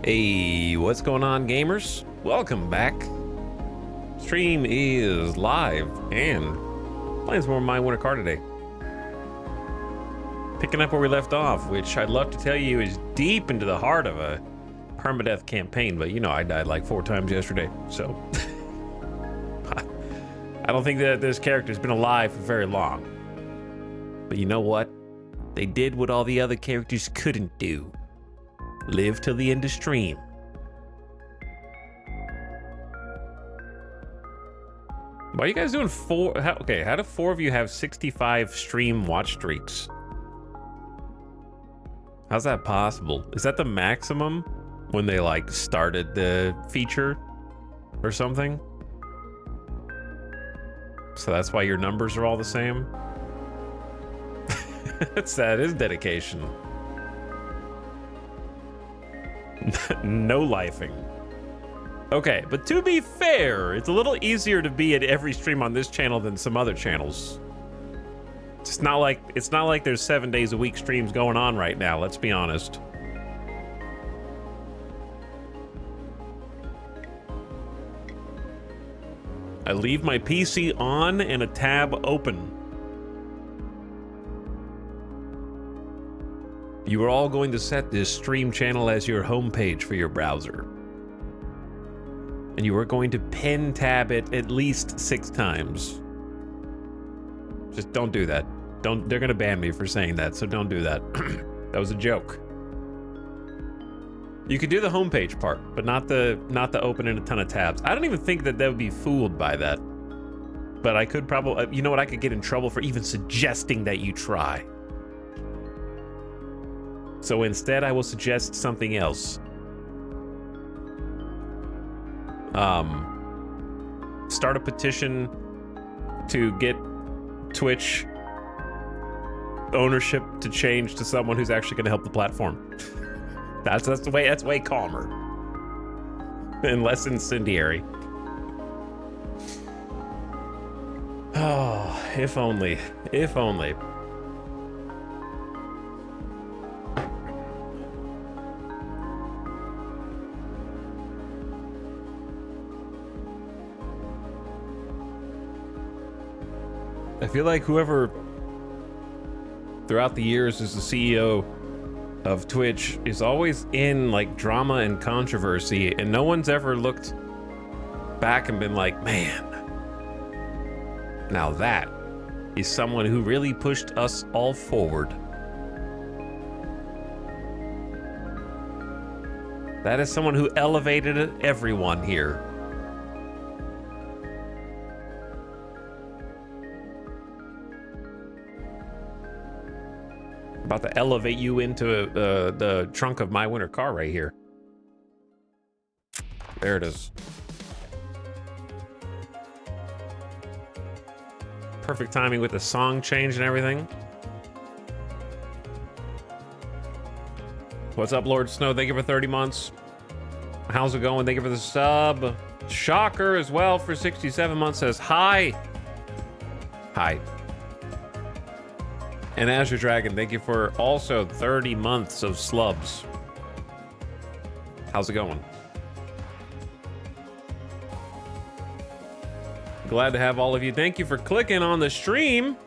Hey, what's going on, gamers? Welcome back. Stream is live and playing some more My Winter Car today. Picking up where we left off, which I'd love to tell you is deep into the heart of a permadeath campaign, but you know I died like 4 times yesterday, so I don't think that this character's been alive for very long. But you know what? They did what all the other characters couldn't do. Live till the end of stream. Why are you guys doing 4? Okay, how do 4 of you have 65 stream watch streaks? How's that possible? Is that the maximum when they like started the feature or something? So that's why your numbers are all the same? That is dedication. No lifing. Okay, but to be fair, it's a little easier to be at every stream on this channel than some other channels. It's not like there's 7 days a week streams going on right now, let's be honest. I leave my PC on and a tab open. You are all going to set this stream channel as your homepage for your browser. And you are going to pen tab it at least 6 times. Just don't do that. They're gonna ban me for saying that, so don't do that. That was a joke. You could do the homepage part, but not the opening a ton of tabs. I don't even think that would be fooled by that. But I could probably, you know what, I could get in trouble for even suggesting that you try. So instead, I will suggest something else. Start a petition to get Twitch ownership to change to someone who's actually going to help the platform. That's way calmer and less incendiary. Oh, if only. I feel like whoever throughout the years is the CEO of Twitch is always in like drama and controversy, and no one's ever looked back and been like, man, now that is someone who really pushed us all forward. That is someone who elevated everyone here. About to elevate you into the trunk of my winter car right here. There it is. Perfect timing with the song change and everything. What's up, Lord Snow? Thank you for 30 months. How's it going? Thank you for the sub. Shocker as well for 67 months says hi. Hi. And Azure Dragon, thank you for also 30 months of slubs. How's it going? Glad to have all of you. Thank you for clicking on the stream.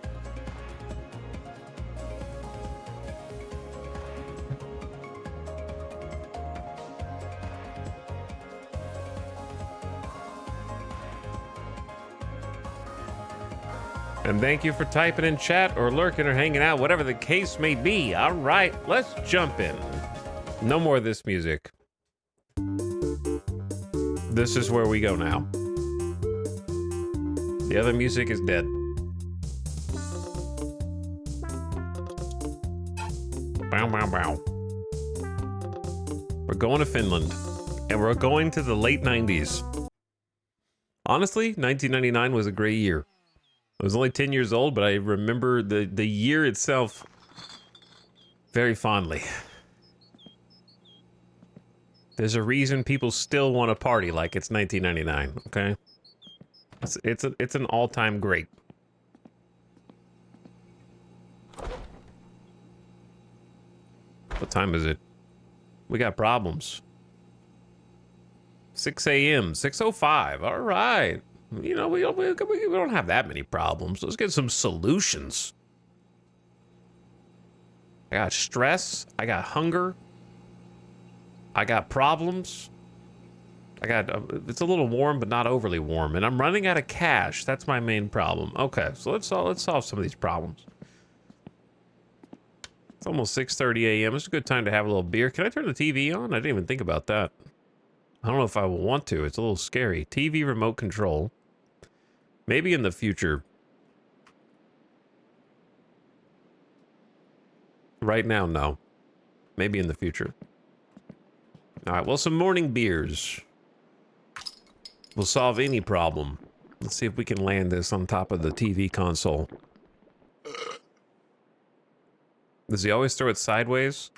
And thank you for typing in chat or lurking or hanging out, whatever the case may be. All right, let's jump in. No more of this music. This is where we go now. The other music is dead. Bow, bow, bow. We're going to Finland, and we're going to the late 90s. Honestly, 1999 was a great year. I was only 10 years old, but I remember the year itself very fondly. There's a reason people still want to party like it's 1999, okay? It's an all-time great. What time is it? We got problems. 6 a.m. 6:05. All right. You know, we don't have that many problems. Let's get some solutions. I got stress. I got hunger. I got problems. I got, it's a little warm, but not overly warm. And I'm running out of cash. That's my main problem. Okay, so let's solve some of these problems. It's almost 6:30 a.m. It's a good time to have a little beer. Can I turn the TV on? I didn't even think about that. I don't know if I will want to. It's a little scary. TV remote control. Maybe in the future. Right now, no. Maybe in the future. All right, well, some morning beers will solve any problem. Let's see if we can land this on top of the TV console. Does he always throw it sideways?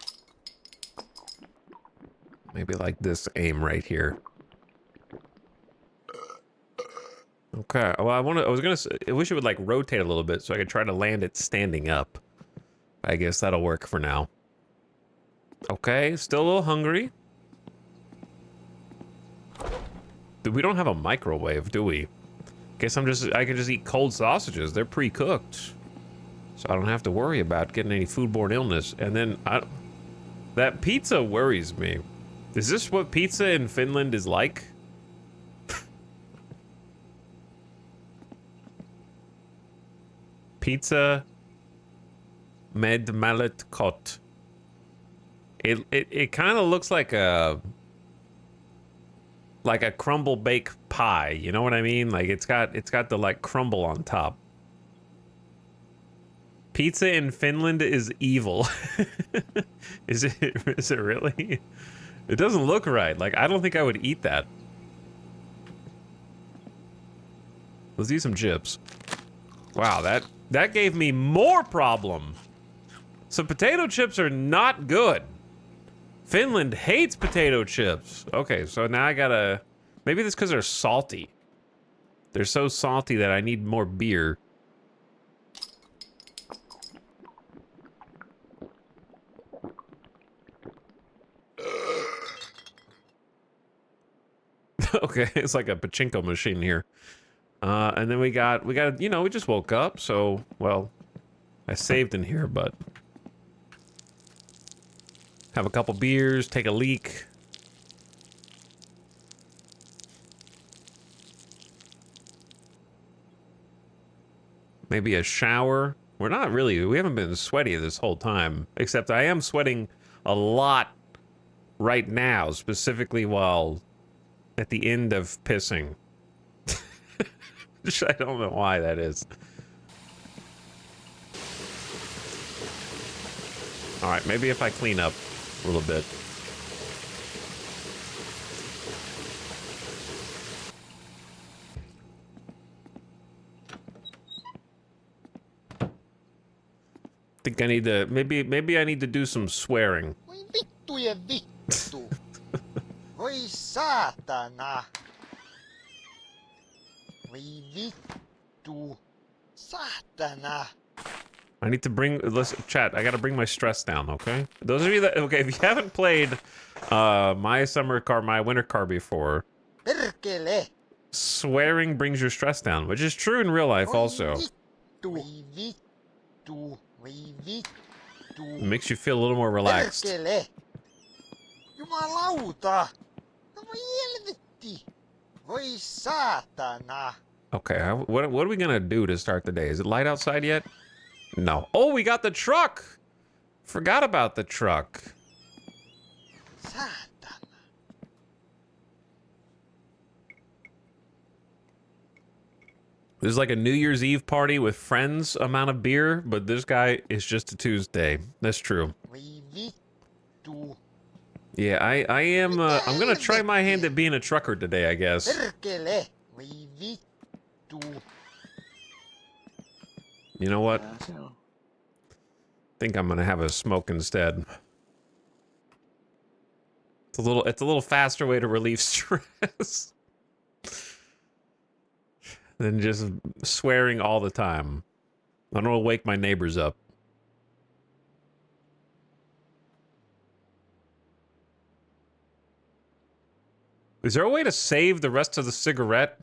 Maybe like this aim right here. Okay. Well, I wish it would like rotate a little bit so I could try to land it standing up. I guess that'll work for now. Okay, still a little hungry. We don't have a microwave, do we? Guess I can just eat cold sausages. They're pre-cooked. So I don't have to worry about getting any foodborne illness. And then that pizza worries me. Is this what pizza in Finland is like? Pizza med mallet kot. It kind of looks like a crumble bake pie, you know what I mean? Like it's got the like crumble on top. Pizza in Finland is evil. Is it really? It doesn't look right. Like I don't think I would eat that. Let's eat some chips. Wow, that gave me more problem. So potato chips are not good. Finland hates potato chips. Okay, so now I gotta... Maybe that's because they're salty. They're so salty that I need more beer. Okay, it's like a pachinko machine here. And then we got, you know, we just woke up, so, well, I saved in here, but... Have a couple beers, take a leak. Maybe a shower. We haven't been sweaty this whole time. Except I am sweating a lot right now, specifically while at the end of pissing. I don't know why that is. All right, maybe if I clean up a little bit. Think I need to maybe I need to do some swearing. Voi vittu ja vittu. Voi saatana. Voi vittu. Saatana. I need to listen, chat, I gotta bring my stress down, okay? Those of you that, okay, if you haven't played my Winter Car before, Perkele. swearing brings your stress down, which is true in real life also. Vittu. It makes you feel a little more relaxed. Perkele. Jumalauta. Voi helvetti. Voi saatana. Okay, what are we gonna do to start the day? Is it light outside yet? No. Oh, we got the truck! Forgot about the truck. Saatana. There's like a New Year's Eve party with friends amount of beer, but this guy is just a Tuesday. That's true. Voi vittu. Yeah, I am, I'm gonna try my hand at being a trucker today, I guess. Perkele. Voi vittu. You know what? Think I'm gonna have a smoke instead. It's a little faster way to relieve stress than just swearing all the time. I don't want to wake my neighbors up. Is there a way to save the rest of the cigarette?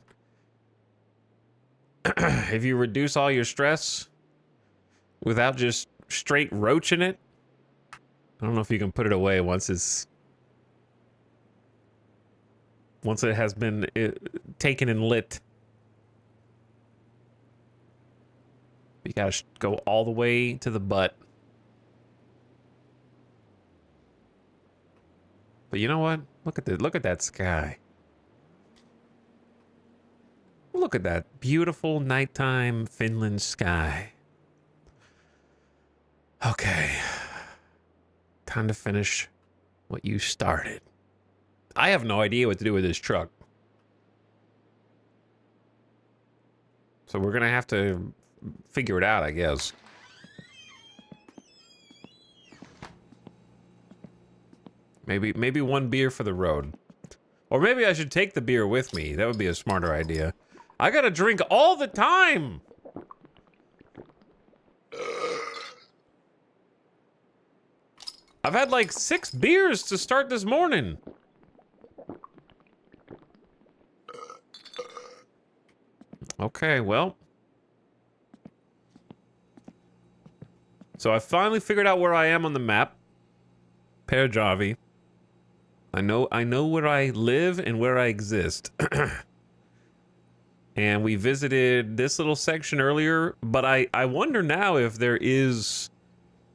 If you reduce all your stress without just straight roaching it? I don't know if you can put it away once it has been taken and lit. You gotta go all the way to the butt. But you know what? Look at that sky. Look at that beautiful nighttime Finland sky. Okay. Time to finish what you started. I have no idea what to do with this truck. So we're gonna have to figure it out, I guess. Maybe one beer for the road. Or maybe I should take the beer with me. That would be a smarter idea. I gotta drink all the time! I've had like 6 beers to start this morning. Okay, well. So I finally figured out where I am on the map. Parajavi. I know where I live and where I exist. And we visited this little section earlier, but I wonder now if there is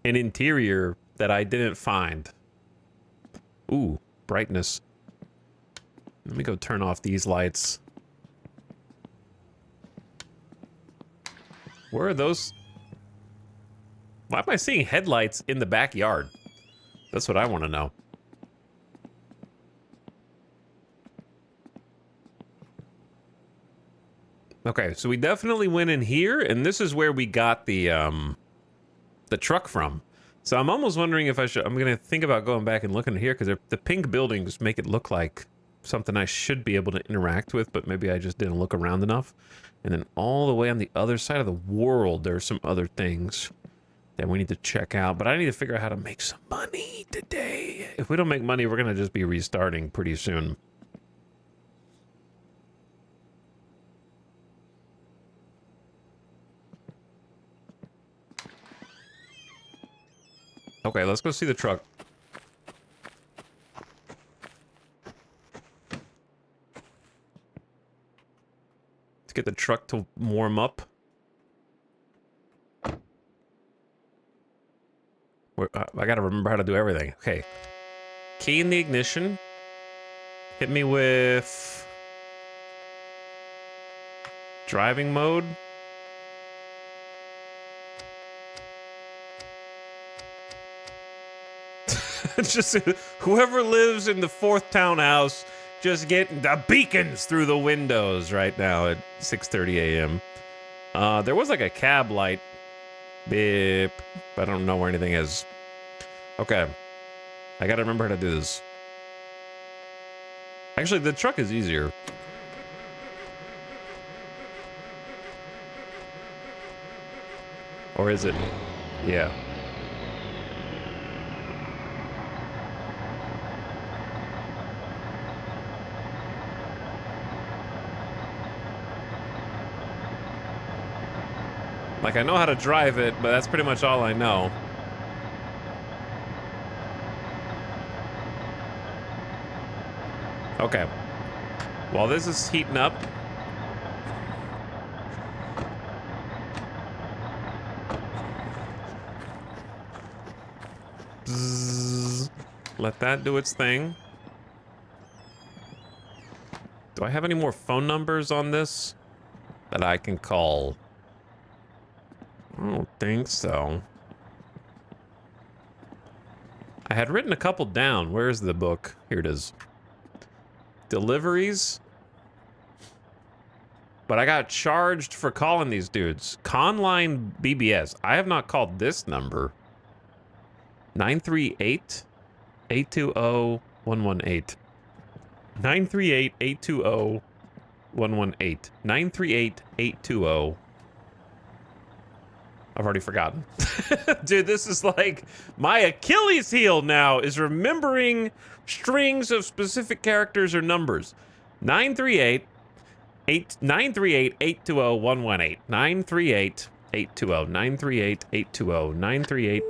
an interior that I didn't find. Ooh, brightness. Let me go turn off these lights. Where are those? Why am I seeing headlights in the backyard? That's what I want to know. Okay, so we definitely went in here, and this is where we got the truck from. So I'm almost wondering if I'm gonna think about going back and looking here, because the pink buildings make it look like something I should be able to interact with, but maybe I just didn't look around enough. And then all the way on the other side of the world, there's some other things that we need to check out, but I need to figure out how to make some money today. If we don't make money, we're gonna just be restarting pretty soon. Okay, let's go see the truck. Let's get the truck to warm up. I gotta remember how to do everything. Okay. Key in the ignition. Hit me with driving mode. Just whoever lives in the 4th townhouse, just getting the beacons through the windows right now at 6:30 a.m. There was like a cab light. Beep. I don't know where anything is. Okay. I gotta remember how to do this. Actually, the truck is easier. Or is it? Yeah. Like, I know how to drive it, but that's pretty much all I know. Okay. While this is heating up... Bzzz, let that do its thing. Do I have any more phone numbers on this that I can call? I don't think so. I had written a couple down. Where's the book? Here it is. Deliveries. But I got charged for calling these dudes. Conline BBS. I have not called this number. 938-820-118. 938-820-118. 938-820. I've already forgotten. Dude, this is like my Achilles heel now is remembering strings of specific characters or numbers. 938 938 820 118. 938 820 938 820 938.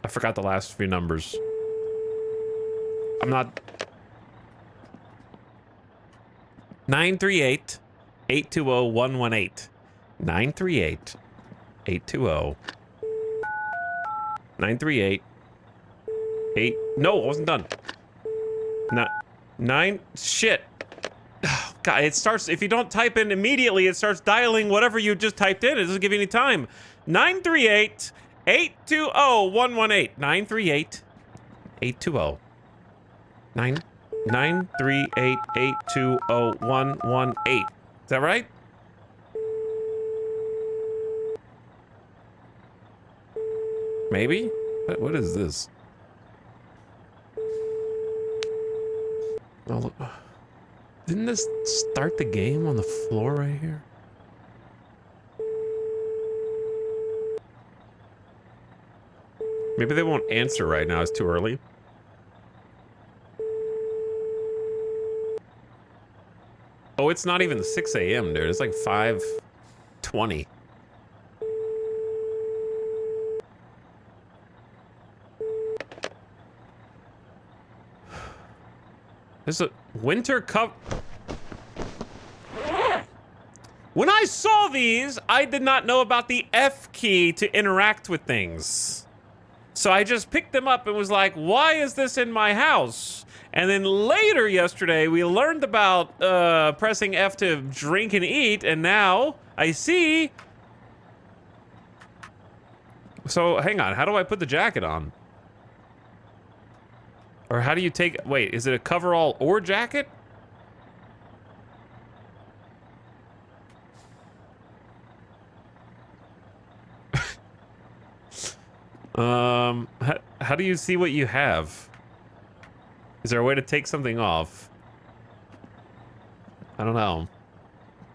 I forgot the last few numbers. I'm not. 938 820 118. 938 820 938 8. No, I wasn't done. Nine. Shit. God, it starts. If you don't type in immediately, it starts dialing whatever you just typed in. It doesn't give you any time. 938 820 118. 938 820 938 820 118. Is that right? Maybe? What is this? Oh, look. Didn't this start the game on the floor right here? Maybe they won't answer right now. It's too early. Oh, it's not even 6 a.m., dude. It's like 5:20. There's a Winter Cup. When I saw these, I did not know about the F key to interact with things. So I just picked them up and was like, why is this in my house? And then later yesterday, we learned about pressing F to drink and eat, and now I see. So hang on, how do I put the jacket on? Or how do you take, wait, is it a coverall or jacket? How do you see what you have? Is there a way to take something off? I don't know.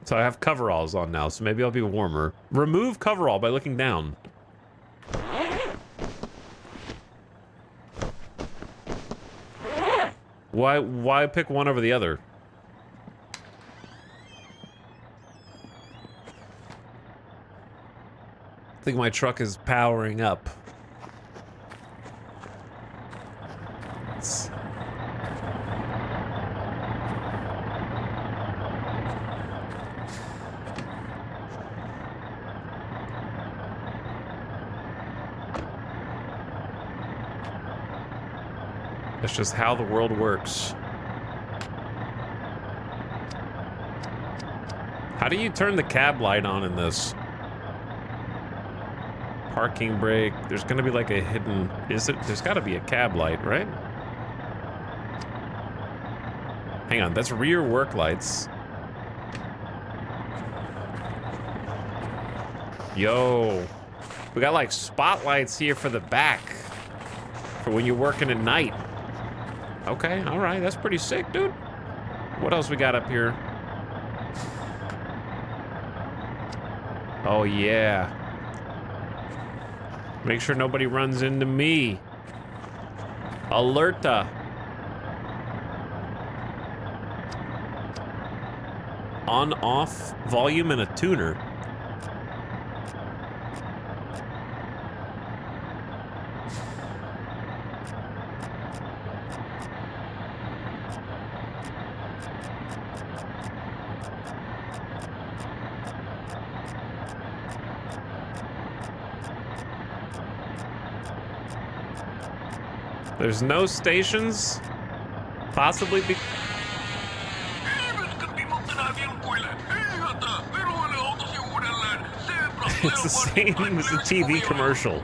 So I have coveralls on now, so maybe I'll be warmer. Remove coverall by looking down. Why pick one over the other? I think my truck is powering up. That's just how the world works. How do you turn the cab light on in this? Parking brake. There's gonna be like a hidden... Is it? There's gotta be a cab light, right? Hang on, that's rear work lights. Yo. We got like spotlights here for the back. For when you're working at night. Okay, all right, that's pretty sick, dude. What else we got up here? Oh, yeah. Make sure nobody runs into me. Alerta. On, off, volume, and a tuner. There's no stations? Possibly be... It's the same as the TV commercial.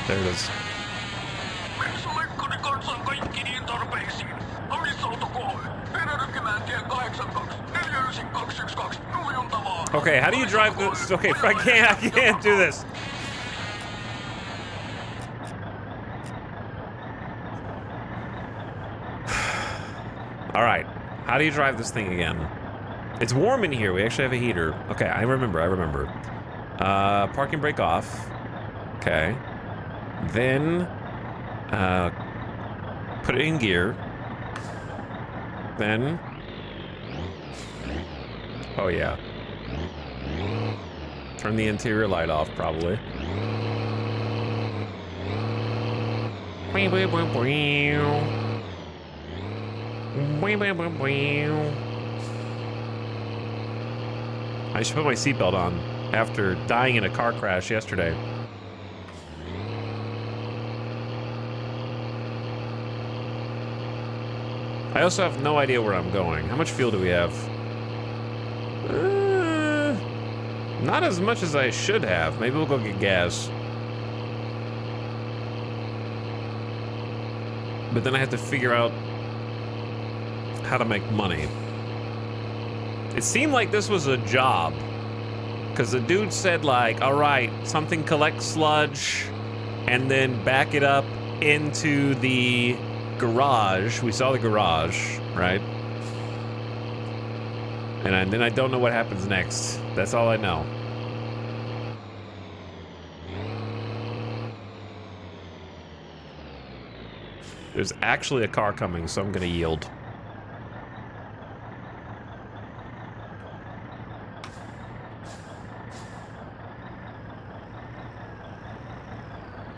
There it is. Bensaleikkuri katsoo kaikkiin tarpeisiin. Amisauto 3. Perärykkimääntien 82. 49212. Nuljunta vaan. Okay, how do you drive this? Okay, I can't do this. All right, how do you drive this thing again? It's warm in here. We actually have a heater. Okay, I remember. Parking brake off. Okay. Then, put it in gear. Then, oh yeah. Turn the interior light off, probably. I should put my seatbelt on after dying in a car crash yesterday. I also have no idea where I'm going. How much fuel do we have? Not as much as I should have. Maybe we'll go get gas. But then I have to figure out how to make money. It seemed like this was a job. Because the dude said like, all right, something collect sludge and then back it up into the garage. We saw the garage, right? And then I don't know what happens next. That's all I know. There's actually a car coming, so I'm gonna yield.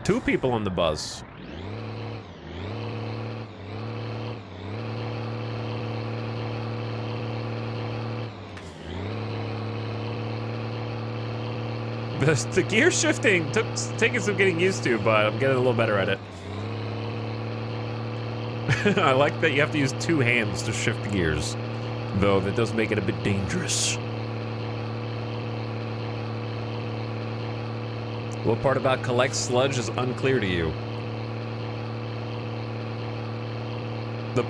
Two people on the bus. The gear shifting taking some getting used to, but I'm getting a little better at it. I like that you have to use two hands to shift gears, though that does make it a bit dangerous. What part about collect sludge is unclear to you? The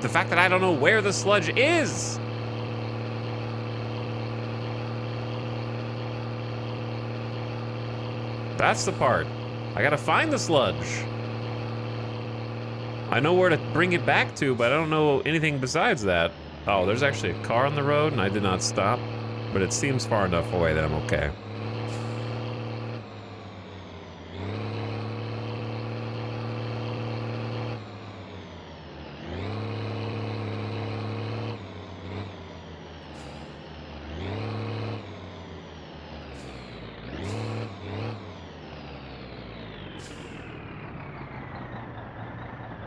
fact that I don't know where the sludge is. That's the part. I gotta find the sludge. I know where to bring it back to, but I don't know anything besides that. Oh, there's actually a car on the road, and I did not stop. But it seems far enough away that I'm okay.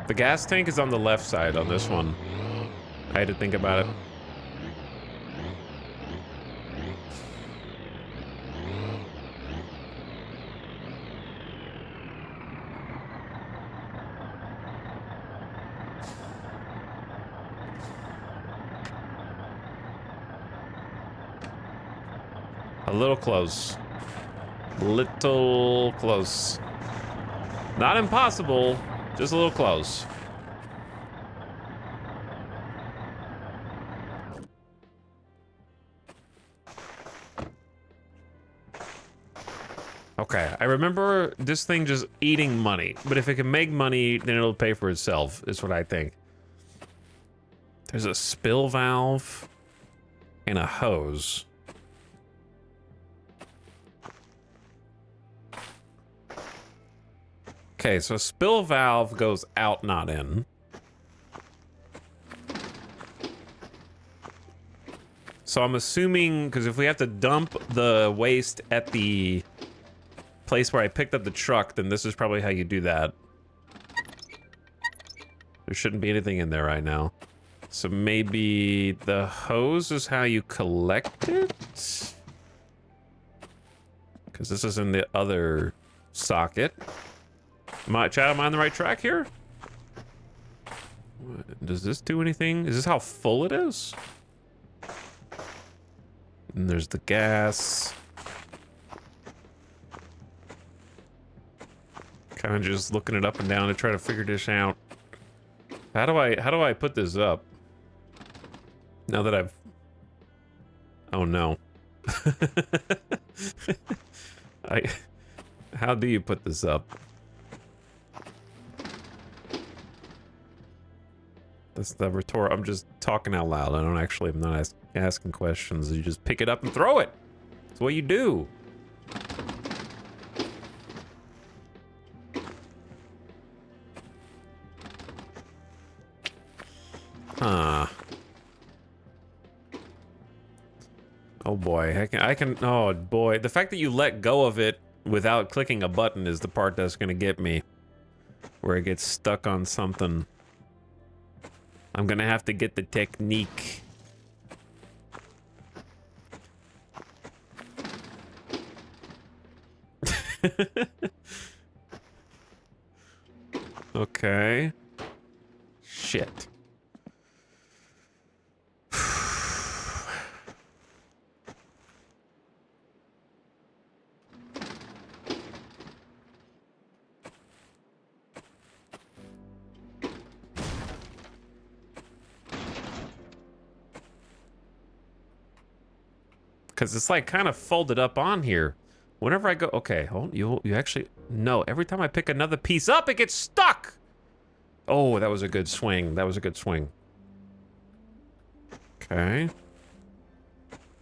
The gas tank is on the left side on this one. I had to think about it. A little close. Little close. Not impossible. Just a little close. Okay, I remember this thing just eating money, but if it can make money, then it'll pay for itself, is what I think. There's a spill valve and a hose. Okay, so a spill valve goes out, not in. So I'm assuming, because if we have to dump the waste at the place where I picked up the truck, then this is probably how you do that. There shouldn't be anything in there right now. So maybe the hose is how you collect it? Because this is in the other socket. Chad, am I on the right track here? Does this do anything? Is this how full it is? And there's the gas. Kind of just looking it up and down to try to figure this out. How do I put this up? Now that I've... Oh no. How do you put this up? That's the retort. I'm just talking out loud. I don't actually, I'm not asking questions. You just pick it up and throw it. That's what you do. Huh. Oh boy, I can, oh boy. The fact that you let go of it without clicking a button is the part that's gonna get me. Where it gets stuck on something. I'm gonna have to get the technique. Okay. Shit. Because it's like kind of folded up on here. Whenever I go, okay, hold, you actually, no, every time I pick another piece up, it gets stuck. Oh, that was a good swing. That was a good swing. Okay.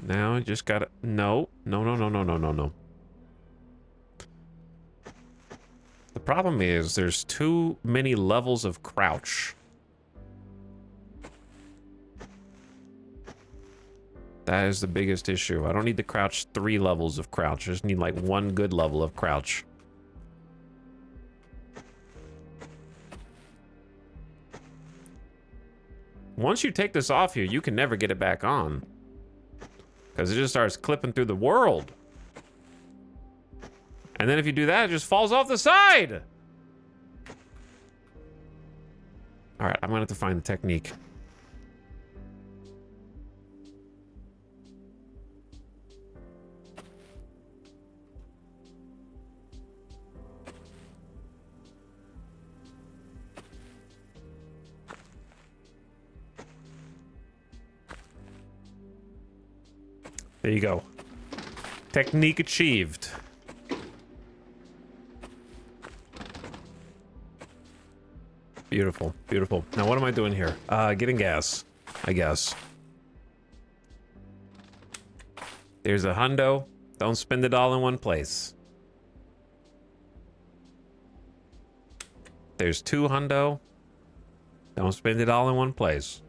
Now I just gotta, no. The problem is there's too many levels of crouch. That is the biggest issue. I don't need to crouch 3 levels of crouch. I just need like 1 good level of crouch. Once you take this off here, you can never get it back on. Because it just starts clipping through the world. And then if you do that, it just falls off the side. All right, I'm gonna have to find the technique. There you go. Technique achieved. Beautiful, beautiful. Now what am I doing here? Getting gas, I guess. There's a hundo. Don't spend it all in one place. There's 2 hundo. Don't spend it all in one place.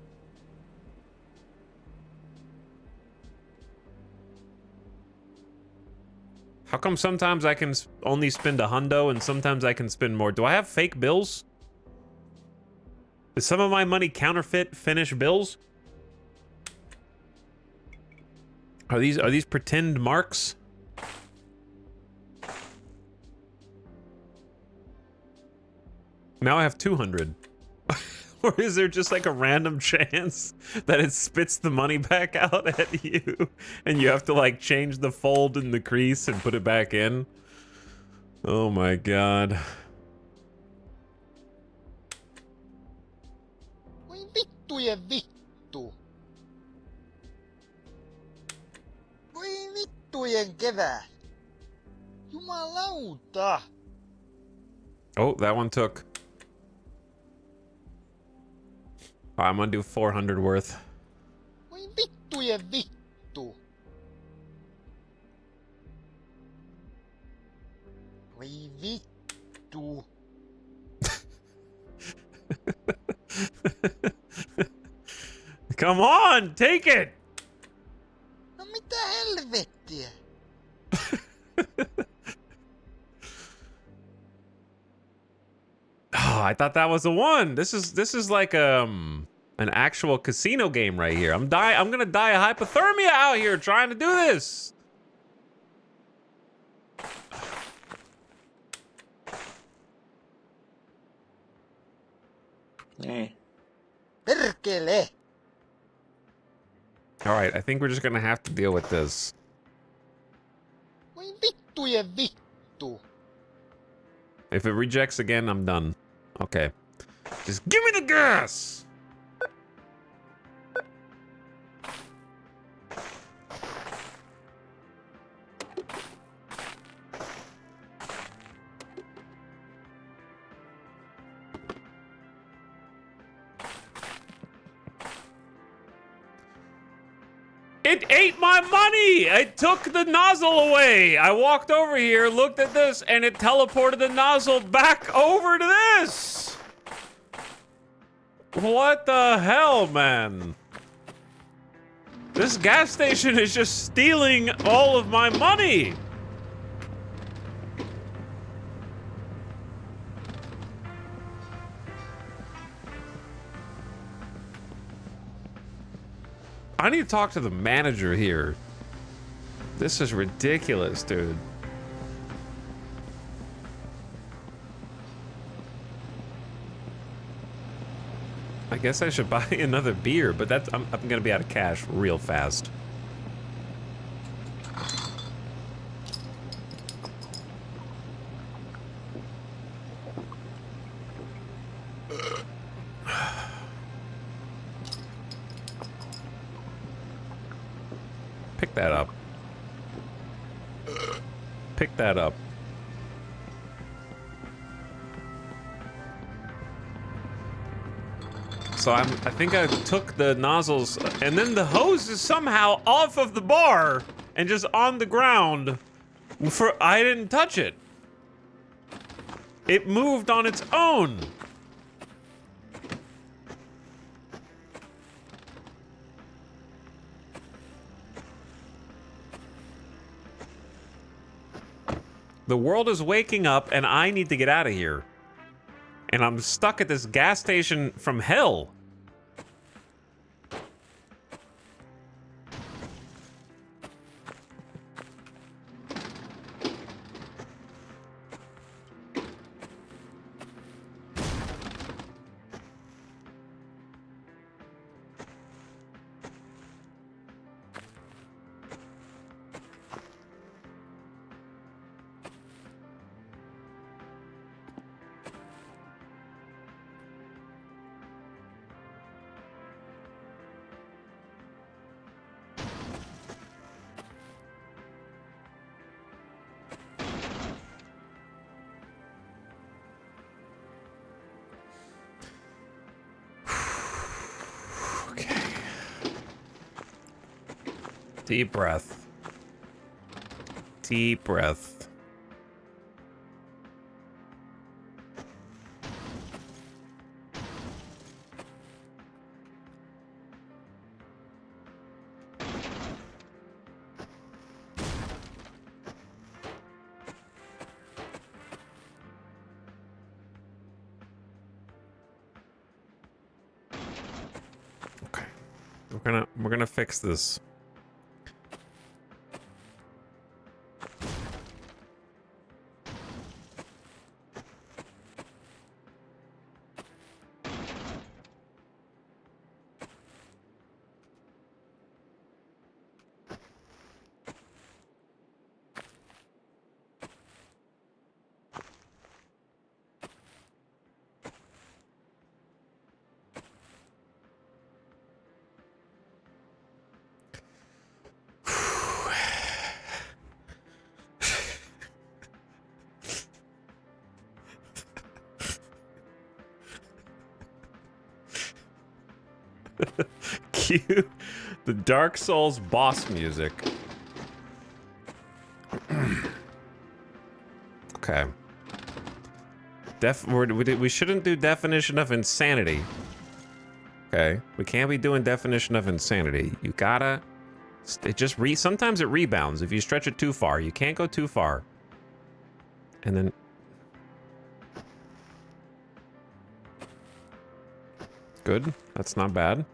How come sometimes I can only spend a hundo and sometimes I can spend more? Do I have fake bills? Is some of my money counterfeit Finnish bills? Are these pretend marks? Now I have 200. Or is there just like a random chance that it spits the money back out at you and you have to like change the fold in the crease and put it back in? Oh my god. Voi vittujen vittu. Voi vittujen kevät. Jumalauta. Oh, that one took. I'm gonna do 400 worth. Voi vittujen vittu. Voi vittu. Come on, take it! No mitä helvettiä? Oh, I thought that was the one. This is like an actual casino game right here. I'm gonna die of hypothermia out here trying to do this. Perkele. All right, I think we're just gonna have to deal with this. Voi vittujen vittu. If it rejects again, I'm done. Okay. Just give me the gas! It ate my money! It took the nozzle away! I walked over here, looked at this, and it teleported the nozzle back over to this! What the hell, man? This gas station is just stealing all of my money! I need to talk to the manager here. This is ridiculous, dude. I guess I should buy another beer, but that's I'm gonna be out of cash real fast. Pick that up. Pick that up. So I think I took the nozzles, and then the hose is somehow off of the bar and just on the ground. I didn't touch it. It moved on its own. The world is waking up, and I need to get out of here. And I'm stuck at this gas station from hell. Deep breath. Deep breath. Okay. We're gonna fix this. Cue the Dark Souls boss music. Okay. We shouldn't do definition of insanity. Okay. We can't be doing definition of insanity. You gotta... sometimes it rebounds if you stretch it too far. You can't go too far. And then... Good. That's not bad.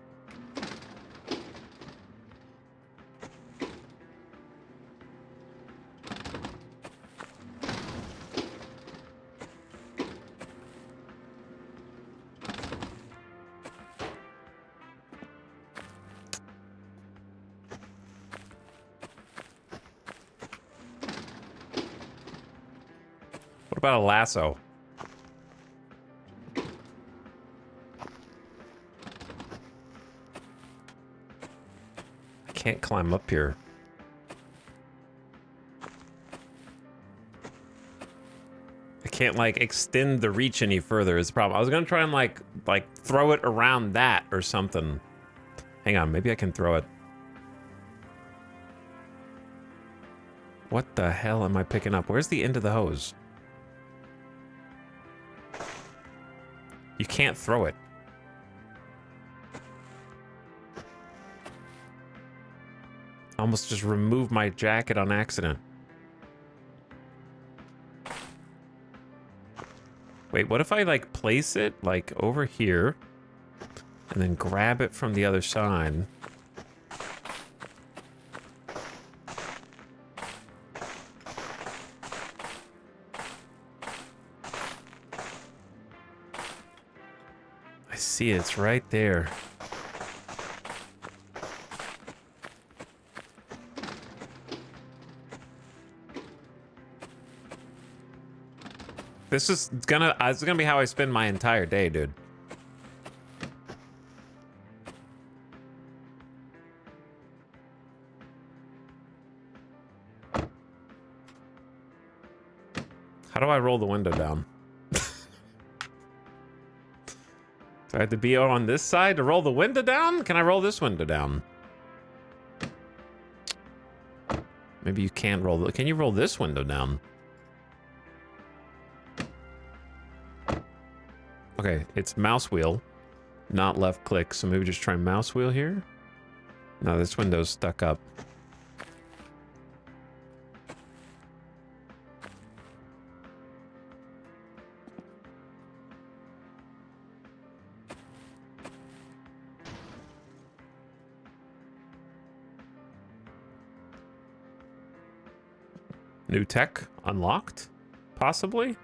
What about a lasso? can't climb up here. I can't, like, extend the reach any further is the problem. I was gonna try and, like throw it around that or something. Hang on, maybe I can throw it. What the hell am I picking up? Where's the end of the hose? You can't throw it. Almost just removed my jacket on accident. Wait, what if I, like, place it, like, over here, and then grab it from the other side? I see it, it's right there. This is gonna be how I spend my entire day, dude. How do I roll the window down? Do I have to be on this side to roll the window down? Can I roll this window down? Maybe you can't roll the... Can you roll this window down? Okay, it's mouse wheel, not left click, so maybe just try mouse wheel here. No, this window's stuck up. New tech unlocked? Possibly?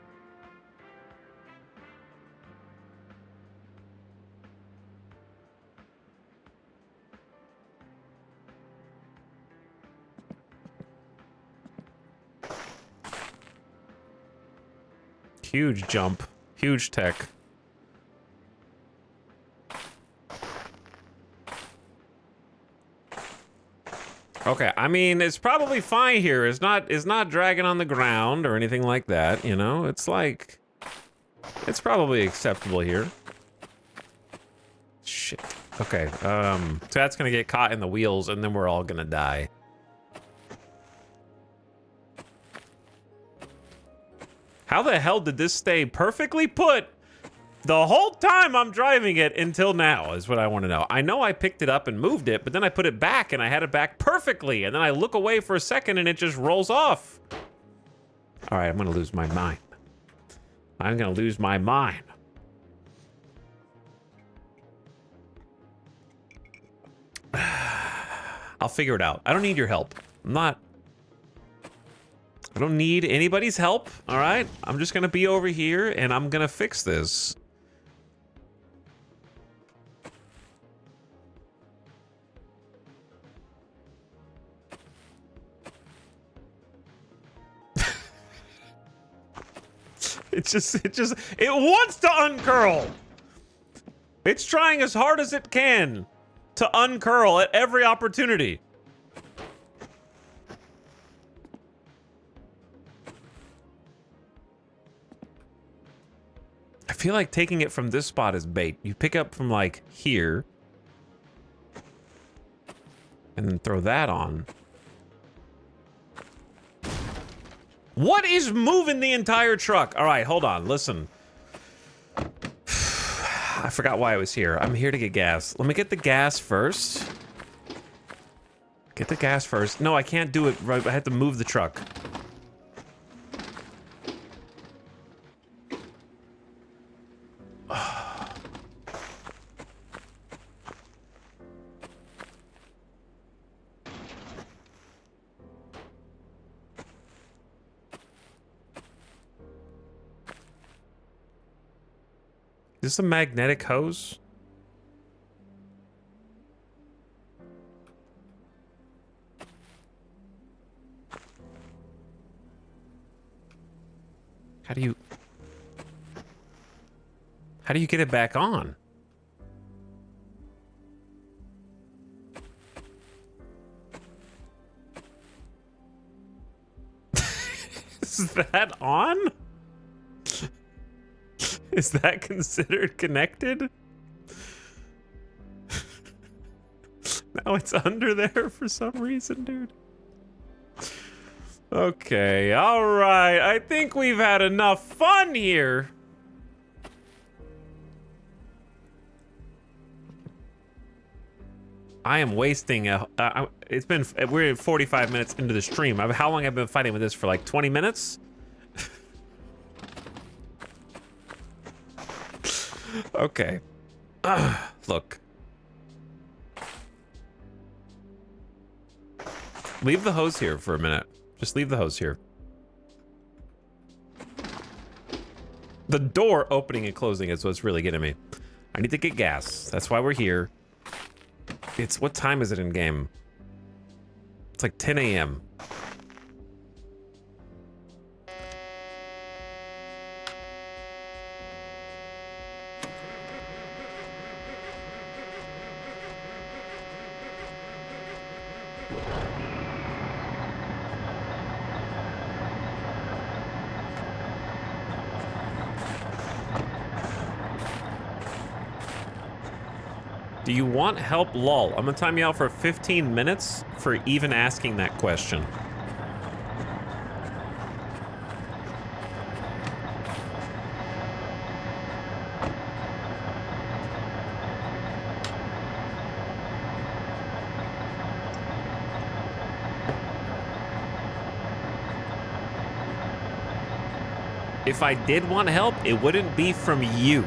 Huge jump. Huge tech. Okay, I mean, it's probably fine here. It's not dragging on the ground or anything like that, you know? It's like... It's probably acceptable here. Shit. Okay, so that's gonna get caught in the wheels and then we're all gonna die. How the hell did this stay perfectly put the whole time I'm driving it until now is what I want to know. I know I picked it up and moved it, but then I put it back and I had it back perfectly. And then I look away for a second and it just rolls off. All right, I'm going to lose my mind. I'm going to lose my mind. I'll figure it out. I don't need your help. I don't need anybody's help, all right? I'm just gonna be over here and I'm gonna fix this. It wants to uncurl. It's trying as hard as it can to uncurl at every opportunity. I feel like taking it from this spot is bait. You pick up from like here and then throw that on. What is moving the entire truck? All right, hold on, listen. I forgot why I was here. I'm here to get gas. Let me get the gas first. Get the gas first. No, I can't do it right. I have to move the truck. Is this a magnetic hose? How do you get it back on? Is that on? Is that considered connected? Now it's under there for some reason, dude. Okay, all right. I think we've had enough fun here. I am wasting we're 45 minutes into the stream. How long have I been fighting with this for, like 20 minutes? Okay. Look. Leave the hose here for a minute. Just leave the hose here. The door opening and closing is what's really getting me. I need to get gas. That's why we're here. What time is it in game? It's like 10 a.m. Do you want help, lol? I'm gonna time you out for 15 minutes for even asking that question. If I did want help, it wouldn't be from you.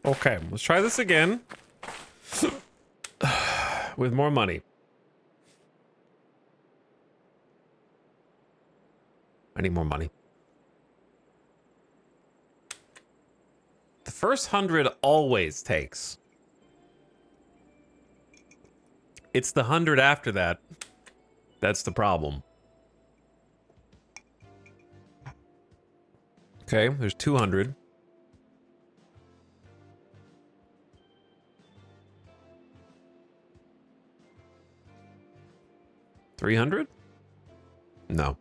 Okay, let's try this again. With more money. I need more money. The first 100 always takes. It's the 100 after that. That's the problem. Okay, there's 200. $300? No.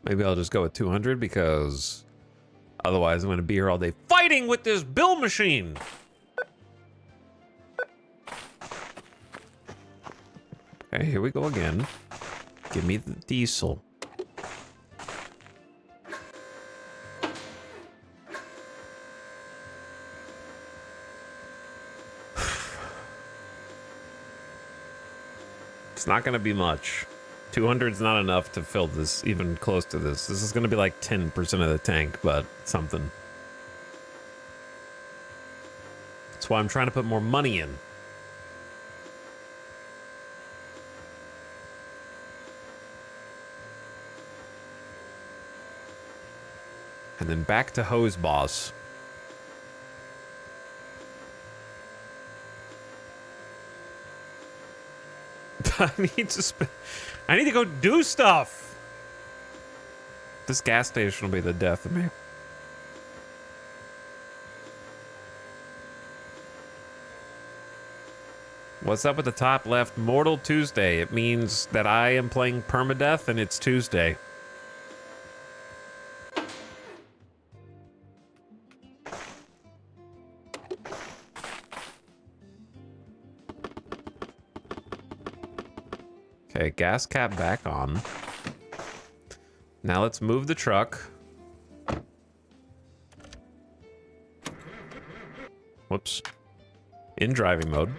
Maybe I'll just go with 200 because otherwise I'm going to be here all day fighting with this bill machine. Okay, here we go again. Give me the diesel. It's not going to be much. 200 is not enough to fill this, even close to this. This is going to be like 10% of the tank, but something. That's why I'm trying to put more money in. And then back to Hose Boss. I need to go do stuff. This gas station will be the death of me. What's up at the top left? Mortal Tuesday. It means that I am playing Permadeath and it's Tuesday. Okay, gas cap back on. Now let's move the truck. Whoops. In driving mode.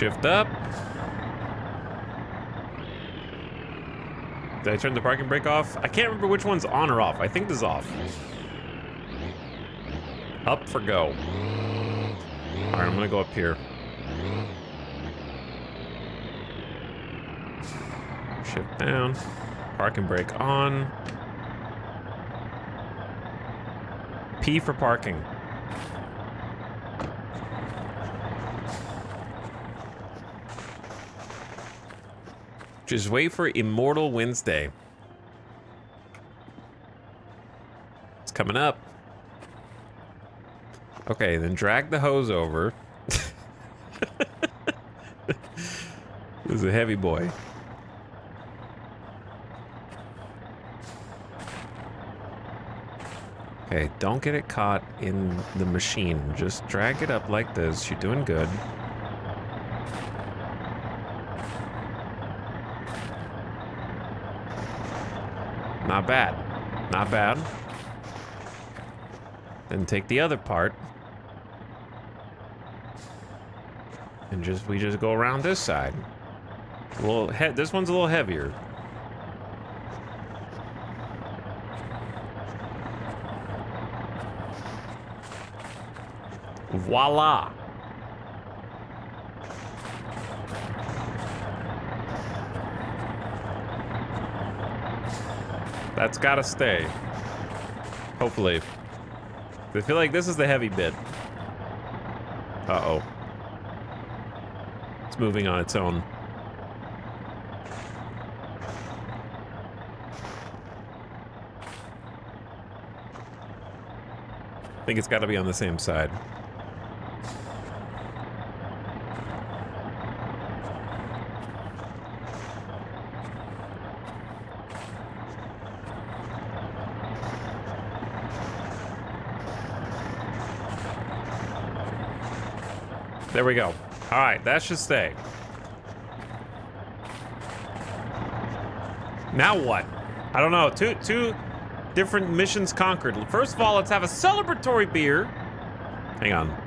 Shift up. Did I turn the parking brake off? I can't remember which one's on or off. I think this is off. Up for go. All right, I'm gonna go up here. Shift down. Parking brake on. P for parking. Just wait for Immortal Wednesday. It's coming up. Okay, then drag the hose over. This is a heavy boy. Okay, don't get it caught in the machine. Just drag it up like this. You're doing good. Not bad. Not bad. Then take the other part. And we just go around this side. This one's a little heavier. Voila. That's gotta stay. Hopefully. I feel like this is the heavy bit. Uh-oh. It's moving on its own. I think it's gotta be on the same side. There we go. All right, that should stay. Now what? I don't know. Two different missions conquered. First of all, let's have a celebratory beer. Hang on.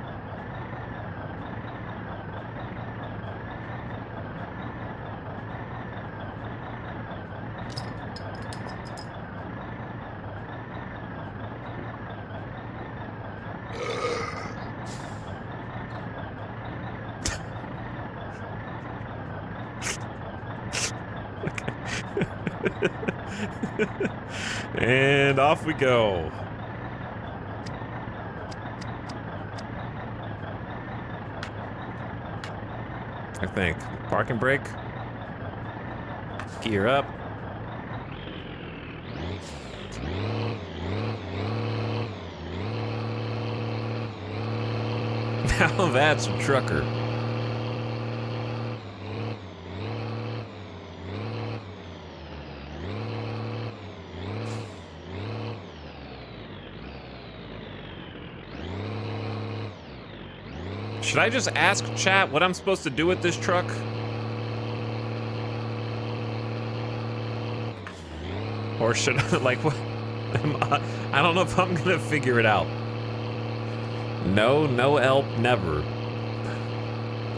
And off we go. I think. Parking brake. Gear up. Now that's a trucker. Should I just ask chat what I'm supposed to do with this truck? Or should I, like, what? I don't know if I'm gonna figure it out. No help, never.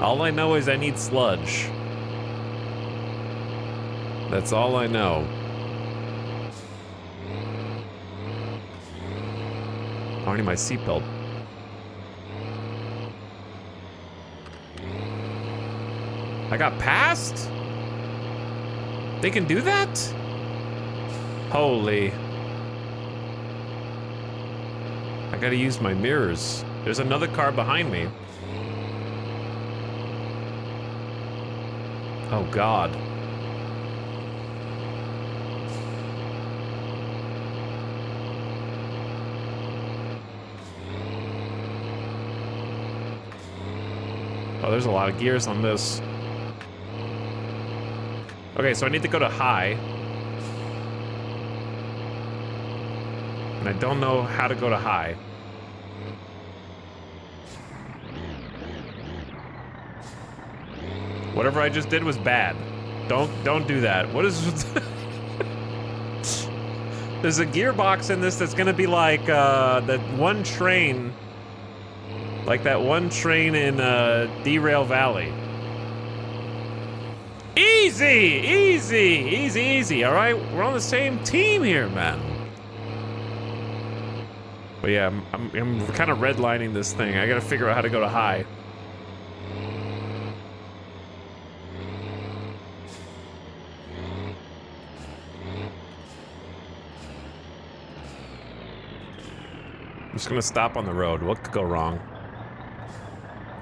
All I know is I need sludge. That's all I know. I need my seatbelt. I got passed? They can do that? Holy. I gotta use my mirrors. There's another car behind me. Oh God. Oh, there's a lot of gears on this. Okay, so I need to go to high. And I don't know how to go to high. Whatever I just did was bad. Don't do that. What is... There's a gearbox in this that's gonna be like that one train. Like that one train in Derail Valley. Easy, all right? We're on the same team here, man. But yeah, I'm kind of redlining this thing. I gotta figure out how to go to high. I'm just gonna stop on the road. What could go wrong?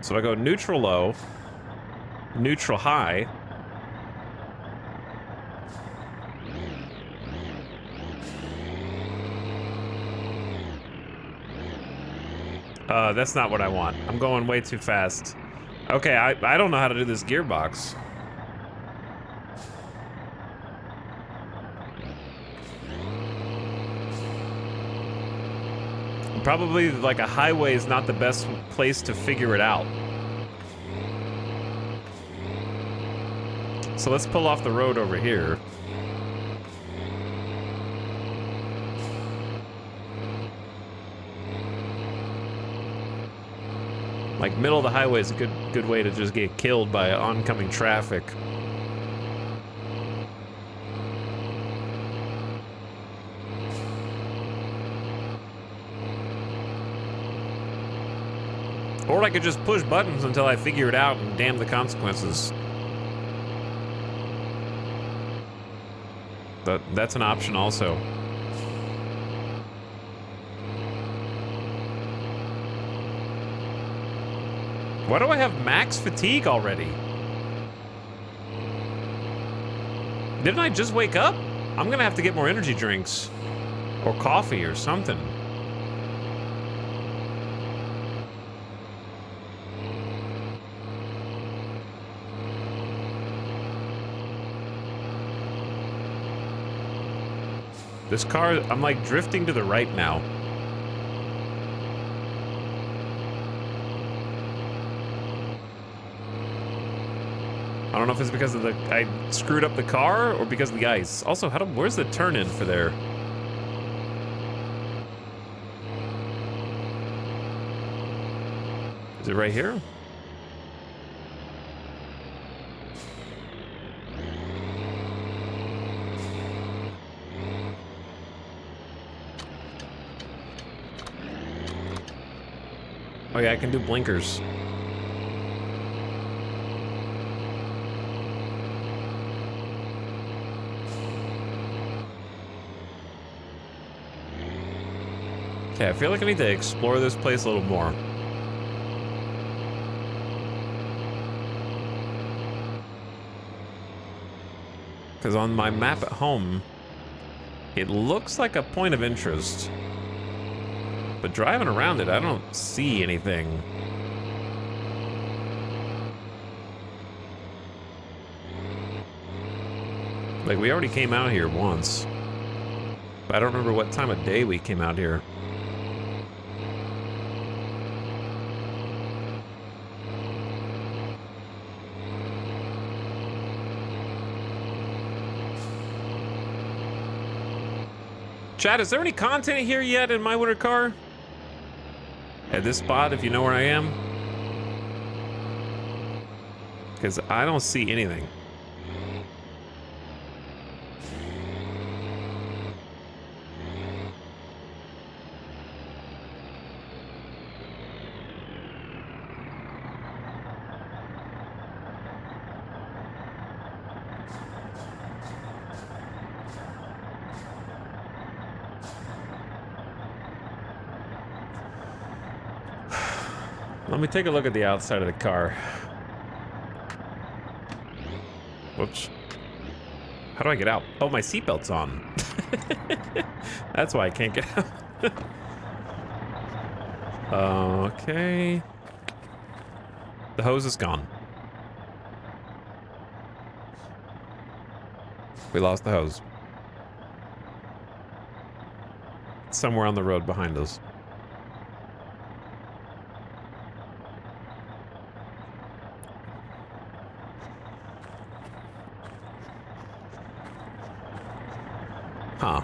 So I go neutral low, neutral high. That's not what I want. I'm going way too fast. Okay, I don't know how to do this gearbox. Probably like a highway is not the best place to figure it out. So let's pull off the road over here. Like middle of the highway is a good way to just get killed by oncoming traffic. Or I could just push buttons until I figure it out and damn the consequences. But that's an option also. Why do I have max fatigue already? Didn't I just wake up? I'm gonna have to get more energy drinks. Or coffee or something. This car, I'm like drifting to the right now. I don't know if it's because of I screwed up the car or because of the ice. Also, where's the turn in for there? Is it right here? Oh yeah, I can do blinkers. Okay, I feel like I need to explore this place a little more. Because on my map at home, it looks like a point of interest. But driving around it, I don't see anything. Like, we already came out here once. But I don't remember what time of day we came out here. Chat, is there any content here yet in my winter car? At this spot, if you know where I am? Because I don't see anything. Let me take a look at the outside of the car. Whoops. How do I get out? Oh, my seatbelt's on. That's why I can't get out. Okay. The hose is gone. We lost the hose. It's somewhere on the road behind us. Huh.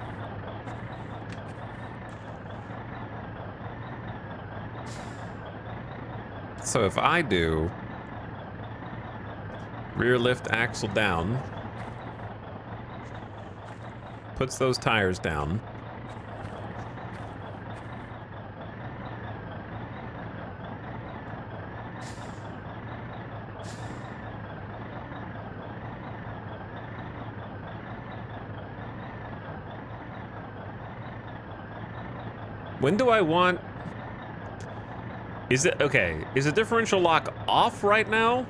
So if I do Rear lift axle down. Puts those tires down. When do I want... Is it... Okay, is the differential lock off right now?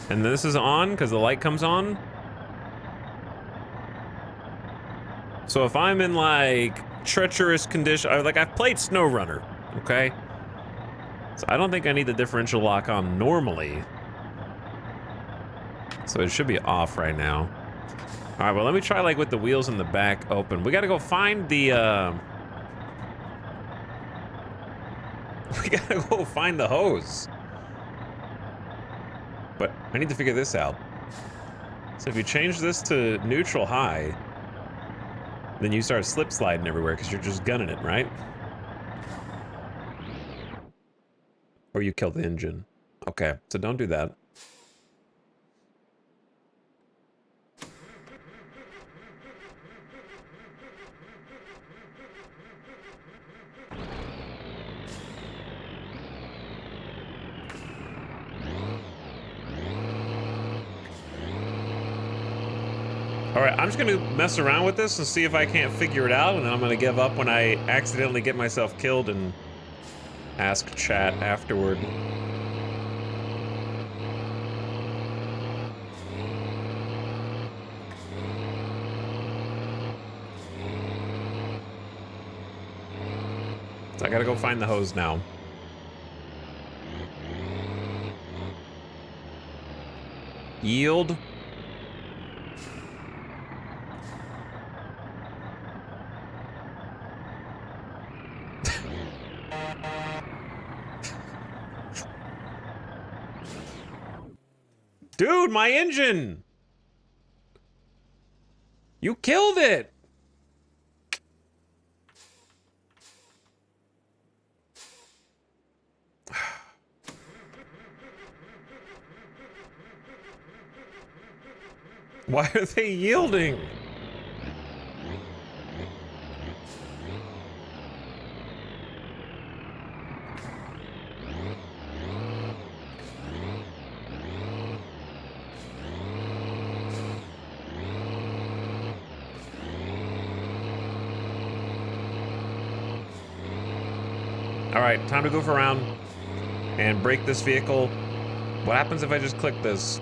And this is on because the light comes on? So if I'm in, like, treacherous condition... Like, I've played SnowRunner, okay? So I don't think I need the differential lock on normally. So it should be off right now. All right, well, let me try, like, with the wheels in the back open. We gotta go find the, We gotta go find the hose. But I need to figure this out. So if you change this to neutral high, then you start slip sliding everywhere because you're just gunning it, right? Or you kill the engine. Okay, so don't do that. All right, I'm just gonna mess around with this and see if I can't figure it out, and then I'm gonna give up when I accidentally get myself killed and ask chat afterward. So I gotta go find the hose now. Yield. Dude, my engine! You killed it! Why are they yielding? All right, time to goof around and break this vehicle. What happens if I just click this?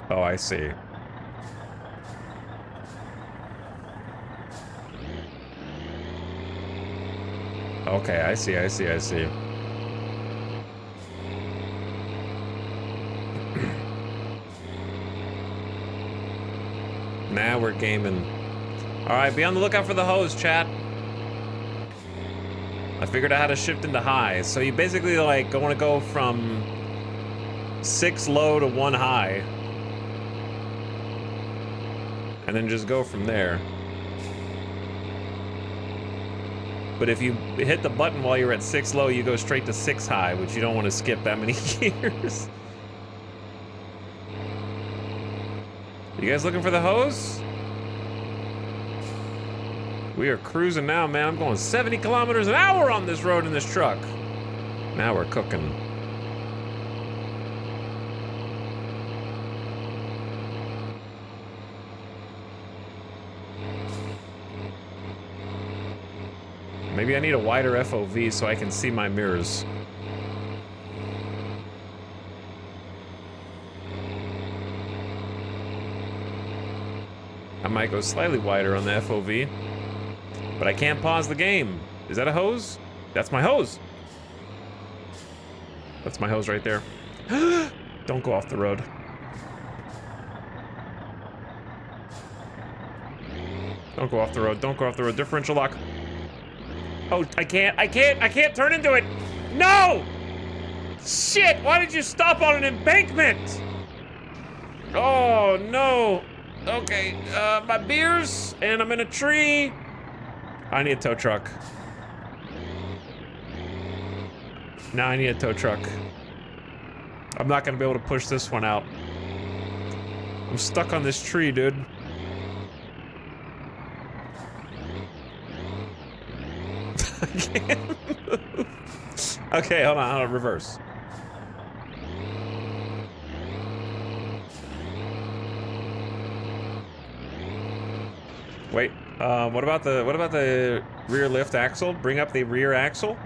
Oh, I see. Okay, I see. Now we're gaming. All right, be on the lookout for the hose, chat. I figured out how to shift into high. So you basically like want to go from 6 low to 1 high. And then just go from there. But if you hit the button while you're at 6 low, you go straight to 6 high, which you don't want to skip that many gears. You guys looking for the hose? We are cruising now, man. I'm going 70 kilometers an hour on this road in this truck. Now we're cooking. Maybe I need a wider FOV so I can see my mirrors. I might go slightly wider on the FOV. But I can't pause the game. Is that a hose? That's my hose. That's my hose right there. Don't go off the road. Don't go off the road. Don't go off the road. Differential lock. Oh, I can't turn into it. No! Shit, why did you stop on an embankment? Oh, no. Okay, my beers, and I'm in a tree. I need a tow truck. Now I need a tow truck. I'm not gonna be able to push this one out. I'm stuck on this tree, dude. I can't move. Okay, hold on, reverse. Wait, what about the rear lift axle? Bring up the rear axle.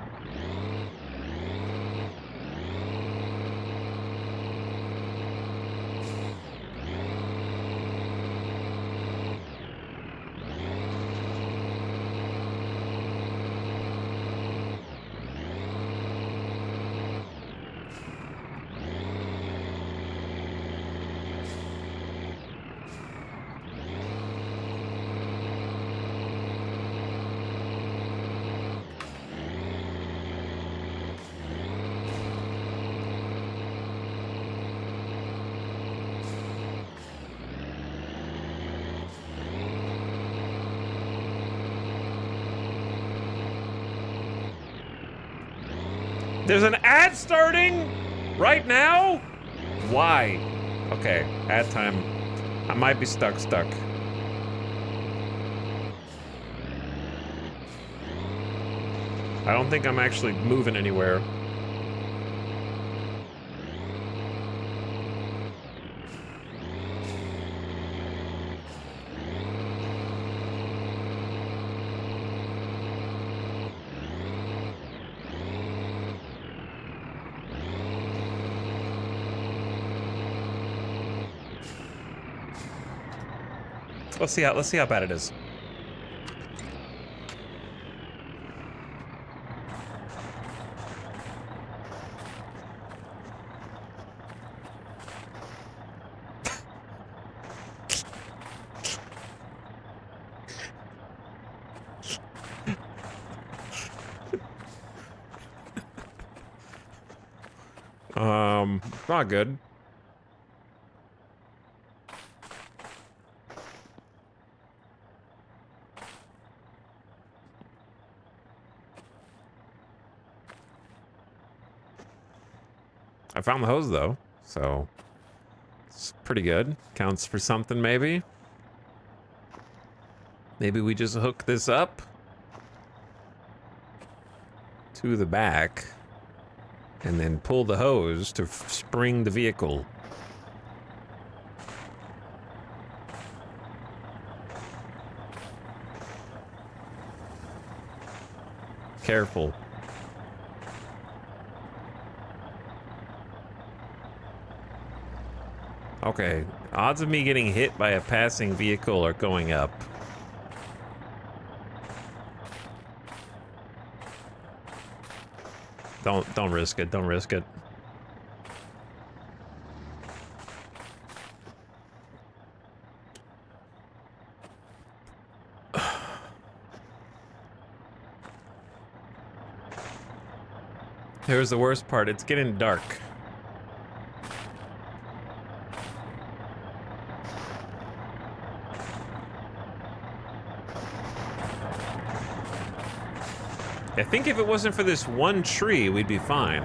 There's an ad starting right now? Why? Okay, ad time. I might be stuck. I don't think I'm actually moving anywhere. Let's see how bad it is. Not good. I found the hose though, so it's pretty good. Counts for something maybe. Maybe we just hook this up to the back and then pull the hose to spring the vehicle. Careful. Okay, odds of me getting hit by a passing vehicle are going up. Don't risk it, don't risk it. Here's the worst part, it's getting dark. I think if it wasn't for this one tree, we'd be fine.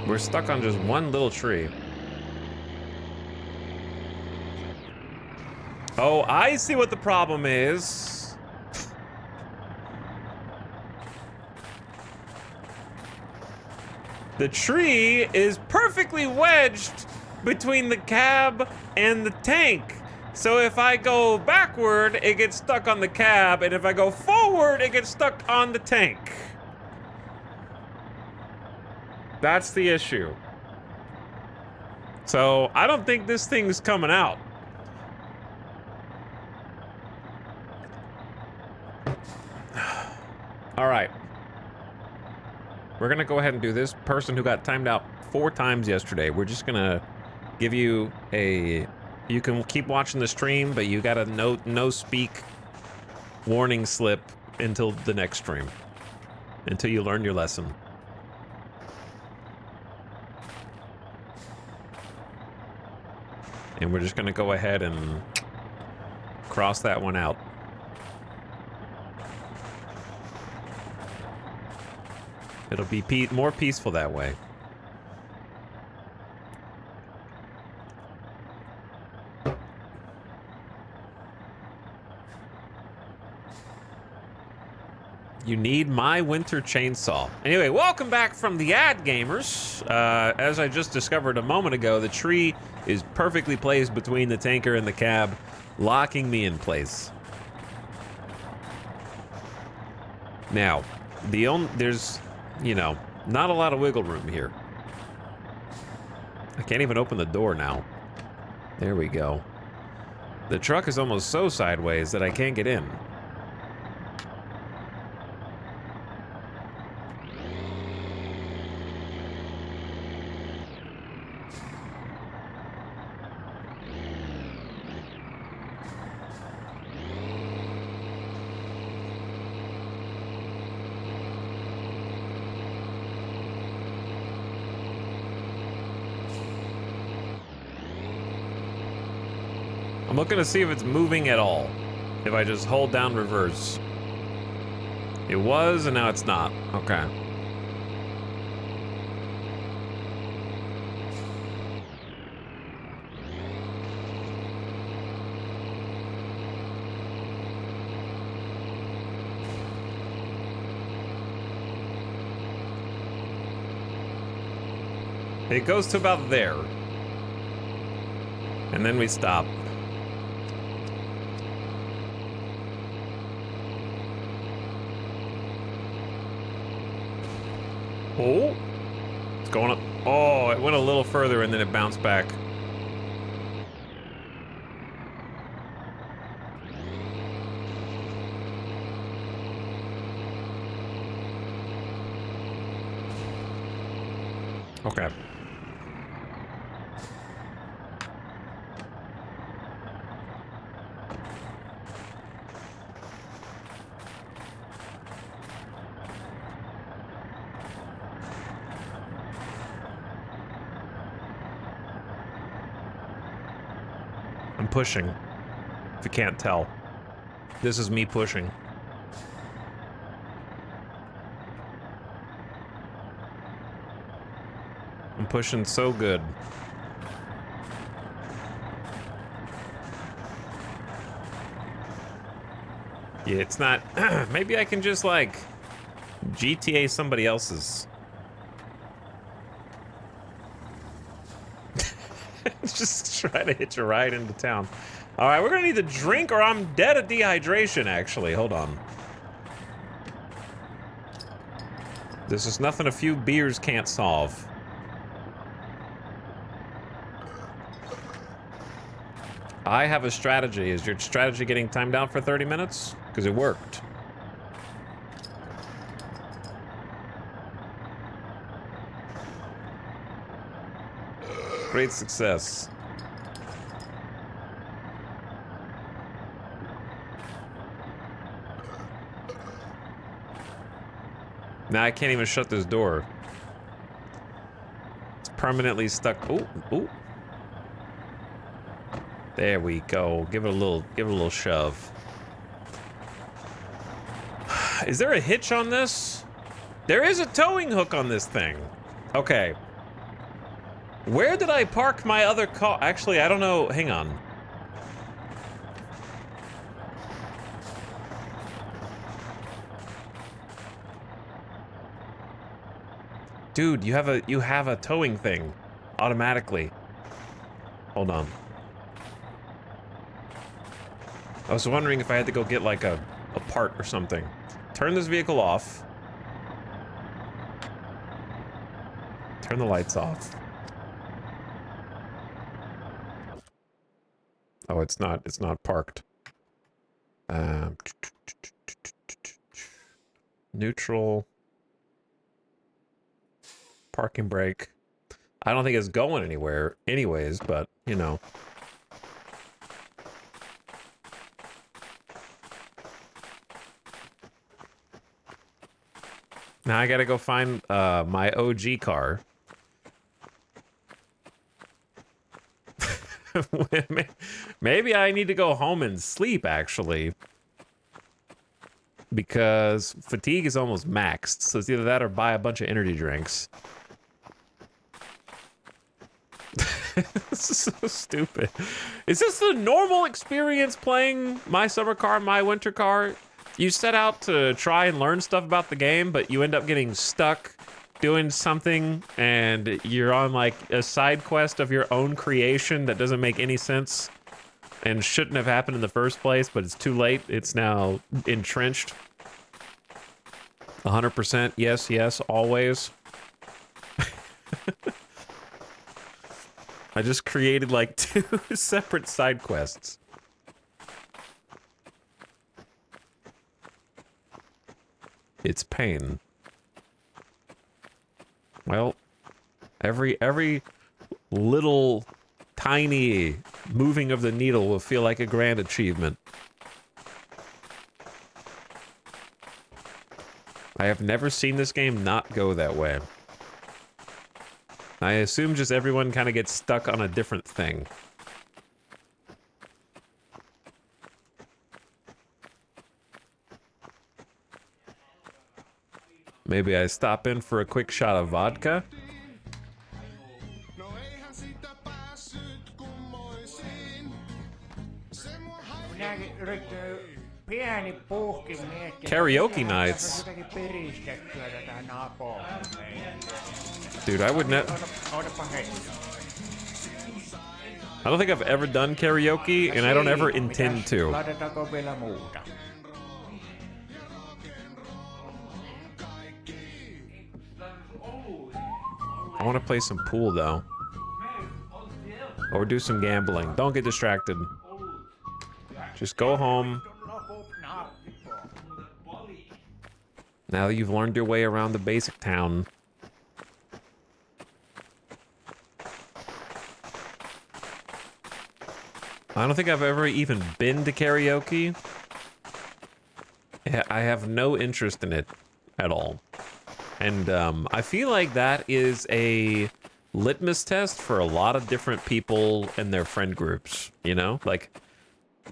We're stuck on just one little tree. Oh, I see what the problem is. The tree is perfectly wedged between the cab and the tank. So if I go backward, it gets stuck on the cab, and if I go forward, it gets stuck on the tank. That's the issue. So I don't think this thing's coming out. All right. We're gonna go ahead and do this. Person who got timed out 4 times yesterday, we're just gonna give you a... You can keep watching the stream, but you got a no speak warning slip until the next stream. Until you learn your lesson. And we're just gonna go ahead and cross that one out. It'll be more peaceful that way. You need my winter chainsaw. Anyway, welcome back from the ad, gamers. As I just discovered a moment ago, the tree is perfectly placed between the tanker and the cab, locking me in place. Now, there's, you know, not a lot of wiggle room here. I can't even open the door now. There we go. The truck is almost so sideways that I can't get in. I'm looking to see if it's moving at all. If I just hold down reverse. It was, and now it's not. Okay. It goes to about there. And then we stop. Oh, it's going up. Oh, it went a little further and then it bounced back. Okay. I'm pushing, if you can't tell. This is me pushing. I'm pushing so good. Yeah, it's not... Maybe I can just, like, GTA somebody else's. Just try to hitch a ride into town. All right, we're gonna need to drink or I'm dead of dehydration, actually. Hold on. This is nothing a few beers can't solve. I have a strategy. Is your strategy getting timed out for 30 minutes? Because it worked. Great success. Now I can't even shut this door. It's permanently stuck. Ooh, ooh. There we go. Give it a little shove. Is there a hitch on this? There is a towing hook on this thing. Okay. Where did I park my other car? Actually, I don't know. Hang on. Dude, you have a towing thing automatically. Hold on. I was wondering if I had to go get like a part or something. Turn this vehicle off. Turn the lights off. Oh, it's not parked. Neutral. Parking brake. I don't think it's going anywhere anyways, but, you know. Now I gotta go find my OG car. Maybe I need to go home and sleep, actually. Because fatigue is almost maxed. So it's either that or buy a bunch of energy drinks. This is so stupid. Is this the normal experience playing My Summer Car, My Winter Car? You set out to try and learn stuff about the game, but you end up getting stuck doing something, and you're on like a side quest of your own creation that doesn't make any sense and shouldn't have happened in the first place, but it's too late. It's now entrenched. 100%, yes, yes, always. I just created like 2 separate side quests. It's pain. Well, every little tiny moving of the needle will feel like a grand achievement. I have never seen this game not go that way. I assume just everyone kind of gets stuck on a different thing. Maybe I stop in for a quick shot of vodka. Karaoke nights. Dude, I would not. I don't think I've ever done karaoke, and I don't ever intend to. I want to play some pool, though. Or do some gambling. Don't get distracted. Just go home. Now that you've learned your way around the basic town. I don't think I've ever even been to karaoke. I have no interest in it at all. And I feel like that is a litmus test for a lot of different people and their friend groups, you know? Like,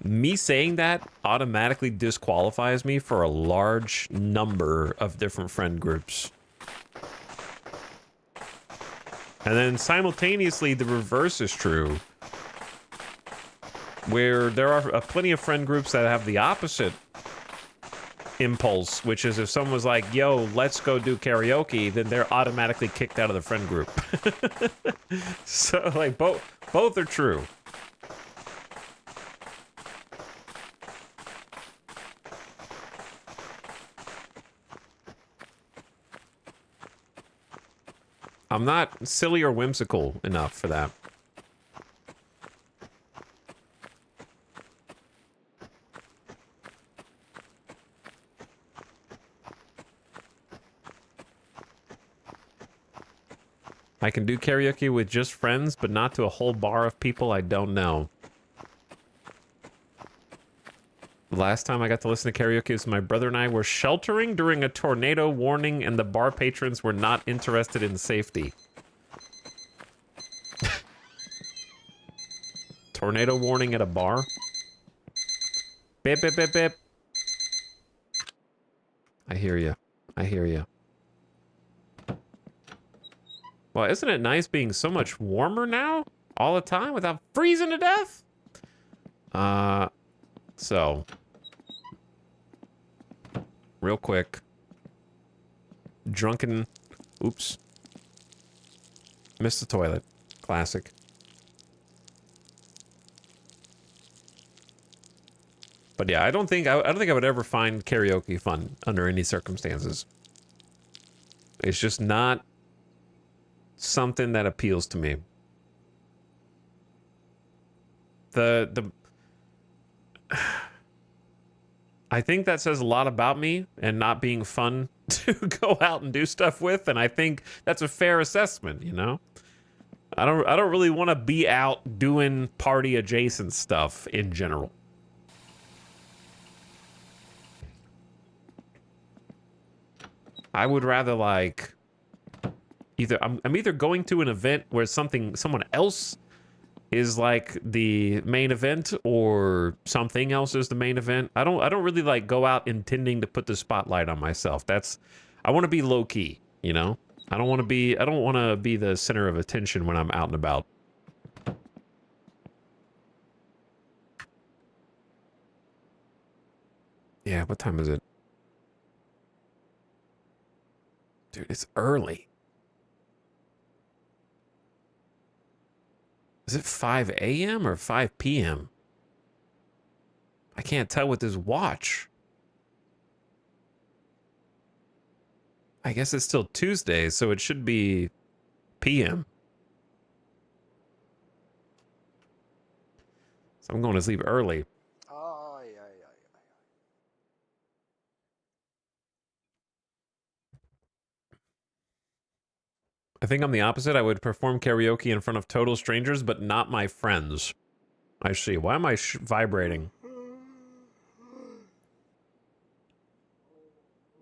me saying that automatically disqualifies me for a large number of different friend groups. And then simultaneously, the reverse is true, where there are plenty of friend groups that have the opposite impulse, which is if someone was like, yo, let's go do karaoke, then they're automatically kicked out of the friend group. So, like, both are true. I'm not silly or whimsical enough for that. I can do karaoke with just friends, but not to a whole bar of people I don't know. The last time I got to listen to karaoke was my brother and I were sheltering during a tornado warning, and the bar patrons were not interested in safety. Tornado warning at a bar? Bip, bip, bip, bip. I hear you. I hear you. Well, isn't it nice being so much warmer now? All the time without freezing to death? So. Real quick. Drunken. Oops. Missed the toilet. Classic. But yeah, I don't think I would ever find karaoke fun under any circumstances. It's just not something that appeals to me. I think that says a lot about me and not being fun to go out and do stuff with, and I think that's a fair assessment, you know? I don't really want to be out doing party adjacent stuff in general. I would rather like I'm either going to an event where someone else is like the main event or something else is the main event. I don't really like go out intending to put the spotlight on myself. I want to be low key, you know? I don't want to be the center of attention when I'm out and about. Yeah, what time is it? Dude, it's early. Is it 5 a.m. or 5 p.m.? I can't tell with this watch. I guess it's still Tuesday, so it should be p.m. So I'm going to sleep early. I think I'm the opposite. I would perform karaoke in front of total strangers, but not my friends. I see. Why am I vibrating?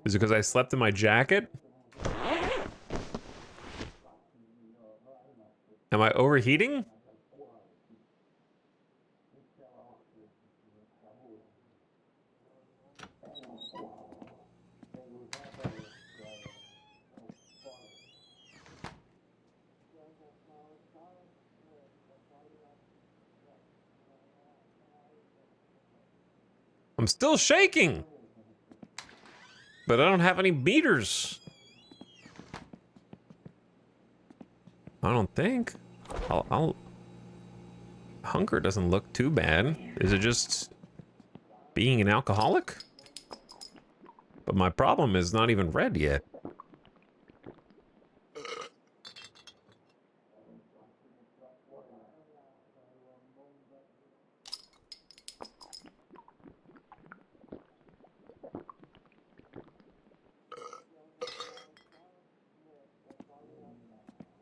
Is it because I slept in my jacket? Am I overheating? I'm still shaking. But I don't have any beaters. I don't think. Hunger doesn't look too bad. Is it just being an alcoholic? But my problem is not even red yet.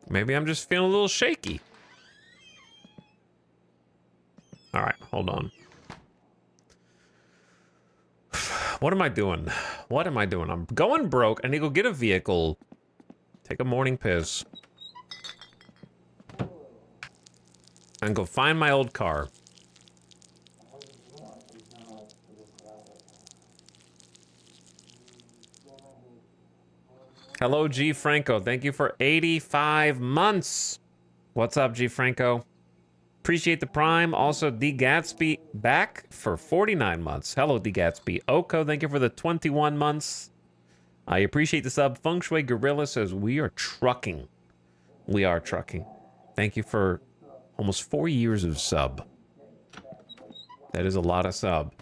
Maybe I'm just feeling a little shaky. All right, hold on. What am I doing? What am I doing? I'm going broke. I need to go get a vehicle. Take a morning piss. And go find my old car. Hello, G. Franco. Thank you for 85 months. What's up, G. Franco? Appreciate the prime. Also, D. Gatsby back for 49 months. Hello, D. Gatsby. Oko, thank you for the 21 months. I appreciate the sub. Feng Shui Gorilla says, we are trucking. We are trucking. Thank you for almost 4 years of sub. That is a lot of sub.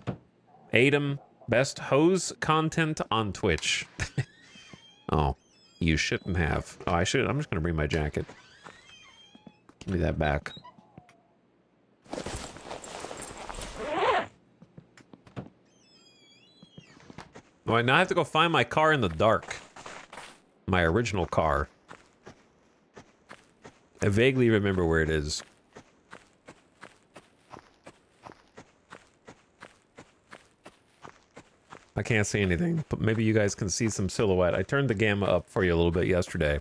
Adam, best hose content on Twitch. Oh, you shouldn't have. Oh, I should. I'm just going to bring my jacket. Give me that back. Oh, I now have to go find my car in the dark. My original car. I vaguely remember where it is. I can't see anything, but maybe you guys can see some silhouette. I turned the gamma up for you a little bit yesterday.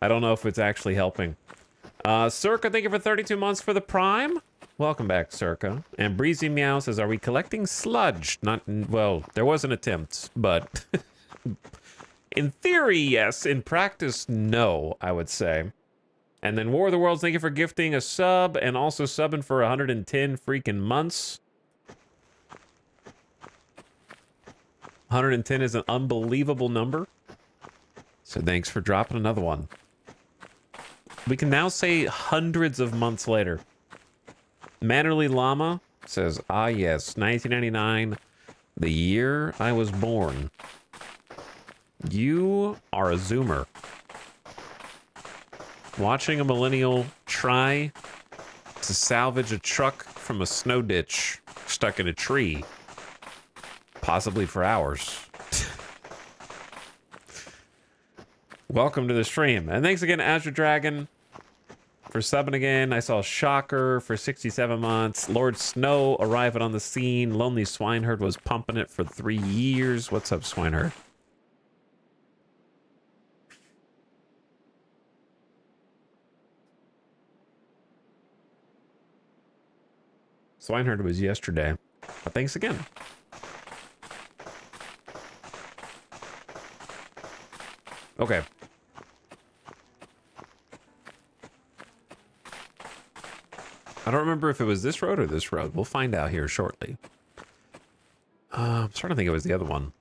I don't know if it's actually helping. Circa, thank you for 32 months for the prime. Welcome back, Circa. And Breezy Meow says, are we collecting sludge? Not, well, there was an attempt, but in theory, yes. In practice, no, I would say. And then War of the Worlds, thank you for gifting a sub and also subbing for 110 freaking months. 110 is an unbelievable number. So thanks for dropping another one. We can now say hundreds of months later. Mannerly Llama says, ah yes, 1999, the year I was born. You are a Zoomer. Watching a millennial try to salvage a truck from a snow ditch stuck in a tree. Possibly for hours. Welcome to the stream. And thanks again, Azure Dragon, for subbing again. I saw Shocker for 67 months. Lord Snow arriving on the scene. Lonely Swineherd was pumping it for 3 years. What's up, Swineherd? Swineherd was yesterday. But thanks again. Okay. I don't remember if it was this road or this road. We'll find out here shortly. I'm starting to think it was the other one.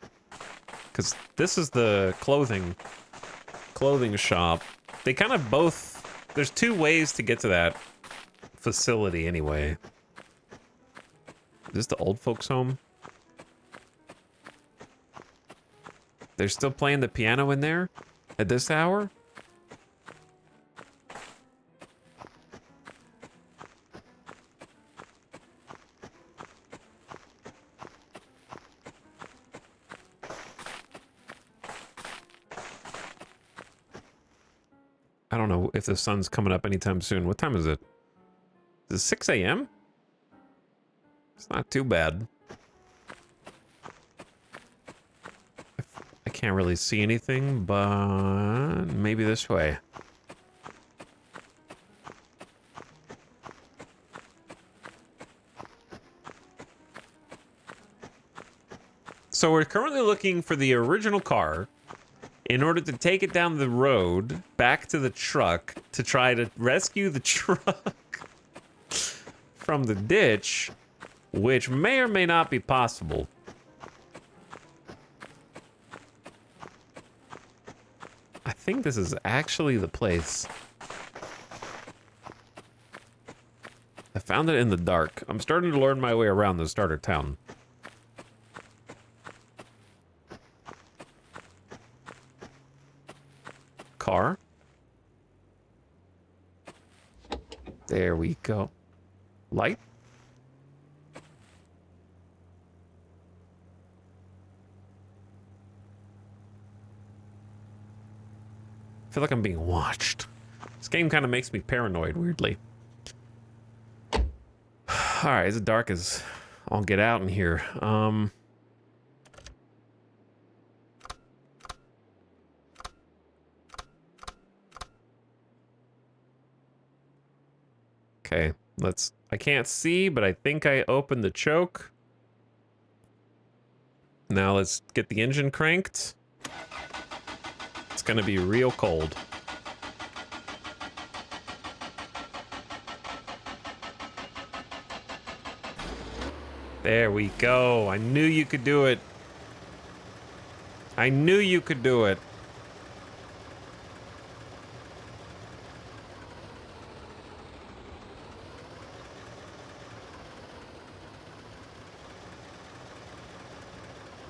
Because this is the clothing shop. They kind of both... There's two ways to get to that facility anyway. Is this the old folks' home? They're still playing the piano in there at this hour? I don't know if the sun's coming up anytime soon. What time is it? Is it 6 a.m.? It's not too bad. I can't really see anything, but maybe this way. So we're currently looking for the original car in order to take it down the road back to the truck to try to rescue the truck from the ditch, which may or may not be possible. I think this is actually the place. I found it in the dark. I'm starting to learn my way around the starter town. Car. There we go. Light. I feel like I'm being watched. This game kind of makes me paranoid, weirdly. Alright, it's dark as I'll get out in here. Okay, I can't see, but I think I opened the choke. Now let's get the engine cranked. It's gonna be real cold. There we go. I knew you could do it. I knew you could do it.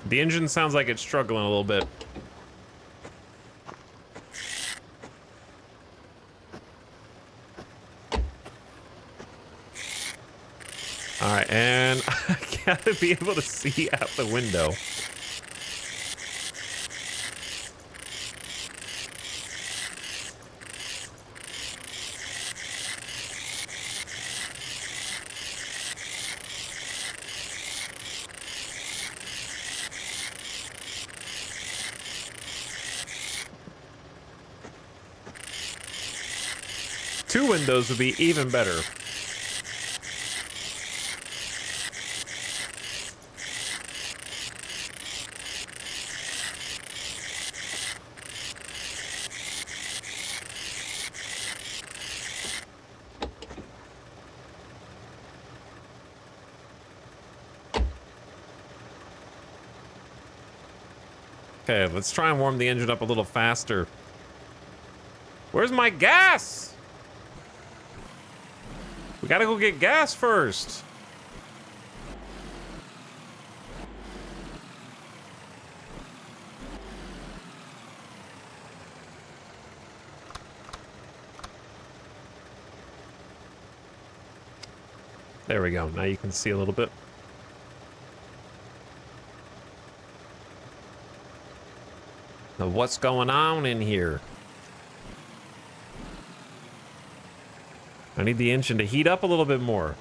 The engine sounds like it's struggling a little bit. Alright, and I gotta be able to see out the window. Two windows would be even better. Okay, let's try and warm the engine up a little faster. Where's my gas? We gotta go get gas first. There we go. Now you can see a little bit. Now what's going on in here? I need the engine to heat up a little bit more.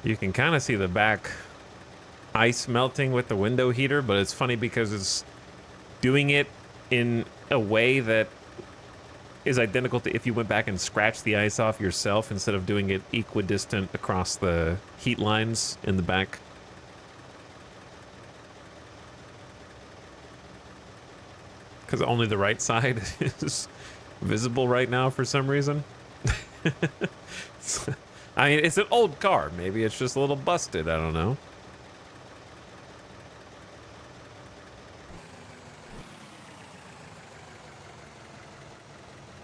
You can kind of see the back ice melting with the window heater, but it's funny because it's doing it in a way that is identical to if you went back and scratched the ice off yourself instead of doing it equidistant across the heat lines in the back. Because only the right side is visible right now for some reason. I mean, it's an old car. Maybe it's just a little busted. I don't know.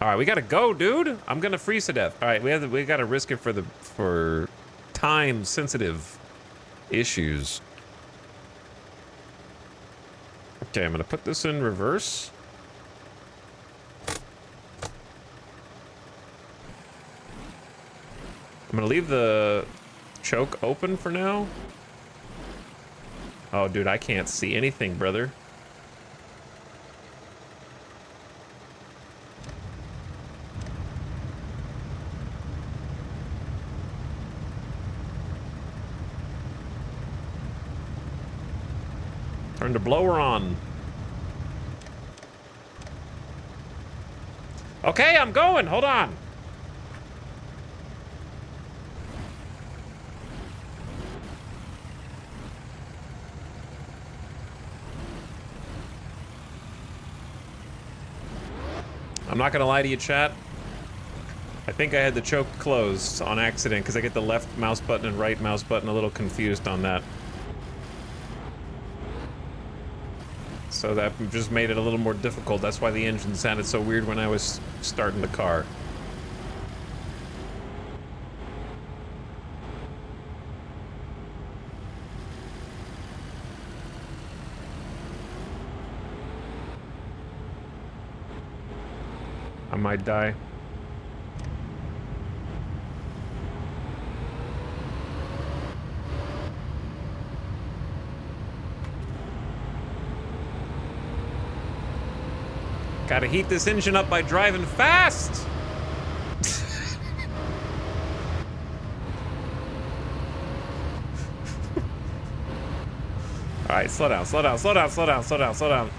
All right, we gotta go, dude. I'm gonna freeze to death. All right, we gotta risk it for time sensitive issues. Okay, I'm gonna put this in reverse. I'm gonna leave the choke open for now. Oh, dude, I can't see anything, brother. Turn the blower on. Okay, I'm going. Hold on. I'm not gonna lie to you, chat. I think I had the choke closed on accident because I get the left mouse button and right mouse button a little confused on that. So that just made it a little more difficult. That's why the engine sounded so weird when I was starting the car. I might die. Gotta heat this engine up by driving fast! Alright, slow down, slow down, slow down, slow down, slow down, slow down.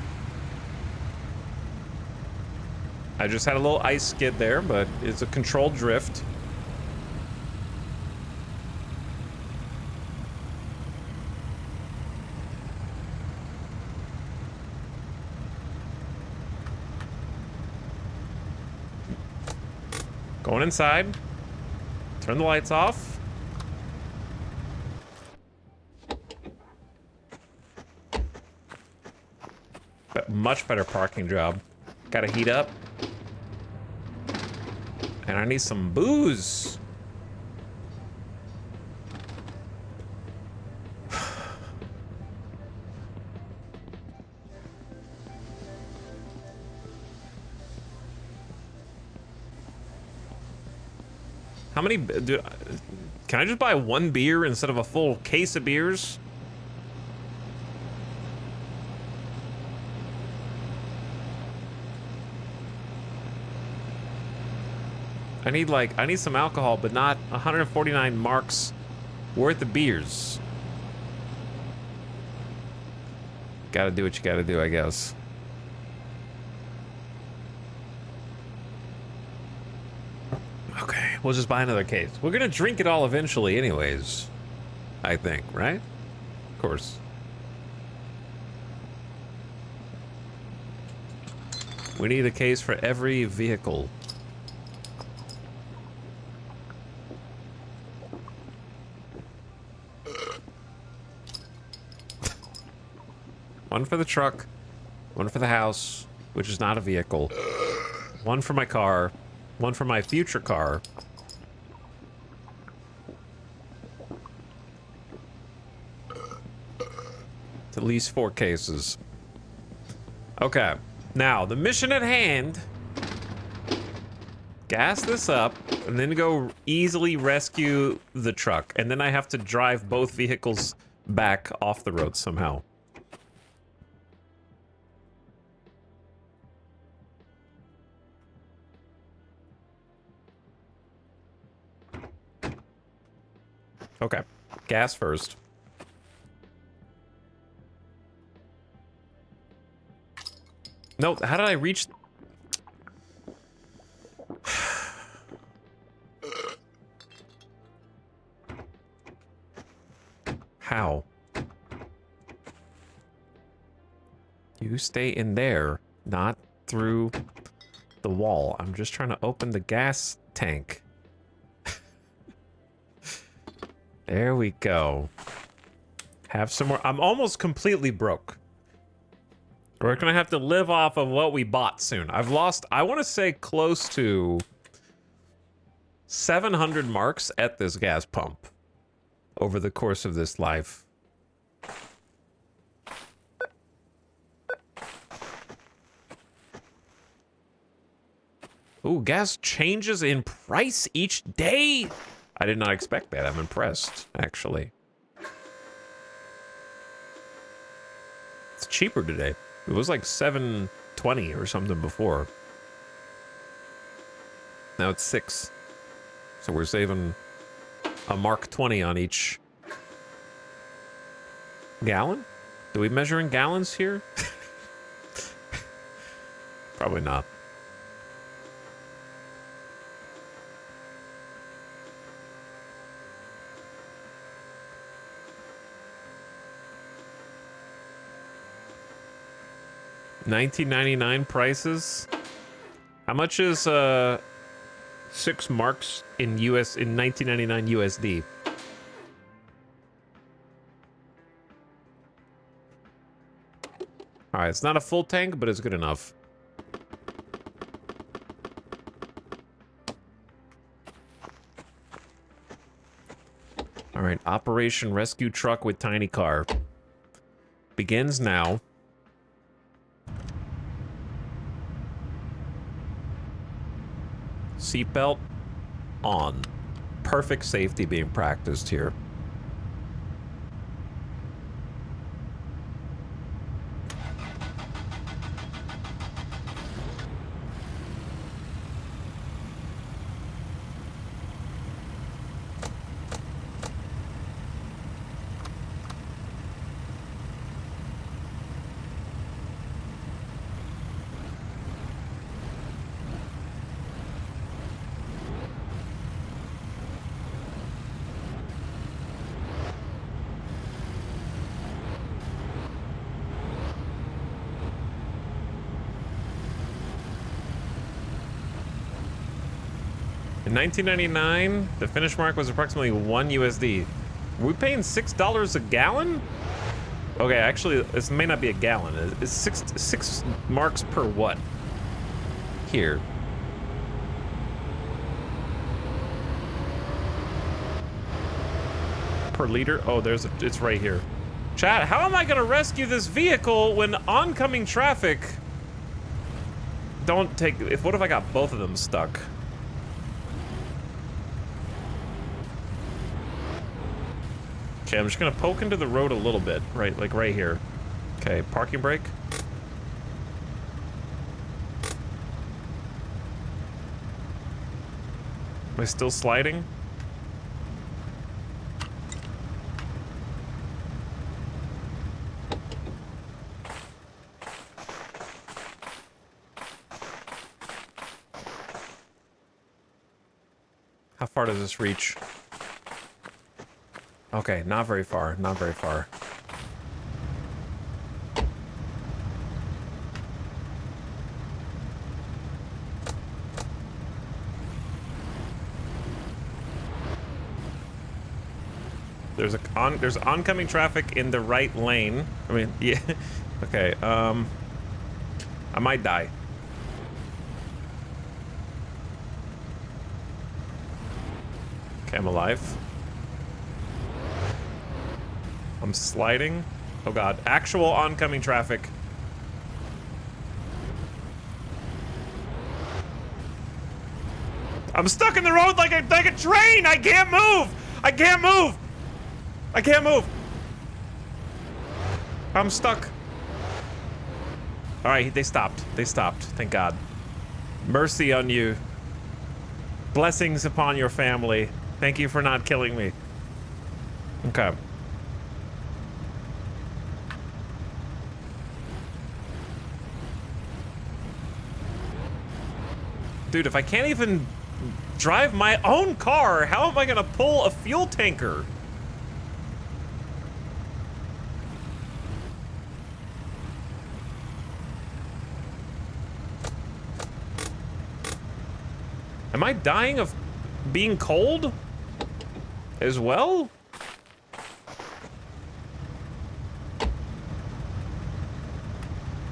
I just had a little ice skid there, but it's a controlled drift. Going inside. Turn the lights off. But much better parking job. Gotta heat up. And I need some booze. How many, dude, can I just buy one beer instead of a full case of beers? I need some alcohol, but not 149 marks worth of beers. Gotta do what you gotta do, I guess. Okay, we'll just buy another case. We're gonna drink it all eventually anyways. I think, right? Of course. We need a case for every vehicle. One for the truck, one for the house, which is not a vehicle, one for my car, one for my future car. It's at least 4 cases. Okay, now the mission at hand. Gas this up and then go easily rescue the truck. And then I have to drive both vehicles back off the road somehow. Okay, gas first. No, how did I reach? You stay in there, not through the wall. I'm just trying to open the gas tank. There we go. Have some more. I'm almost completely broke. We're gonna have to live off of what we bought soon. I've lost, I want to say, close to 700 marks at this gas pump over the course of this life. Ooh, gas changes in price each day? I did not expect that. I'm impressed, actually. It's cheaper today. It was like $7.20 or something before. Now it's $6. So we're saving a mark 20 on each gallon? Do we measure in gallons here? Probably not. $19.99 prices. How much is 6 marks in US in 1999 USD? All right, it's not a full tank, but it's good enough. All right, Operation Rescue Truck with Tiny Car begins now. Seatbelt on. Perfect safety being practiced here. In 1999, the finish mark was approximately 1 USD. Are we paying $6 a gallon? Okay, actually, this may not be a gallon. It's six marks per what? Here. Per liter? Oh, it's right here. Chat, how am I gonna rescue this vehicle when oncoming traffic? Don't take, what if I got both of them stuck? Okay, I'm just gonna poke into the road a little bit, right, like right here. Okay, parking brake. Am I still sliding? How far does this reach? Okay, not very far, not very far. There's oncoming traffic in the right lane. I mean, yeah. Okay, I might die. Okay, I'm alive. I'm sliding. Oh god, actual oncoming traffic. I'm stuck in the road like a train. I can't move. I can't move. I can't move. I'm stuck. All right, they stopped. They stopped. Thank God. Mercy on you. Blessings upon your family. Thank you for not killing me. Okay. Dude, if I can't even drive my own car, how am I gonna pull a fuel tanker? Am I dying of being cold as well?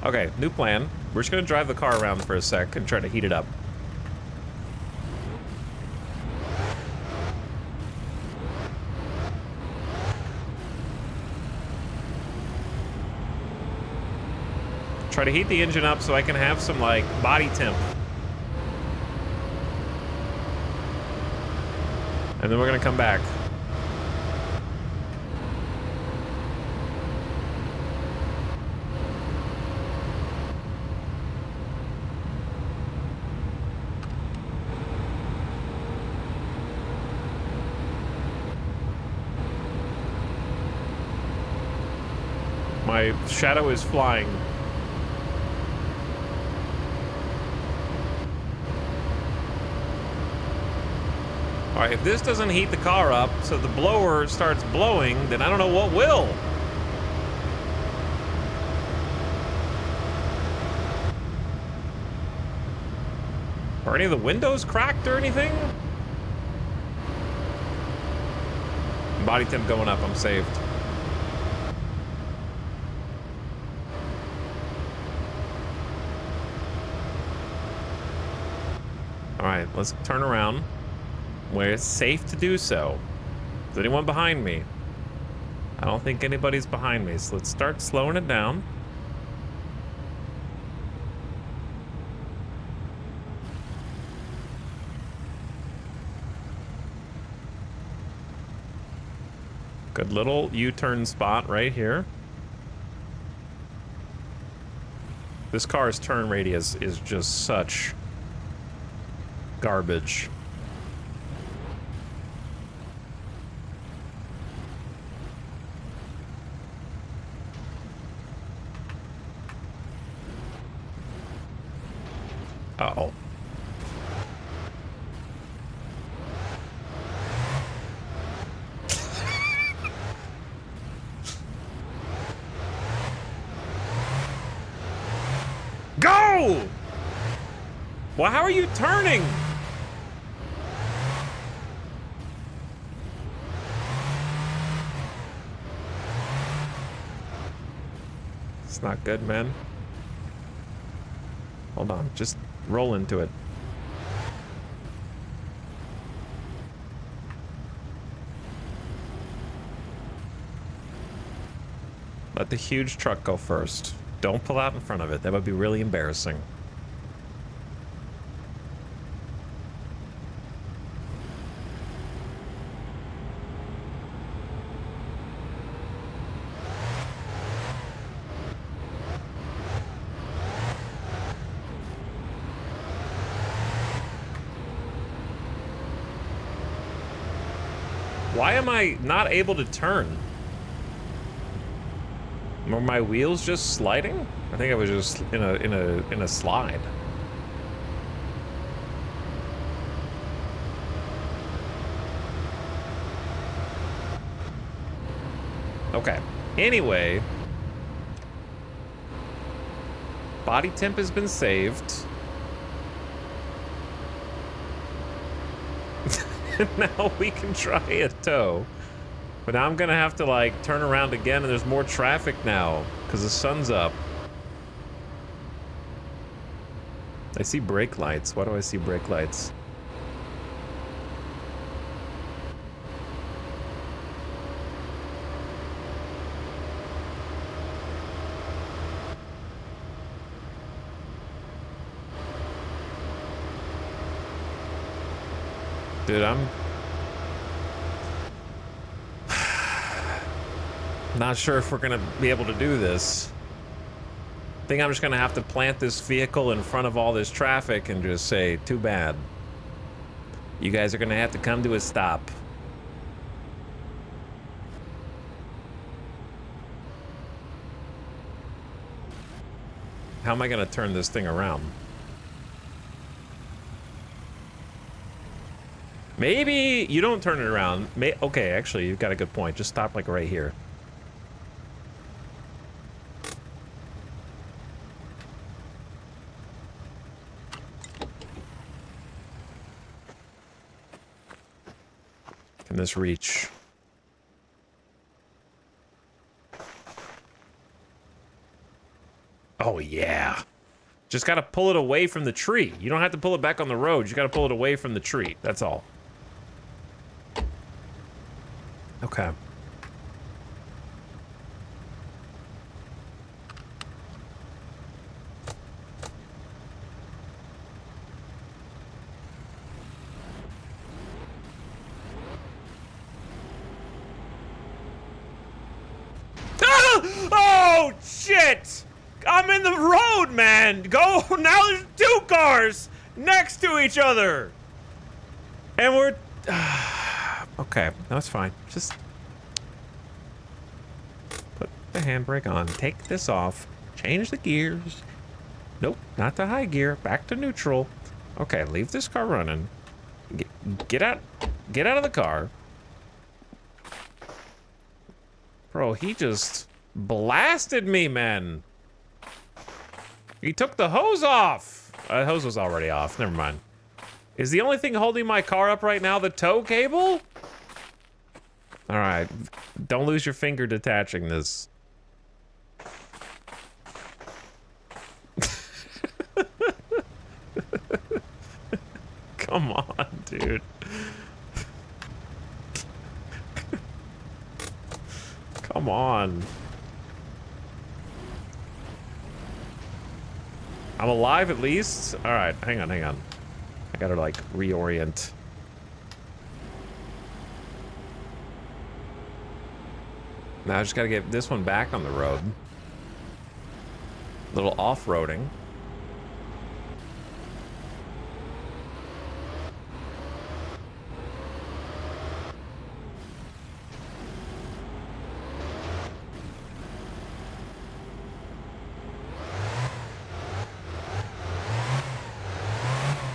Okay, new plan. We're just gonna drive the car around for a sec and try to heat it up. Try to heat the engine up so I can have some, like, body temp. And then we're gonna come back. My shadow is flying. All right, if this doesn't heat the car up so the blower starts blowing, then I don't know what will. Are any of the windows cracked or anything? Body temp going up, I'm saved. All right, let's turn around where it's safe to do so. Is anyone behind me? I don't think anybody's behind me, so let's start slowing it down. Good little U-turn spot right here. This car's turn radius is just such garbage. Uh-oh. Go! Well, how are you turning? It's not good, man. Hold on, just roll into it. Let the huge truck go first. Don't pull out in front of it. That would be really embarrassing. Why am I not able to turn? Were my wheels just sliding? I think I was just in a slide. Okay. Anyway, body temp has been saved. Now we can try a tow. But now I'm gonna have to, like, turn around again, and there's more traffic now because the sun's up. I see brake lights. Why do I see brake lights? Dude, I'm not sure if we're gonna be able to do this. I think I'm just gonna have to plant this vehicle in front of all this traffic and just say, too bad. You guys are gonna have to come to a stop. How am I gonna turn this thing around? Maybe you don't turn it around. Okay, actually, you've got a good point. Just stop, like, right here. Can this reach? Oh, yeah. Just gotta pull it away from the tree. You don't have to pull it back on the road. You gotta pull it away from the tree. That's all. Okay. Ah! Oh, shit! I'm in the road, man! Go! Now there's two cars next to each other! And we're... okay, that's fine. Just... put the handbrake on. Take this off. Change the gears. Nope, not to high gear. Back to neutral. Okay, leave this car running. Get out. Get out of the car. Bro, he just blasted me, man. He took the hose off. The hose was already off. Never mind. Is the only thing holding my car up right now the tow cable? All right. Don't lose your finger detaching this. Come on, dude. Come on. I'm alive at least? All right, hang on. I gotta like reorient. Now I just gotta get this one back on the road. A little off-roading.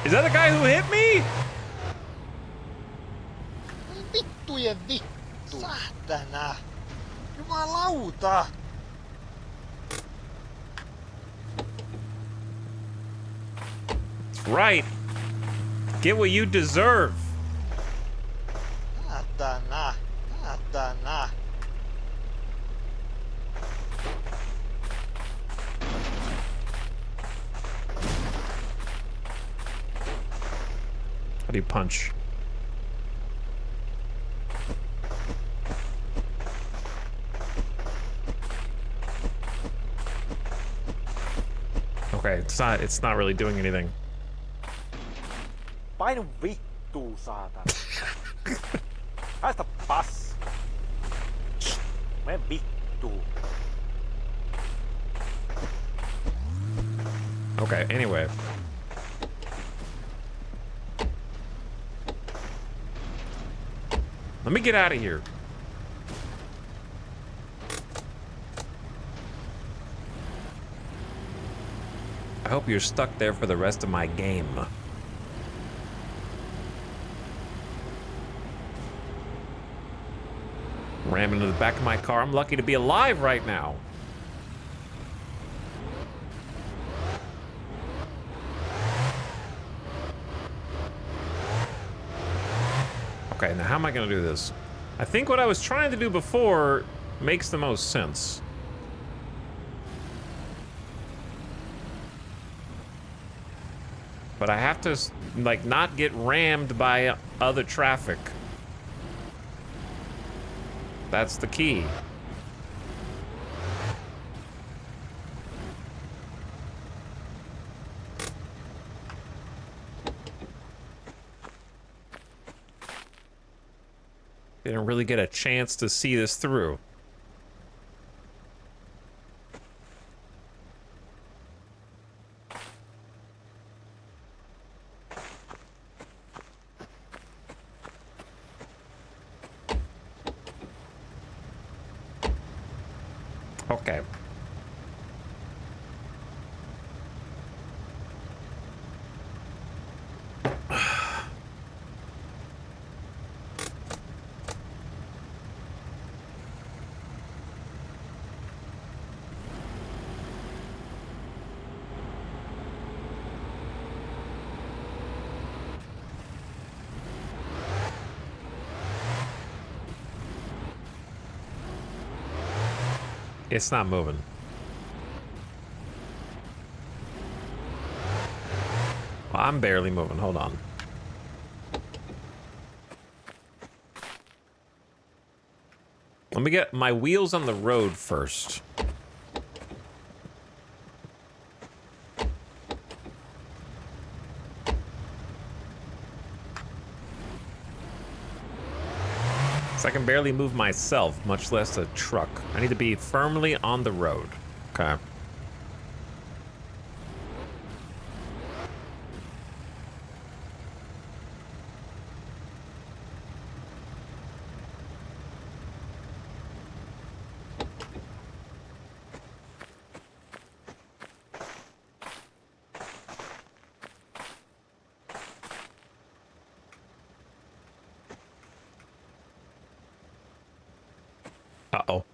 Is that the guy who hit me? Vittujen vittu. Saatana. Jumalauta. That's right. Get what you deserve. Saatana. Saatana. How do you punch? Okay, it's not really doing anything. Painu vittuu, saatana. Haista pass. Mene vittuu. Okay, anyway. Let me get out of here. I hope you're stuck there for the rest of my game. Ram into the back of my car. I'm lucky to be alive right now. Okay, now how am I gonna do this? I think what I was trying to do before makes the most sense. But I have to, like, not get rammed by other traffic. That's the key. Didn't really get a chance to see this through. Okay. It's not moving. Well, I'm barely moving. Hold on. Let me get my wheels on the road first. So I can barely move myself, much less a truck. I need to be firmly on the road. Okay. Uh-oh.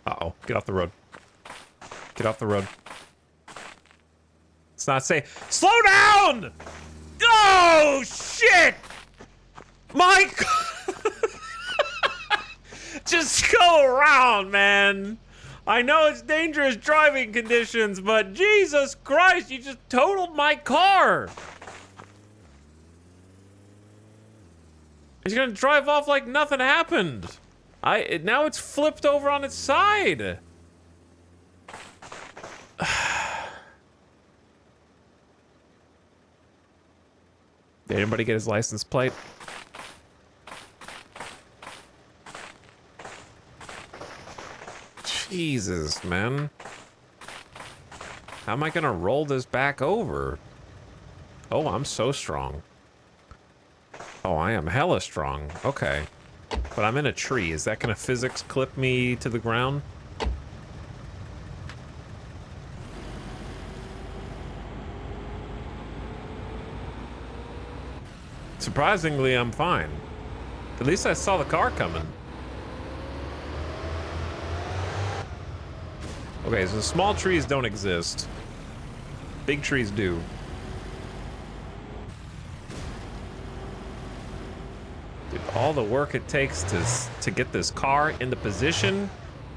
Uh-oh. Get off the road. Get off the road. It's not safe. Slow down! Oh, shit! My... Just go around, man. I know it's dangerous driving conditions, but Jesus Christ, you just totaled my car. He's gonna drive off like nothing happened. Now it's flipped over on its side. Did anybody get his license plate? Jesus, man. How am I gonna roll this back over? Oh, I'm so strong. Oh, I am hella strong. Okay. But I'm in a tree. Is that gonna physics clip me to the ground? Surprisingly, I'm fine. At least I saw the car coming. Okay, so small trees don't exist. Big trees do. Dude, all the work it takes to get this car into position,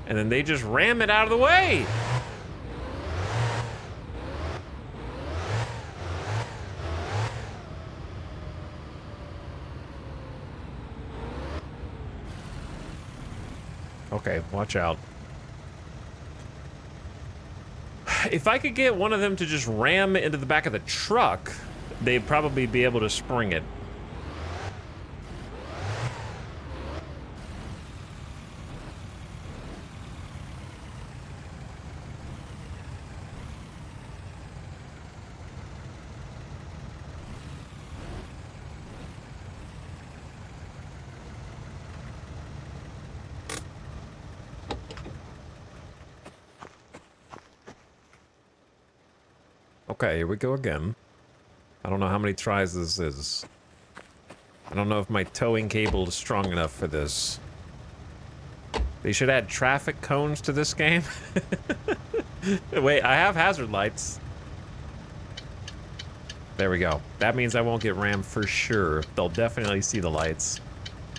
and then they just ram it out of the way. Okay, watch out. If I could get one of them to just ram into the back of the truck, they'd probably be able to spring it. Okay, here we go again. I don't know how many tries this is. I don't know if my towing cable is strong enough for this. They should add traffic cones to this game. Wait, I have hazard lights. There we go. That means I won't get rammed for sure. They'll definitely see the lights.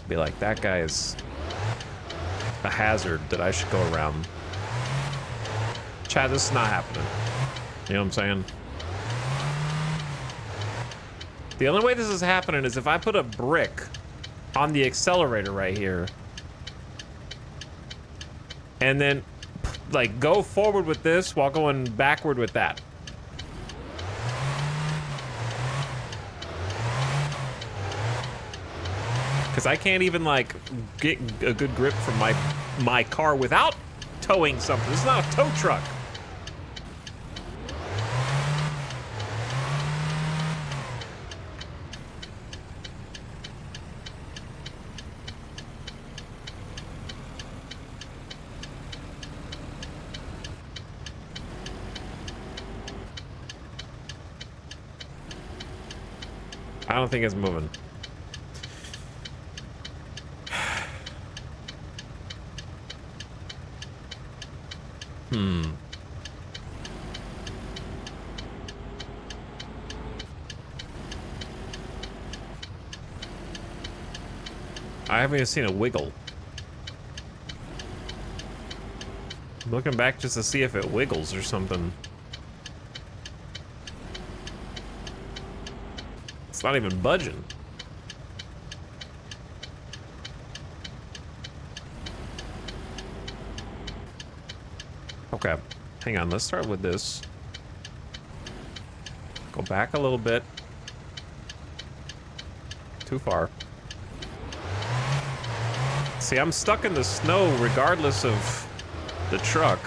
Be like, that guy is a hazard that I should go around. Chad, this is not happening. You know what I'm saying? The only way this is happening is if I put a brick on the accelerator right here and then like go forward with this while going backward with that. Because I can't even like get a good grip from my car without towing something. This is not a tow truck. I don't think it's moving. I haven't even seen a wiggle. I'm looking back just to see if it wiggles or something. It's not even budging. Okay, hang on, let's start with this. Go back a little bit. Too far. See, I'm stuck in the snow regardless of the truck.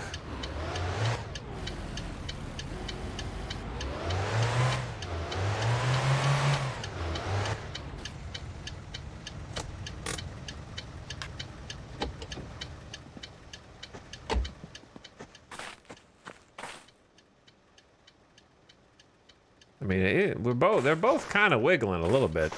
I mean, they're both kind of wiggling a little bit.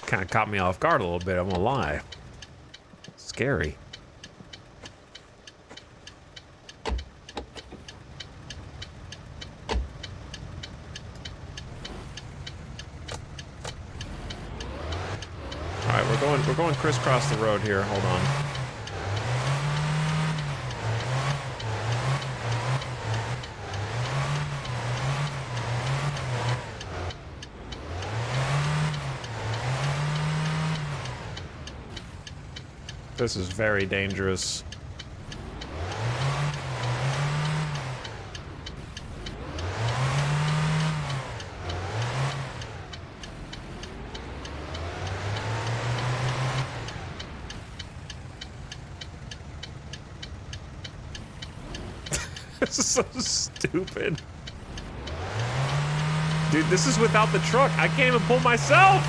Kind of caught me off guard a little bit, I'm gonna lie. Scary. Alright, we're going crisscross the road here, hold on. This is very dangerous. This is so stupid. Dude, this is without the truck. I can't even pull myself.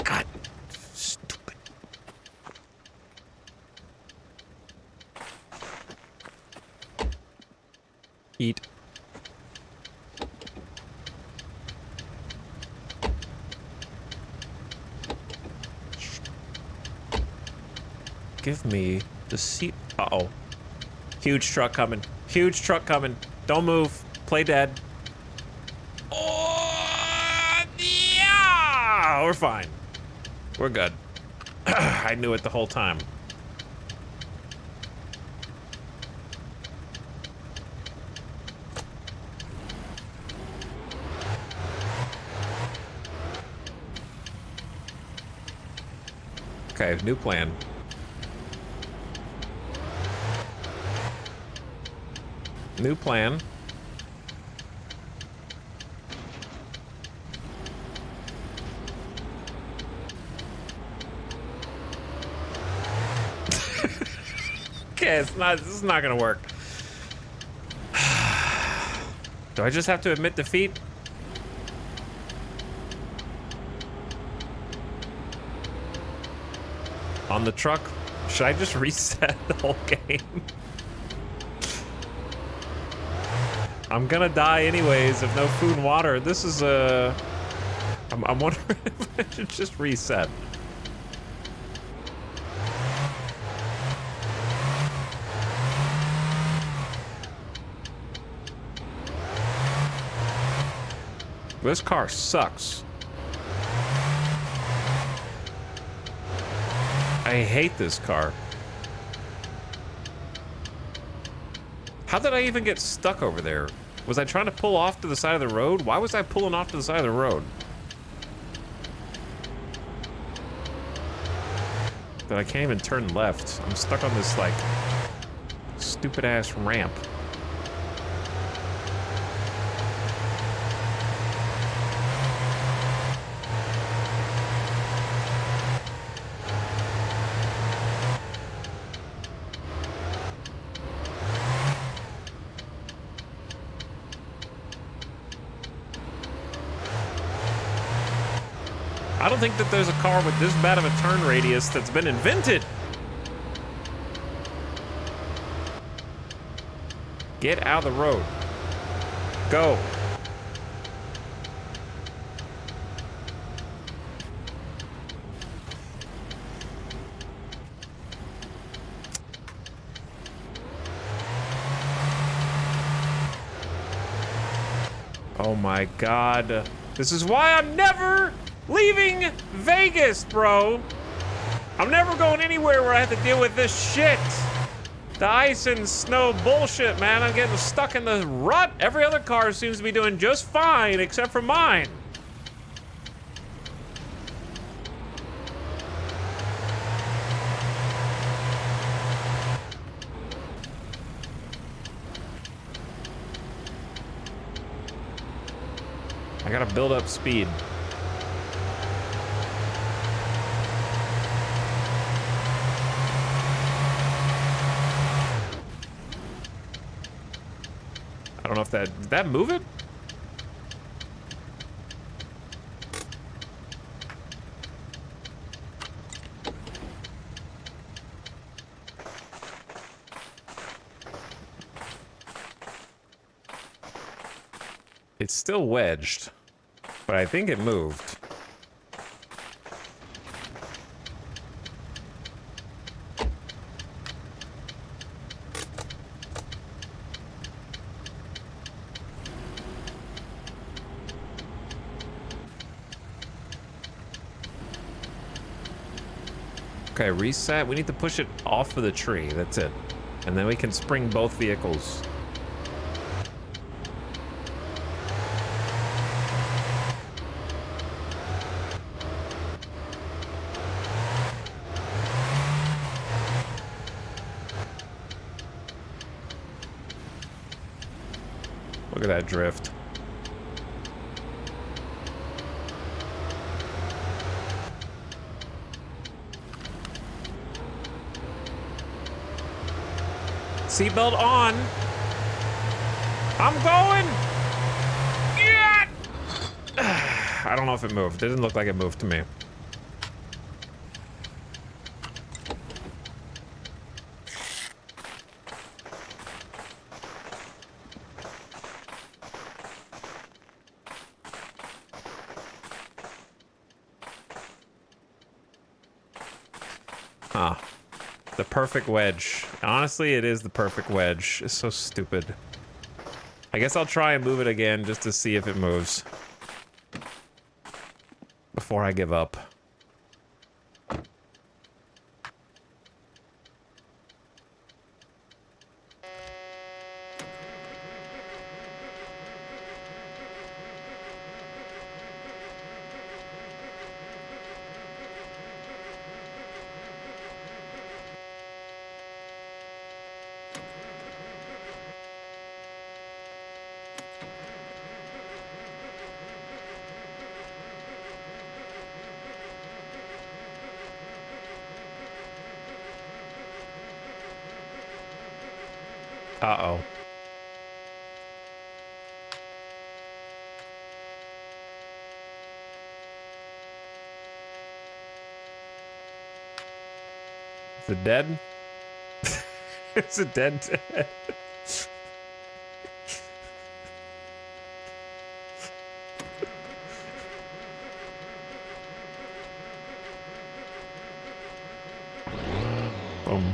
God, stupid. Eat. Give me the seat. Uh-oh. Huge truck coming. Huge truck coming. Don't move. Play dead. Oh, yeah! We're fine. We're good. I knew it the whole time. Okay, new plan. New plan. Okay, this is not gonna work. Do I just have to admit defeat? On the truck? Should I just reset the whole game? I'm gonna die anyways if no food and water. This is I'm wondering if I should just reset. This car sucks. I hate this car. How did I even get stuck over there? Was I trying to pull off to the side of the road? Why was I pulling off to the side of the road? But I can't even turn left. I'm stuck on this, like, stupid ass ramp. I don't think that there's a car with this bad of a turn radius that's been invented. Get out of the road. Go. Oh my God. This is why I'm never leaving Vegas, bro. I'm never going anywhere where I have to deal with this shit. The ice and snow bullshit, man. I'm getting stuck in the rut. Every other car seems to be doing just fine, except for mine. I gotta build up speed. I don't know if did that move it? It's still wedged, but I think it moved. Okay, reset. We need to push it off of the tree. That's it. And then we can spring both vehicles. Look at that drift. Seatbelt on. I'm going. Yeah. I don't know if it moved. It didn't look like it moved to me. Ah. The perfect wedge. Honestly, it is the perfect wedge. It's so stupid. I guess I'll try and move it again just to see if it moves. Before I give up. Uh-oh. Is it dead? Is it dead? Boom.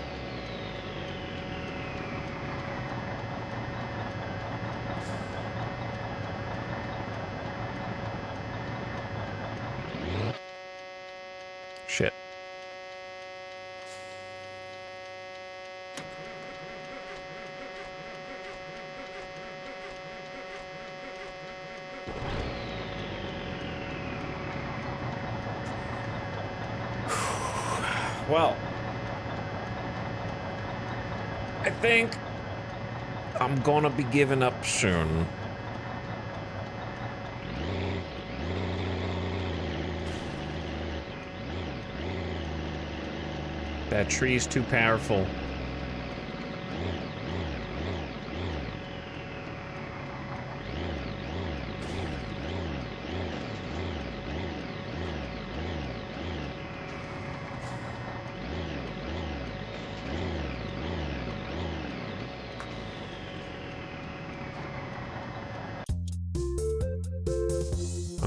Shit. Well, I think I'm gonna be giving up soon. That tree's too powerful.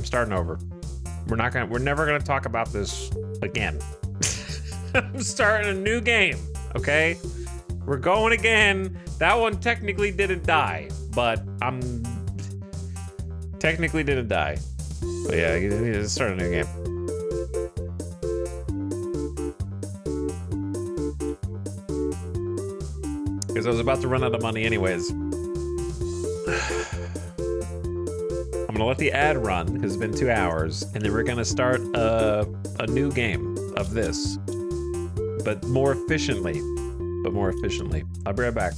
starting over. We're never gonna talk about this again. I'm starting a new game, okay? We're going again. That one technically didn't die, but technically didn't die. But yeah, you need to start a new game. Because I was about to run out of money anyways. I'm gonna let the ad run, because it's been 2 hours, and then we're gonna start a new game of this. But more efficiently. I'll be right back.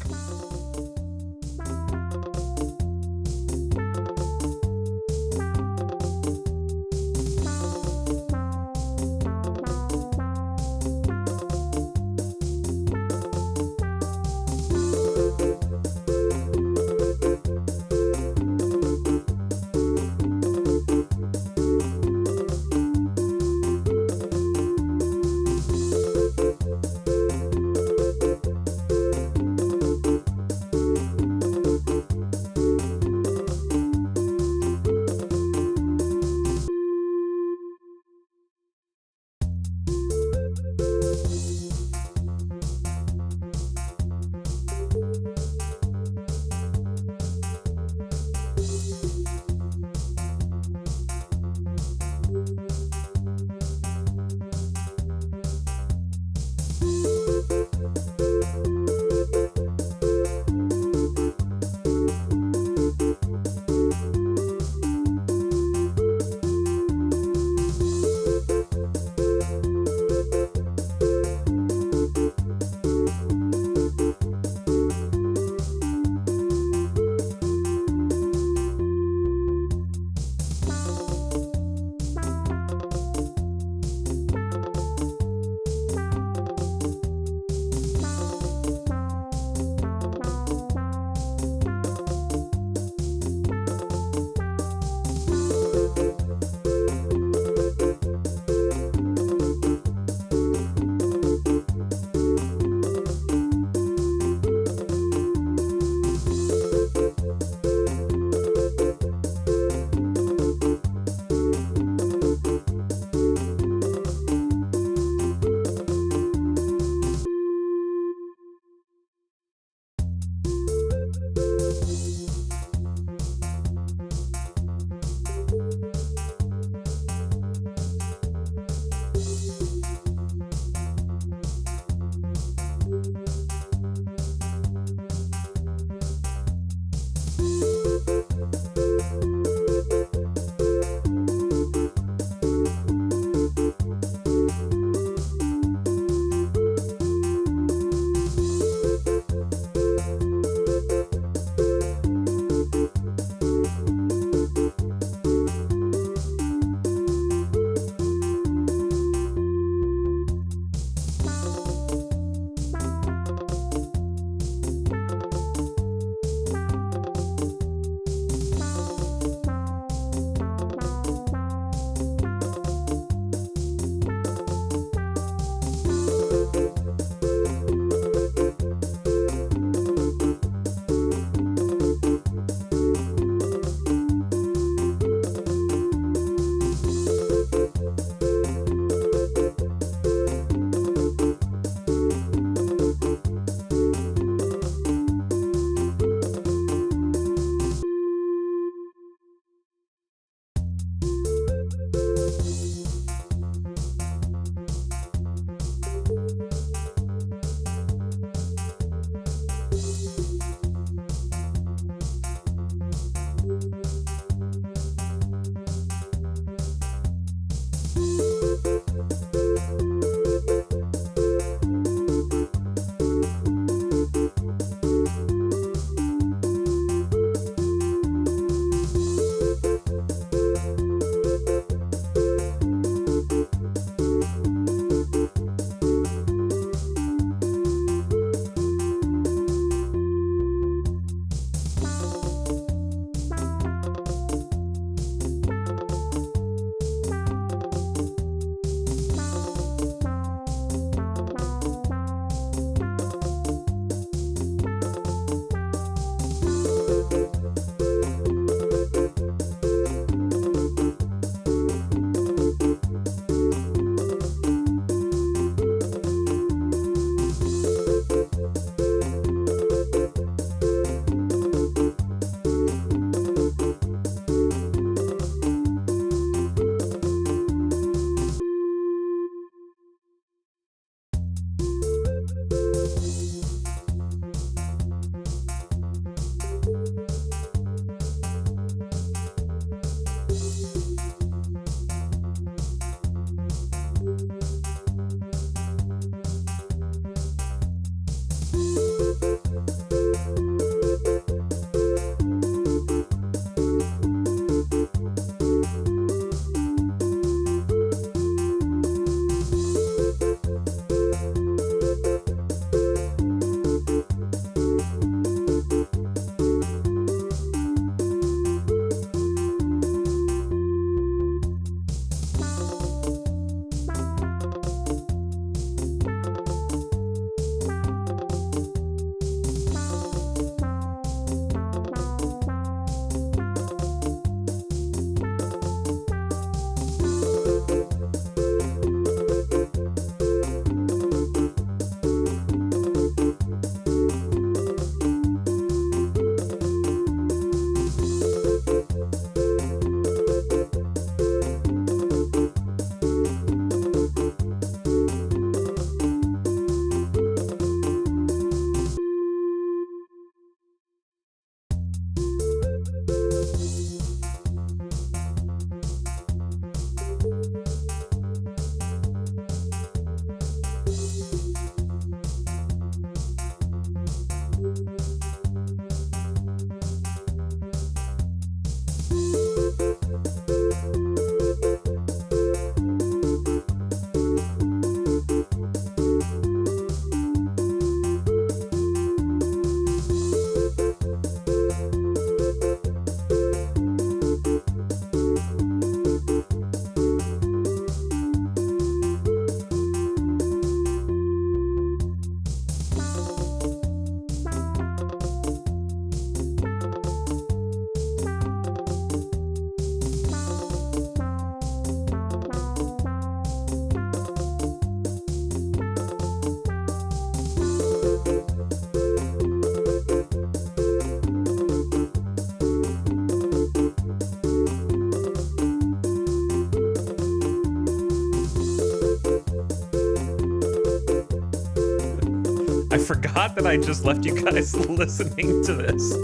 I forgot that I just left you guys listening to this.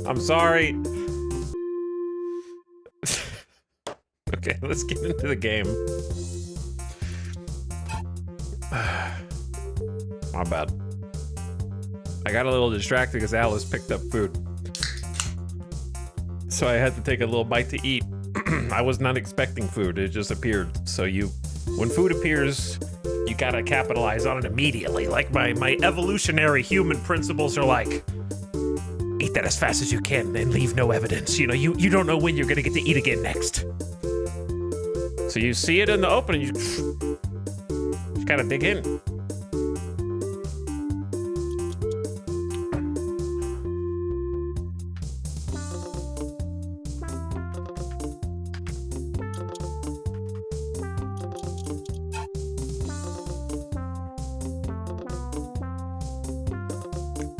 I'm sorry. Okay, let's get into the game. My bad. I got a little distracted because Alice picked up food. So I had to take a little bite to eat. I was not expecting food, it just appeared. So when food appears, you gotta capitalize on it immediately. Like my evolutionary human principles are like, eat that as fast as you can and leave no evidence. You know, you don't know when you're gonna get to eat again next. So you see it in the opening, you just gotta dig in.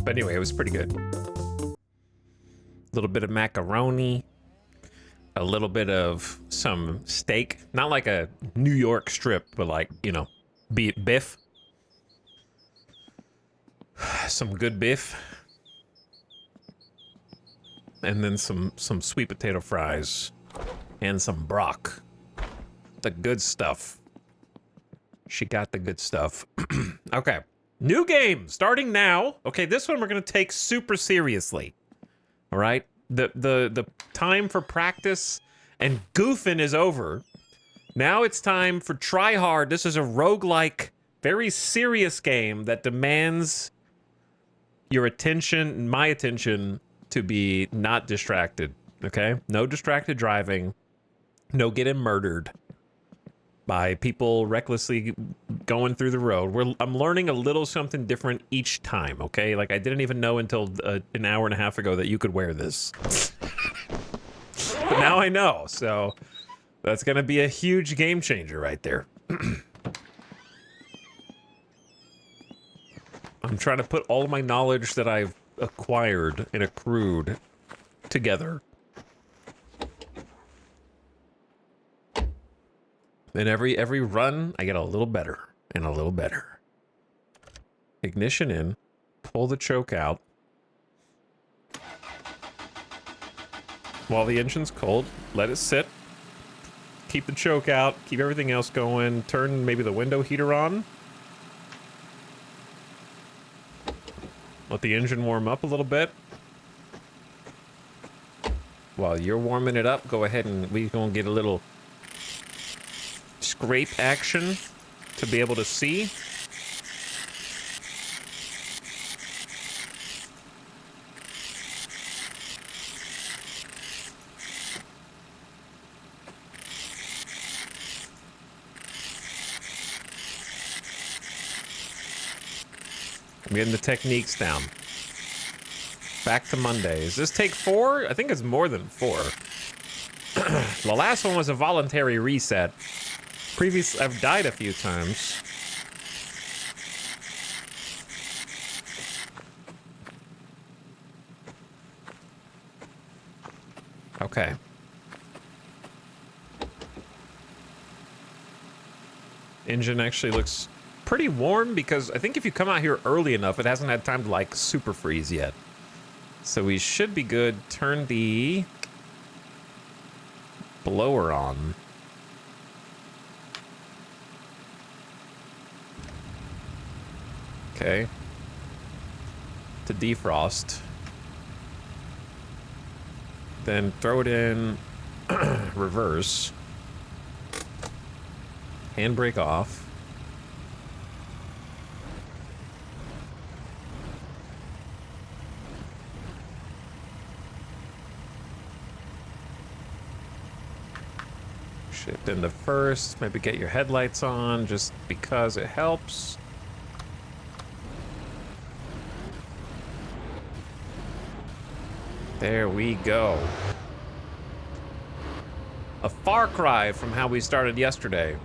But anyway, it was pretty good. A little bit of macaroni, a little bit of some steak. Not like a New York strip, but like, you know, biff. Some good biff. And then some sweet potato fries. And some brock. The good stuff. She got the good stuff. Okay. New game starting now. Okay, this one we're gonna take super seriously. All right, the time for practice and goofing is over. Now it's time for try hard. This is a roguelike, very serious game that demands your attention, my attention, to be not distracted. Okay, no distracted driving, no getting murdered by people recklessly going through the road. I'm learning a little something different each time, okay? Like, I didn't even know until an hour and a half ago that you could wear this. But now I know, so that's gonna be a huge game changer right there. I'm trying to put all of my knowledge that I've acquired and accrued together. And every run, I get a little better and a little better. Ignition in, pull the choke out. While the engine's cold, let it sit. Keep the choke out, keep everything else going. Turn maybe the window heater on. Let the engine warm up a little bit. While you're warming it up, go ahead and we're gonna get a little scrape action to be able to see. I'm getting the techniques down. Back to Monday. Is this take 4? I think it's more than 4. The last one was a voluntary reset. Previously, I've died a few times. Okay. Engine actually looks pretty warm because I think if you come out here early enough, it hasn't had time to like super freeze yet. So we should be good. Turn the blower on. Okay. To defrost. Then throw it in reverse. Handbrake off. Shift into first. Maybe get your headlights on just because it helps. There we go. A far cry from how we started yesterday.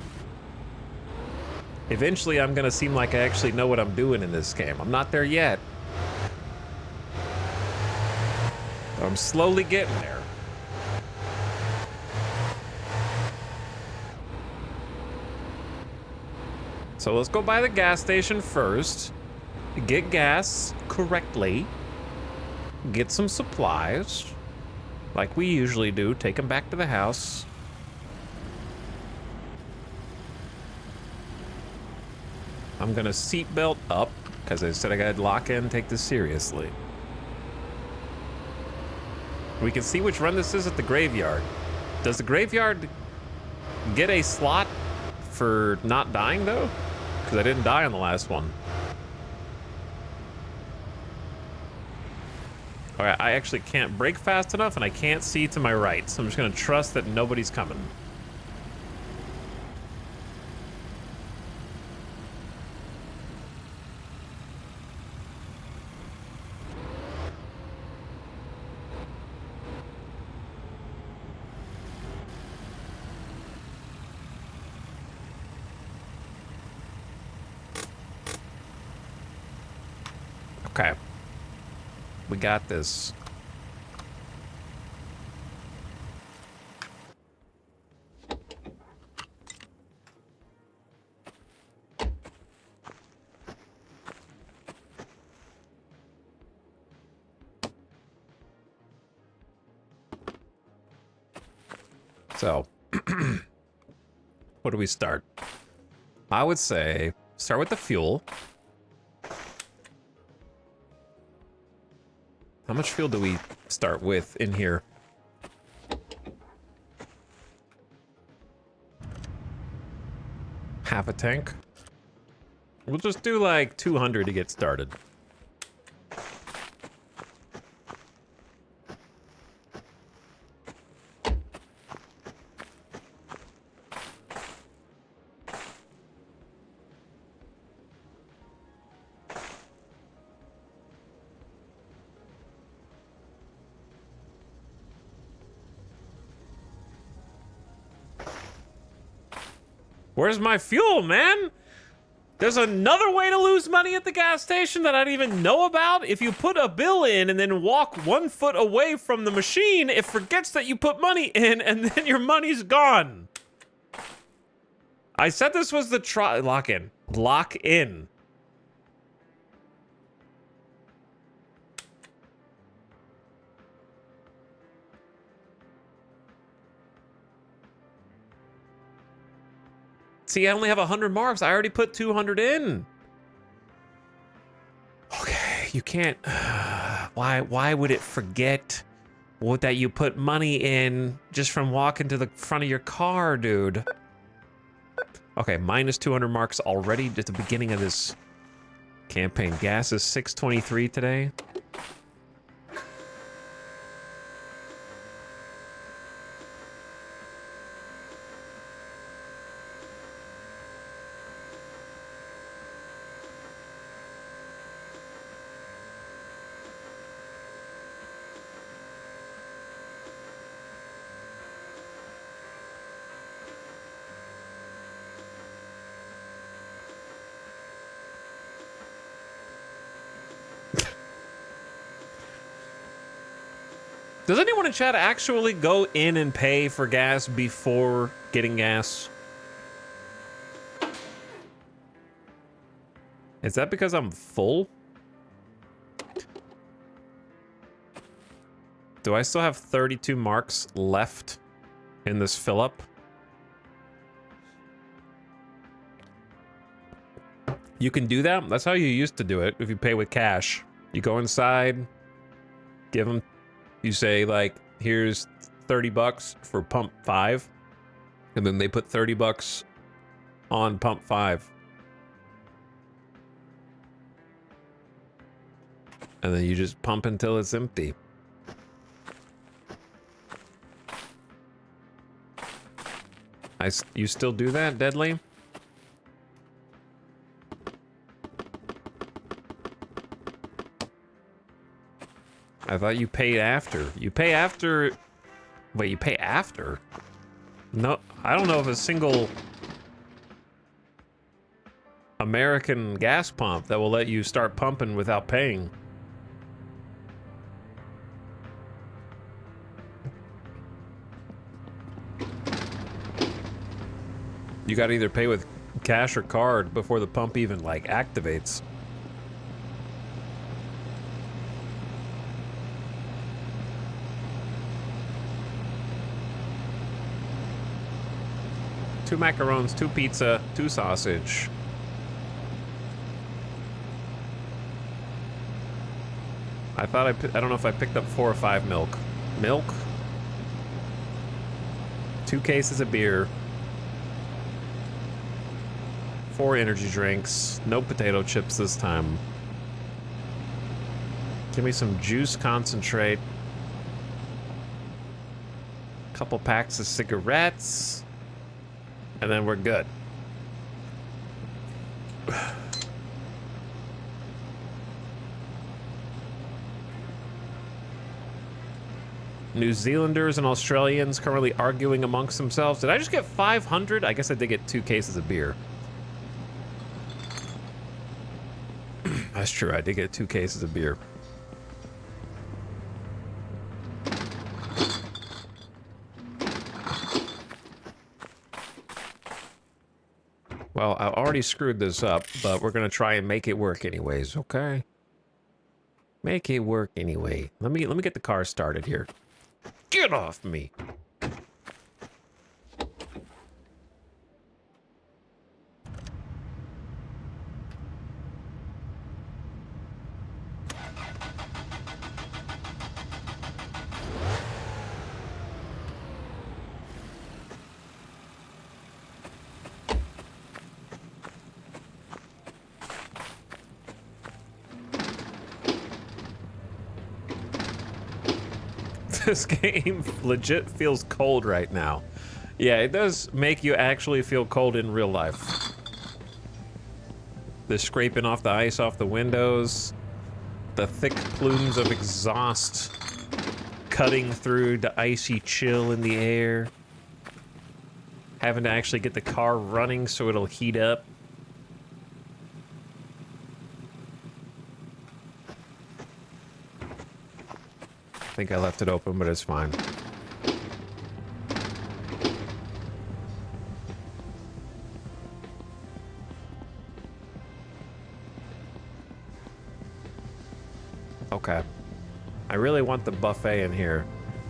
Eventually, I'm gonna seem like I actually know what I'm doing in this game. I'm not there yet. But I'm slowly getting there. So let's go by the gas station first. Get gas correctly. Get some supplies. Like we usually do. Take them back to the house. I'm gonna seatbelt up because I said I gotta lock in, take this seriously. We can see which run this is at the graveyard. Does the graveyard get a slot for not dying though? Because I didn't die on the last one. All right, I actually can't brake fast enough and I can't see to my right, so I'm just gonna trust that nobody's coming. Okay. We got this. So, what do we start? I would say start with the fuel. How much fuel do we start with in here? Half a tank? We'll just do like 200 to get started. Where's my fuel, man? There's another way to lose money at the gas station that I didn't even know about. If you put a bill in and then walk 1 foot away from the machine, it forgets that you put money in and then your money's gone. I said this was the lock in. Lock in. See, I only have 100 marks. I already put 200 in. Okay, you can't. Why would it forget that you put money in just from walking to the front of your car, dude? Okay, minus 200 marks already at the beginning of this campaign. Gas is 623 today. Does anyone in chat actually go in and pay for gas before getting gas? Is that because I'm full? Do I still have 32 marks left in this fill up? You can do that? That's how you used to do it if you pay with cash. You go inside, give them, you say like, here's 30 bucks for pump 5. And then they put 30 bucks on pump 5. And then you just pump until it's empty. You still do that, Deadly? I thought you paid after. You pay after... Wait, you pay after? No, I don't know of a single American gas pump that will let you start pumping without paying. You gotta either pay with cash or card before the pump even, like, activates. Two macarons, 2 pizza, 2 sausage. I thought I don't know if I picked up 4 or 5 milk. Milk? 2 cases of beer. 4 energy drinks. No potato chips this time. Give me some juice concentrate. Couple packs of cigarettes. And then we're good. New Zealanders and Australians currently arguing amongst themselves. Did I just get 500? I guess I did get 2 cases of beer. That's true, I did get 2 cases of beer. Well, I already screwed this up, but we're gonna try and make it work anyways, okay? Make it work anyway. Let me get the car started here. Get off me! This game legit feels cold right now. Yeah, it does make you actually feel cold in real life. The scraping off the ice off the windows, the thick plumes of exhaust cutting through the icy chill in the air, having to actually get the car running so it'll heat up. I think I left it open, but it's fine. Okay. I really want the buffet in here.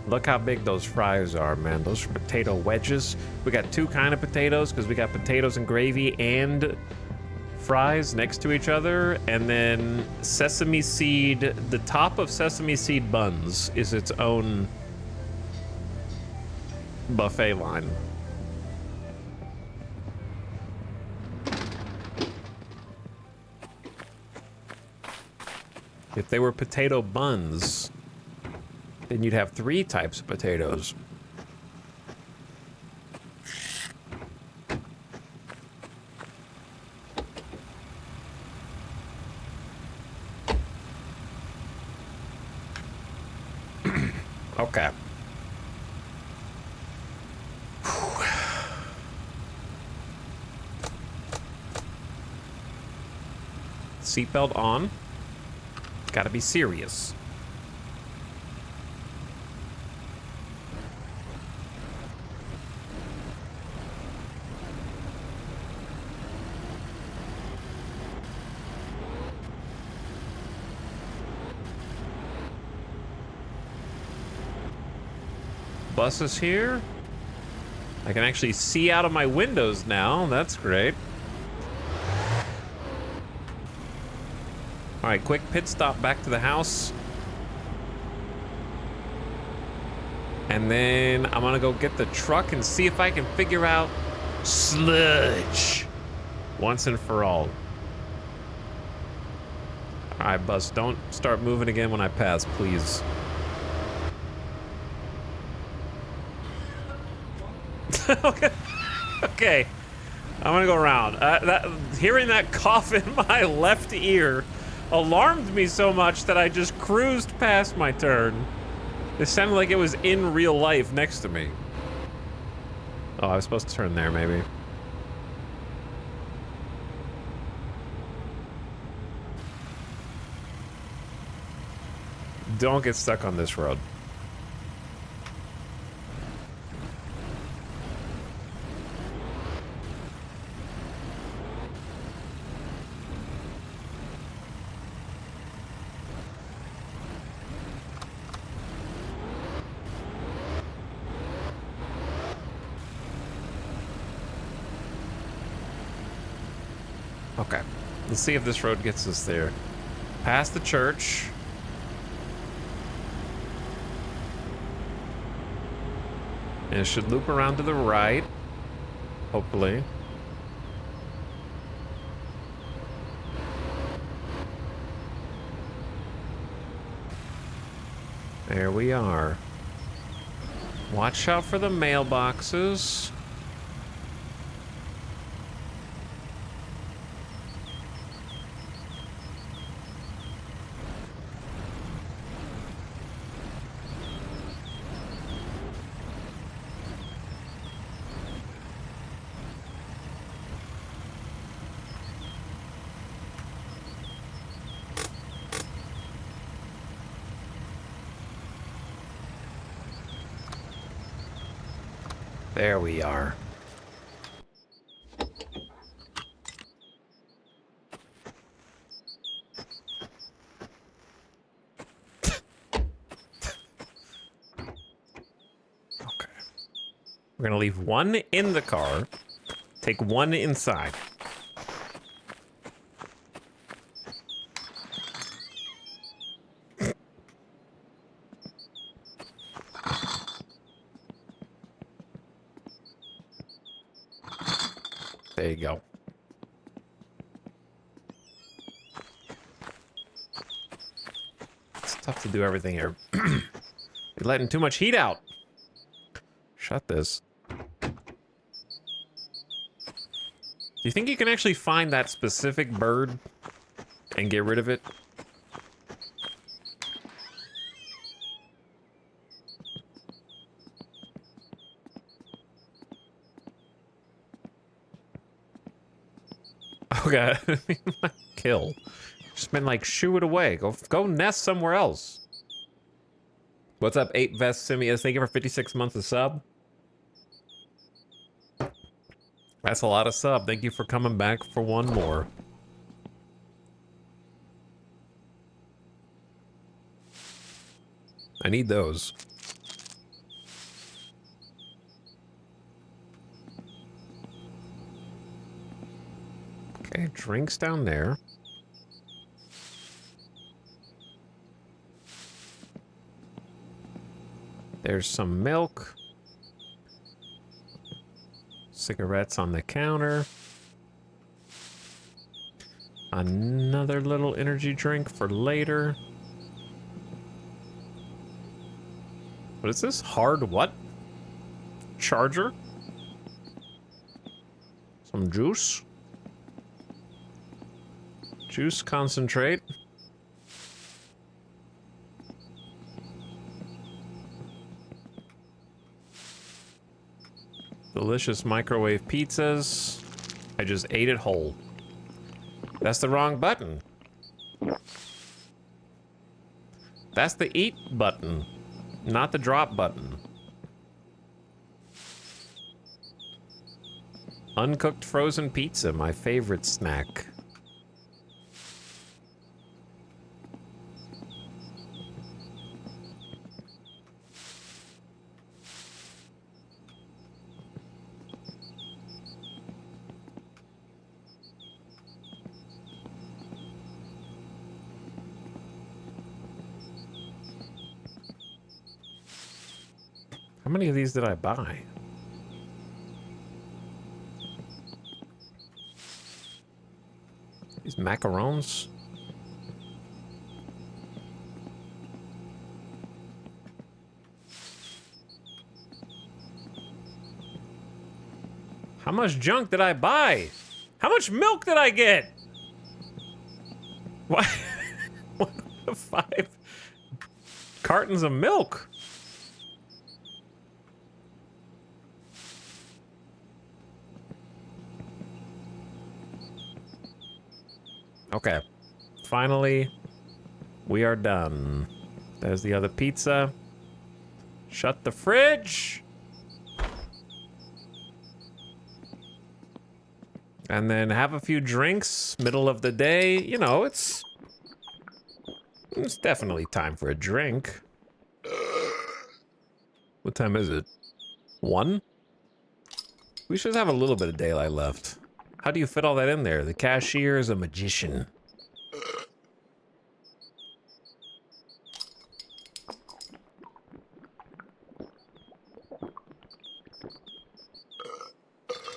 Look how big those fries are, man. Those are potato wedges. We got 2 kind of potatoes because we got potatoes and gravy and fries next to each other, and then sesame seed. The top of sesame seed buns is its own buffet line. If they were potato buns, then you'd have 3 types of potatoes. Okay. Seatbelt on. Gotta be serious. Bus is here. I can actually see out of my windows now. That's great. All right, quick pit stop back to the house. And then I'm gonna go get the truck and see if I can figure out sludge once and for all. All right, bus, don't start moving again when I pass, please. Okay. Okay, I'm gonna go around. Hearing that cough in my left ear alarmed me so much that I just cruised past my turn. It sounded like it was in real life next to me. Oh, I was supposed to turn there, maybe. Don't get stuck on this road. Okay. Let's see if this road gets us there. Past the church. And it should loop around to the right. Hopefully. There we are. Watch out for the mailboxes. There we are. Okay. We're gonna leave one in the car, take one inside. There you go. It's tough to do everything here. You're letting too much heat out. Shut this. Do you think you can actually find that specific bird and get rid of it? Okay. Kill. Just been like, shoo it away. Go nest somewhere else. What's up, 8 Vest Simius? Thank you for 56 months of sub. That's a lot of sub. Thank you for coming back for one more. I need those. Okay, drinks down there. There's some milk. Cigarettes on the counter. Another little energy drink for later. What is this? Hard what? Charger? Some juice? Juice concentrate. Delicious microwave pizzas. I just ate it whole. That's the wrong button. That's the eat button, not the drop button. Uncooked frozen pizza, my favorite snack. How many of these did I buy? These macarons? How much junk did I buy? How much milk did I get? What? What the 5 cartons of milk? Okay, finally, we are done. There's the other pizza. Shut the fridge. And then have a few drinks, middle of the day. You know, it's definitely time for a drink. What time is it? 1? We should have a little bit of daylight left. How do you fit all that in there? The cashier is a magician.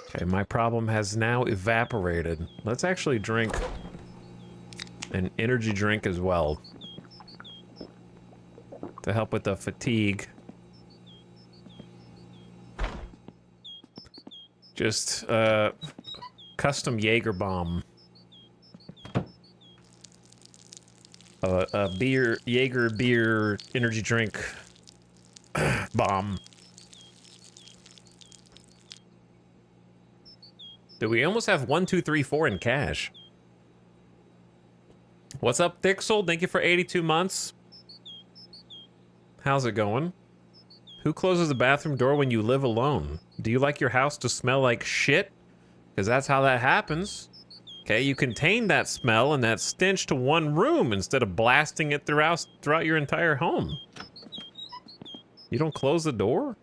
Okay, my problem has now evaporated. Let's actually drink an energy drink as well to help with the fatigue. Just custom Jaeger bomb. A Jaeger beer energy drink bomb. Dude, we almost have 1, 2, 3, 4 in cash. What's up, Thixel? Thank you for 82 months. How's it going? Who closes the bathroom door when you live alone? Do you like your house to smell like shit? Because that's how that happens. Okay, you contain that smell and that stench to one room instead of blasting it throughout your entire home. You don't close the door?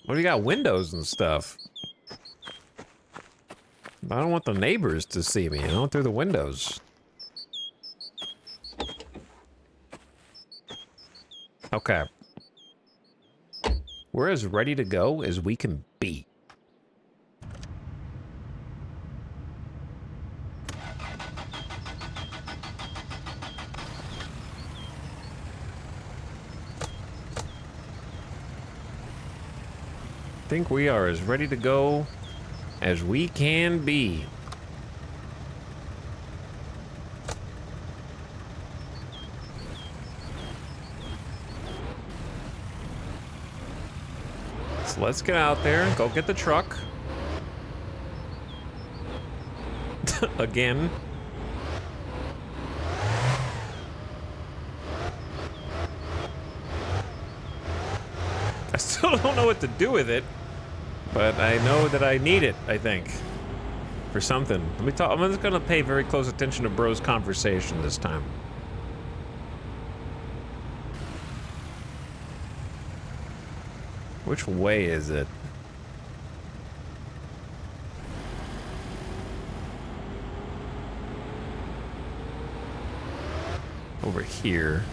What do you got? Windows and stuff. I don't want the neighbors to see me, you know, through the windows. Okay. We're as ready to go as we can be. I think we are as ready to go as we can be. So let's get out there and go get the truck. Again. I still don't know what to do with it. But I know that I need it, I think, for something. Let me talk. I'm just gonna pay very close attention to Bro's conversation this time. Which way is it? Over here.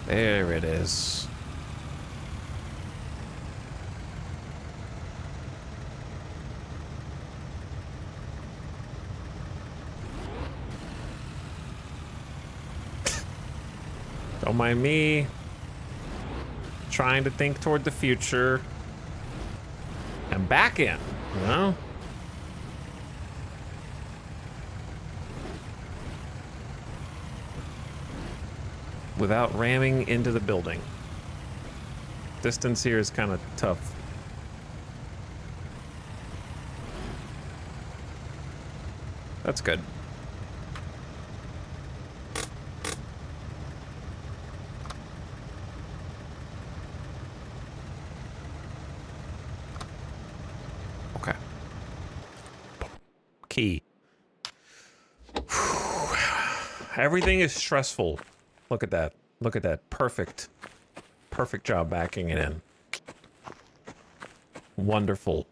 There it is. Don't mind me. Trying to think toward the future. And back in, you know? Without ramming into the building. Distance here is kind of tough. That's good. Okay. Key. Everything is stressful. Look at that. Look at that. Perfect. Perfect job backing it in. Wonderful.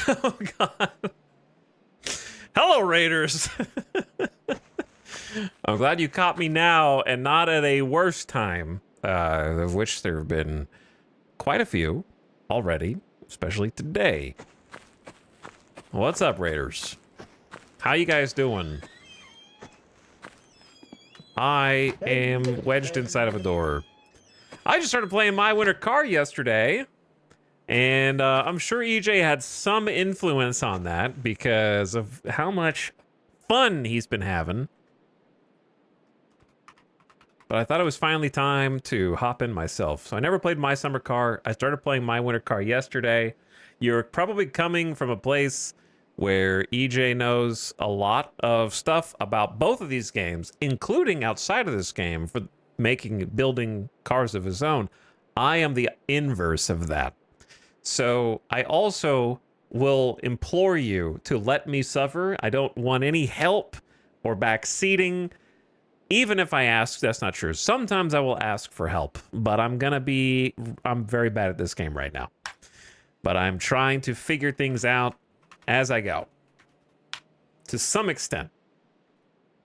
Oh, God. Hello, Raiders. I'm glad you caught me now and not at a worse time, of which there have been quite a few already, especially today. What's up, Raiders? How you guys doing? I am wedged inside of a door. I just started playing My Winter Car yesterday, and I'm sure EJ had some influence on that because of how much fun he's been having. But I thought it was finally time to hop in myself. So I never played My Summer Car. I started playing My Winter Car yesterday. You're probably coming from a place where EJ knows a lot of stuff about both of these games, including outside of this game for building cars of his own. I am the inverse of that. So I also will implore you to let me suffer. I don't want any help or backseating. Even if I ask, that's not true. Sometimes I will ask for help, but I'm very bad at this game right now. But I'm trying to figure things out as I go, to some extent.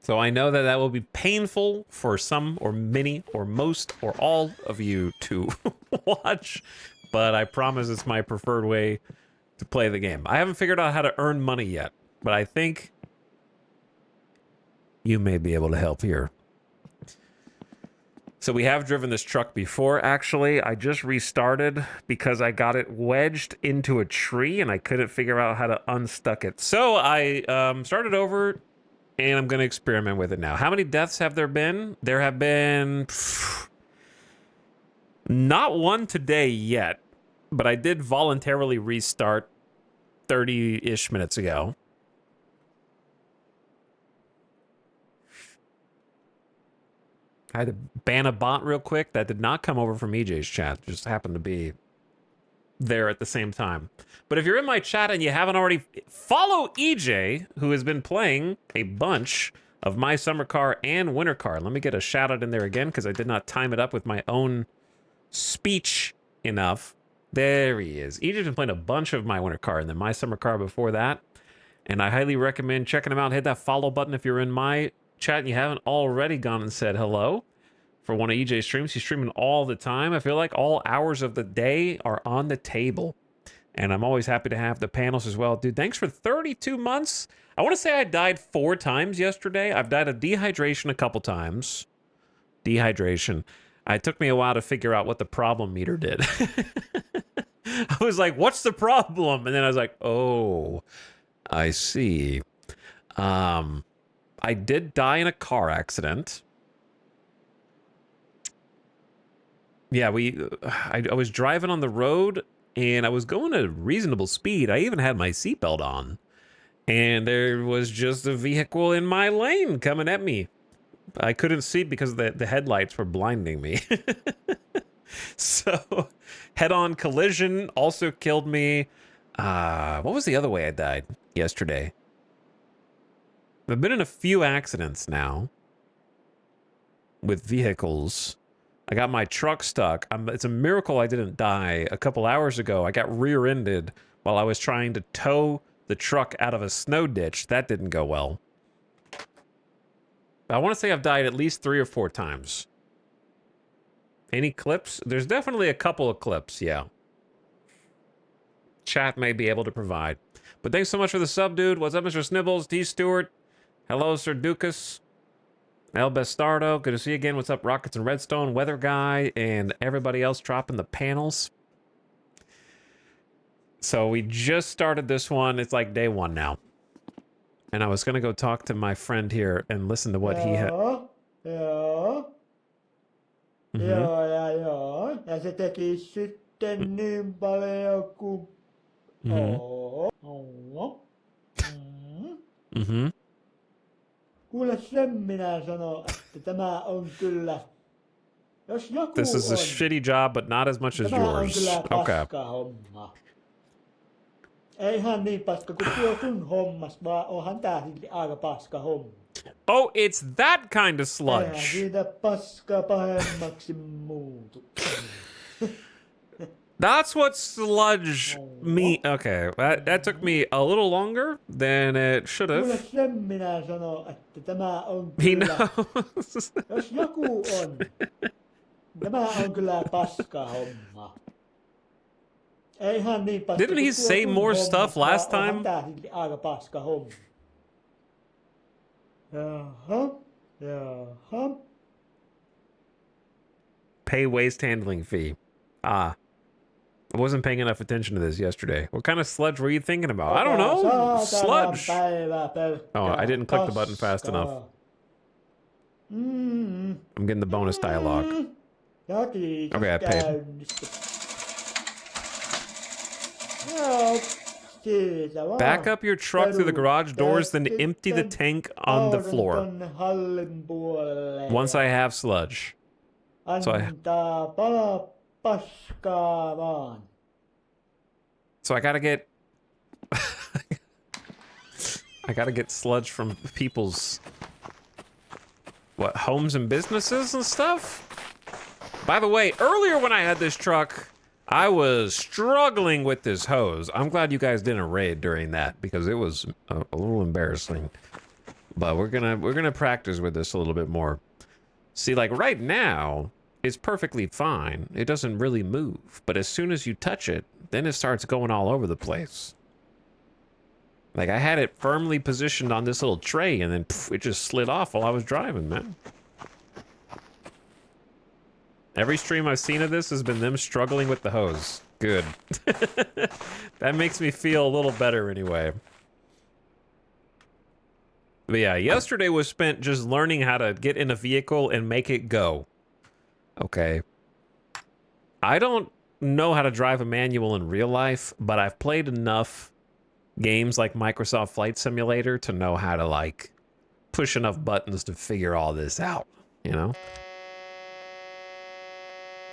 So I know that that will be painful for some or many or most or all of you to watch, but I promise it's my preferred way to play the game. I haven't figured out how to earn money yet, but I think you may be able to help here. So we have driven this truck before, actually. I just restarted because I got it wedged into a tree and I couldn't figure out how to unstuck it. So I started over and I'm going to experiment with it now. How many deaths have there been? There have been not one today yet, but I did voluntarily restart 30-ish minutes ago. I had to ban a bot real quick. That did not come over from EJ's chat. It just happened to be there at the same time. But if you're in my chat and you haven't already, follow EJ, who has been playing a bunch of My Summer Car and Winter Car. Let me get a shout out in there again because I did not time it up with my own speech enough. There he is. EJ's been playing a bunch of My Winter Car and then My Summer Car before that. And I highly recommend checking him out. Hit that follow button if you're in my chat and you haven't already gone and said hello for one of EJ's streams. He's streaming all the time. I feel like all hours of the day are on the table. And I'm always happy to have the panels as well. Dude, thanks for 32 months. I want to say I died 4 times yesterday. I've died of dehydration a couple times. Dehydration. It took me a while to figure out what the problem meter did. I was like, what's the problem? And then I was like, oh, I see. I did die in a car accident. Yeah, I was driving on the road and I was going at a reasonable speed. I even had my seatbelt on. And there was just a vehicle in my lane coming at me. I couldn't see because the headlights were blinding me. So, head-on collision also killed me. What was the other way I died yesterday? I've been in a few accidents now with vehicles. I got my truck stuck. It's a miracle I didn't die. A couple hours ago, I got rear-ended while I was trying to tow the truck out of a snow ditch. That didn't go well. I want to say I've died at least 3 or 4 times. Any clips? There's definitely a couple of clips, yeah. Chat may be able to provide. But thanks so much for the sub, dude. What's up, Mr. Snibbles? T. Stewart. Hello, Sir Dukas. El Bastardo. Good to see you again. What's up, Rockets and Redstone, Weather Guy, and everybody else dropping the panels. So we just started this one. It's like day 1 now. And I was going to go talk to my friend here and listen to what he had. Ja se teki sitten niin paljon kuin... Kuule, sen minä sanon, että tämä on kyllä... Jos joku This is a shitty job, but not as much as tämä on yours. kyllä Okay. paska homma. Ei ihan niin paska kuin tuo sun hommas, vaan onhan tää silti aika paska homma. Oh, it's that kind of Eihän sludge. siitä paska pahemmaksi muutu. That's what sludge me. Okay, that took me a little longer than it should Kuule, have. sen minä sanon, että tämä on He kyllä... knows. Jos joku on, tämä on kyllä paska homma. Ei ihan niin paska. Didn't he say more stuff last time? Onhan tää silti aika paska homma. Jaha. Pay waste handling fee. Ah. I wasn't paying enough attention to this yesterday. What kind of sludge were you thinking about? I don't know. Sludge. Oh, I didn't click the button fast enough. I'm getting the bonus dialogue. Okay, I paid. Back up your truck through the garage doors, then empty the tank on the floor. Once I have sludge. So I gotta get I gotta get sludge from people's, what, homes and businesses and stuff? By the way, earlier when I had this truck, I was struggling with this hose. I'm glad you guys didn't raid during that because it was a little embarrassing. But we're gonna practice with this a little bit more. See, like right now, it's perfectly fine. It doesn't really move. But as soon as you touch it, then it starts going all over the place. Like I had it firmly positioned on this little tray and then poof, it just slid off while I was driving, man. Every stream I've seen of this has been them struggling with the hose. Good. That makes me feel a little better anyway. But yeah, yesterday was spent just learning how to get in a vehicle and make it go. Okay. I don't know how to drive a manual in real life, but I've played enough games like Microsoft Flight Simulator to know how to, like, push enough buttons to figure all this out, you know?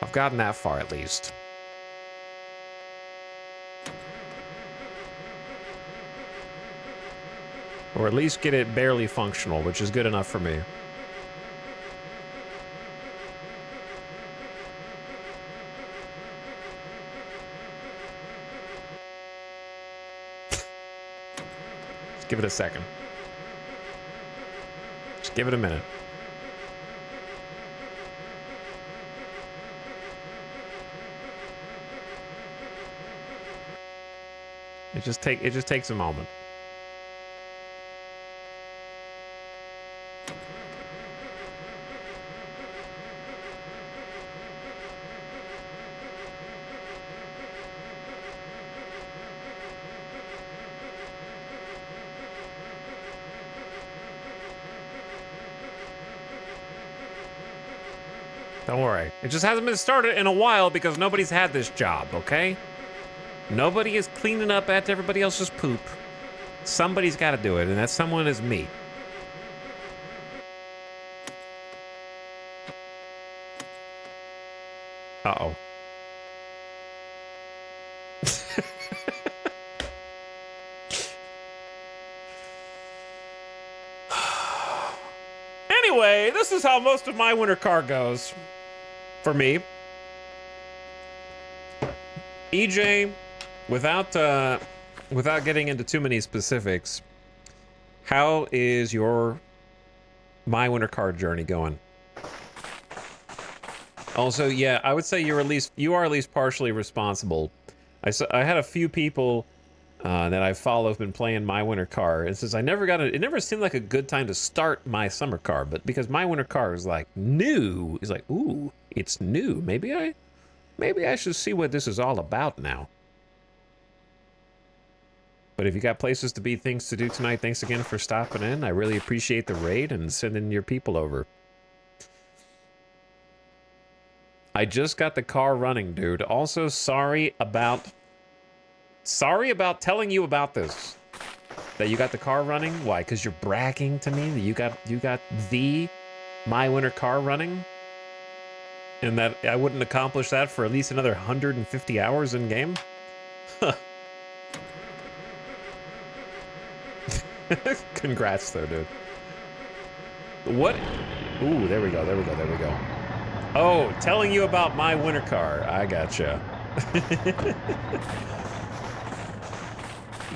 I've gotten that far, at least. Or at least get it barely functional, which is good enough for me. Just give it a second. Just give it a minute. It just takes a moment. Don't worry. It just hasn't been started in a while because nobody's had this job, okay? Nobody is cleaning up after everybody else's poop. Somebody's got to do it, and that someone is me. Uh-oh. Anyway, this is how most of my winter car goes. For me. EJ, without getting into too many specifics, how is your my winter car journey going? Also, yeah, I would say you are at least partially responsible. I had a few people that I follow have been playing my winter car. It says it never seemed like a good time to start my summer car, but because my winter car is like new, it's like, ooh, it's new. Maybe I should see what this is all about now. But if you got places to be, things to do tonight, thanks again for stopping in. I really appreciate the raid and sending your people over. I just got the car running, dude. Also, sorry about telling you about this. That you got the car running. Why? Because you're bragging to me that you got the my winter car running? And that I wouldn't accomplish that for at least another 150 hours in game? Huh. Congrats, though, dude. What? Ooh, there we go. Oh, telling you about my winter car. I gotcha.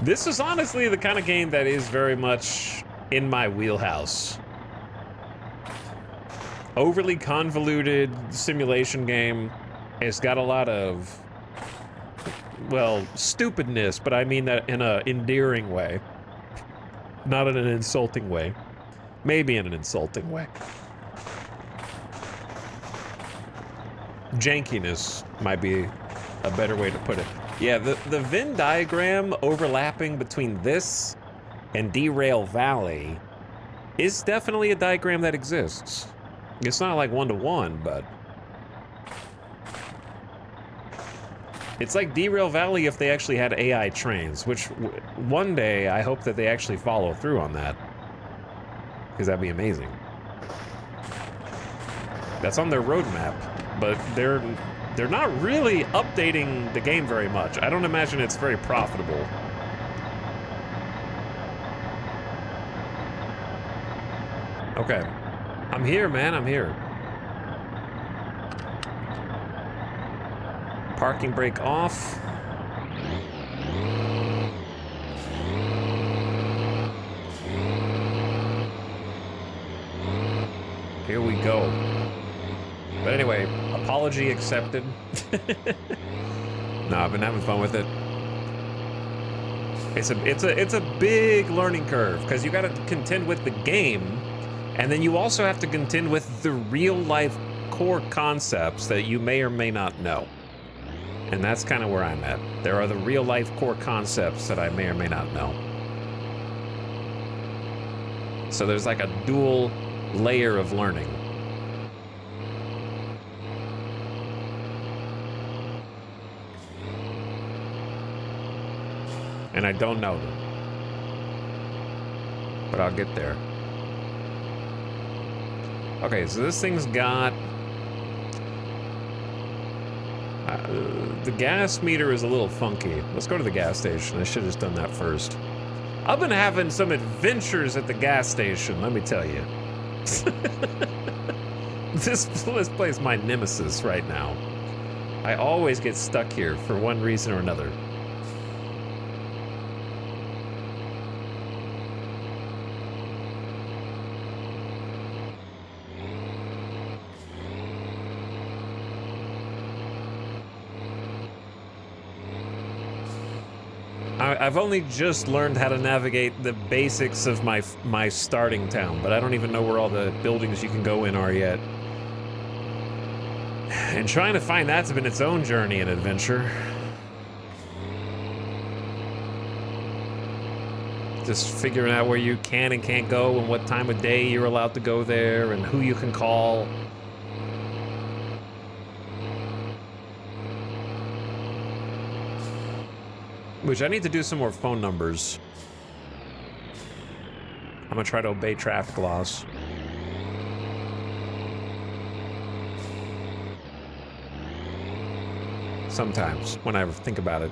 This is honestly the kind of game that is very much in my wheelhouse. Overly convoluted simulation game. It's got a lot of, well, stupidness, but I mean that in an endearing way. Not in an insulting way. Maybe in an insulting way. Jankiness might be a better way to put it. Yeah, the Venn diagram overlapping between this and Derail Valley is definitely a diagram that exists. It's not like one-to-one, but it's like Derail Valley if they actually had AI trains, which one day I hope that they actually follow through on that, because that'd be amazing. That's on their roadmap, but they're not really updating the game very much. I don't imagine it's very profitable. Okay. I'm here, man. I'm here. Parking brake off. Here we go. But anyway, apology accepted. No, I've been having fun with it. It's a big learning curve because you got to contend with the game, and then you also have to contend with the real life core concepts that you may or may not know. And that's kind of where I'm at. There are the real life core concepts that I may or may not know. So there's like a dual layer of learning. And I don't know them. But I'll get there. Okay, so this thing's got... the gas meter is a little funky. Let's go to the gas station. I should have just done that first. I've been having some adventures at the gas station, let me tell you. This place is my nemesis right now. I always get stuck here for one reason or another. I've only just learned how to navigate the basics of my starting town, but I don't even know where all the buildings you can go in are yet. And trying to find that's been its own journey and adventure. Just figuring out where you can and can't go and what time of day you're allowed to go there and who you can call. Which I need to do some more phone numbers. I'm gonna try to obey traffic laws. Sometimes, when I think about it.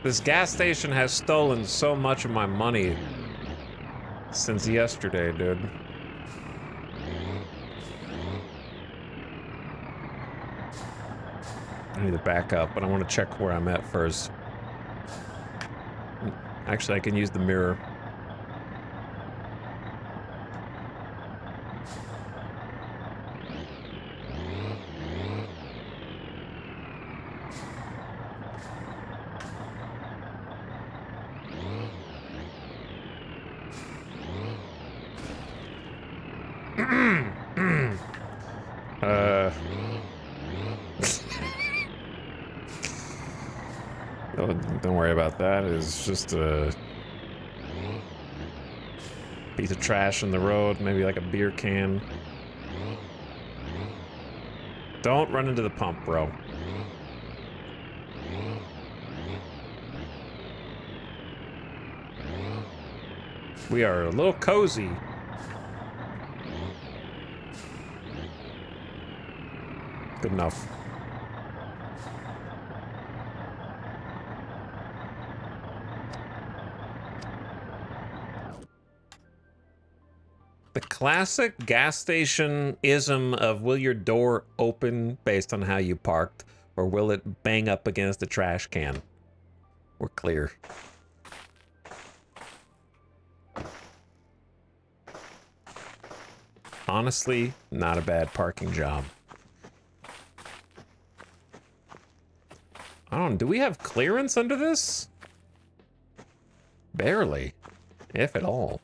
This gas station has stolen so much of my money since yesterday, dude. I need to back up, but I want to check where I'm at first. Actually, I can use the mirror. Don't worry about that. It's just a piece of trash in the road, maybe like a beer can. Don't run into the pump, bro. We are a little cozy. Good enough. The classic gas station ism of will your door open based on how you parked, or will it bang up against a trash can? We're clear. Honestly, not a bad parking job. I don't know, do we have clearance under this? Barely, if at all.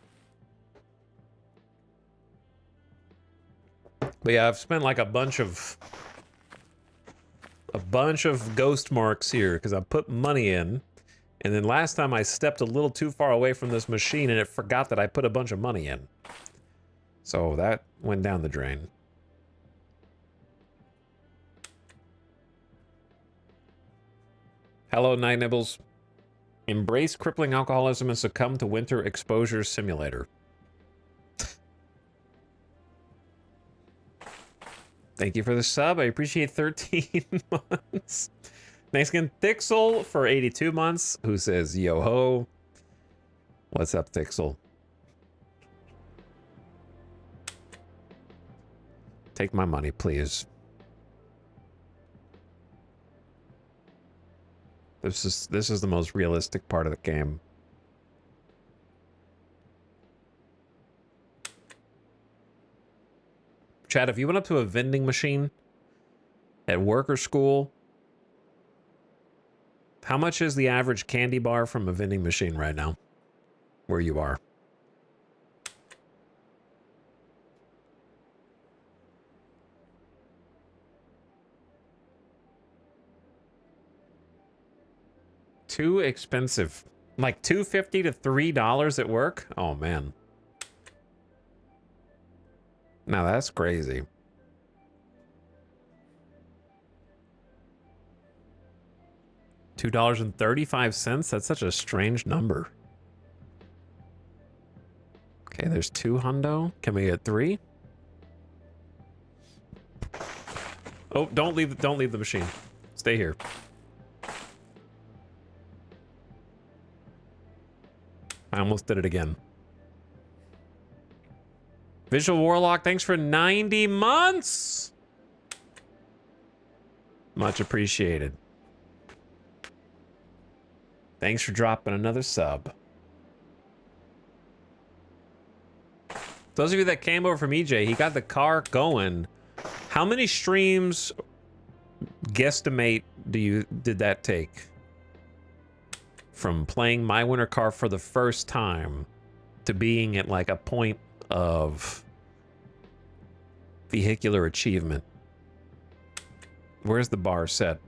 But yeah, I've spent like a bunch of ghost marks here because I put money in, and then last time I stepped a little too far away from this machine and it forgot that I put a bunch of money in. So that went down the drain. Hello, Night Nibbles. Embrace crippling alcoholism and succumb to winter exposure simulator. Thank you for the sub. I appreciate 13 months. Thanks again, Thixel, for 82 months, who says, yo ho. What's up, Thixel? Take my money, please. This is the most realistic part of the game. Chad, if you went up to a vending machine at work or school, how much is the average candy bar from a vending machine right now, where you are? Too expensive. Like $2.50 to $3 at work? Oh, man. Now that's crazy. $2.35? That's such a strange number. Okay, there's 2 hundo. Can we get 3? Oh, don't leave the machine. Stay here. I almost did it again. Visual Warlock, thanks for 90 months. Much appreciated. Thanks for dropping another sub. Those of you that came over from EJ, he got the car going. How many streams guesstimate did that take? From playing My Winter Car for the first time to being at like a point of vehicular achievement. Where's the bar set?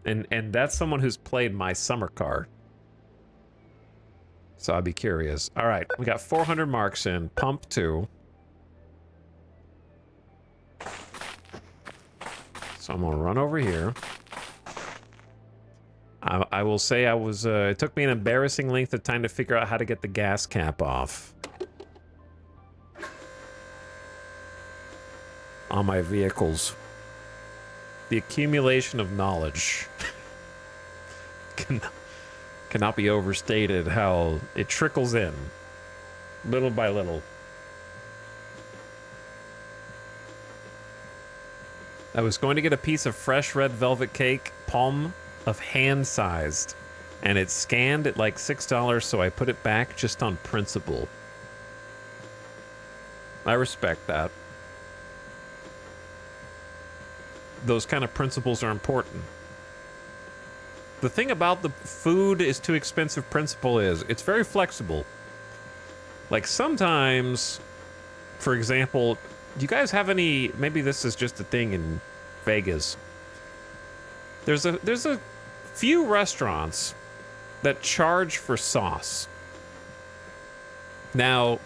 And that's someone who's played My Summer Car. So I'd be curious. All right, we got 400 marks in. Pump 2. So I'm gonna run over here. I will say it took me an embarrassing length of time to figure out how to get the gas cap off on my vehicles. The accumulation of knowledge cannot be overstated, how it trickles in little by little. I was going to get a piece of fresh red velvet cake, palm of hand-sized, and it scanned at like $6, so I put it back just on principle. I respect that. Those kind of principles are important. The thing about the food is too expensive principle is it's very flexible. Like sometimes, for example, do you guys have any, maybe this is just a thing in Vegas. There's a few restaurants that charge for sauce. Now,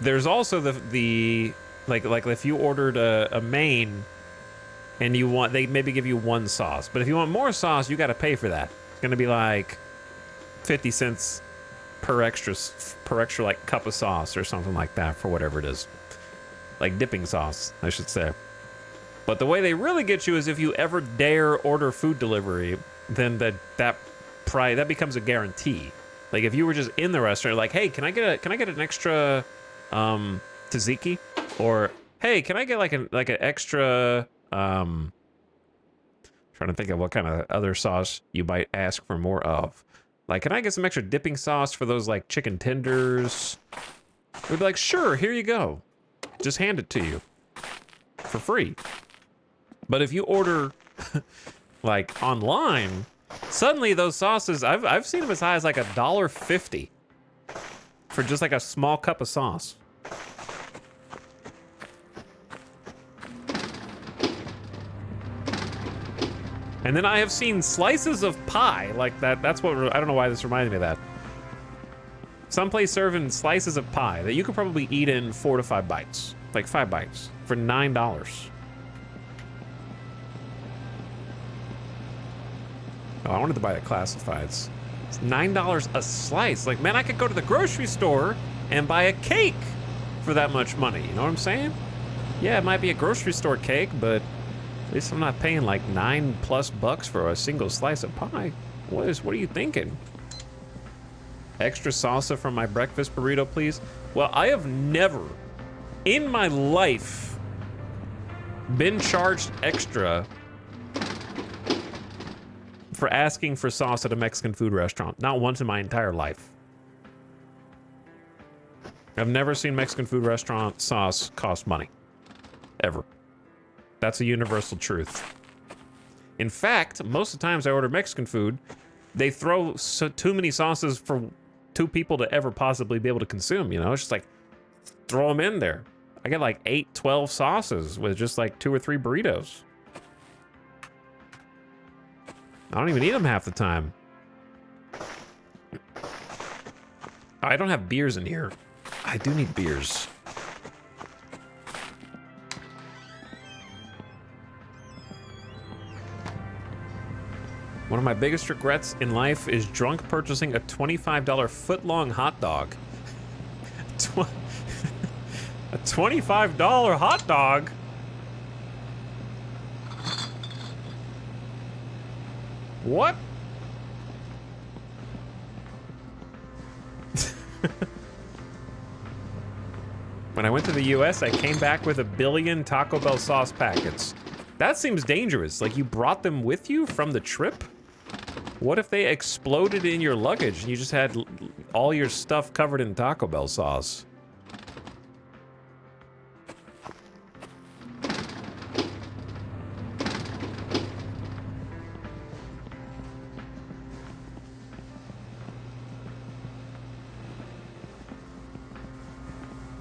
there's also the like if you ordered a main and you want, they maybe give you 1 sauce, but if you want more sauce, you got to pay for that. It's gonna be like 50 cents per extra like cup of sauce or something like that for whatever it is, like dipping sauce, I should say. But the way they really get you is if you ever dare order food delivery, then that becomes a guarantee. Like if you were just in the restaurant, like, hey, can I get an extra tzatziki? Or hey, can I get like an extra trying to think of what kind of other sauce you might ask for more of. Like, can I get some extra dipping sauce for those like chicken tenders? We'd be like, sure, here you go. Just hand it to you for free. But if you order like online, suddenly those sauces, I've seen them as high as like $1.50 for just like a small cup of sauce. And then I have seen slices of pie like that. That's what, I don't know why this reminded me of that. Someplace serving slices of pie that you could probably eat in 4 to 5 bites. Like 5 bites for $9. Oh, I wanted to buy the classifieds. It's $9 a slice. Like, man, I could go to the grocery store and buy a cake for that much money. You know what I'm saying? Yeah, it might be a grocery store cake, but at least I'm not paying like $9+ for a single slice of pie. What are you thinking? Extra salsa from my breakfast burrito, please. Well, I have never in my life been charged extra for asking for sauce at a Mexican food restaurant. Not once in my entire life. I've never seen Mexican food restaurant sauce cost money. Ever. That's a universal truth. In fact, most of the times I order Mexican food, they throw too many sauces for 2 people to ever possibly be able to consume, you know? It's just like, throw them in there. I get like 8, 12 sauces with just like 2 or 3 burritos. I don't even eat them half the time. I don't have beers in here. I do need beers. One of my biggest regrets in life is drunk purchasing a $25 foot-long hot dog. A $25 hot dog? What? When I went to the US, I came back with 1 billion Taco Bell sauce packets. That seems dangerous. Like, you brought them with you from the trip? What if they exploded in your luggage and you just had all your stuff covered in Taco Bell sauce?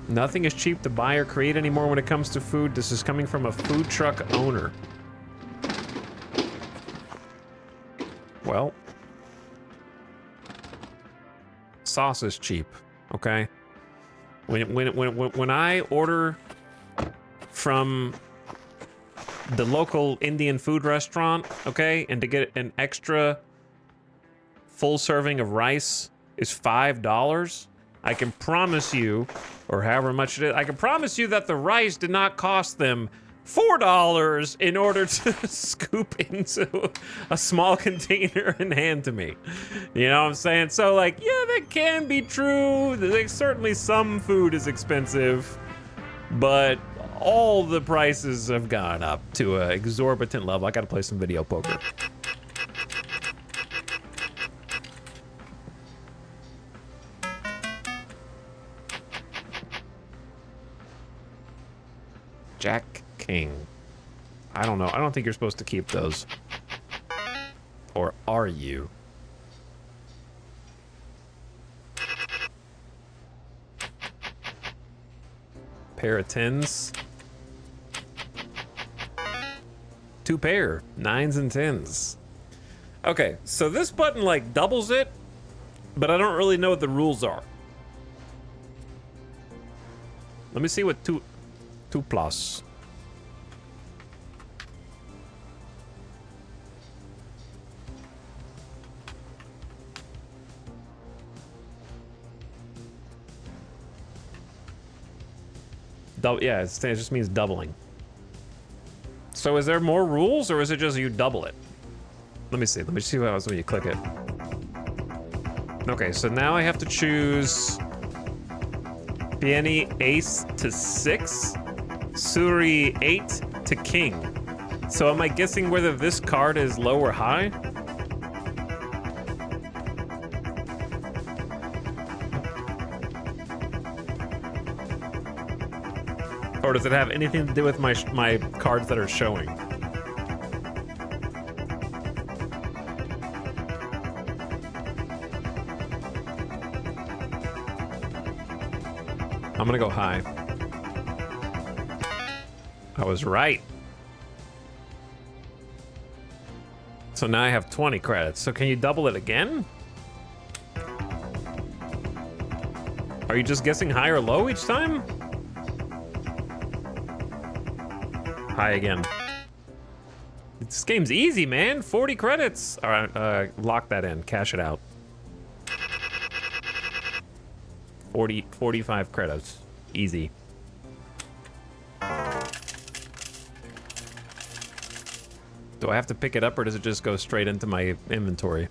Nothing is cheap to buy or create anymore when it comes to food. This is coming from a food truck owner. Well, sauce is cheap, okay? When I order from the local Indian food restaurant, okay, and to get an extra full serving of rice is $5, I can promise you, or however much it is, I can promise you that the rice did not cost them $4 in order to scoop into a small container and hand to me. You know what I'm saying? So, like, yeah, that can be true. Like, certainly some food is expensive, but all the prices have gone up to an exorbitant level. I gotta play some video poker. Jack King. I don't know. I don't think you're supposed to keep those. Or are you? Pair of 10s. 2 pair. 9s and 10s. Okay, so this button like doubles it, but I don't really know what the rules are. Let me see what 2 plus. Yeah, it just means doubling. So is there more rules, or is it just you double it? Let me see what happens when you click it. Okay, so now I have to choose Pieni ace to 6, Suri 8 to king. So am I guessing whether this card is low or high? Or does it have anything to do with my cards that are showing? I'm gonna go high. I was right. So now I have 20 credits. So can you double it again? Are you just guessing high or low each time? High again. This game's easy, man. 40 credits. All right, lock that in. Cash it out. 45 credits. Easy. Do I have to pick it up or does it just go straight into my inventory?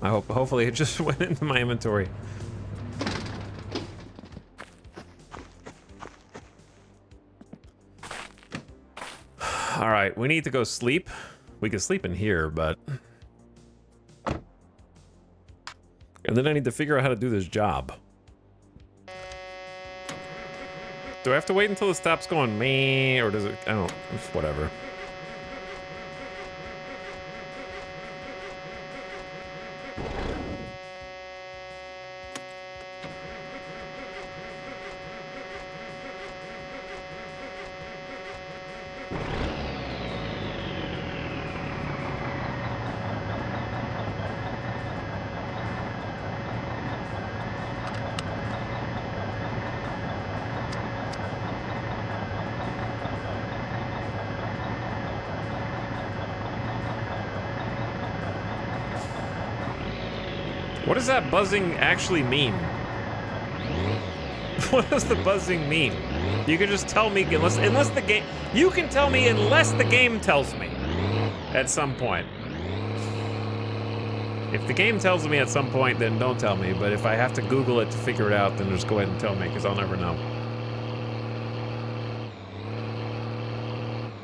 Hopefully it just went into my inventory. All right, we need to go sleep. We can sleep in here, but... And then I need to figure out how to do this job. Do I have to wait until it stops going meh, or does it... I don't... It's whatever. What does that buzzing actually mean? What does the buzzing mean? You can just tell me, unless the game... You can tell me unless the game tells me at some point. If the game tells me at some point, then don't tell me. But if I have to Google it to figure it out, then just go ahead and tell me, because I'll never know.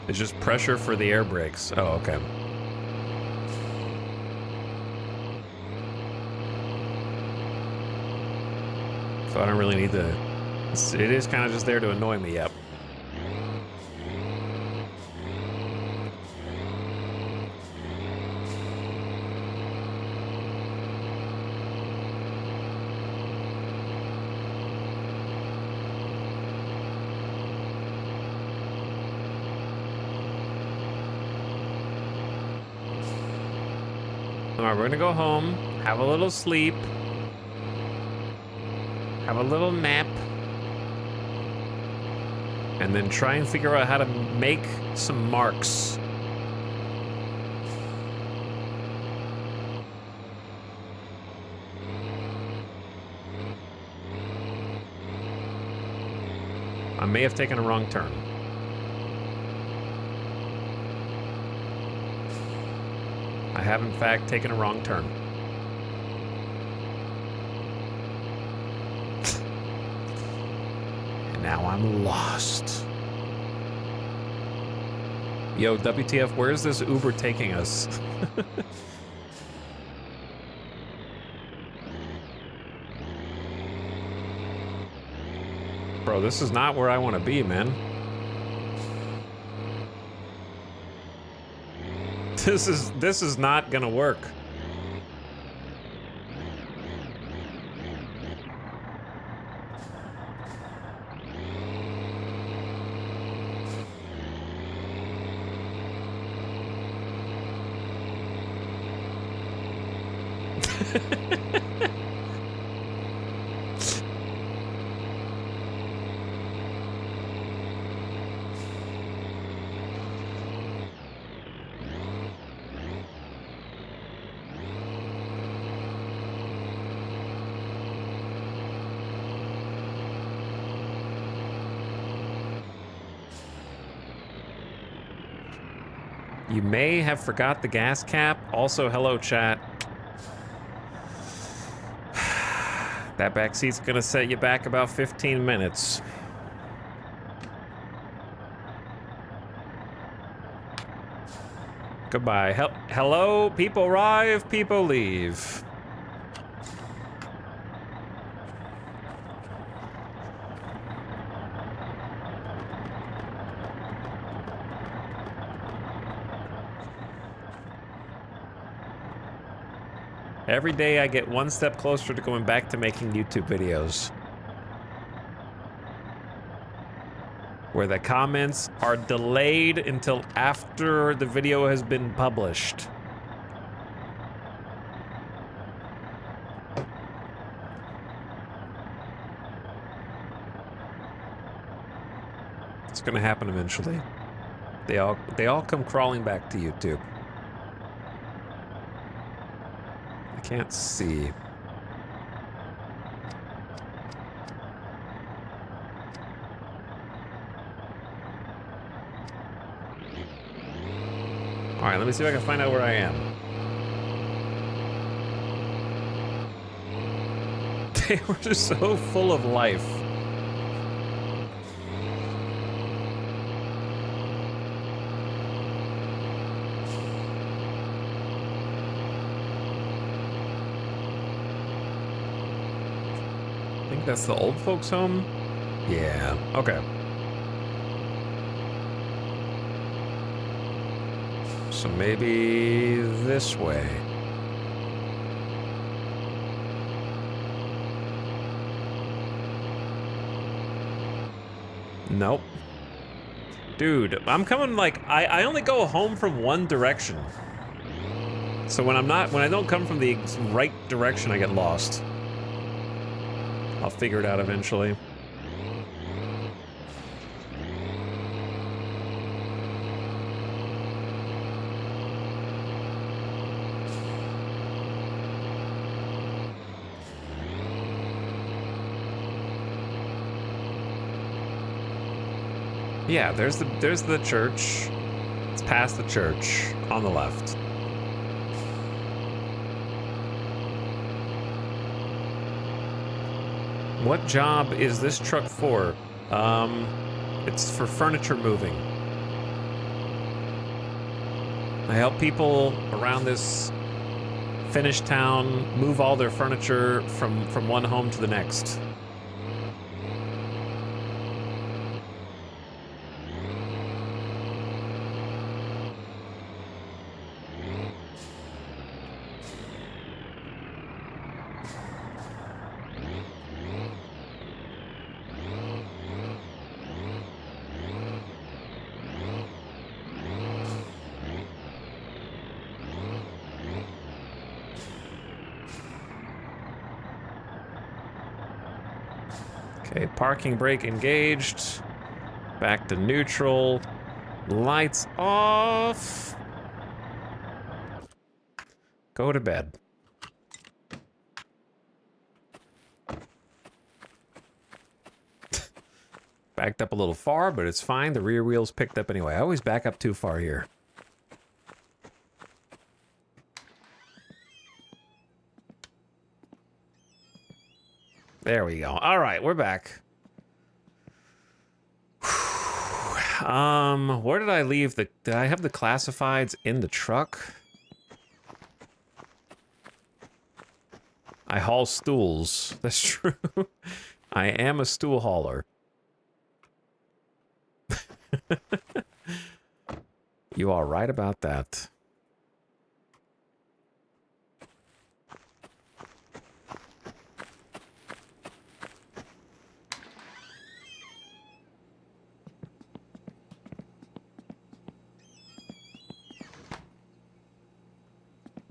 It's just pressure for the air brakes. Oh, okay. So I don't really need to... It is kind of just there to annoy me, yep. All right, we're gonna go home, have a little sleep, have a little nap, and then try and figure out how to make some marks. I may have taken a wrong turn. I have, in fact, taken a wrong turn. And now I'm lost. Yo, WTF, where's this Uber taking us? Bro, this is not where I want to be, man. This is not gonna work. You may have forgot the gas cap. Also, hello, chat. That back seat's gonna set you back about 15 minutes. Goodbye. Hello, people arrive, people leave. Every day I get one step closer to going back to making YouTube videos, where the comments are delayed until after the video has been published. It's gonna happen eventually. They all come crawling back to YouTube. Can't see. Alright, let me see if I can find out where I am. They were just so full of life. I think that's the old folks' home? Yeah, okay. So maybe this way. Nope. Dude, I'm coming like, I only go home from one direction. So when I don't come from the right direction, I get lost. I'll figure it out eventually. Yeah, there's the church. It's past the church on the left. What job is this truck for? It's for furniture moving. I help people around this Finnish town move all their furniture from one home to the next. Okay, parking brake engaged. Back to neutral. Lights off. Go to bed. Backed up a little far, but it's fine. The rear wheel's picked up anyway. I always back up too far here. There we go. All right, we're back. Where did I leave the... Did I have the classifieds in the truck? I haul stools. That's true. I am a stool hauler. You are right about that.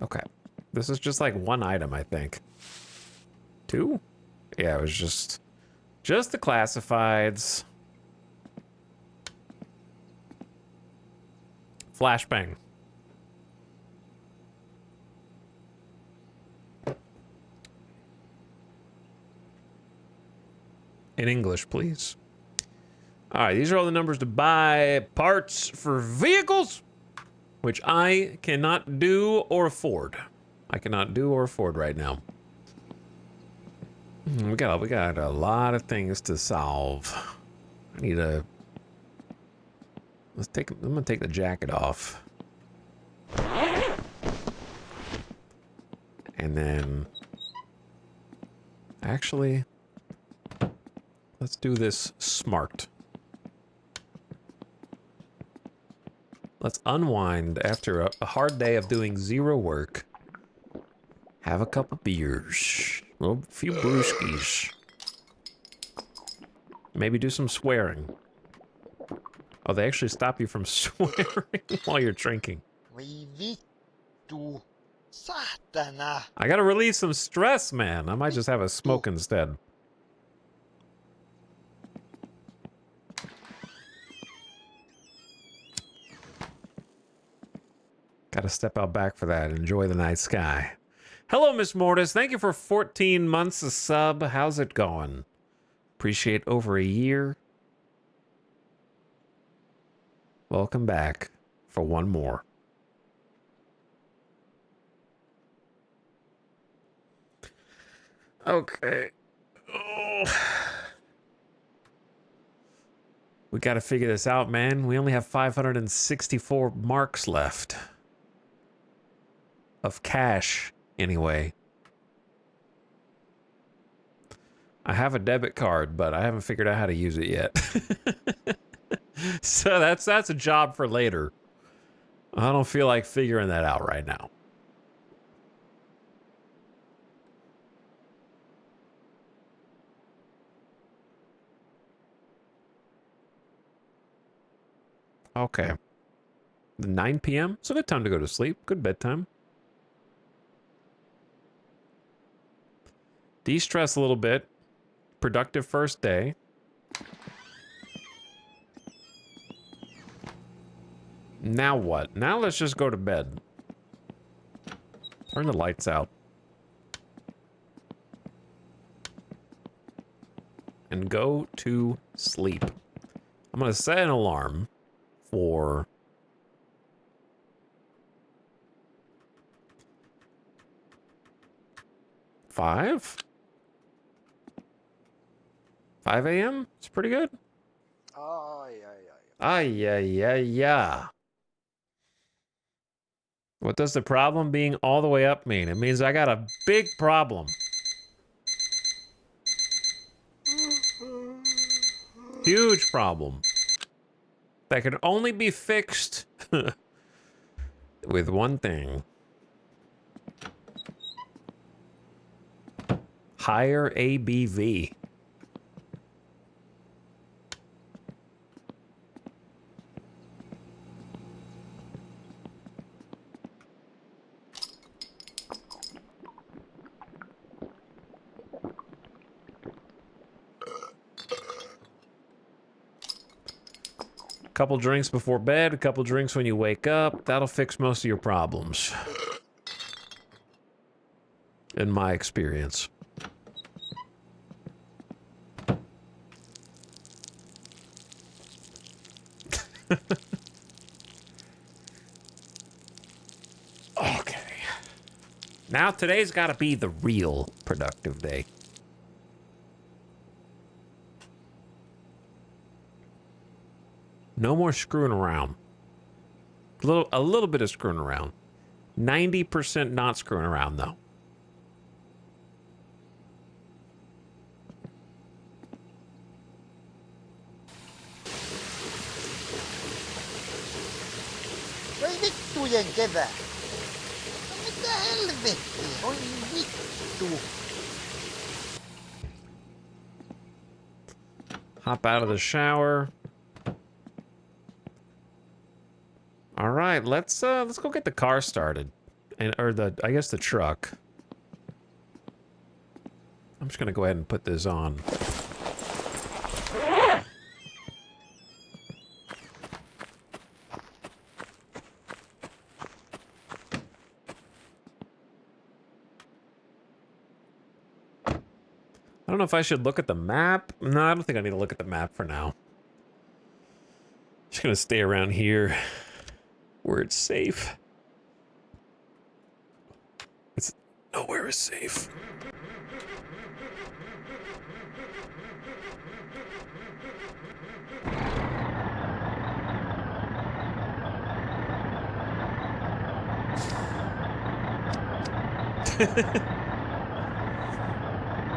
Okay. This is just like one item, I think. Two? Yeah, it was just the classifieds. Flashbang. In English, please. All right, these are all the numbers to buy parts for vehicles, which I cannot do or afford. I cannot do or afford right now. We got a lot of things to solve. I need a... I'm gonna take the jacket off. And then... Actually... Let's do this smart. Let's unwind after a hard day of doing zero work. Have a couple beers. A few brewskis. Maybe do some swearing. Oh, they actually stop you from swearing while you're drinking. Voi vittu. Saatana. I gotta release some stress, man. I might just have a smoke instead. Gotta step out back for that. Enjoy the night sky. Hello, Miss Mortis. Thank you for 14 months of sub. How's it going? Appreciate over a year. Welcome back for one more. Okay. Oh. We got to figure this out, man. We only have 564 marks left. Of cash, anyway. I have a debit card, but I haven't figured out how to use it yet. So that's a job for later. I don't feel like figuring that out right now. Okay. 9 p.m. It's a good time to go to sleep. Good bedtime. De-stress a little bit. Productive first day. Now what? Now let's just go to bed. Turn the lights out. And go to sleep. I'm going to set an alarm for 5 a.m. It's pretty good. Ai, ai, ai. Ay, ay, ay, ay. What does the problem being all the way up mean? It means I got a big problem. Huge problem. That can only be fixed with one thing. Higher ABV. Couple drinks before bed, a couple drinks when you wake up. That'll fix most of your problems. In my experience. Okay. Now today's got to be the real productive day. No more screwing around. A little bit of screwing around. 90% not screwing around, though. Voi vittujen kevää. No mitä helvettiä? Oi vittu. Hop out of the shower. All right, let's go get the car started, or I guess the truck. I'm just gonna go ahead and put this on. I don't know if I should look at the map. No, I don't think I need to look at the map for now. Just gonna stay around here where it's safe. It's nowhere is safe.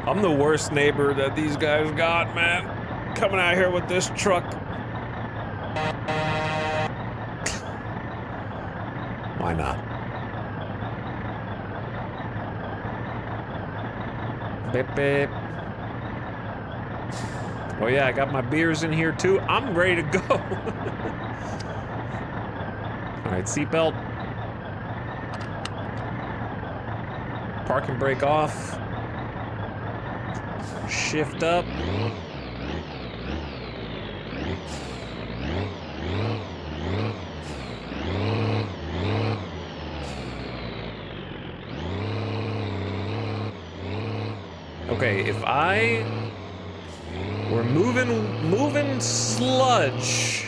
I'm the worst neighbor that these guys got, man. Coming out here with this truck. Why not? Beep, beep. Oh yeah, I got my beers in here too. I'm ready to go. All right, seatbelt. Parking brake off. Shift up. Okay, if I were moving sludge,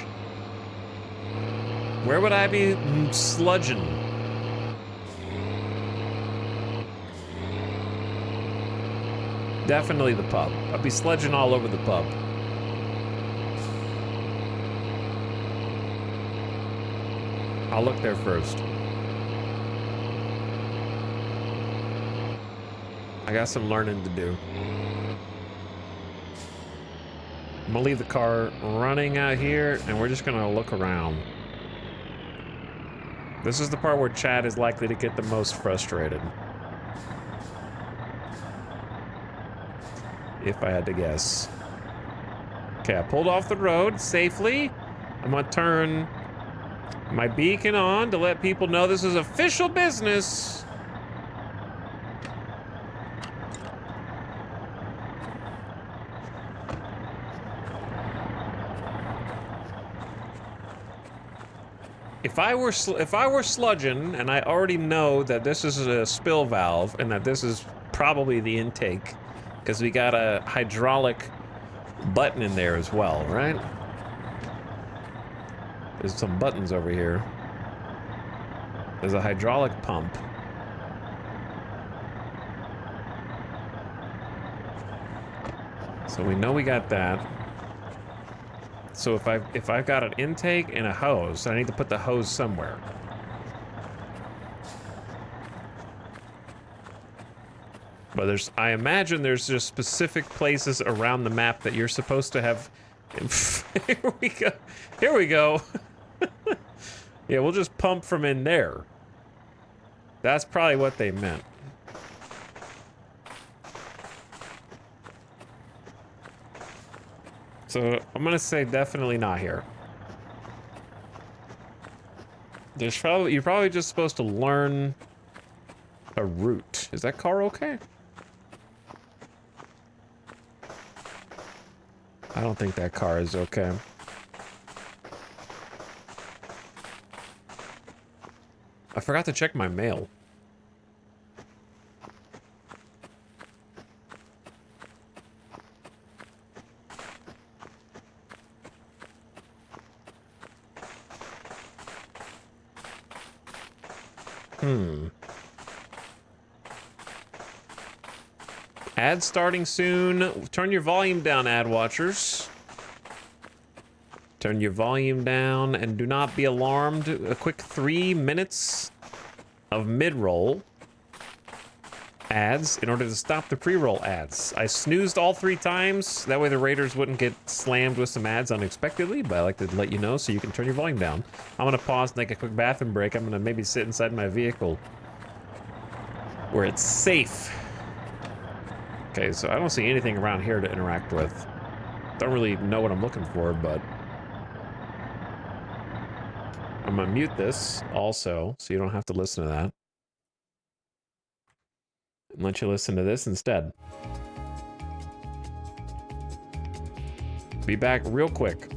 where would I be sludging? Definitely the pub. I'll be sledging all over the pub. I'll look there first. I got some learning to do. I'm gonna leave the car running out here, and we're just gonna look around. This is the part where Chad is likely to get the most frustrated. If I had to guess. Okay, I pulled off the road safely. I'm gonna turn my beacon on to let people know this is official business. If I were sludging, and I already know that this is a spill valve and that this is probably the intake, because we got a hydraulic button in there as well, right? There's some buttons over here. There's a hydraulic pump. So we know we got that. So if I've got an intake and a hose, I need to put the hose somewhere. But I imagine there's just specific places around the map that you're supposed to have. Here we go. Here we go. Yeah, we'll just pump from in there. That's probably what they meant. So I'm gonna say definitely not here. You're probably just supposed to learn a route. Is that car okay? I don't think that car is okay. I forgot to check my mail. Ad starting soon. Turn your volume down, ad watchers. Turn your volume down and do not be alarmed. A quick 3 minutes of mid-roll ads in order to stop the pre-roll ads. I snoozed all 3 times. That way the Raiders wouldn't get slammed with some ads unexpectedly, but I like to let you know so you can turn your volume down. I'm gonna pause and take a quick bathroom break. I'm gonna maybe sit inside my vehicle where it's safe. Okay, so I don't see anything around here to interact with. Don't really know what I'm looking for, but I'm gonna mute this also, so you don't have to listen to that. And let you listen to this instead. Be back real quick.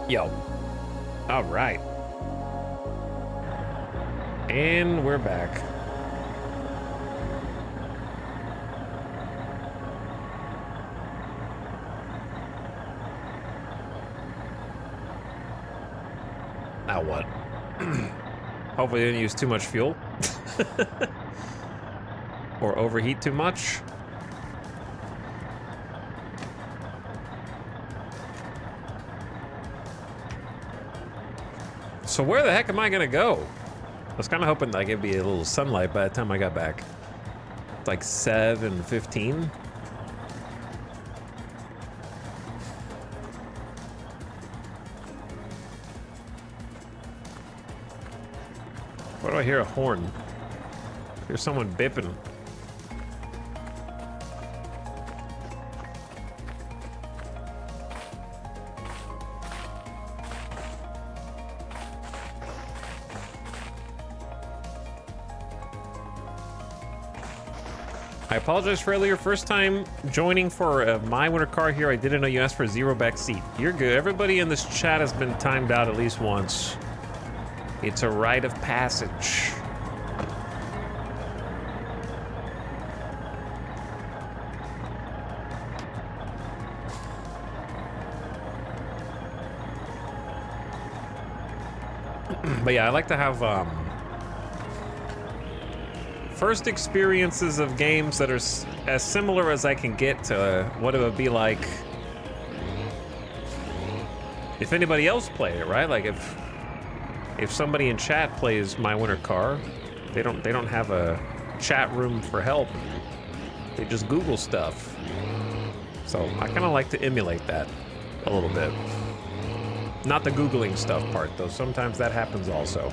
Yo. All right. And we're back. Now what? Hopefully they didn't use too much fuel. Or overheat too much. So where the heck am I gonna go? I was kind of hoping like it'd be a little sunlight by the time I got back. It's like 7:15. Why do I hear a horn? There's someone bipping. I apologize for earlier. First time joining for my winter car here. I didn't know you asked for a 0 back seat. You're good. Everybody in this chat has been timed out at least once. It's a rite of passage. But yeah, I like to have first experiences of games that are as similar as I can get to what it would be like if anybody else played it, right? Like if somebody in chat plays My Winter Car, they don't have a chat room for help. They just Google stuff. So I kind of like to emulate that a little bit. Not the Googling stuff part, though. Sometimes that happens also.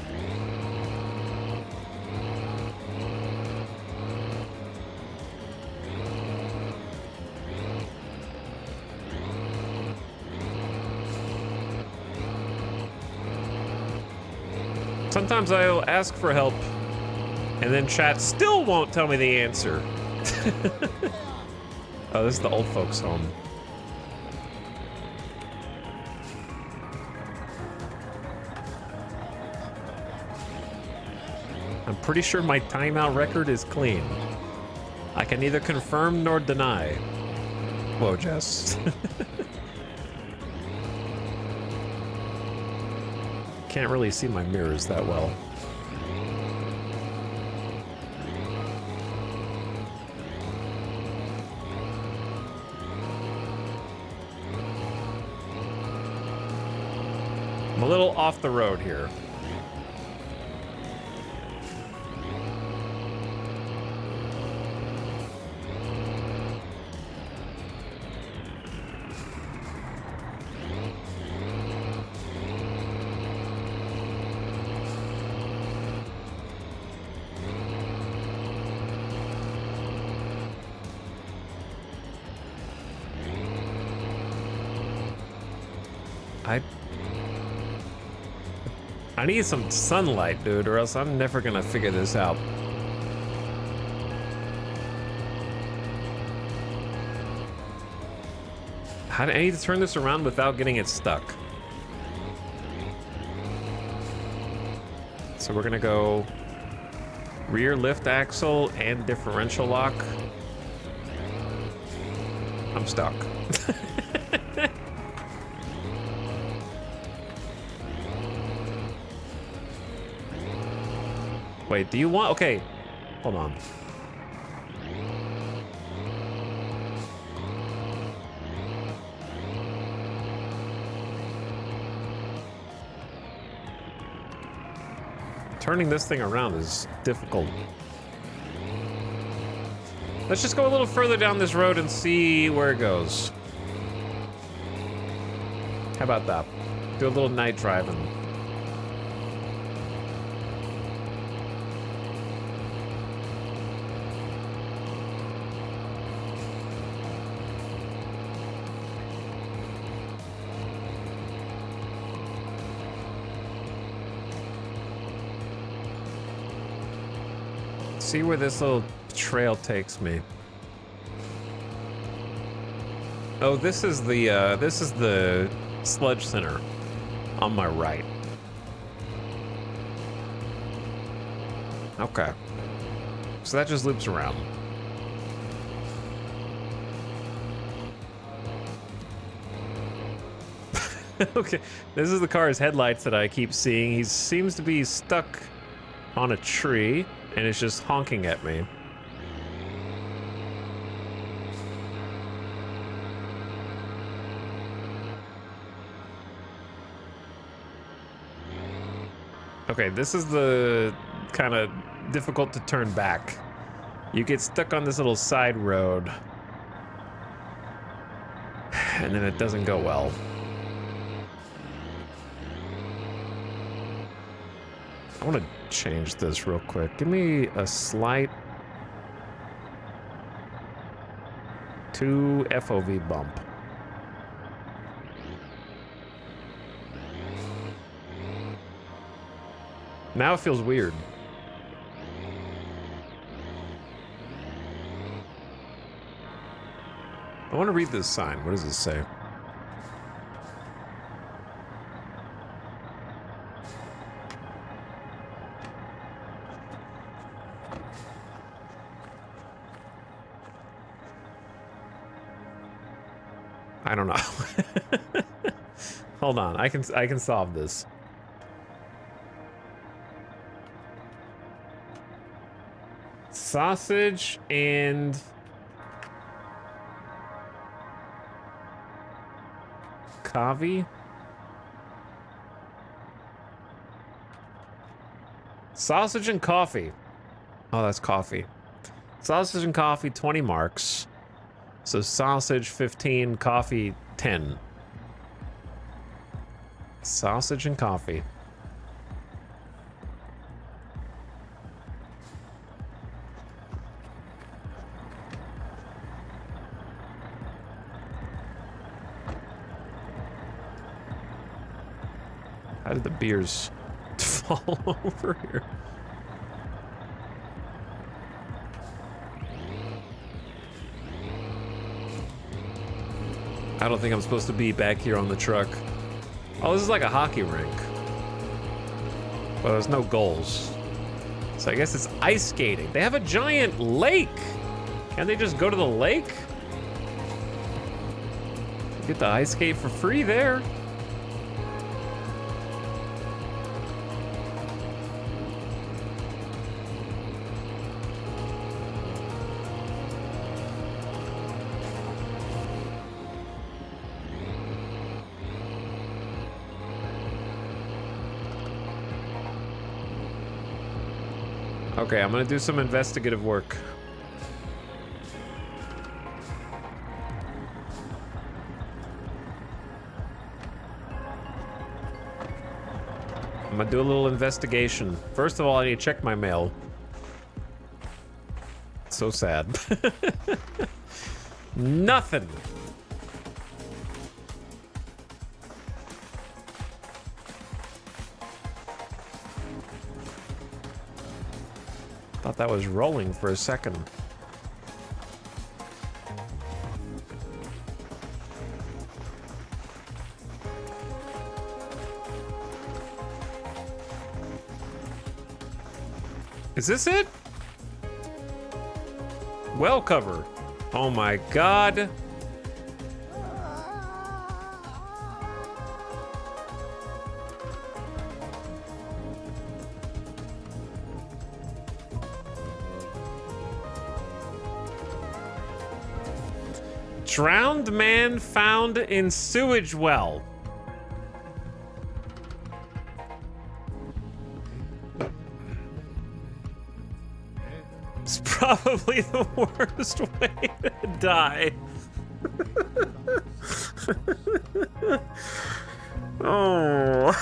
Sometimes I'll ask for help, and then chat still won't tell me the answer. Oh, this is the old folks' home. I'm pretty sure my timeout record is clean. I can neither confirm nor deny. Whoa, Jess. Can't really see my mirrors that well. I'm a little off the road here. I need some sunlight, dude, or else I'm never gonna figure this out. I need to turn this around without getting it stuck. So we're gonna go rear lift axle and differential lock. I'm stuck. Wait, do you want... Okay, hold on. Turning this thing around is difficult. Let's just go a little further down this road and see where it goes. How about that? Do a little night driving. See where this little trail takes me. Oh, this is the sludge center on my right. Okay. So that just loops around. Okay, this is the car's headlights that I keep seeing. He seems to be stuck on a tree, and it's just honking at me. Okay, this is the kind of difficult to turn back. You get stuck on this little side road, and then it doesn't go well. I want to change this real quick. Give me a slight 2 FOV bump. Now it feels weird. I want to read this sign. What does it say? I don't know. Hold on, I can solve this. Sausage and coffee. Sausage and coffee. Oh, that's coffee. Sausage and coffee, 20 marks. So sausage 15, coffee 10. Sausage and coffee. How did the beers fall over here? I don't think I'm supposed to be back here on the truck. Oh, this is like a hockey rink. Well, there's no goals. So I guess it's ice skating. They have a giant lake. Can't they just go to the lake? Get the ice skate for free there. Okay, I'm gonna do some investigative work. I'm gonna do a little investigation. First of all, I need to check my mail. So sad. Nothing. Thought that was rolling for a second. Is this it? Well cover. Oh my God. Drowned man found in sewage well. probably the worst way to die. Oh.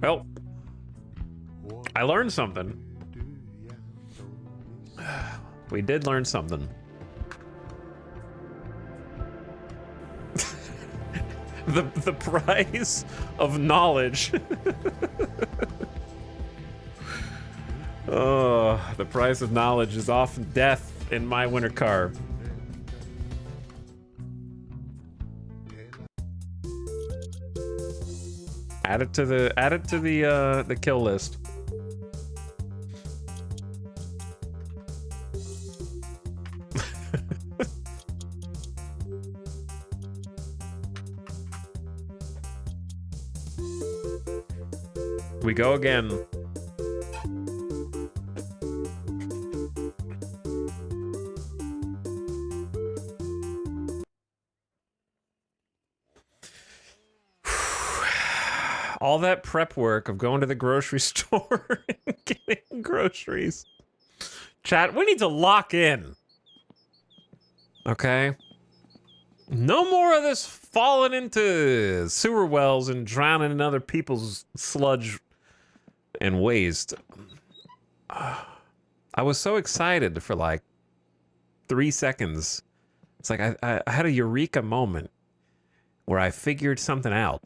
Well, I learned something. We did learn something. The price of knowledge. Oh, the price of knowledge is often death in my winter car. Add it to the kill list. We go again. All that prep work of going to the grocery store and getting groceries. Chat, we need to lock in. Okay? No more of this falling into sewer wells and drowning in other people's sludge and waste. I was so excited for like 3 seconds. It's like I had a eureka moment where I figured something out.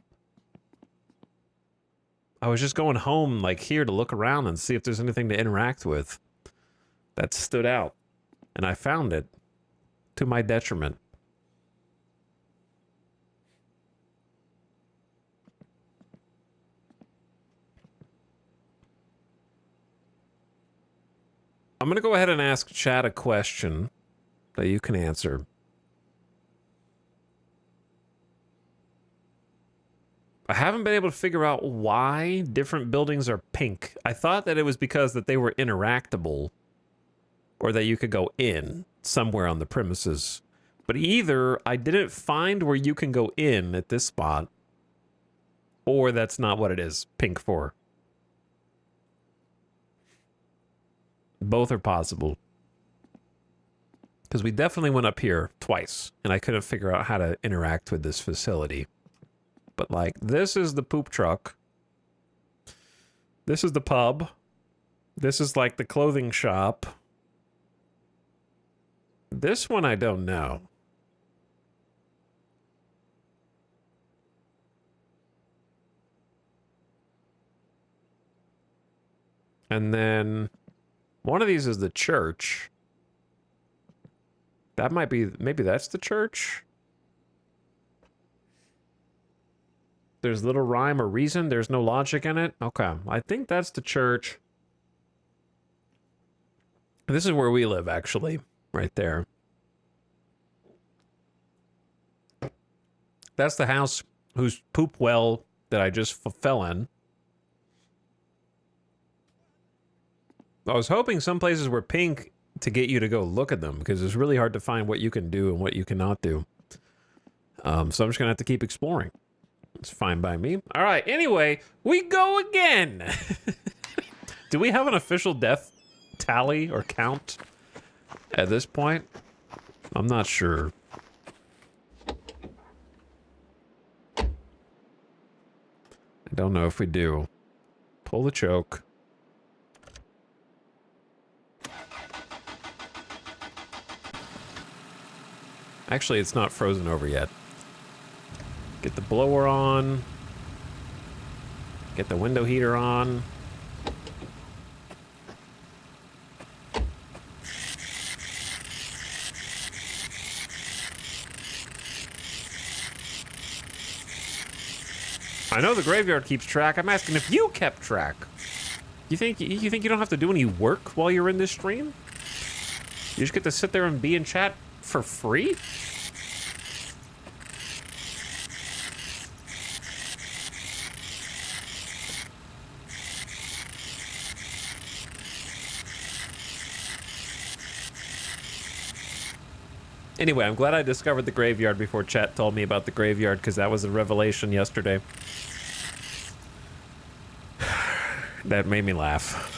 I was just going home like here to look around and see if there's anything to interact with that stood out. And I found it to my detriment. I'm going to go ahead and ask chat a question that you can answer. I haven't been able to figure out why different buildings are pink. I thought that it was because that they were interactable or that you could go in somewhere on the premises. But either I didn't find where you can go in at this spot or that's not what it is pink for. Both are possible. Because we definitely went up here twice, and I couldn't figure out how to interact with this facility. But, like, this is the poop truck. This is the pub. This is, like, the clothing shop. This one I don't know. And then one of these is the church. That might be, maybe that's the church. There's little rhyme or reason. There's no logic in it. Okay, I think that's the church. This is where we live, actually, right there. That's the house whose poop well that I just fell in. I was hoping some places were pink to get you to go look at them, because it's really hard to find what you can do and what you cannot do. So I'm just going to have to keep exploring. It's fine by me. All right, anyway, we go again. Do we have an official death tally or count at this point? I'm not sure. I don't know if we do. Pull the choke. Actually, it's not frozen over yet. Get the blower on. Get the window heater on. I know the graveyard keeps track. I'm asking if you kept track. You think you don't have to do any work while you're in this stream? You just get to sit there and be in chat for free? Anyway, I'm glad I discovered the graveyard before chat told me about the graveyard, because that was a revelation yesterday. That made me laugh.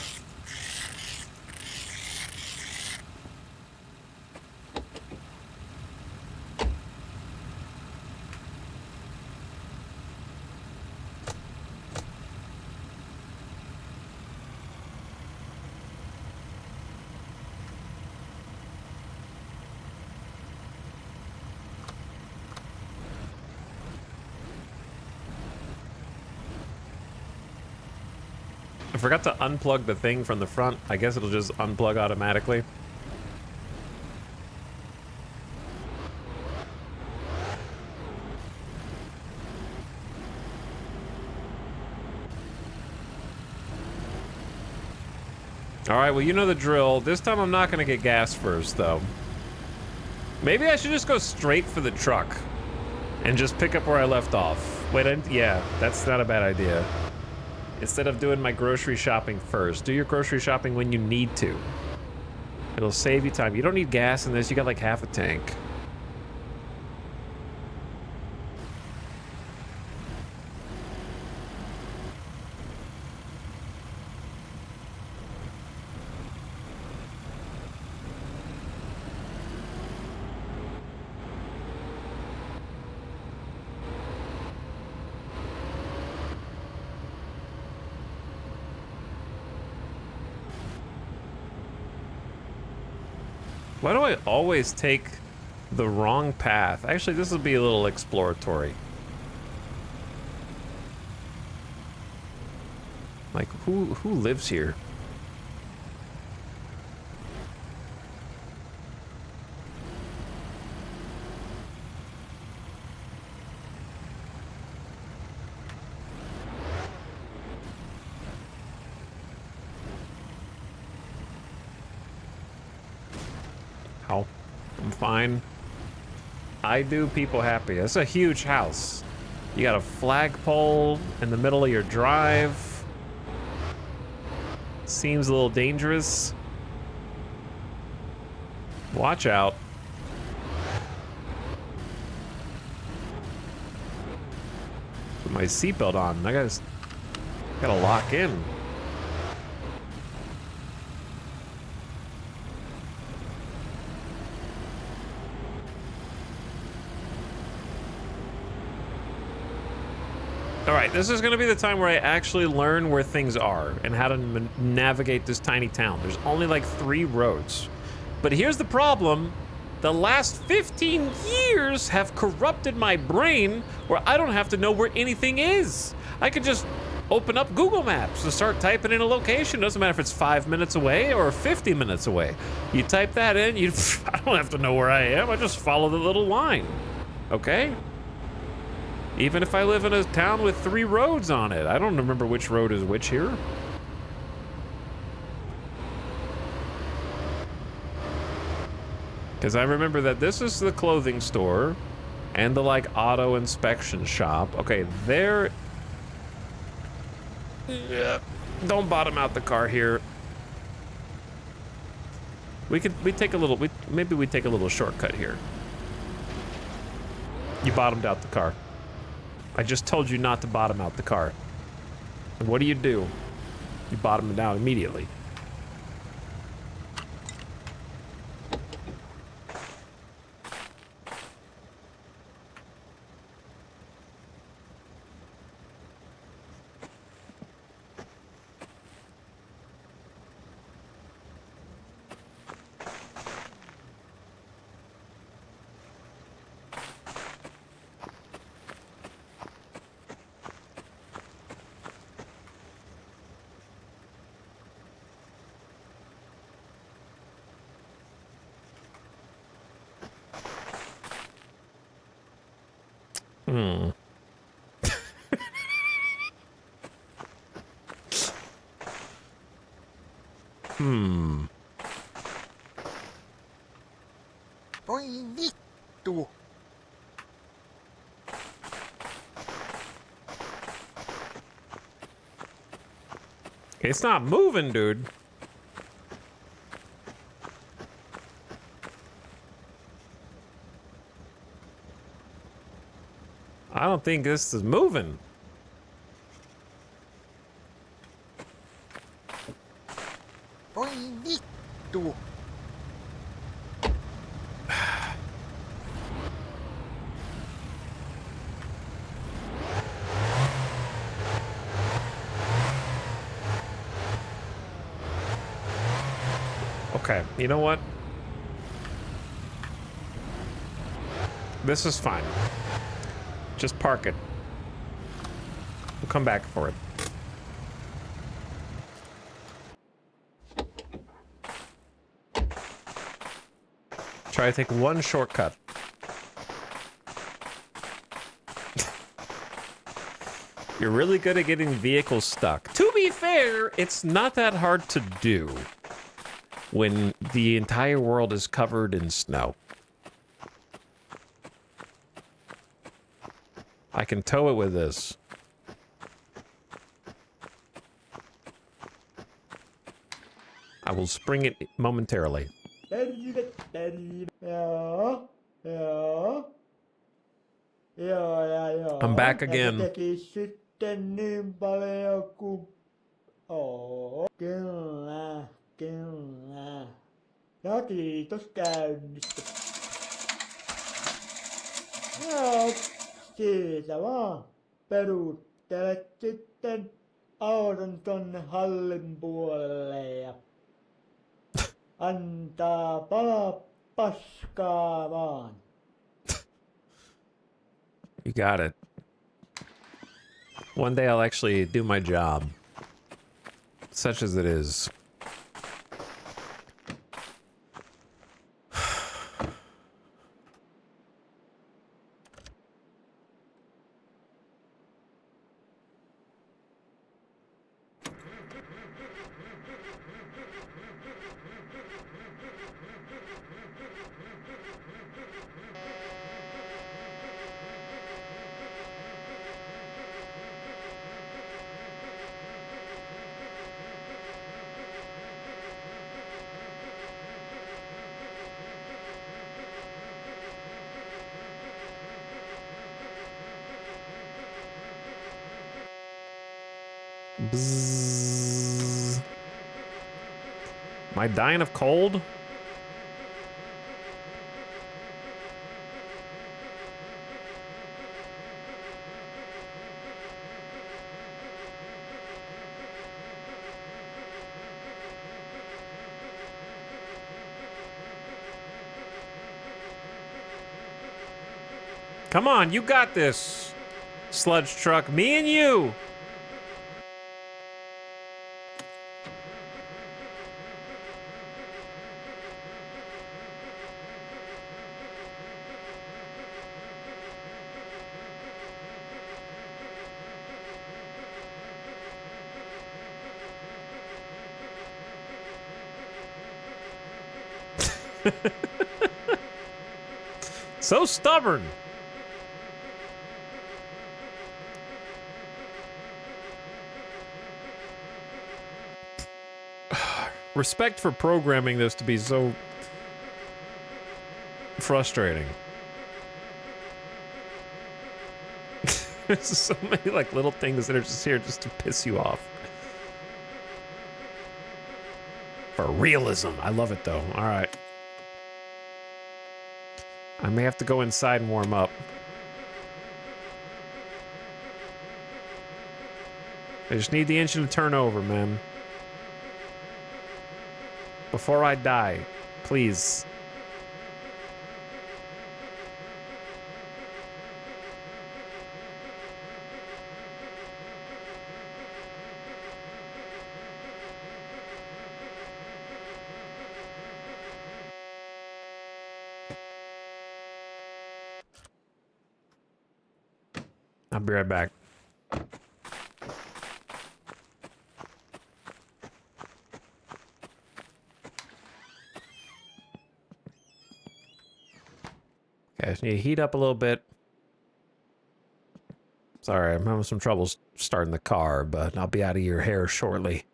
I forgot to unplug the thing from the front. I guess it'll just unplug automatically. All right, well, you know the drill. This time I'm not gonna get gas first, though. Maybe I should just go straight for the truck and just pick up where I left off. Wait, yeah, that's not a bad idea. Instead of doing my grocery shopping first, do your grocery shopping when you need to. It'll save you time. You don't need gas in this. You got like half a tank. Why do I always take the wrong path? Actually, this will be a little exploratory. Like, who lives here? Ow. I'm fine. I do people happy. That's a huge house. You got a flagpole in the middle of your drive. Seems a little dangerous. Watch out. Put my seatbelt on. I gotta lock in. All right, this is going to be the time where I actually learn where things are and how to navigate this tiny town. There's only like 3 roads. But here's the problem. The last 15 years have corrupted my brain where I don't have to know where anything is. I could just open up Google Maps and start typing in a location. Doesn't matter if it's 5 minutes away or 50 minutes away. You type that in, I don't have to know where I am. I just follow the little line, okay? Even if I live in a town with 3 roads on it. I don't remember which road is which here. Because I remember that this is the clothing store and the like auto inspection shop. Okay, there. Yeah, don't bottom out the car here. Maybe we take a little shortcut here. You bottomed out the car. I just told you not to bottom out the car. And what do? You bottom it out immediately. Voi vittu. It's not moving, dude. don't think this is moving. Voi vittu. Okay, you know what? This is fine. Just park it. We'll come back for it. Try to take one shortcut. You're really good at getting vehicles stuck. To be fair, it's not that hard to do when the entire world is covered in snow. I can tow it with this. I will spring it momentarily. I'm back again. Ja se teki sitten niin paljon kuin... Kyllä, kyllä. Ja kiitos käynnistä. Joo, siitä vaan. Peruuttelet sitten auton tonne hallin puolelle ja antaa palaa paskaa vaan. You got it. One day I'll actually do my job. Such as it is. Bzzz. Am I dying of cold? Come on, you got this, sludge truck. Me and you. So stubborn. Respect for programming this to be so frustrating. There's so many like little things that are just here just to piss you off. For realism. I love it though. All right. I may have to go inside and warm up. I just need the engine to turn over, man. Before I die, please. I'll be right back. Okay, I just need to heat up a little bit. Sorry, I'm having some trouble starting the car, but I'll be out of your hair shortly.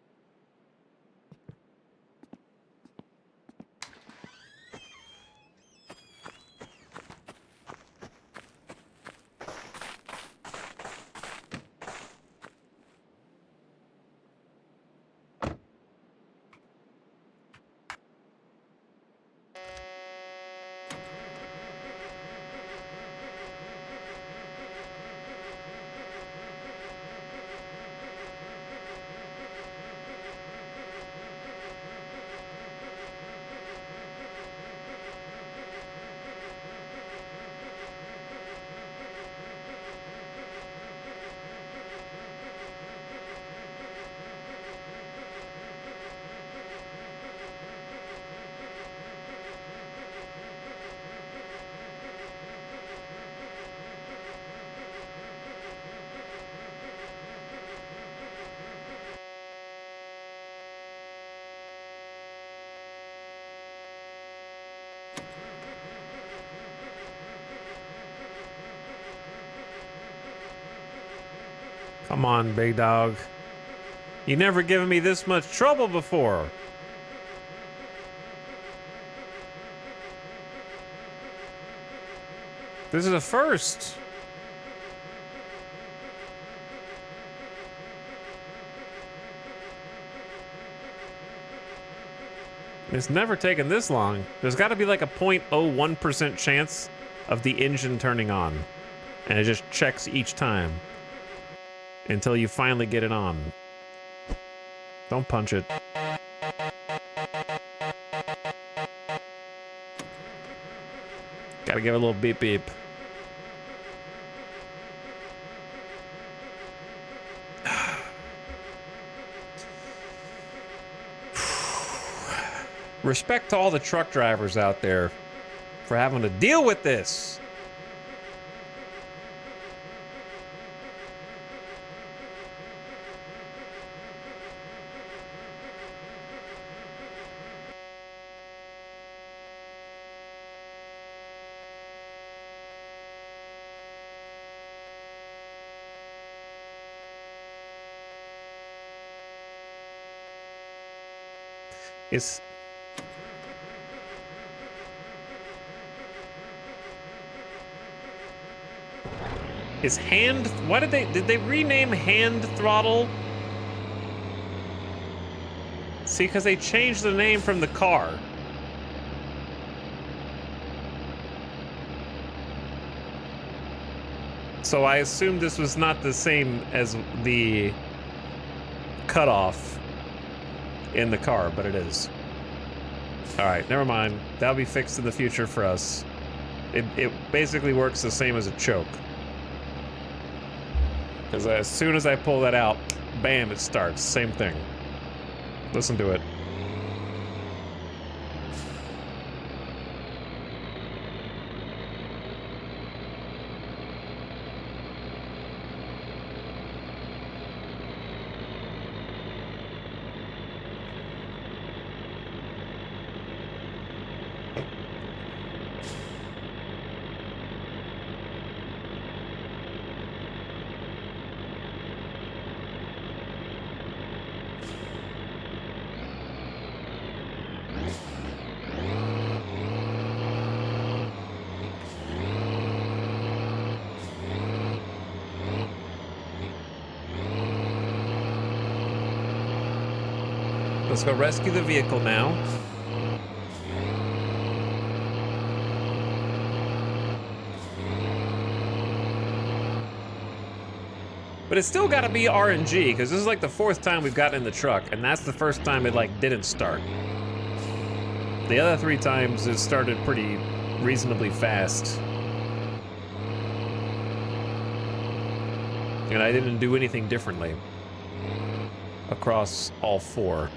Come on, big dog. You never given me this much trouble before. This is a first. It's never taken this long. There's got to be like a 0.01% chance of the engine turning on. And it just checks each time until you finally get it on. Don't punch it. Gotta give it a little beep beep. Respect to all the truck drivers out there for having to deal with this. Is hand, why did they rename hand throttle? See, because they changed the name from the car. So I assumed this was not the same as the cutoff in the car, but it is. All right, never mind. That'll be fixed in the future for us. It basically works the same as a choke. Because as soon as I pull that out, bam, it starts. Same thing. Listen to it. Let's go rescue the vehicle now. But it's still gotta be RNG, because this is like the 4th time we've gotten in the truck, and that's the first time it like didn't start. The other 3 times it started pretty reasonably fast. And I didn't do anything differently across all 4.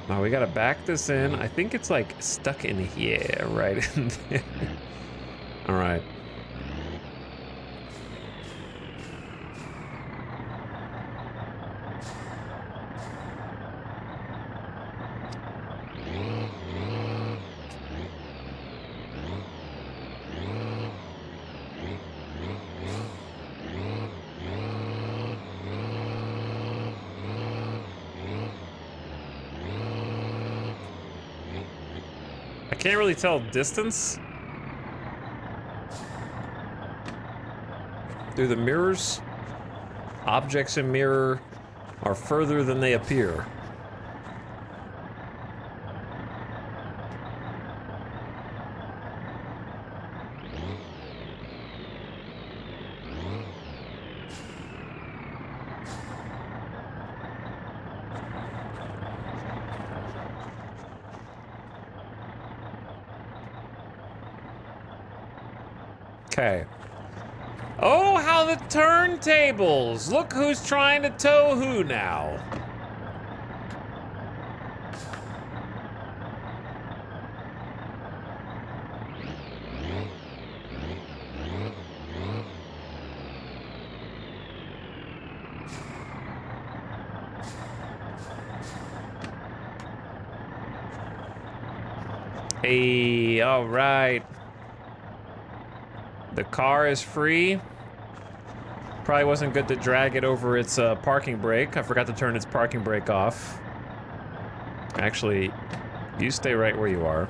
Now we gotta back this in. I think it's like stuck in here, right in there. All right. Can't really tell distance through the mirrors. Objects in mirror are further than they appear. Okay. Oh, how the turntables! Look who's trying to tow who now. Hey, all right. The car is free. Probably wasn't good to drag it over its parking brake. I forgot to turn its parking brake off. Actually, you stay right where you are.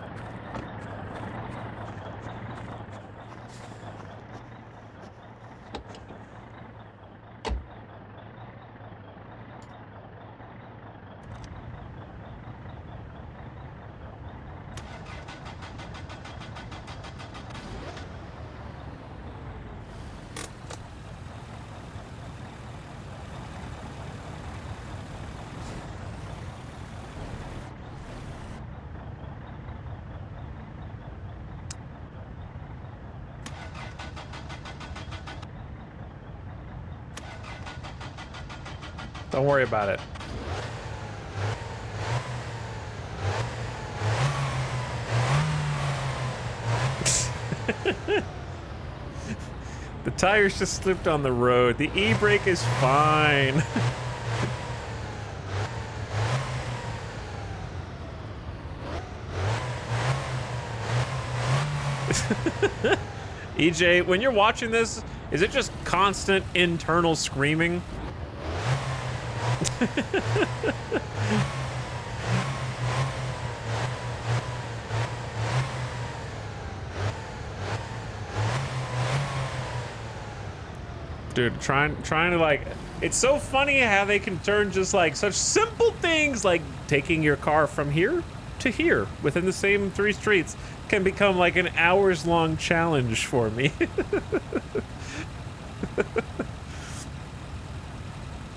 Don't worry about it. The tires just slipped on the road. The e-brake is fine. EJ, when you're watching this, is it just constant internal screaming? Dude, trying to like, it's so funny how they can turn just like such simple things like taking your car from here to here within the same 3 streets can become like an hours-long challenge for me.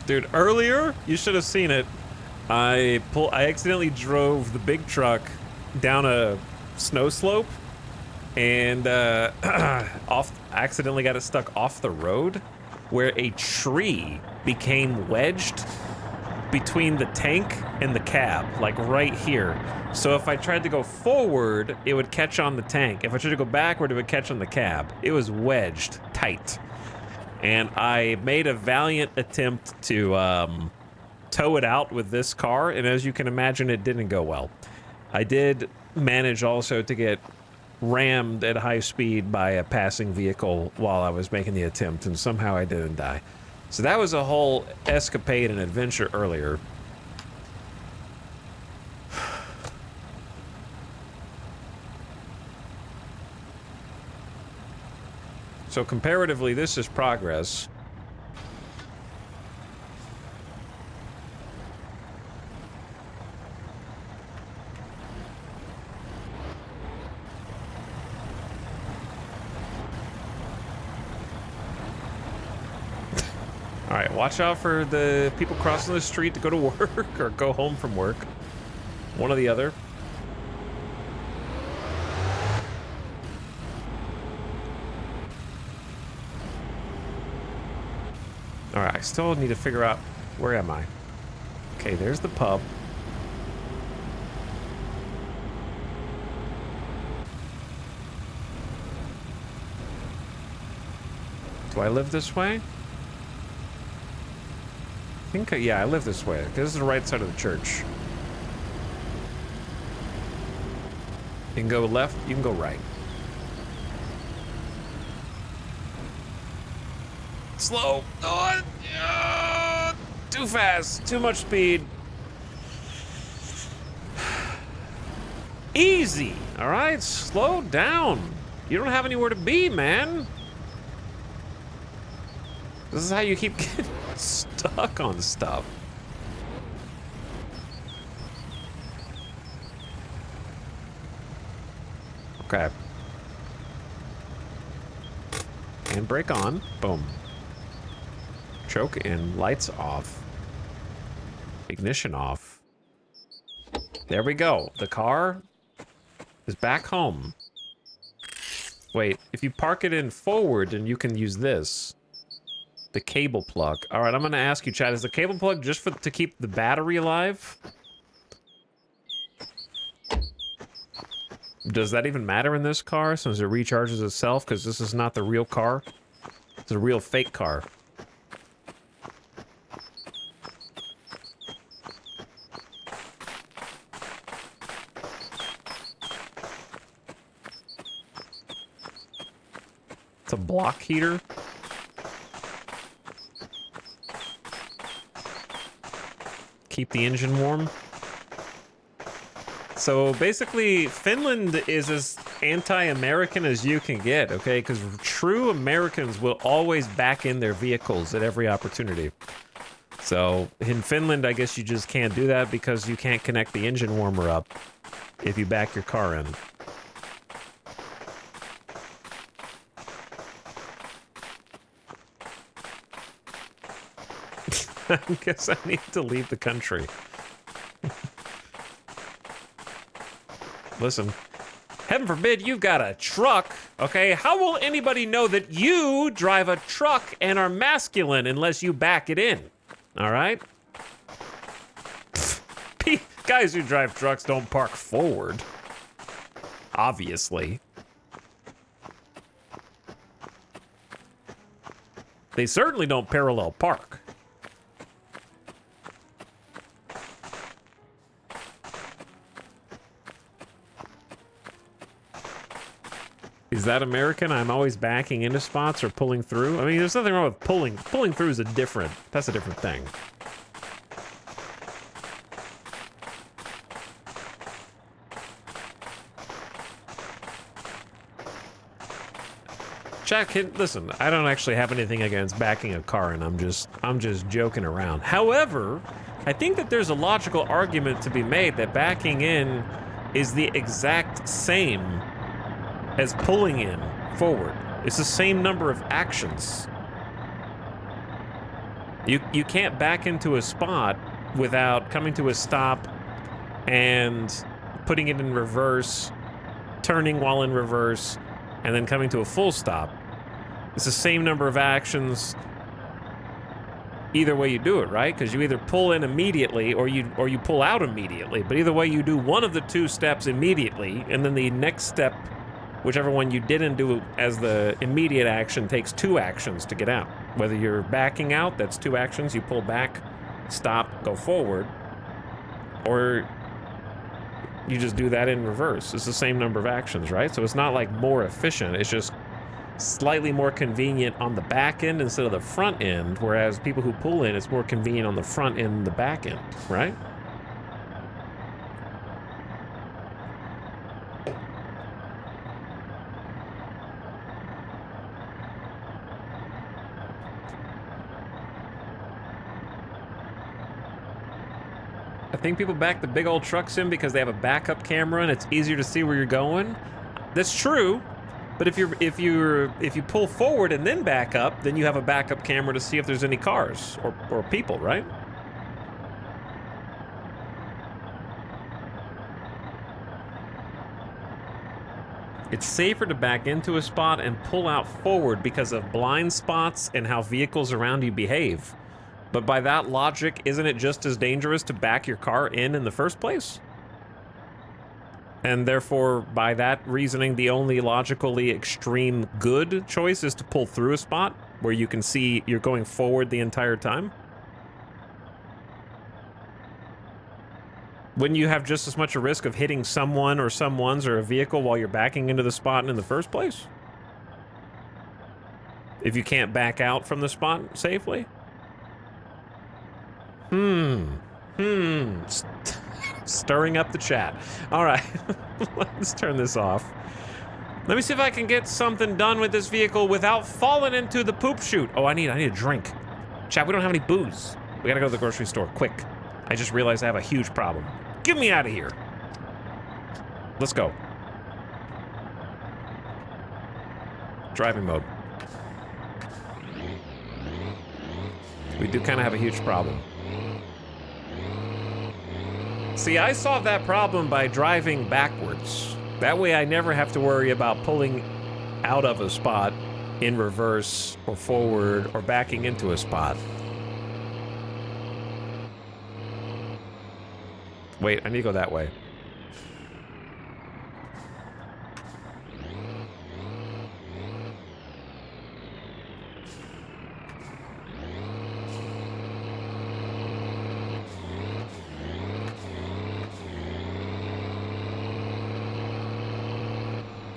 Dude, earlier, you should have seen it. I accidentally drove the big truck down a snow slope and accidentally got it stuck off the road where a tree became wedged between the tank and the cab, like right here. So if I tried to go forward, it would catch on the tank. If I tried to go backward, it would catch on the cab. It was wedged tight. And I made a valiant attempt to tow it out with this car, and as you can imagine, it didn't go well. I did manage also to get rammed at high speed by a passing vehicle while I was making the attempt, and somehow I didn't die. So that was a whole escapade and adventure earlier. So comparatively, this is progress. All right, watch out for the people crossing the street to go to work or go home from work. One or the other. All right, I still need to figure out, where am I? Okay, there's the pub. Do I live this way? I think, yeah, I live this way. This is the right side of the church. You can go left, you can go right. Slow. Oh, too fast. Too much speed. Easy. All right. Slow down. You don't have anywhere to be, man. This is how you keep getting stuck on stuff. Okay. Handbrake on. Boom. Choke in, lights off. Ignition off. There we go. The car is back home. Wait, if you park it in forward, then you can use this. The cable plug. All right, I'm gonna ask you, Chad, is the cable plug just to keep the battery alive? Does that even matter in this car since it recharges itself? Because this is not the real car. It's a real fake car. It's a block heater. Keep the engine warm. So basically, Finland is as anti-American as you can get, okay? Because true Americans will always back in their vehicles at every opportunity. So in Finland, I guess you just can't do that because you can't connect the engine warmer up if you back your car in. I guess I need to leave the country. Listen, heaven forbid you've got a truck, okay? How will anybody know that you drive a truck and are masculine unless you back it in? All right? Guys who drive trucks don't park forward. Obviously. They certainly don't parallel park. Is that American? I'm always backing into spots or pulling through. I mean, there's nothing wrong with pulling. Pulling through is that's a different thing. Jack, listen, I don't actually have anything against backing a car in. I'm just joking around. However, I think that there's a logical argument to be made that backing in is the exact same as pulling in forward. It's the same number of actions. You can't back into a spot without coming to a stop and putting it in reverse, turning while in reverse, and then coming to a full stop. It's the same number of actions either way you do it, right? Because you either pull in immediately or you pull out immediately. But either way, you do one of the two steps immediately, and then the next step, whichever one you didn't do as the immediate action, takes 2 actions to get out. Whether you're backing out, that's 2 actions. You pull back, stop, go forward, or you just do that in reverse. It's the same number of actions, right? So it's not like more efficient. It's just slightly more convenient on the back end instead of the front end, whereas people who pull in, it's more convenient on the front end and the back end, right? I think people back the big old trucks in because they have a backup camera and it's easier to see where you're going. That's true, but if you pull forward and then back up, then you have a backup camera to see if there's any cars or people, right? It's safer to back into a spot and pull out forward because of blind spots and how vehicles around you behave. But by that logic, isn't it just as dangerous to back your car in the first place? And therefore, by that reasoning, the only logically extreme good choice is to pull through a spot where you can see you're going forward the entire time? Wouldn't you have just as much a risk of hitting someone or someone's or a vehicle while you're backing into the spot in the first place? If you can't back out from the spot safely? Stirring up the chat. All right, let's turn this off. Let me see if I can get something done with this vehicle without falling into the poop chute. Oh, I need a drink. Chat, we don't have any booze. We gotta go to the grocery store, quick. I just realized I have a huge problem. Get me out of here. Let's go. Driving mode. We do kind of have a huge problem. See, I solved that problem by driving backwards. That way I never have to worry about pulling out of a spot in reverse or forward or backing into a spot. Wait, I need to go that way.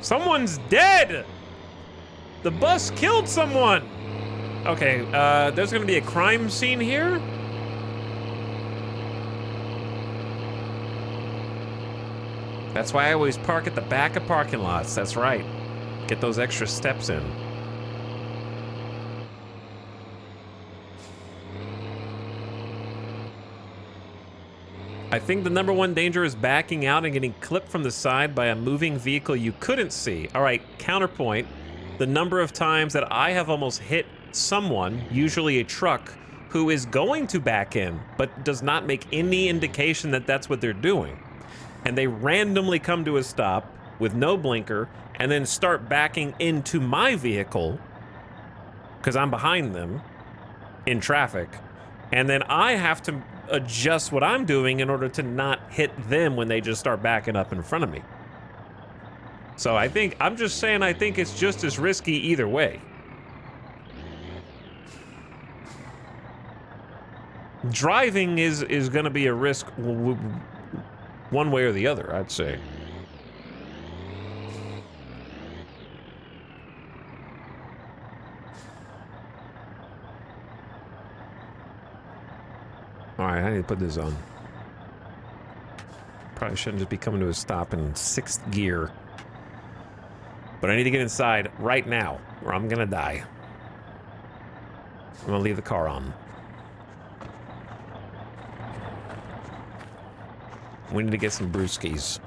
Someone's dead! The bus killed someone! Okay, there's gonna be a crime scene here? That's why I always park at the back of parking lots, that's right. Get those extra steps in. I think the #1 danger is backing out and getting clipped from the side by a moving vehicle you couldn't see. All right, counterpoint. The number of times that I have almost hit someone, usually a truck, who is going to back in, but does not make any indication that that's what they're doing. And they randomly come to a stop with no blinker and then start backing into my vehicle because I'm behind them in traffic. And then I have to adjust what I'm doing in order to not hit them when they just start backing up in front of me. So I'm just saying I think it's just as risky either way. Driving is going to be a risk one way or the other, I'd say. All right, I need to put this on. Probably shouldn't just be coming to a stop in 6th gear. But I need to get inside right now, or I'm gonna die. I'm gonna leave the car on. We need to get some brewskis.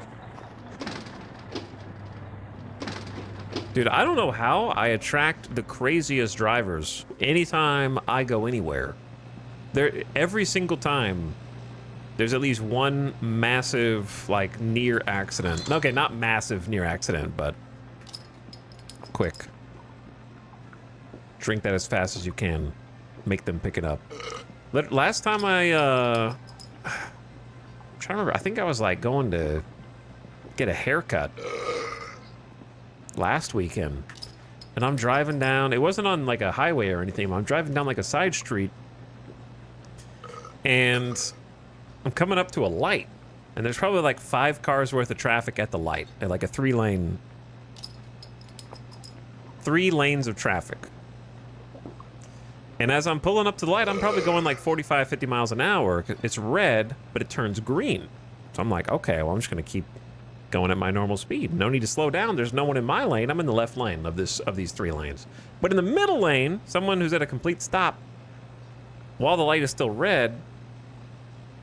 Dude, I don't know how I attract the craziest drivers anytime I go anywhere. Every single time, there's at least one massive, like, near accident. Okay, not massive near accident, but quick. Drink that as fast as you can. Make them pick it up. Last time I'm trying to remember, I think I was like going to get a haircut last weekend. And I'm driving down, it wasn't on like a highway or anything, but I'm driving down like a side street. And I'm coming up to a light. And there's probably like 5 cars worth of traffic at the light. At like a 3 lanes of traffic. And as I'm pulling up to the light, I'm probably going like 45, 50 miles an hour. It's red, but it turns green. So I'm like, okay, well, I'm just gonna keep going at my normal speed. No need to slow down. There's no one in my lane. I'm in the left lane of these 3 lanes. But in the middle lane, someone who's at a complete stop, while the light is still red,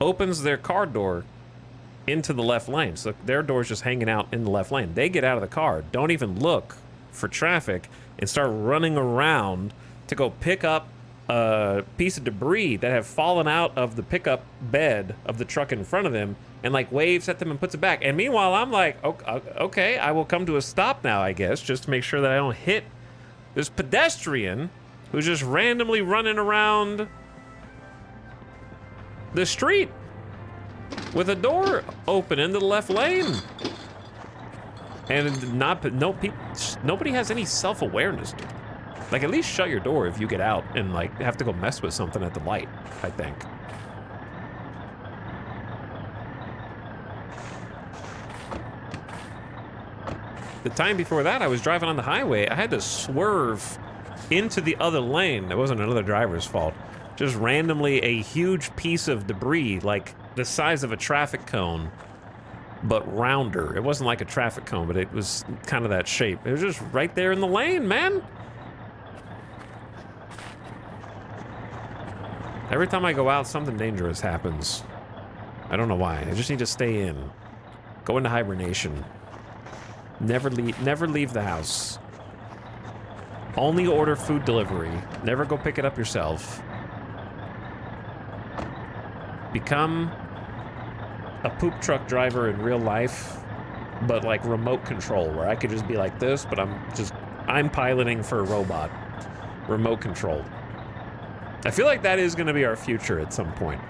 opens their car door into the left lane. So their door's just hanging out in the left lane. They get out of the car, don't even look for traffic, and start running around to go pick up a piece of debris that have fallen out of the pickup bed of the truck in front of them, and like waves at them and puts it back. And meanwhile, I'm like, okay, I will come to a stop now, I guess, just to make sure that I don't hit this pedestrian who's just randomly running around the street with a door open into the left lane. And nobody has any self-awareness. Like, at least shut your door if you get out and like have to go mess with something at the light, I think. The time before that, I was driving on the highway. I had to swerve into the other lane. It wasn't another driver's fault. Just randomly a huge piece of debris, like the size of a traffic cone, but rounder. It wasn't like a traffic cone, but it was kind of that shape. It was just right there in the lane, man. Every time I go out, something dangerous happens. I don't know why. I just need to stay in. Go into hibernation. Never leave the house. Only order food delivery. Never go pick it up yourself. Become a poop truck driver in real life, but like remote control, where I could just be like this, but I'm piloting for a robot. Remote control. I feel like that is going to be our future at some point.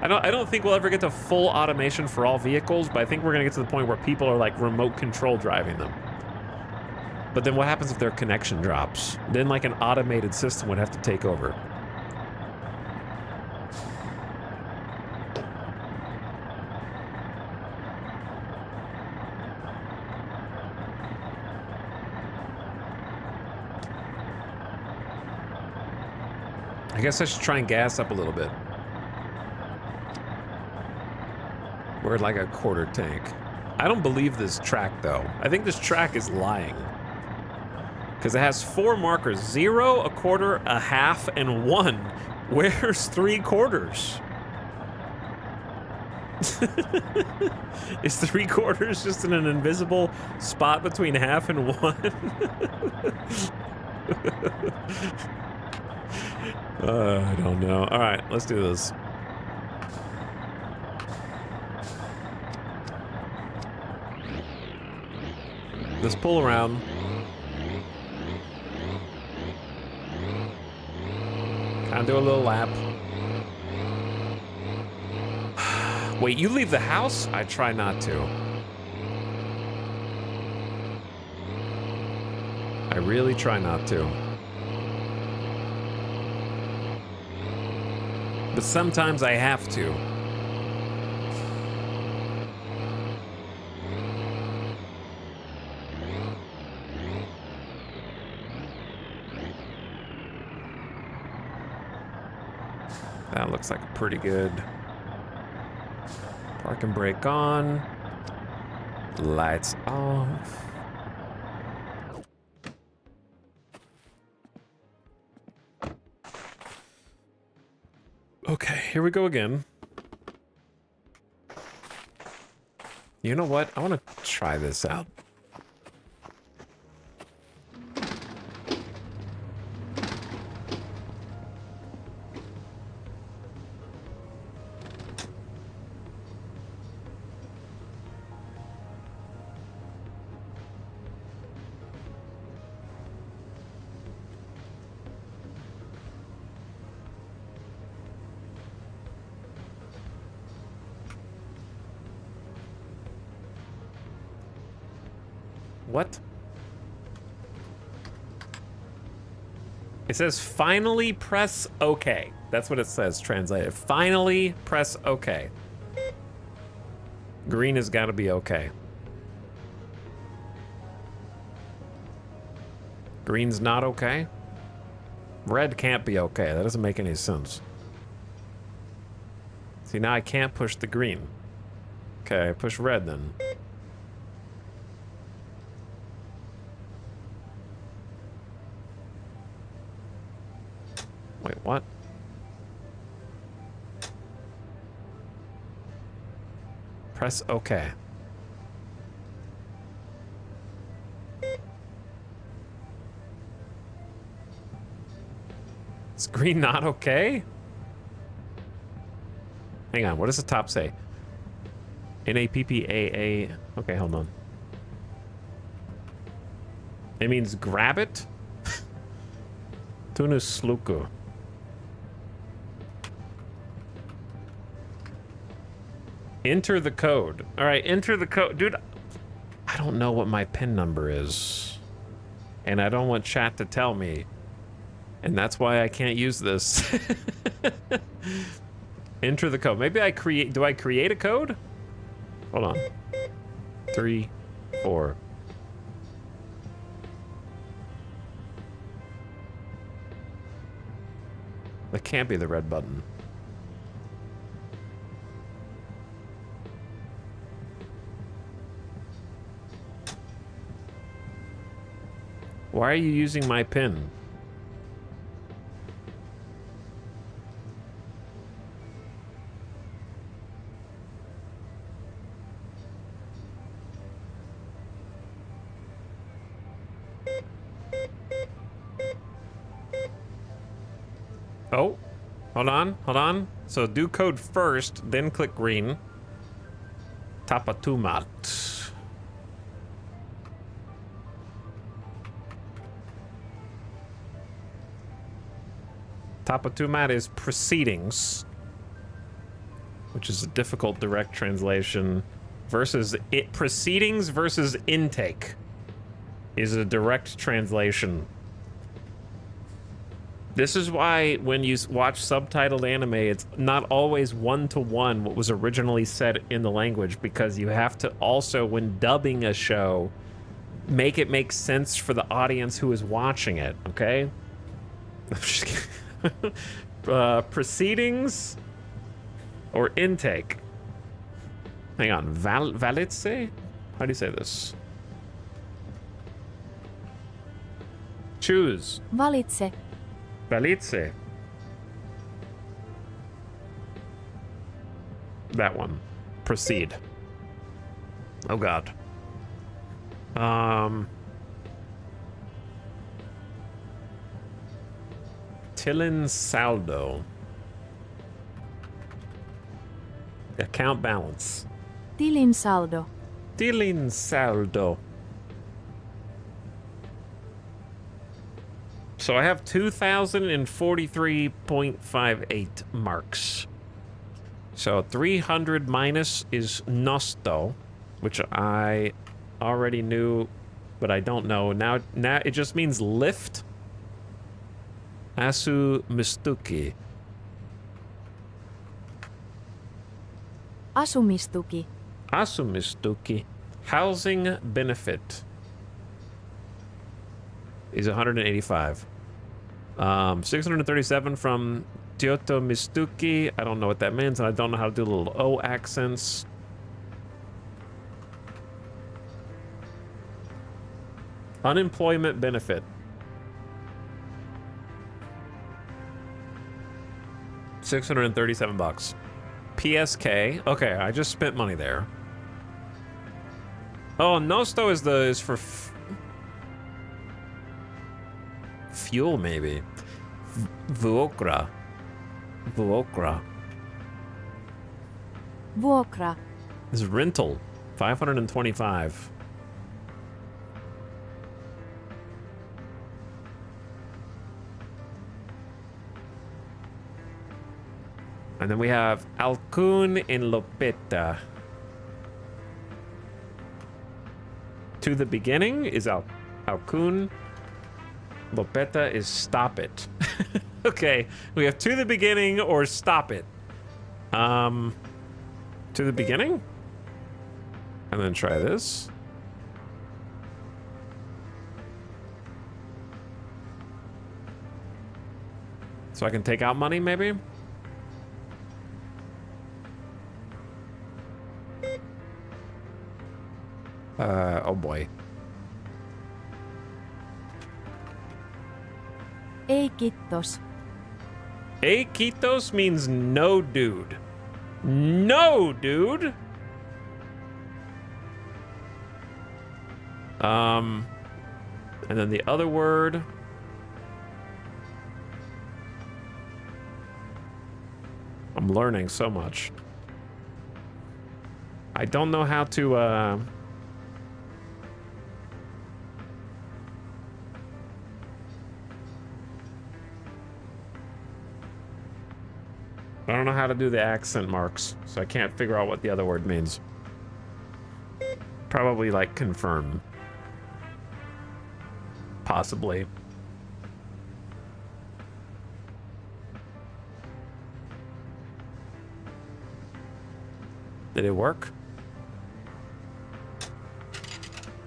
I don't think we'll ever get to full automation for all vehicles, but I think we're going to get to the point where people are like remote control driving them. But then what happens if their connection drops? Then like an automated system would have to take over. I guess I should try and gas up a little bit. We're at like a quarter tank. I don't believe this track though. I think this track is lying. Because it has 4 markers, 0, a quarter, a half, and 1. Where's 3/4? Is 3/4 just in an invisible spot between half and 1? I don't know. All right, let's do this. Let's pull around. Kind of do a little lap. Wait, you leave the house? I try not to. I really try not to. But sometimes I have to. That looks like a pretty good. Park and brake on. Lights off. Okay, here we go again. You know what? I want to try this out. What? It says finally press OK. That's what it says, translated. Finally press OK. Green has got to be OK. Green's not OK? Red can't be OK. That doesn't make any sense. See, now I can't push the green. Okay, push red then. Wait, what? Press OK. Is green not OK? Hang on, what does the top say? NAPPAA. Okay, hold on. It means grab it? Tunus sluku. Enter the code. All right, enter the code. Dude, I don't know what my PIN number is. And I don't want chat to tell me. And that's why I can't use this. Enter the code. Maybe I create... Do I create a code? Hold on. 3, 4. That can't be the red button. Why are you using my PIN? Oh, hold on, hold on. So do code first, then click green. Tapatumat. Tapatumat is proceedings, which is a difficult direct translation, versus proceedings versus intake is a direct translation. This is why when you watch subtitled anime, it's not always one-to-one what was originally said in the language, because you have to also, when dubbing a show, make it make sense for the audience who is watching it, okay? I'm just kidding. proceedings or intake? Hang on, valitse? How do you say this? Choose. Valitse. Valitse. That one. Proceed. Oh god. Tilin saldo. Account balance. Tilin saldo. Tilin saldo. So I have 2,043.58 marks. So 300 minus is nosto, which I already knew, but I don't know. Now it just means lift. Asu mistuki. Asumistuki. Asumistuki. Housing benefit is 185. 637 from Kyoto Mistuki. I don't know what that means, and I don't know how to do little O accents. Unemployment benefit. 637 bucks. PSK. Okay, I just spent money there. Oh, Nosto is for fuel, maybe. Vuokra. Vuokra. Vuokra. This is rental. 525. And then we have Alcun in Lopeta. To the beginning is Alcun. Lopeta is stop it. Okay, we have to the beginning or stop it. To the beginning? And then try this. So I can take out money, maybe? Oh boy. Ei kittos. Ei kitos means no dude. No dude. And then the other word. I'm learning so much. I don't know how to I don't know how to do the accent marks, so I can't figure out what the other word means. Probably like confirm. Possibly. Did it work?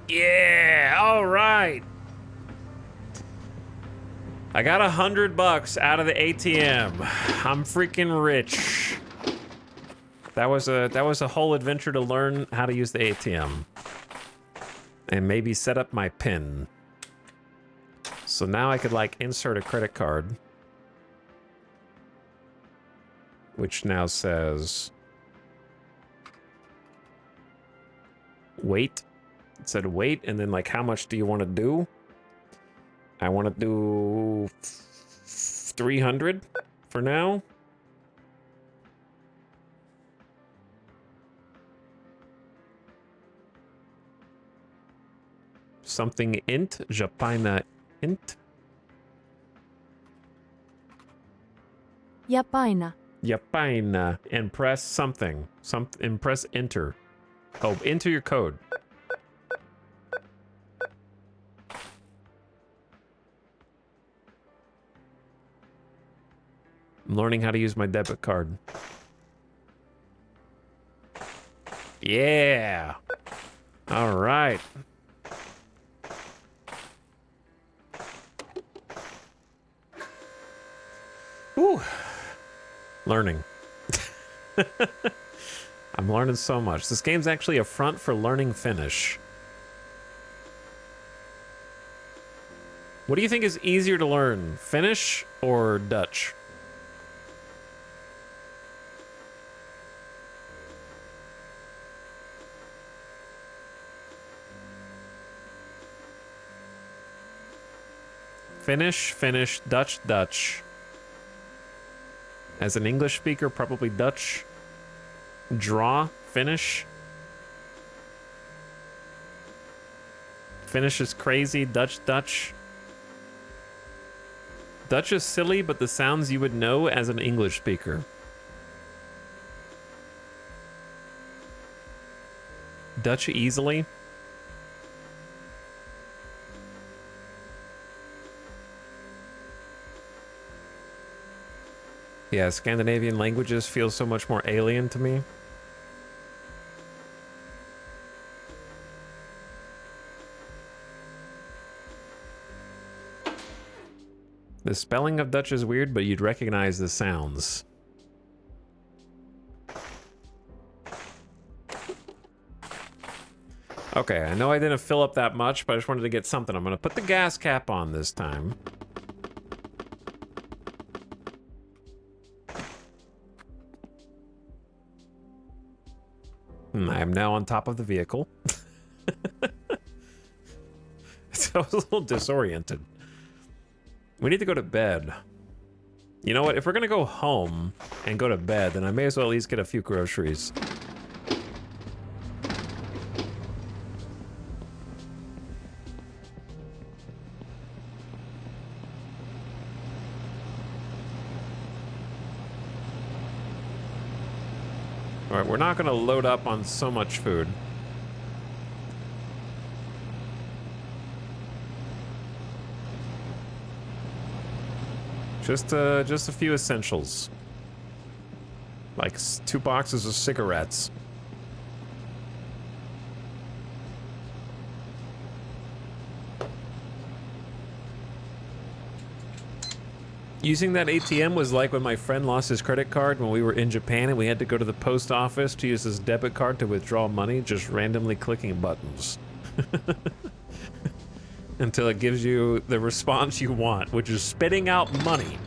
Yeah, all right. I got $100 out of the ATM. I'm freaking rich. That was a whole adventure to learn how to use the ATM. And maybe set up my PIN. So now I could like insert a credit card. Which now says wait. It said wait, and then like how much do you want to do? I want to do 300 for now. Something int, Japaina int. Japaina. Japaina, and press something. And press enter. Oh, enter your code. I'm learning how to use my debit card. Yeah. All right. Whew. Learning. I'm learning so much. This game's actually a front for learning Finnish. What do you think is easier to learn, Finnish or Dutch? Finnish, Finnish, Dutch, Dutch. As an English speaker, probably Dutch. Draw, Finnish. Finnish is crazy, Dutch, Dutch. Dutch is silly, but the sounds you would know as an English speaker. Dutch easily. Yeah, Scandinavian languages feel so much more alien to me. The spelling of Dutch is weird, but you'd recognize the sounds. Okay, I know I didn't fill up that much, but I just wanted to get something. I'm gonna put the gas cap on this time. I am now on top of the vehicle. So I was a little disoriented. We need to go to bed. You know what? If we're gonna go home and go to bed, then I may as well at least get a few groceries. All right, we're not gonna load up on so much food. Just a few essentials. Like 2 boxes of cigarettes. Using that ATM was like when my friend lost his credit card when we were in Japan and we had to go to the post office to use his debit card to withdraw money, just randomly clicking buttons. Until it gives you the response you want, which is spitting out money.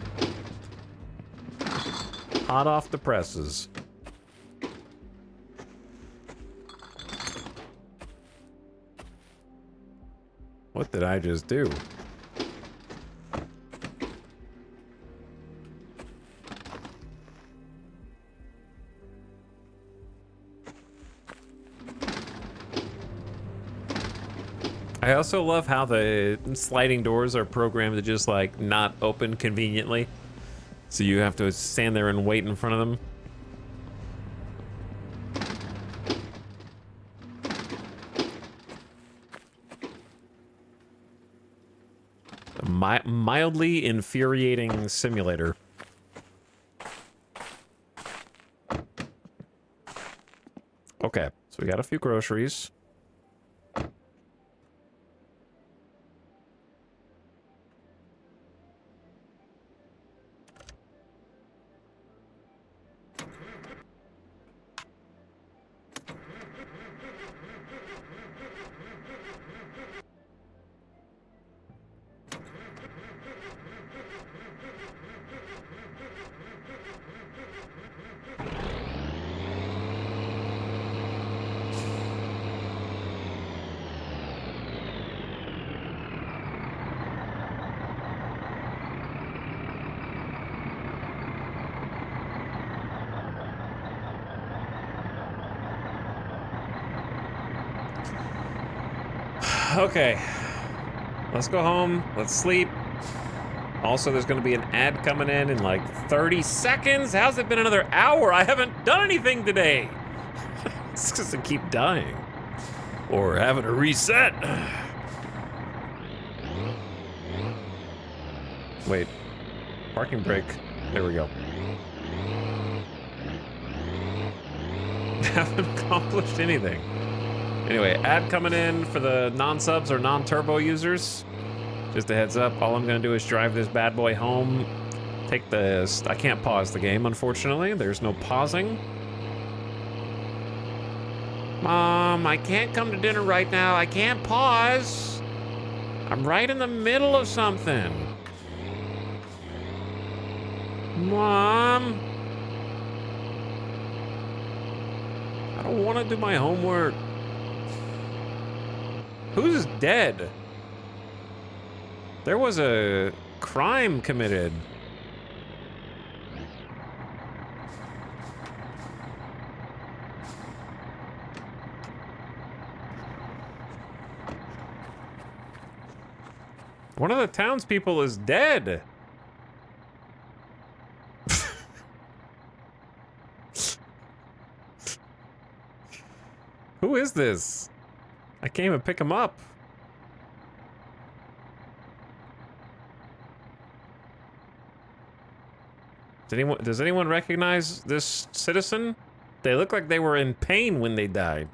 Hot off the presses. What did I just do? I also love how the sliding doors are programmed to just like not open conveniently. So you have to stand there and wait in front of them. A mildly infuriating simulator. Okay, so we got a few groceries. Okay, let's go home. Let's sleep. Also, there's going to be an ad coming in like 30 seconds. How's it been another hour? I haven't done anything today. It's because I keep dying. Or having a reset. Wait. Parking brake. There we go. Haven't accomplished anything. Anyway, ad coming in for the non-subs or non-turbo users. Just a heads up, all I'm gonna do is drive this bad boy home take the... I can't pause the game, unfortunately. There's no pausing. Mom, I can't come to dinner right now. I can't pause. I'm right in the middle of something. Mom. I don't want to do my homework. Who's dead? There was a crime committed. One of the townspeople is dead. Who is this? I can't even pick him up. Does anyone recognize this citizen? They look like they were in pain when they died.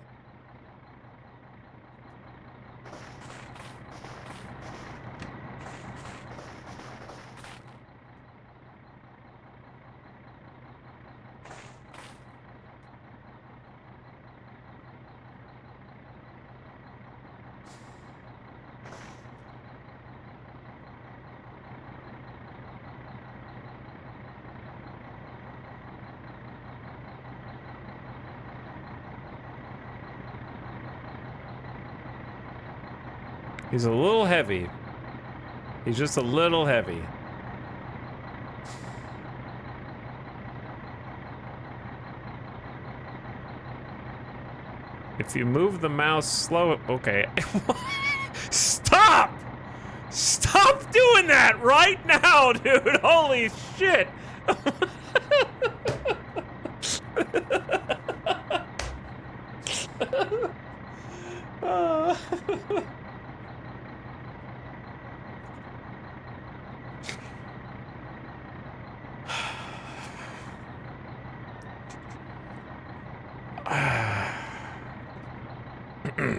He's a little heavy. He's just a little heavy. If you move the mouse slow... Okay. Stop! Stop doing that right now, dude! Holy shit!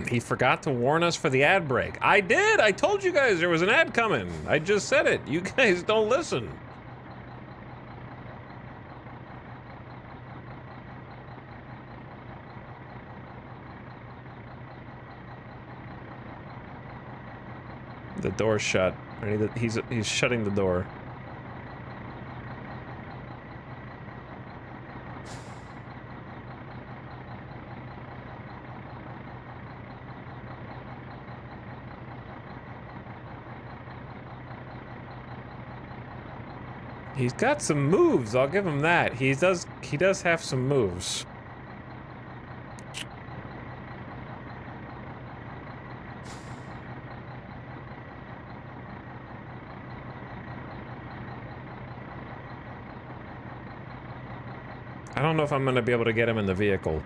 He forgot to warn us for the ad break. I did! I told you guys there was an ad coming. I just said it. You guys don't listen. The door's shut. He's shutting the door. He's got some moves, I'll give him that. He does have some moves. I don't know if I'm gonna be able to get him in the vehicle.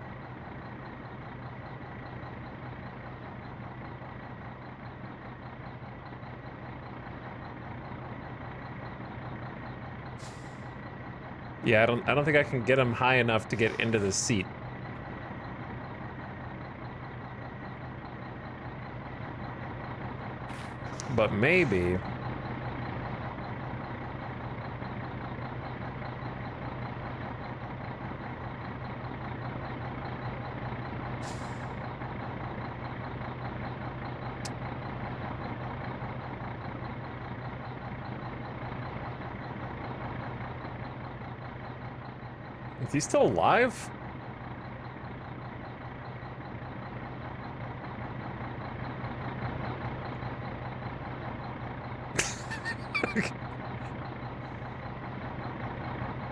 Yeah, I don't think I can get him high enough to get into the seat. But maybe... Is he still alive?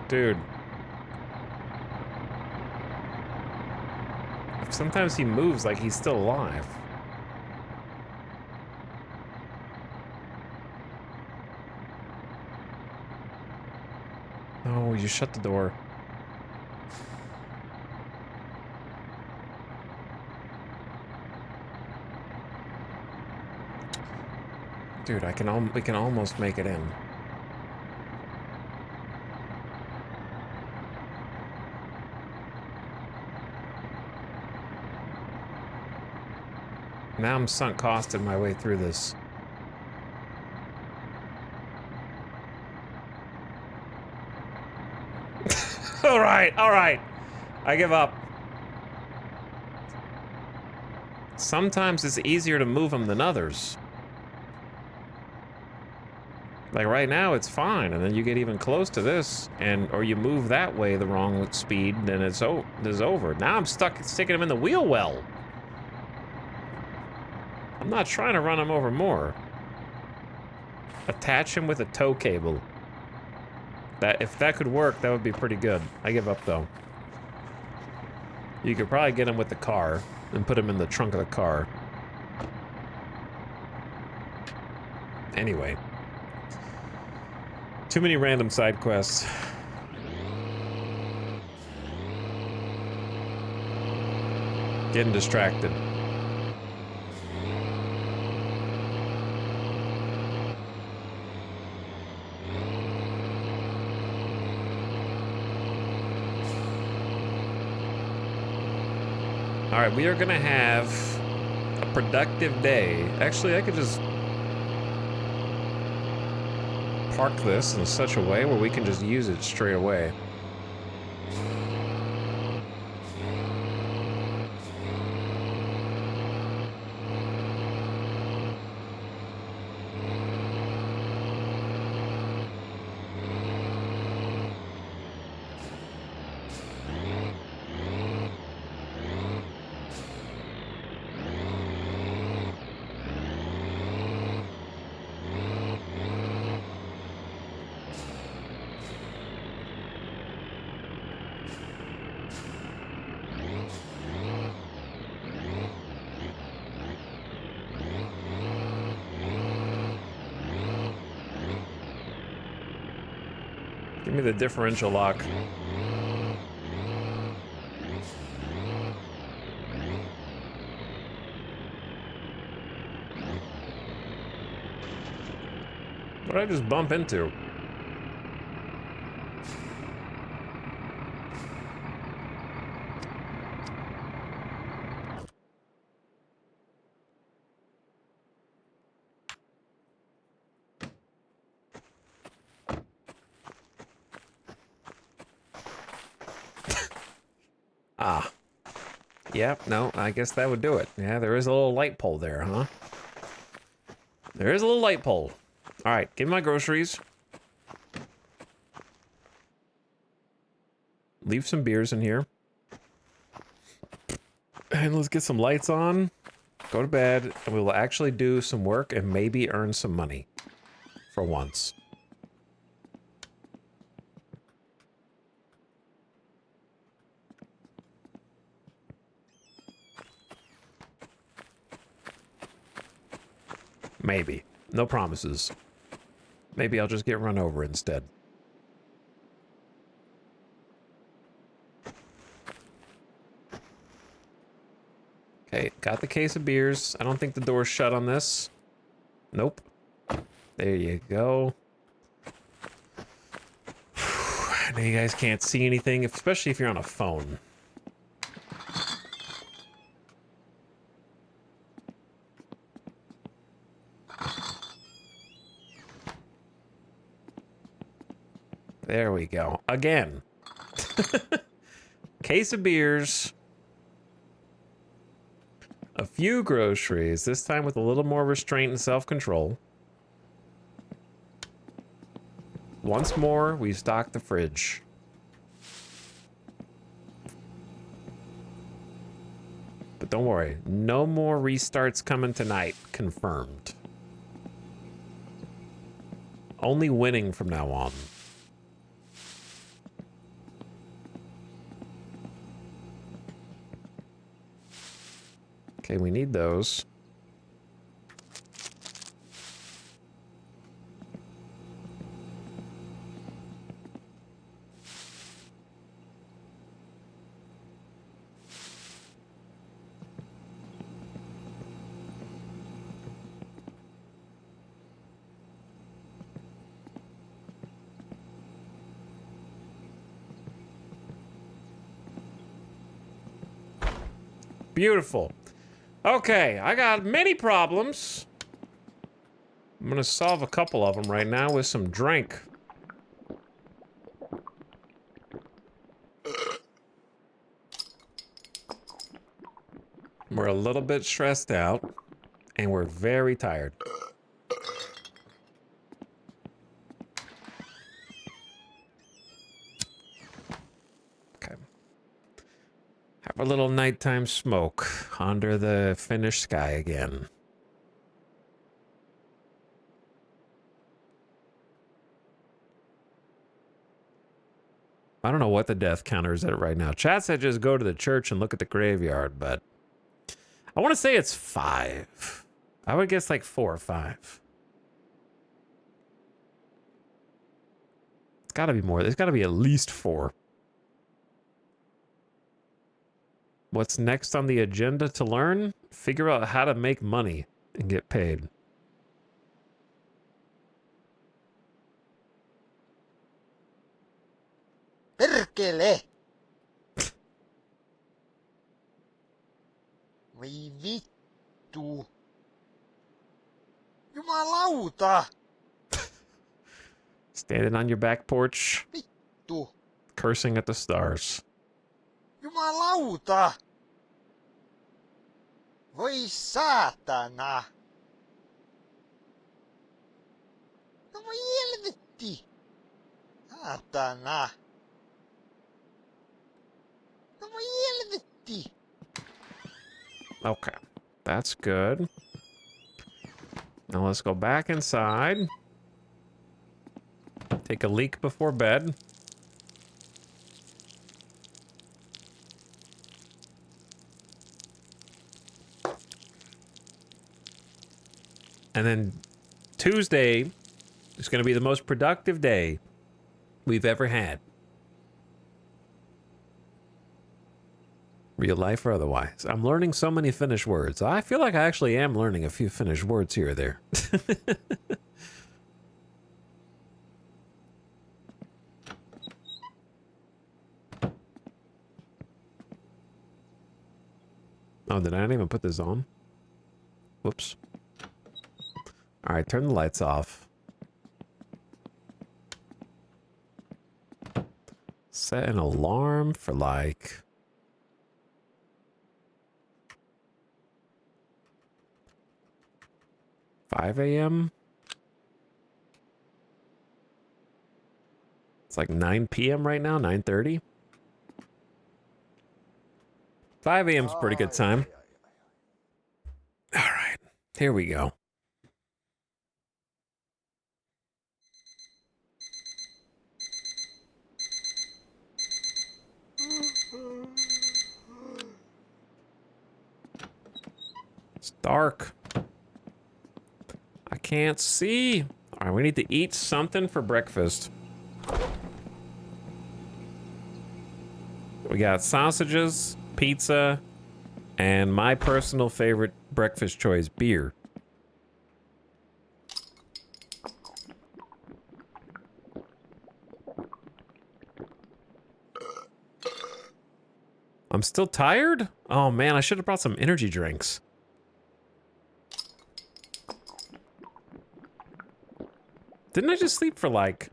Dude. Sometimes he moves like he's still alive. Oh, you shut the door. Dude, we can almost make it in. Now I'm sunk costing my way through this. All right, all right. I give up. Sometimes it's easier to move them than others. Like right now, it's fine, and then you get even close to this, or you move that way the wrong speed, then it's over. Now I'm stuck sticking them in the wheel well. I'm not trying to run them over more. Attach him with a tow cable. If that could work, that would be pretty good. I give up though. You could probably get him with the car and put him in the trunk of the car. Anyway. Too many random side quests. Getting distracted. All right, we are gonna have a productive day. Actually, I could just park this in such a way where we can just use it straight away. Give me the differential lock. What did I just bump into? Ah. Yep, no, I guess that would do it. Yeah, there is a little light pole there, huh? There is a little light pole. All right, give me my groceries. Leave some beers in here. And let's get some lights on. Go to bed, and we will actually do some work and maybe earn some money. For once. Maybe. No promises. Maybe I'll just get run over instead. Okay, got the case of beers. I don't think the door's shut on this. Nope. There you go. I know you guys can't see anything, especially if you're on a phone. There we go. Again. Case of beers. A few groceries, this time with a little more restraint and self-control. Once more, we stock the fridge. But don't worry, no more restarts coming tonight. Confirmed. Only winning from now on. Okay, we need those. Beautiful. Okay, I got many problems. I'm gonna solve a couple of them right now with some drink. We're a little bit stressed out, and we're very tired. Okay. Have a little nighttime smoke under the Finnish sky again. I don't know what the death counter is at right now. Chat said just go to the church and look at the graveyard, but I want to say it's 5. I would guess like 4 or 5. It's got to be more. There's got to be at least 4. What's next on the agenda to learn? Figure out how to make money and get paid. Perkele! Voi vittu. Jumalauta! Standing on your back porch, Vittu. cursing at the stars. Jumalauta! Voi saatana! No voi helvetti! Saatana! No voi helvetti! Okay, that's good. Now let's go back inside. Take a leak before bed. And then Tuesday is going to be the most productive day we've ever had. Real life or otherwise. I'm learning so many Finnish words. I feel like I actually am learning a few Finnish words here or there. Oh, did I not even put this on? Whoops. All right, turn the lights off. Set an alarm for like 5 a.m. It's like 9 p.m. right now, 9:30. 5 a.m. is a pretty good time. All right, here we go. It's dark. I can't see. All right, we need to eat something for breakfast. We got sausages, pizza, and my personal favorite breakfast choice, beer. I'm still tired? Oh man, I should have brought some energy drinks. Didn't I just sleep for like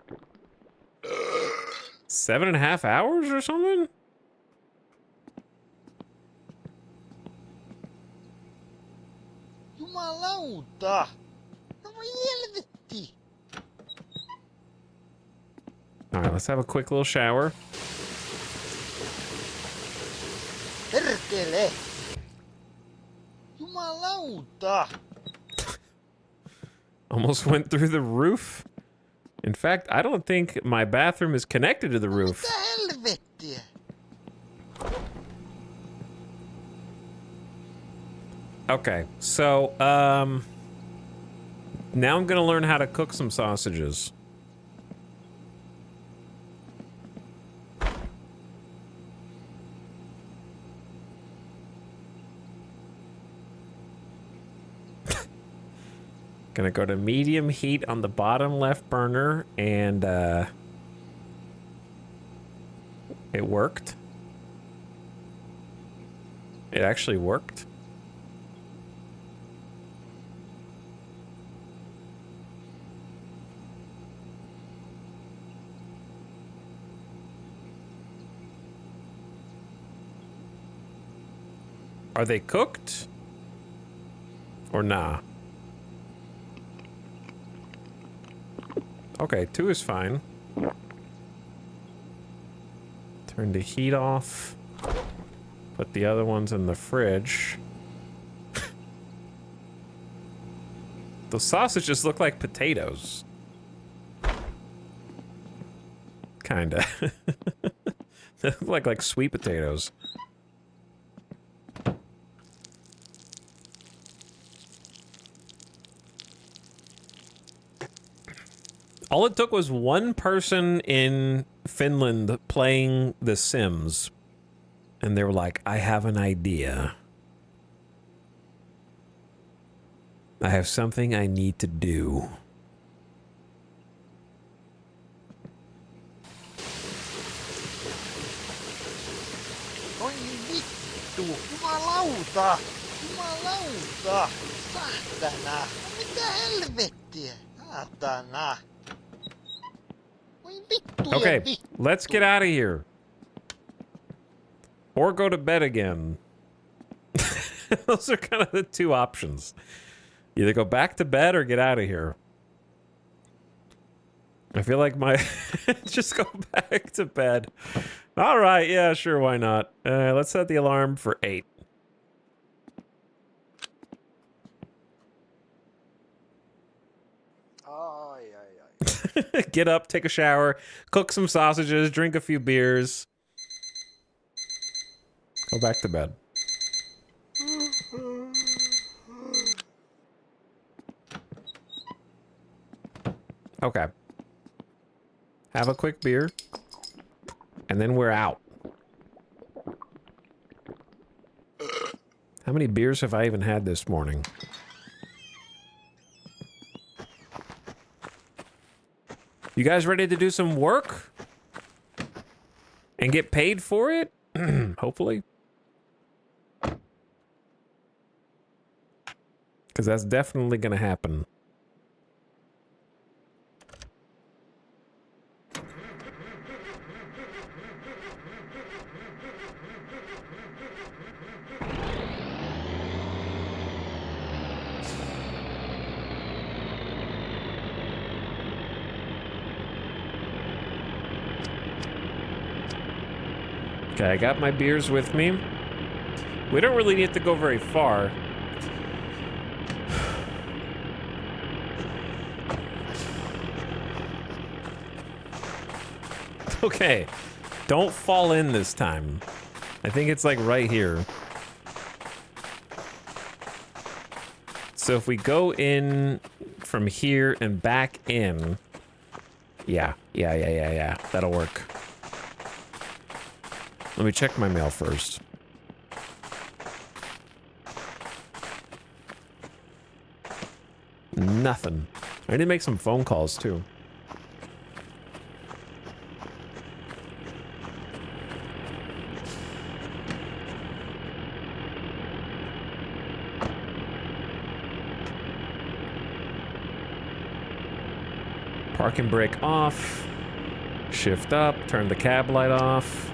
7.5 hours or something? Jumalauta! No voi helvetti! All right, let's have a quick little shower. Perkele! Jumalauta! Almost went through the roof. In fact, I don't think my bathroom is connected to the roof. Mitä helvettiä? Okay, so, now I'm gonna learn how to cook some sausages. Gonna go to medium heat on the bottom left burner, and, it worked. It actually worked. Are they cooked? Or nah? Okay, 2 is fine. Turn the heat off. Put the other ones in the fridge. Those sausages look like potatoes. Kinda. They look like sweet potatoes. All it took was one person in Finland playing The Sims. And they were like, I have an idea. I have something I need to do. Oi vittu, jumalauta! Jumalauta! Saatana! Mitä helvettiä? Saatana! Oi vittu ja Okay, vittu! let's get out of here. Or go to bed again. Those are kind of the 2 options. Either go back to bed or get out of here. I feel like my... Just go back to bed. All right, yeah, sure, why not? Let's set the alarm for 8. Ai, ai, ai. Get up, take a shower, cook some sausages, drink a few beers. Go back to bed. Okay. Have a quick beer. And then we're out. How many beers have I even had this morning? You guys ready to do some work? And get paid for it? Hopefully. Because that's definitely going to happen. Okay, I got my beers with me. We don't really need to go very far. Okay, don't fall in this time. I think it's like right here. So if we go in from here and back in, yeah, that'll work. Let me check my mail first. Nothing. I need to make some phone calls too. Parking brake off. Shift up, turn the cab light off.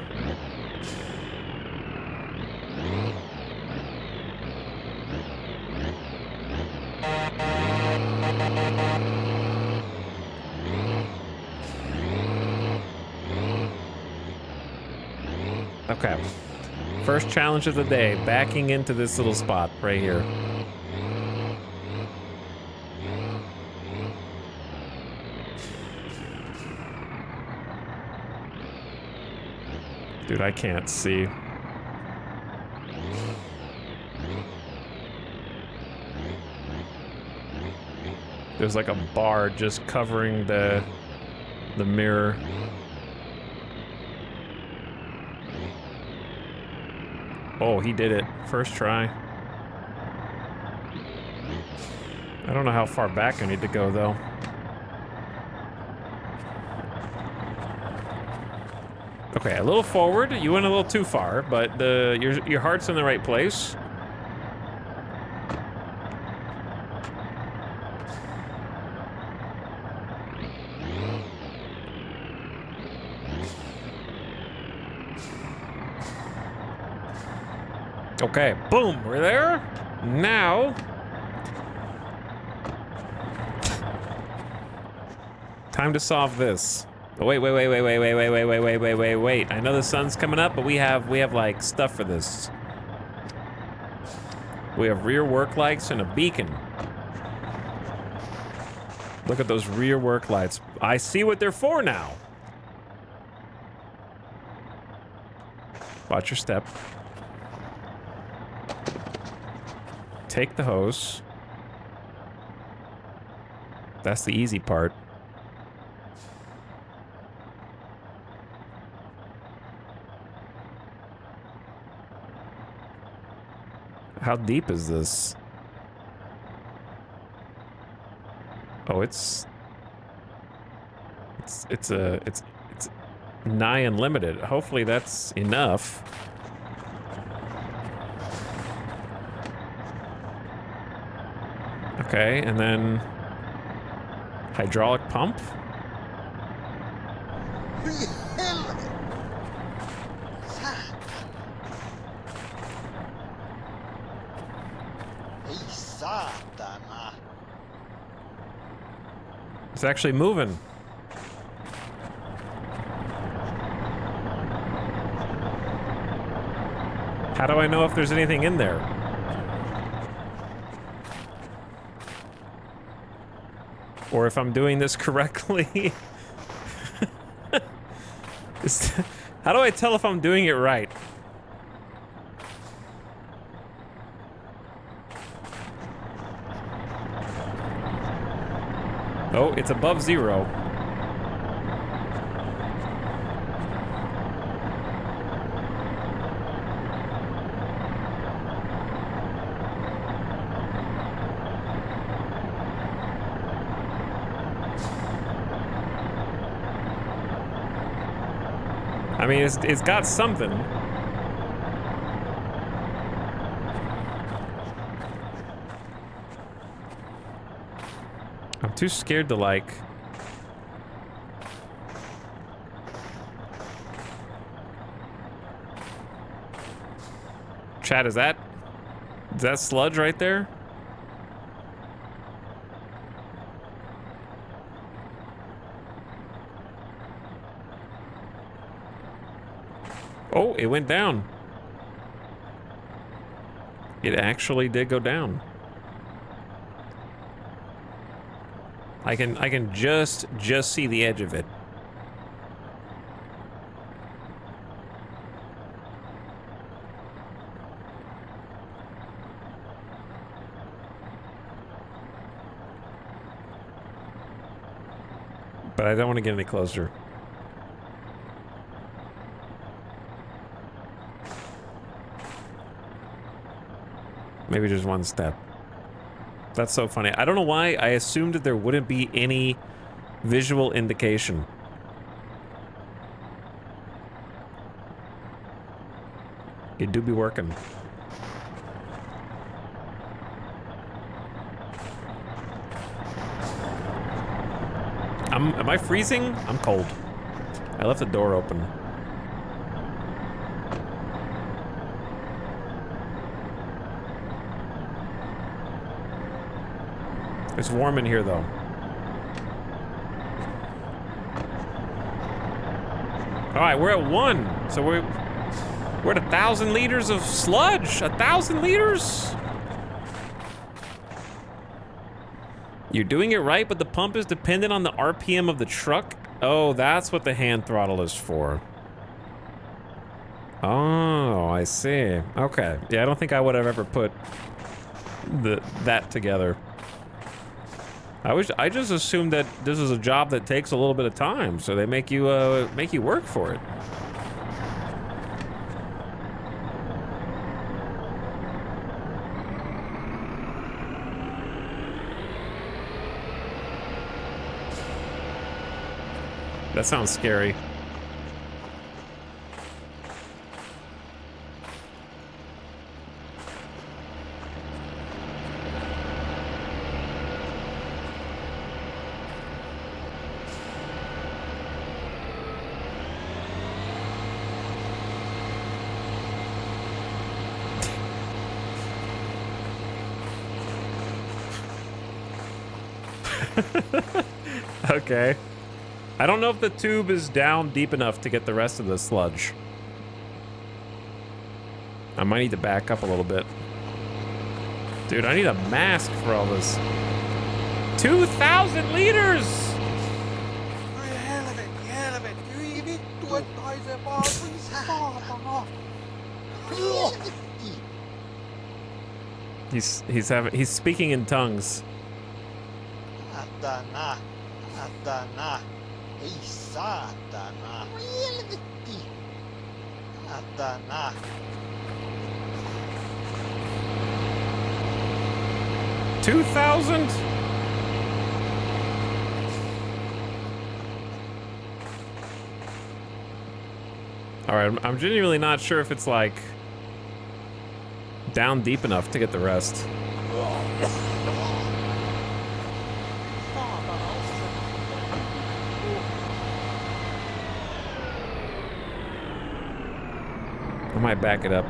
Okay. First challenge of the day, backing into this little spot right here. Dude, I can't see. There's like a bar just covering the mirror. Oh, he did it. First try. I don't know how far back I need to go, though. Okay, a little forward. You went a little too far, but your heart's in the right place. Okay, boom, we're there. Now, time to solve this. Oh, wait. I know the sun's coming up, but we have like stuff for this. We have rear work lights and a beacon. Look at those rear work lights. I see what they're for now. Watch your step. Take the hose. That's the easy part. How deep is this? Oh, it's nigh unlimited. Hopefully that's enough. Okay, and then hydraulic pump. Hyi helvetti! Saatana. Ei saatana. It's actually moving. How do I know if there's anything in there? Or if I'm doing this correctly? How do I tell if I'm doing it right? Oh, it's above 0. I mean, it's got something. I'm too scared to like... Chat, is that sludge right there? Oh, it went down. It actually did go down. I can just see the edge of it. But I don't want to get any closer. Maybe just one step. That's so funny. I don't know why I assumed that there wouldn't be any visual indication. It do be working. Am I freezing? I'm cold. I left the door open. It's warm in here, though. All right, we're at 1. So we're at 1,000 liters of sludge. 1,000 liters? You're doing it right, but the pump is dependent on the RPM of the truck. Oh, that's what the hand throttle is for. Oh, I see. Okay. Yeah, I don't think I would have ever put that together. I just assumed that this is a job that takes a little bit of time, so they make you work for it. That sounds scary. Okay. I don't know if the tube is down deep enough to get the rest of the sludge. I might need to back up a little bit. Dude, I need a mask for all this. 2,000 liters! Ai helvetti, helvetti, hyi vittu, et haisee vaan, kuin saatana. He's speaking in tongues. Satana. Satana. Ei saatana. Helvetti. Satana. 2,000? All right, I'm genuinely not sure if it's like down deep enough to get the rest. I might back it up.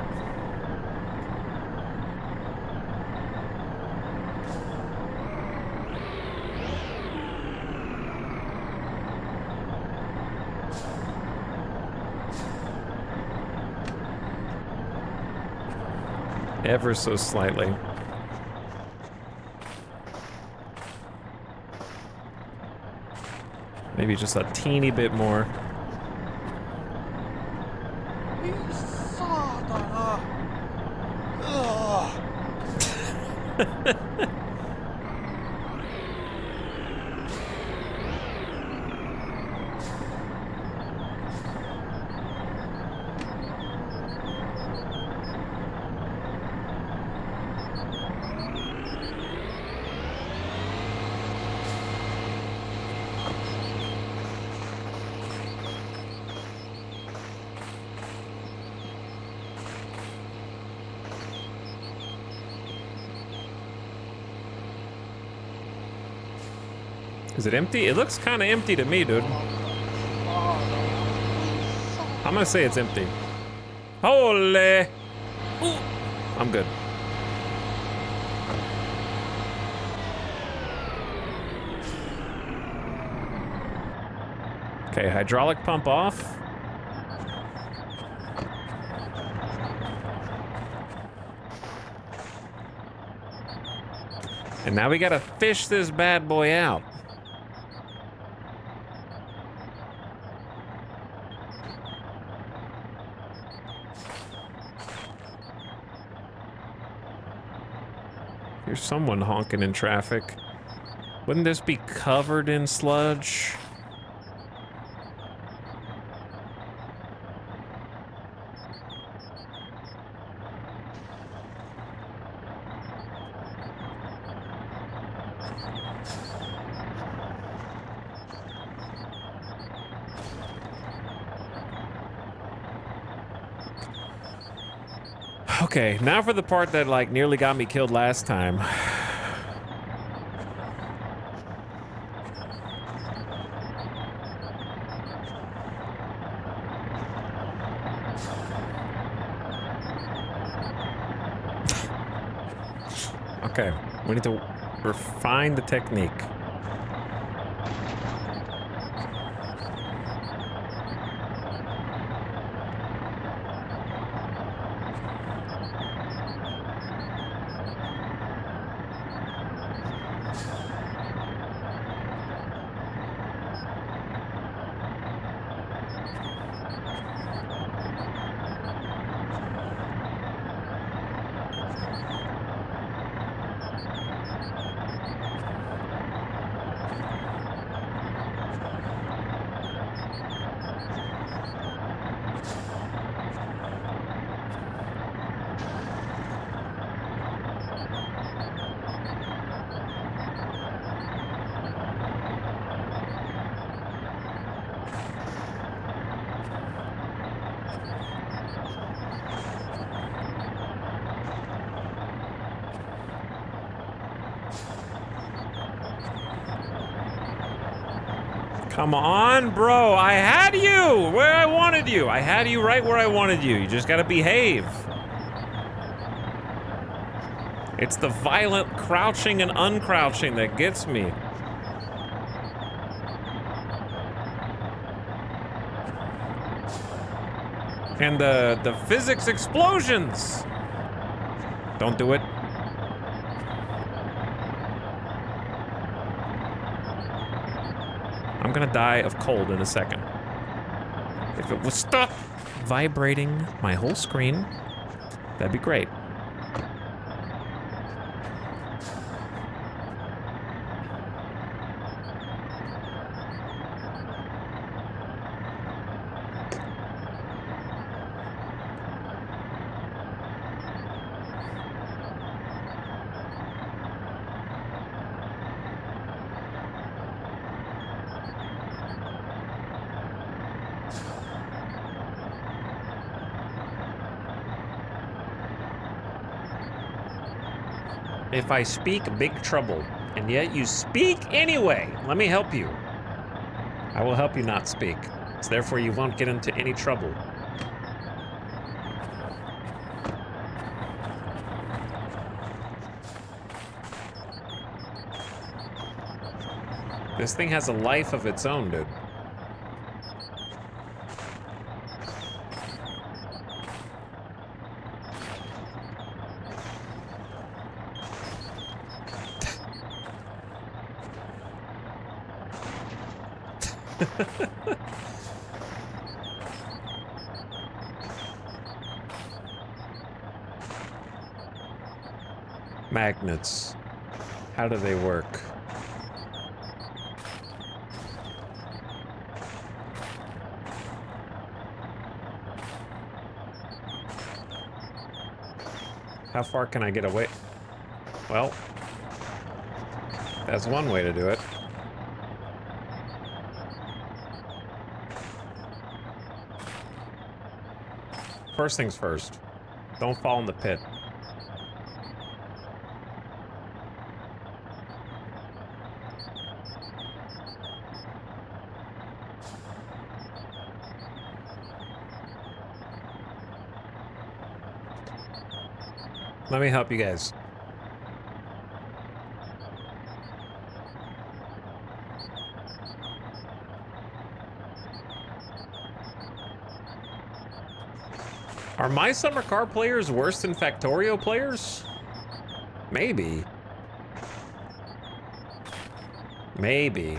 Ever so slightly. Maybe just a teeny bit more. Ei saatana. Is it empty? It looks kind of empty to me, dude. I'm gonna say it's empty. Holy! Ooh. I'm good. Okay, hydraulic pump off. And now we gotta fish this bad boy out. Here's someone honking in traffic. Wouldn't this be covered in sludge? Okay, now for the part that like nearly got me killed last time. Okay, we need to refine the technique. Come on, bro. I had you where I wanted you. I had you right where I wanted you. You just gotta behave. It's the violent crouching and uncrouching that gets me. And the physics explosions. Don't do it. I'm gonna die of cold in a second. If it would stop vibrating my whole screen, that'd be great. If I speak, big trouble, and yet you speak anyway. Let me help you. I will help you not speak. So therefore you won't get into any trouble. This thing has a life of its own, dude. Magnets. How do they work? How far can I get away? Well, that's one way to do it. First things first, don't fall in the pit. Let me help you guys. Are my summer car players worse than Factorio players? Maybe. Maybe.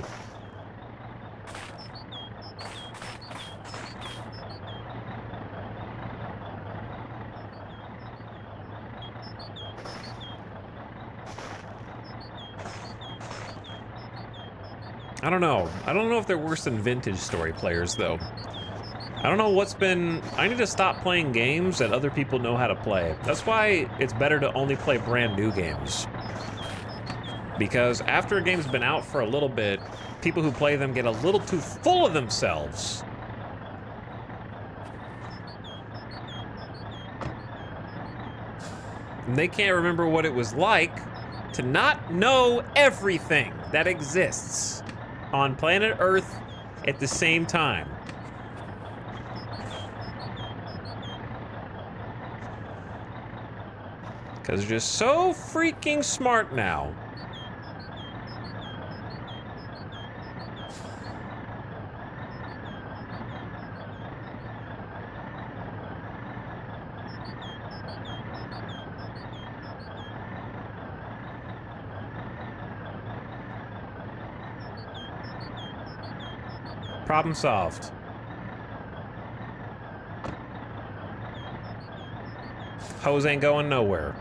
I don't know. I don't know if they're worse than vintage story players, though. I don't know what's been... I need to stop playing games that other people know how to play. That's why it's better to only play brand new games. Because after a game's been out for a little bit, people who play them get a little too full of themselves. And they can't remember what it was like to not know everything that exists on planet Earth at the same time. Because they're just so freaking smart now. Problem solved. Hose ain't going nowhere.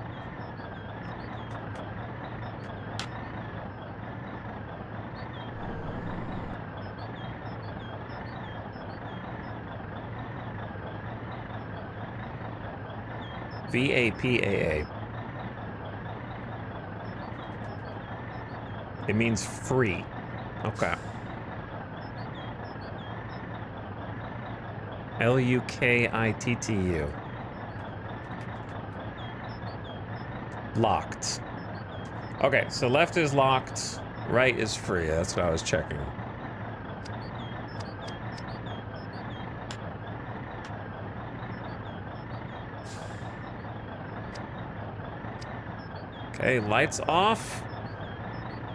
VAPAA. It means free. Okay. LUKITTU. Locked. Okay, so left is locked, right is free. That's what I was checking. Okay, lights off.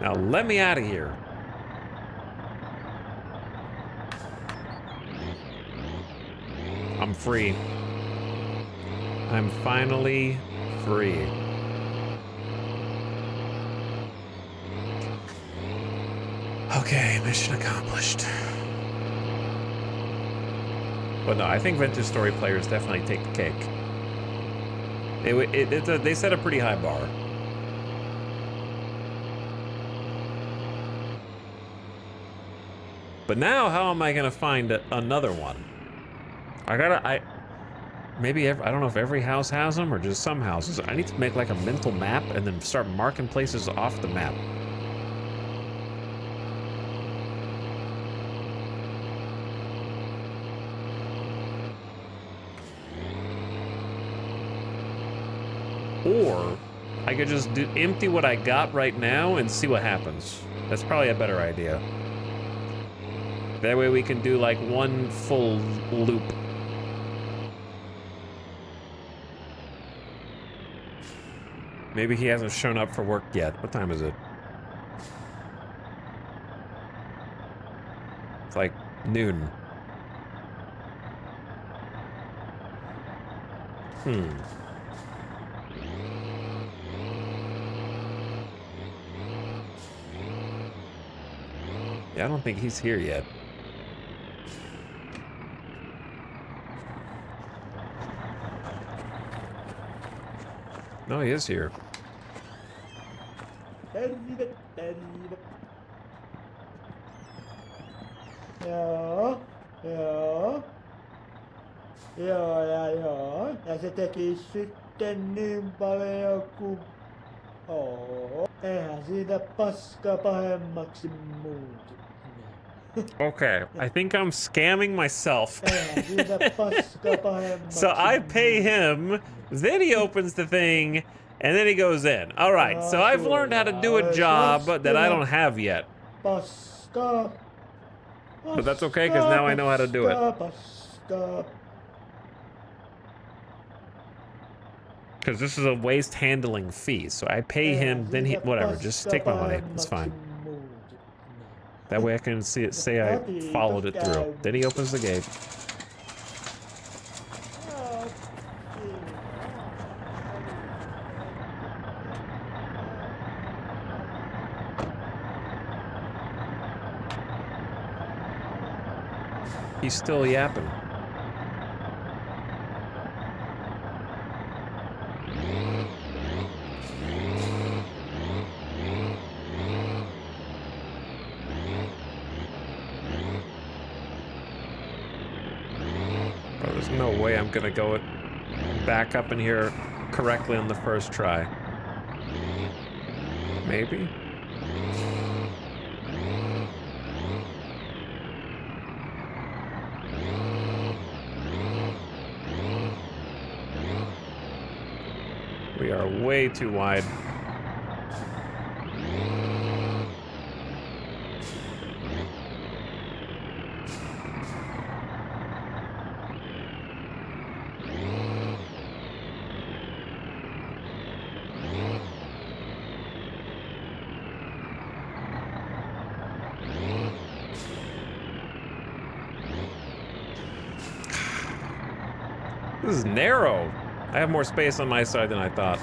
Now let me out of here. I'm free. I'm finally free. Okay, mission accomplished. But no, I think vintage story players definitely take the cake. They set a pretty high bar. But now, how am I gonna find another one? Maybe I don't know if every house has them or just some houses. I need to make like a mental map and then start marking places off the map. Or I could just empty what I got right now and see what happens. That's probably a better idea. That way we can do like one full loop. Maybe he hasn't shown up for work yet. What time is it? It's like noon. Yeah, I don't think he's here yet. No, he is here. Joo. Ja se teki sitten niin paljon kuin... Eihän siitä paska pahemmaksi muutu. Okay, I think I'm scamming myself. Eihän siitä paska pahemmaksi. So I pay him, then he opens the thing, and then he goes in. All right, so I've learned how to do a job that I don't have yet. Paska. But that's okay, because now I know how to do it. Paska. Because this is a waste handling fee, so I pay him, then he, whatever, just take my money, it's fine. That way I can see it, say I followed it through. Then he opens the gate. He's still yapping. There's no way I'm gonna go back up in here correctly on the first try. Maybe? We are way too wide. This is narrow. I have more space on my side than I thought.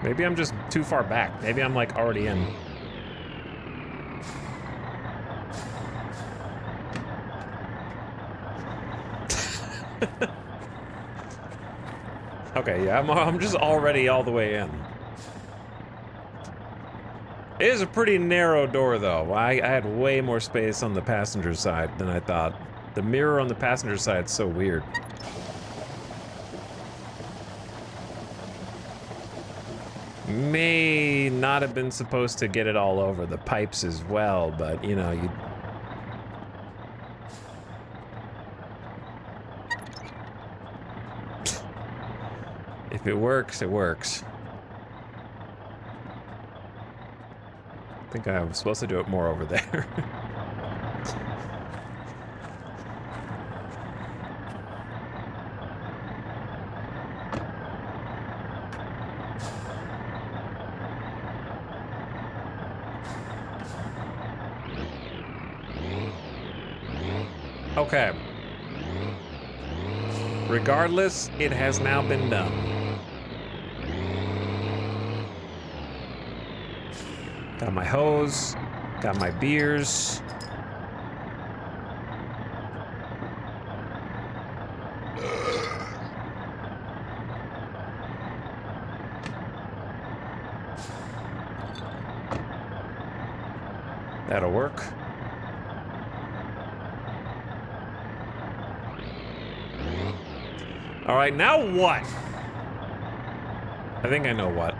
Maybe I'm just too far back. Maybe I'm like already in. Okay, yeah, I'm just already all the way in. It is a pretty narrow door, though. I had way more space on the passenger side than I thought. The mirror on the passenger side is so weird. May not have been supposed to get it all over the pipes as well, but, you know, you... If it works, it works. I think I was supposed to do it more over there. Okay. Regardless, it has now been done. Got my hose, got my beers. That'll work. All right, now what? I think I know what.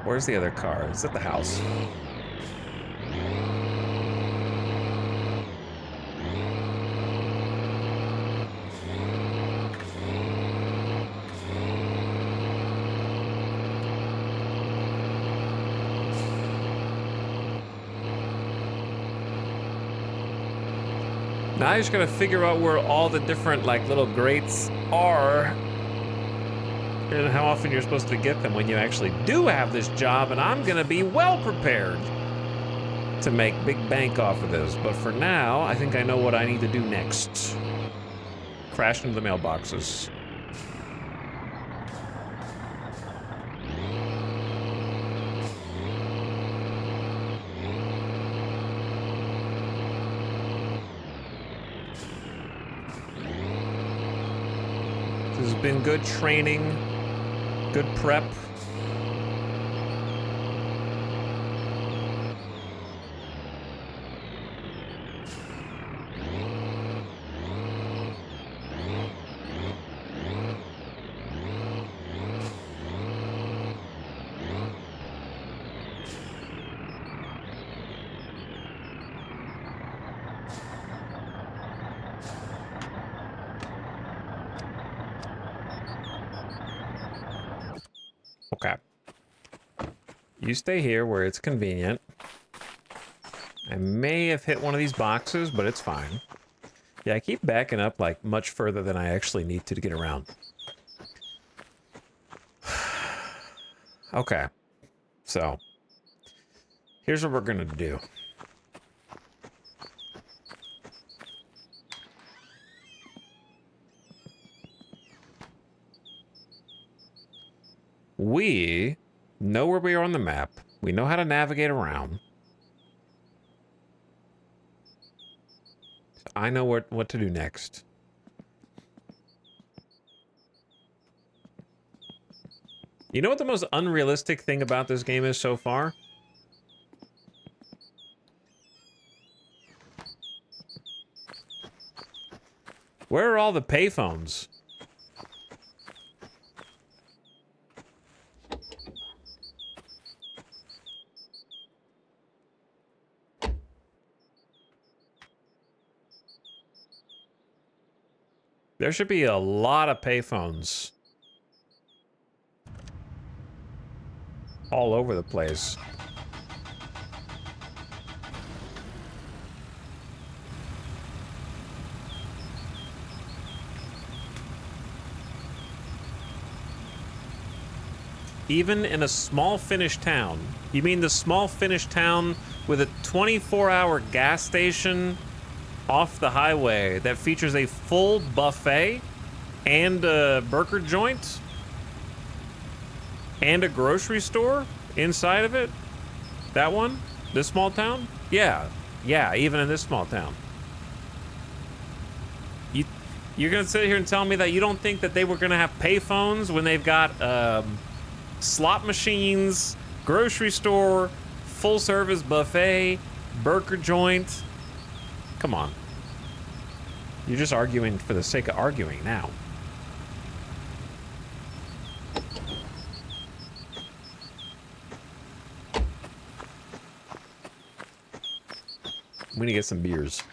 Where's the other car? It's at the house. Now I just gotta figure out where all the different like little grates are and how often you're supposed to get them when you actually do have this job, and I'm gonna be well prepared to make big bank off of this. But for now, I think I know what I need to do next. Crash into the mailboxes. This has been good training, good prep. Okay. You stay here where it's convenient. I may have hit one of these boxes, but it's fine. Yeah, I keep backing up like much further than I actually need to get around. Okay. So, here's what we're gonna do. We know where we are on the map. We know how to navigate around. So I know what to do next. You know what the most unrealistic thing about this game is so far? Where are all the payphones? There should be a lot of payphones all over the place. Even in a small Finnish town. You mean the small Finnish town with a 24-hour gas station off the highway that features a full buffet and a burger joint and a grocery store inside of it? That one? This small town? Yeah, even in this small town. You're gonna sit here and tell me that you don't think that they were gonna have payphones when they've got slot machines, grocery store, full service buffet, burger joint? Come on. You're just arguing for the sake of arguing now. I'm gonna get some beers.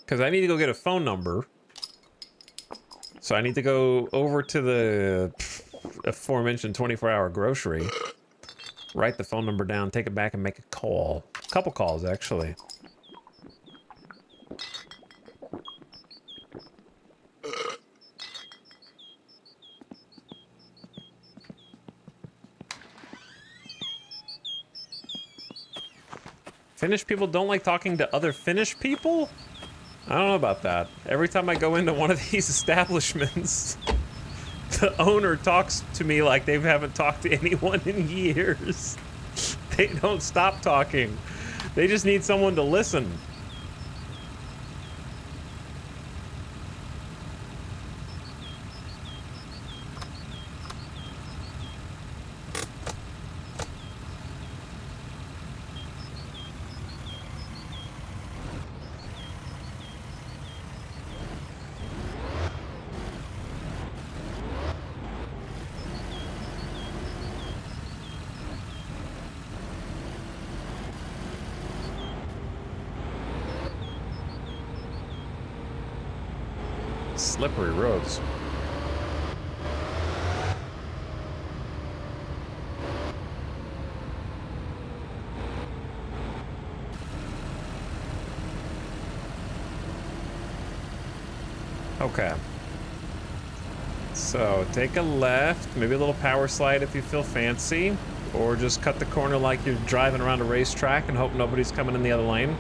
Because I need to go get a phone number. So I need to go over to the aforementioned 24-hour grocery, write the phone number down, take it back, and make a call. A couple calls, actually. Finnish people don't like talking to other Finnish people? I don't know about that. Every time I go into one of these establishments, the owner talks to me like they haven't talked to anyone in years. They don't stop talking. They just need someone to listen. Slippery roads. Okay. So take a left, maybe a little power slide if you feel fancy, or just cut the corner like you're driving around a racetrack and hope nobody's coming in the other lane.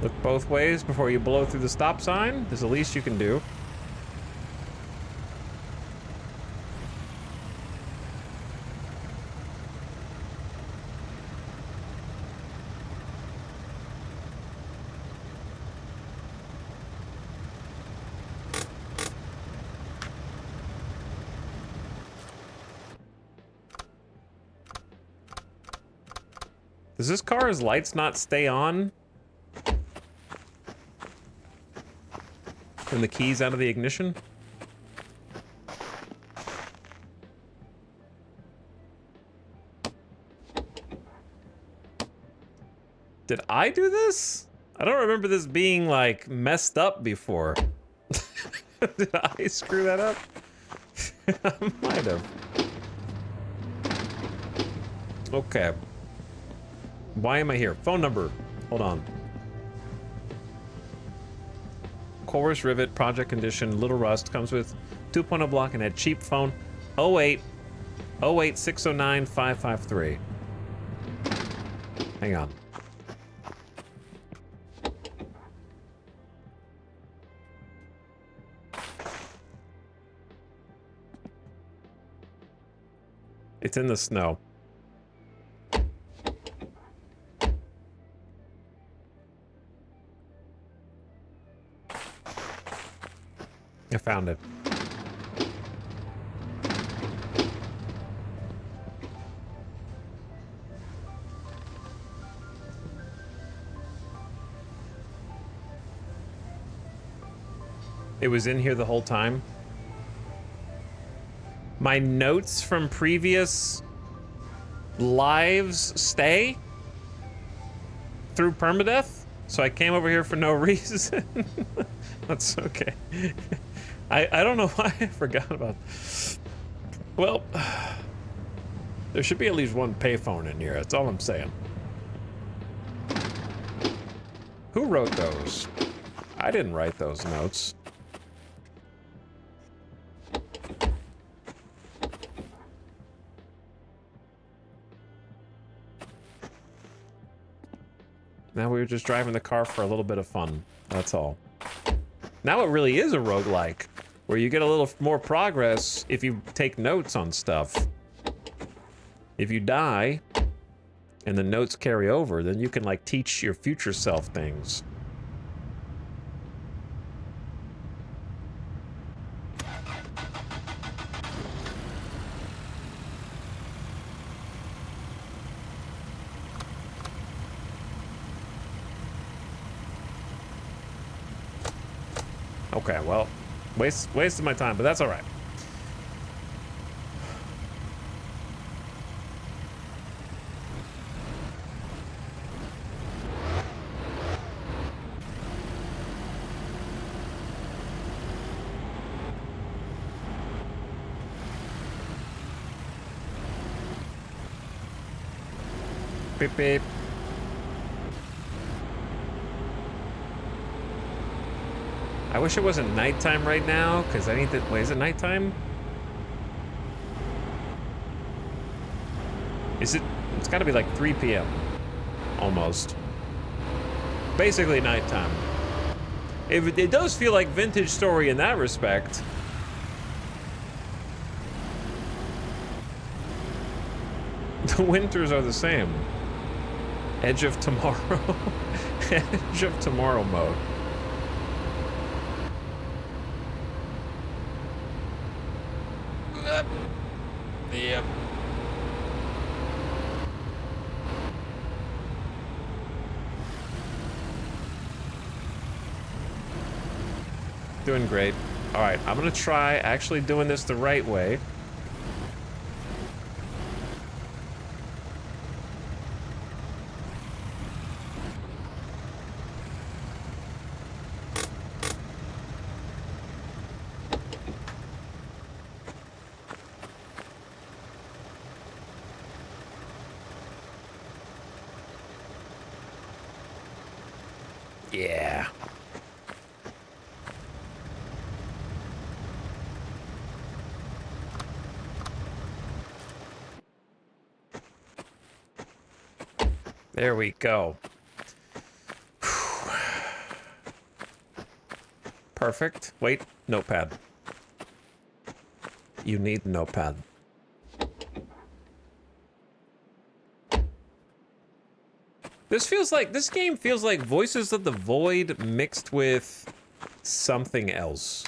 Look both ways before you blow through the stop sign. There's the least you can do. Does this car's lights not stay on? And the keys out of the ignition? Did I do this? I don't remember this being like messed up before. Did I screw that up? I might have. Okay. Why am I here? Phone number. Hold on. Chorus rivet, project condition, little rust, comes with 2.0 block and a cheap phone. 08 609 553. Hang on. It's in the snow. I found it. It was in here the whole time. My notes from previous lives stay through permadeath, so I came over here for no reason. That's okay. I don't know why I forgot about. Well, there should be at least one payphone in here. That's all I'm saying. Who wrote those? I didn't write those notes. Now we were just driving the car for a little bit of fun. That's all. Now it really is a roguelike, where you get a little more progress if you take notes on stuff. If you die, and the notes carry over, then you can, like, teach your future self things. Okay, well, wasted my time, but that's all right. Beep, beep. I wish it wasn't nighttime right now, because I need to... Wait, is it nighttime? Is it... It's gotta be like 3 p.m. Almost. Basically nighttime. It does feel like Vintage Story in that respect. The winters are the same. Edge of Tomorrow. Edge of Tomorrow mode. Yep. Doing great. All right, I'm gonna try actually doing this the right way. Yeah. There we go. Perfect. Wait, notepad. You need notepad. This game feels like Voices of the Void mixed with something else.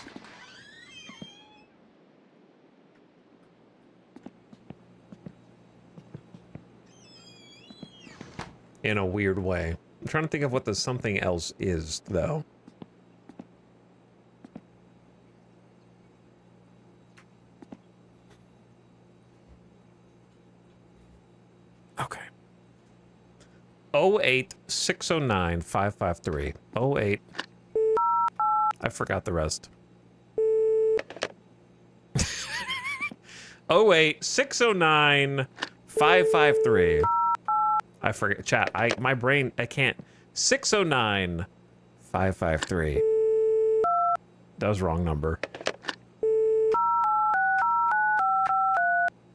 In a weird way. I'm trying to think of what the something else is, though. Okay. 08-609-553. 08. I forgot the rest. 08-609-553. I forget. Chat. My brain. I can't. 609-553. That was wrong number.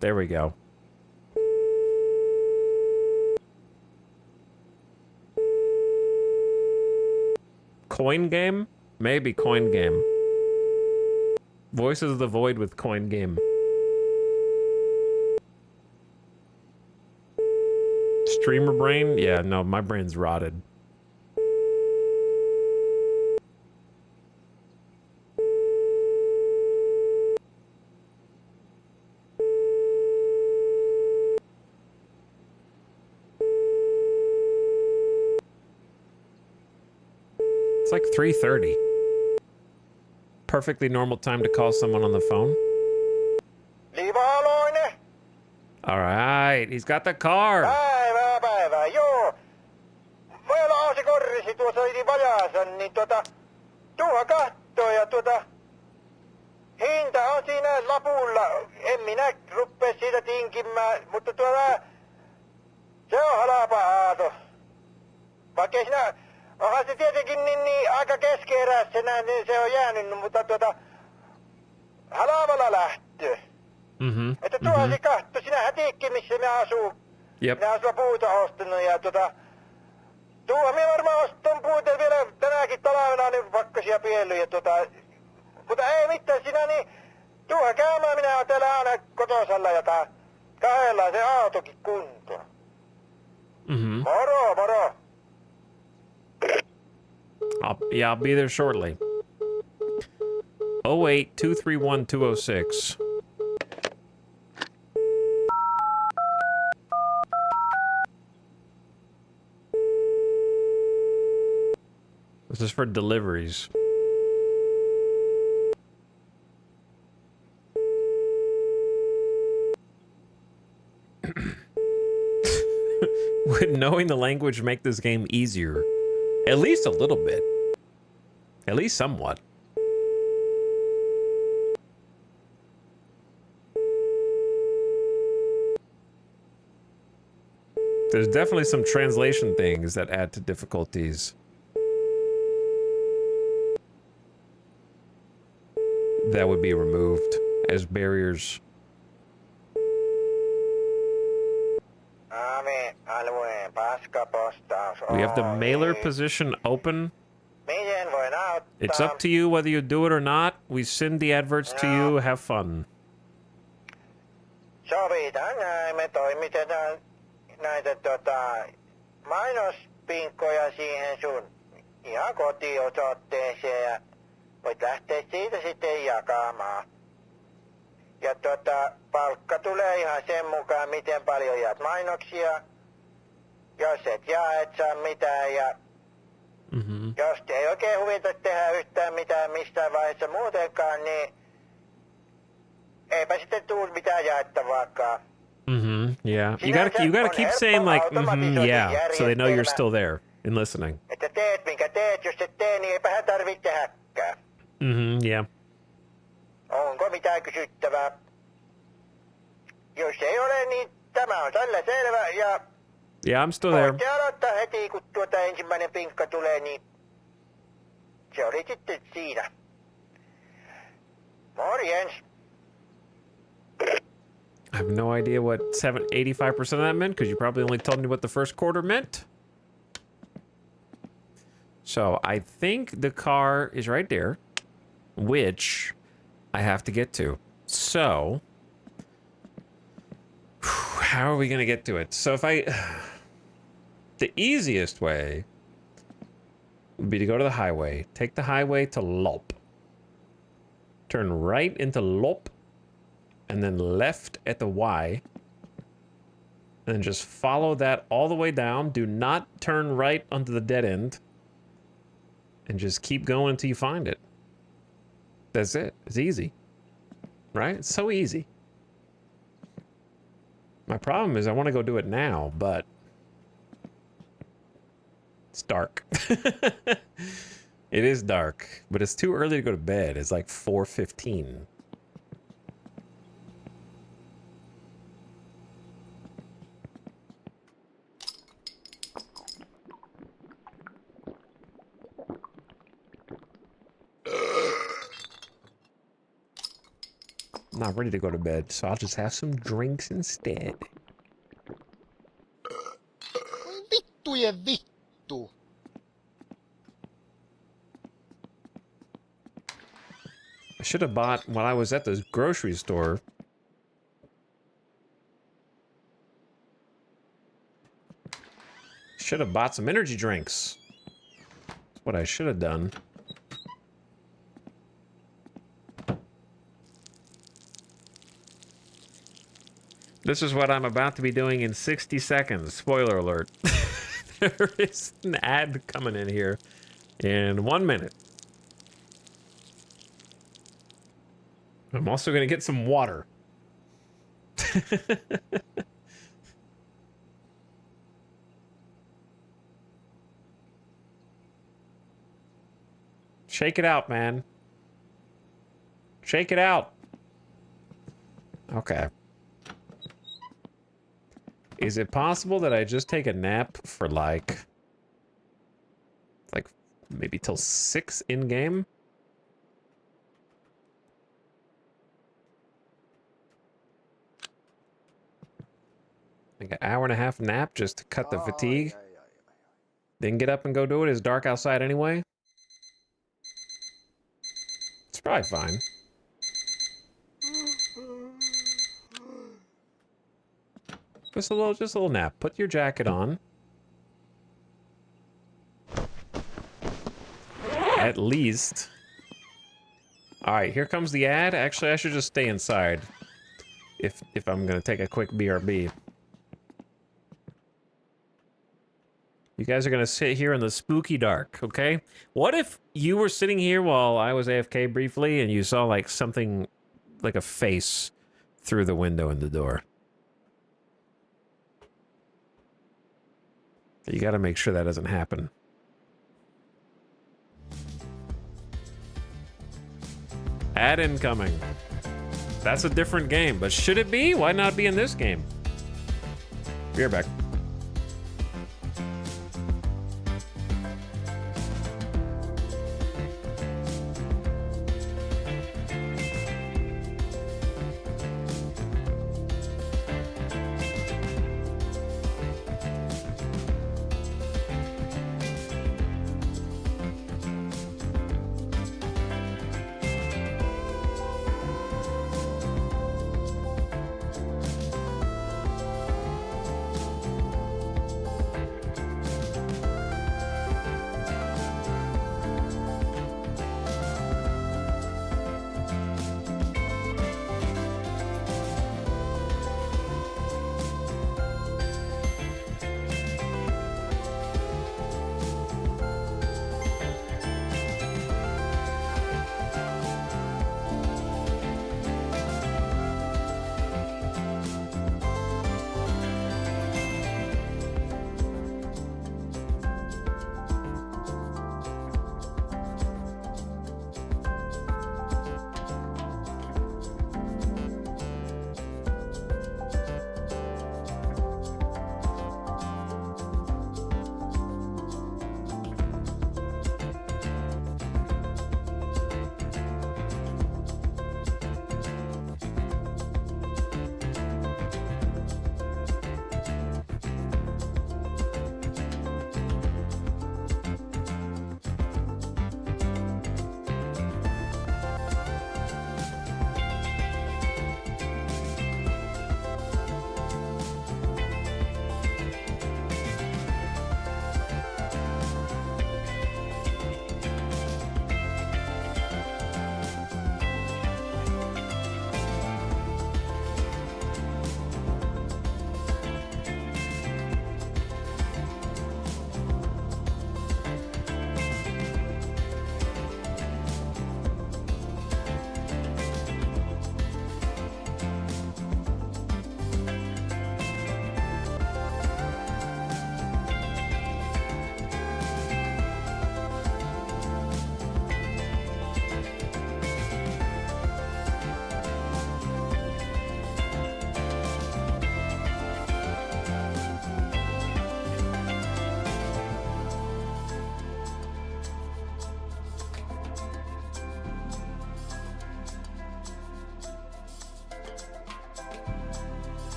There we go. Coin game? Maybe coin game. Voices of the Void with coin game. Streamer brain? Yeah, no, my brain's rotted. It's like 3:30. Perfectly normal time to call someone on the phone. All right, he's got the car. Päivää, joo. Meillä on se korrisi tuossa yli vajaansa, niin tuoha kattoo ja hinta on siinä lapulla. En minä ruppee siitä tinkimään, mutta se on halpa aato. Vaikka ei siinä, onhan se tietenkin niin aika keskeeräisenä, niin se on jäänyt, mutta halvalla lähtö. Että tuohan se katto, sinähän tiedätkö missä me asuu. Jep. Minä olen puuta ostanut ja tuohon minä varmaan ostan puuta vielä tänäkin talvena niin pakkasia piellyt ja mutta ei mitään sinä niin tuohon käymään minä olen täällä aina kotosalla ja kahdella se autokin kuntoon. Moro, moro. I'll be there shortly. 08-231-206. This is for deliveries. Would knowing the language make this game easier? At least a little bit. At least somewhat. There's definitely some translation things that add to difficulties. that would be removed as barriers. Alueen paskapostaus. We have the mailer position open. Miten voin auttaa? It's up to you whether you do it or not. We send the adverts to you. Have fun. Sovitaan näin, me toimitetaan näitä mainospinkkoja siihen sun ihan kotiosoitteeseen ja voit lähteä siitä sitten jakamaan. Ja palkka tulee ihan sen mukaan, miten paljon jaat mainoksia. Jos et jaa, et saa mitään ja jos ei oikein huvita tehdä yhtään mitään mistään vaiheessa muutenkaan, niin eipä sitten tuu mitään jaettavaakaan. Yeah. You gotta keep saying like, yeah, so they know you're still there and listening. Että teet minkä teet, jos et tee, niin eipähän tarvitse tehdäkään. Yeah. Onko mitään kysyttävää? Jos ei ole, niin tämä on tällä selvä ja... Yeah, I'm still there. Voitte aloittaa heti, kun ensimmäinen pinkka tulee, niin... Se oli sitten siinä. Morjens. I have no idea what 85% of that meant, because you probably only told me what the first quarter meant. So, I think the car is right there, which I have to get to. So, how are we going to get to it? So, the easiest way would be to go to the highway, take the highway to Lop, turn right into Lop, and then left at the Y, and then just follow that all the way down. Do not turn right onto the dead end, and just keep going until you find it. That's it. It's easy, right? It's so easy. My problem is I want to go do it now, but it's dark. It is dark, but it's too early to go to bed. It's like 4:15. Not ready to go to bed, so I'll just have some drinks instead. Vittujen vittu. I should have bought, when I was at the grocery store, should have bought some energy drinks. That's what I should have done. This is what I'm about to be doing in 60 seconds. Spoiler alert. There is an ad coming in here in 1 minute. I'm also going to get some water. Shake it out, man. Shake it out. Okay. Is it possible that I just take a nap for like maybe till 6 in game? Like an hour and a half nap just to cut the fatigue. Then get up and go do it. It's dark outside anyway. It's probably fine. Just a little nap. Put your jacket on. At least. All right, here comes the ad. Actually, I should just stay inside if I'm gonna take a quick BRB. You guys are gonna sit here in the spooky dark, okay? What if you were sitting here while I was AFK briefly and you saw like something, like a face through the window in the door? You gotta make sure that doesn't happen. Ad incoming. That's a different game, but should it be? Why not be in this game? Be right back.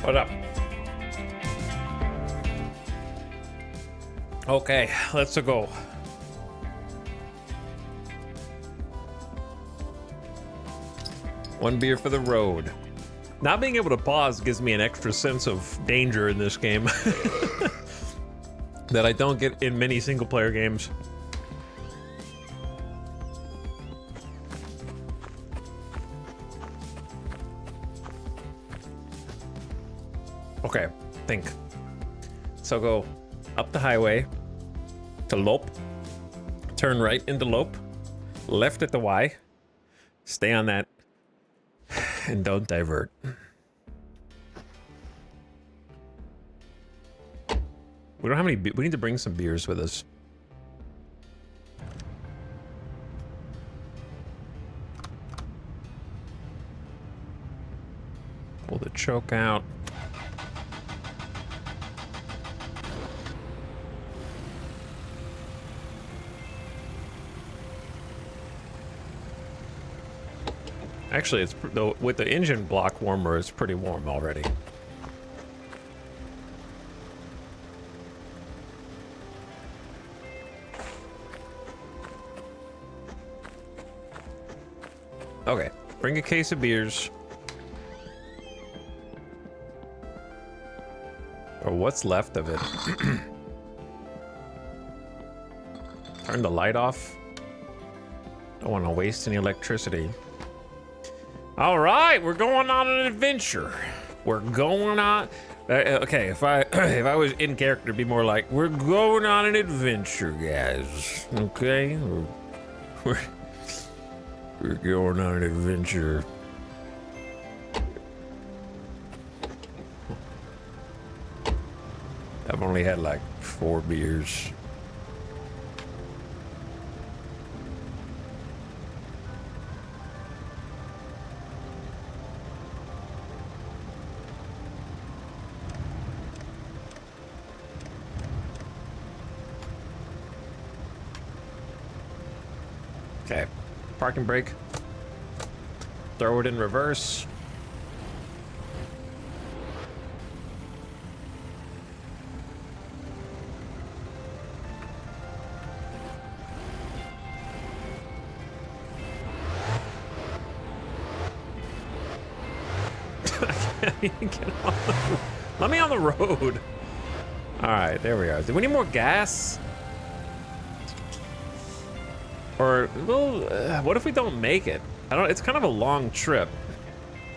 What up? Okay, let's go. One beer for the road. Not being able to pause gives me an extra sense of danger in this game that I don't get in many single-player games. Okay, think. So go up the highway to Lope, turn right into Lope, left at the Y, stay on that, and don't divert. We don't have any. We need to bring some beers with us. Pull the choke out. Actually, it's with the engine block warmer, it's pretty warm already. Okay, bring a case of beers. Or what's left of it. Turn the light off. Don't want to waste any electricity. All right, we're going on an adventure. We're going on. Okay, if I was in character, it'd be more like, we're going on an adventure, guys. Okay, we're going on an adventure. I've only had like 4 beers. Okay, parking brake. Throw it in reverse. I can't even get on the, let me on the road. All right, there we are. Do we need more gas? Or, well, what if we don't make it? I don't. It's kind of a long trip.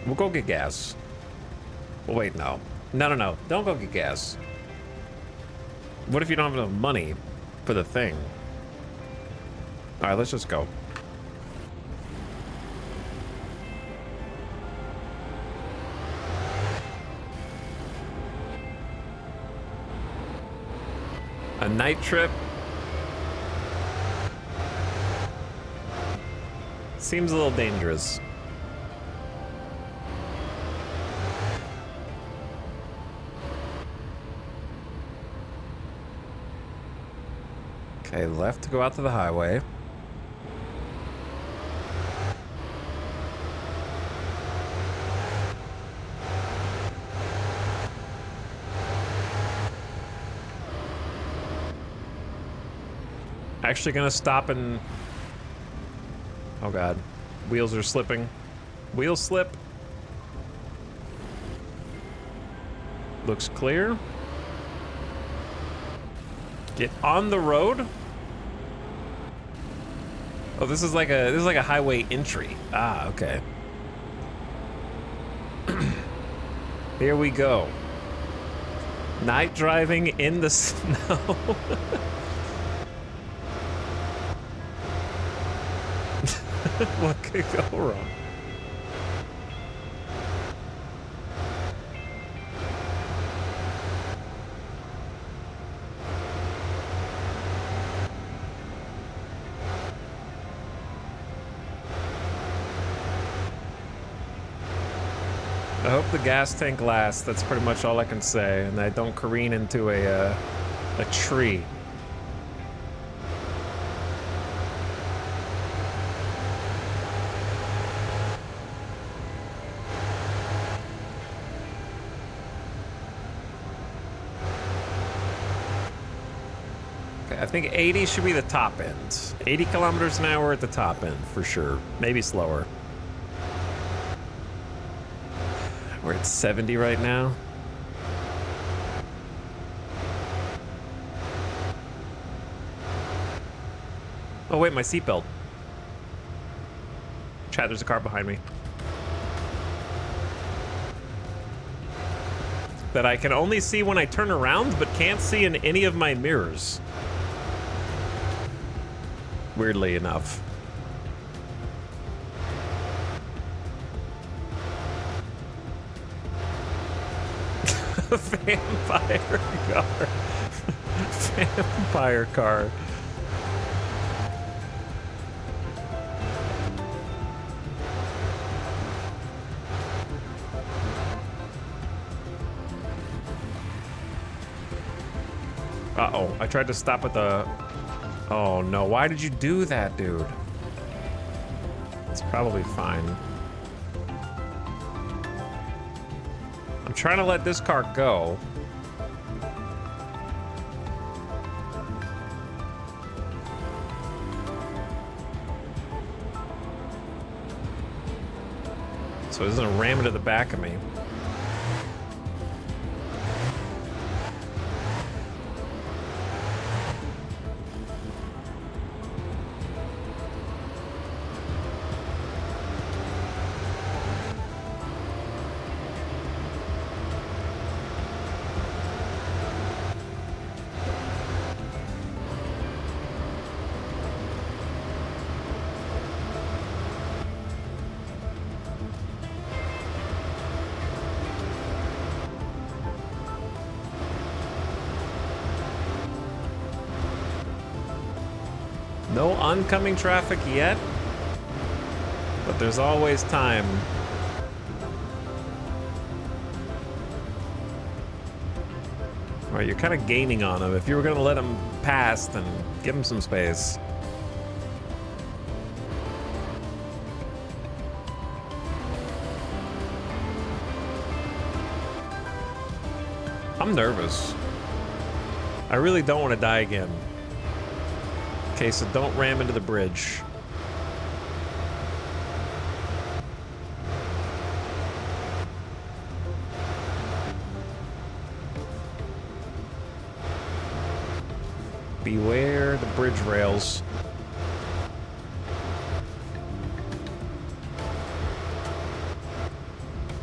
We'll go get gas. Well, wait, no. No. Don't go get gas. What if you don't have enough money for the thing? All right, let's just go. A night trip? Seems a little dangerous. Okay, left to go out to the highway. Actually gonna stop and... Oh god. Wheels are slipping. Wheel slip. Looks clear. Get on the road. Oh, this is like a highway entry. Ah, okay. Here we go. Night driving in the snow. What could go wrong? I hope the gas tank lasts. That's pretty much all I can say, and I don't careen into a tree. I think 80 should be the top end. 80 kilometers an hour at the top end, for sure. Maybe slower. We're at 70 right now. Oh wait, my seatbelt. Chat, there's a car behind me. That I can only see when I turn around, but can't see in any of my mirrors. Weirdly enough. Vampire car. Vampire car. Uh-oh, I tried to stop at the... Oh no, why did you do that, dude? It's probably fine. I'm trying to let this car go. So it doesn't ram into the back of me. No oncoming traffic yet, but there's always time. All right, you're kind of gaining on him. If you were going to let him pass, then give him some space. I'm nervous. I really don't want to die again. Okay, so don't ram into the bridge. Beware the bridge rails.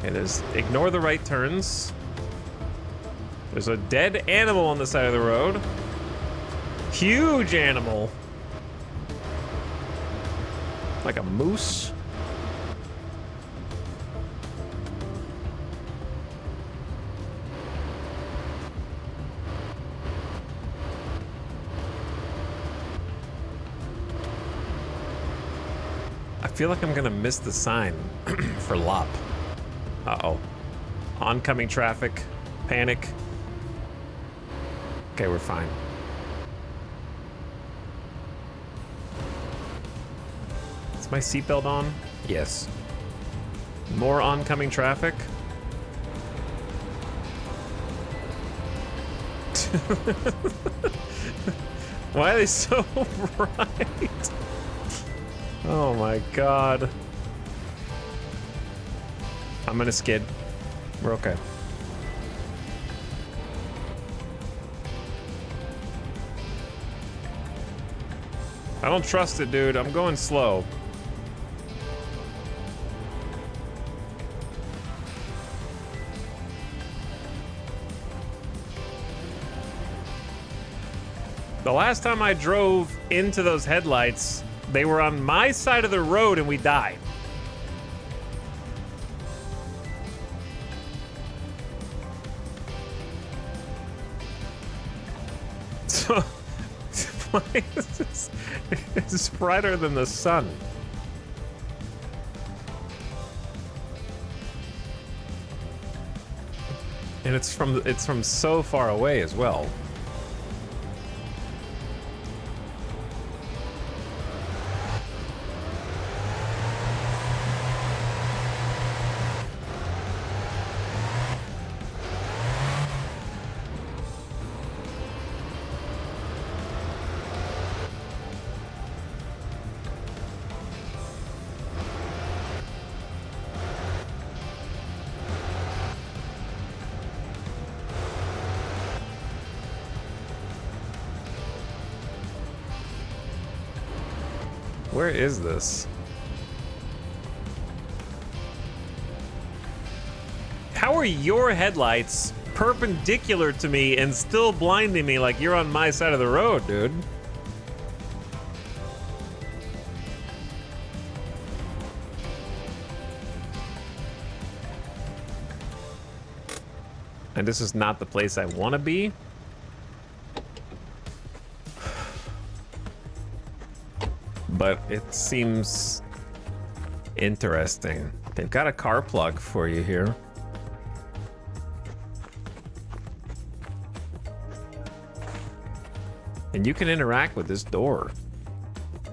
It is ignore the right turns. There's a dead animal on the side of the road. Huge animal. Like a moose. I feel like I'm gonna miss the sign for Lop. Uh-oh. Oncoming traffic. Panic. Okay, we're fine. Is my seatbelt on? Yes. More oncoming traffic. Why are they so bright? Oh my god. I'm gonna skid. We're okay. I don't trust it, dude. I'm going slow. The last time I drove into those headlights, they were on my side of the road and we died. So, why is this? It's brighter than the sun. And it's from so far away as well. Where is this? How are your headlights perpendicular to me and still blinding me like you're on my side of the road, dude? And this is not the place I want to be. But it seems interesting. They've got a car plug for you here. And you can interact with this door,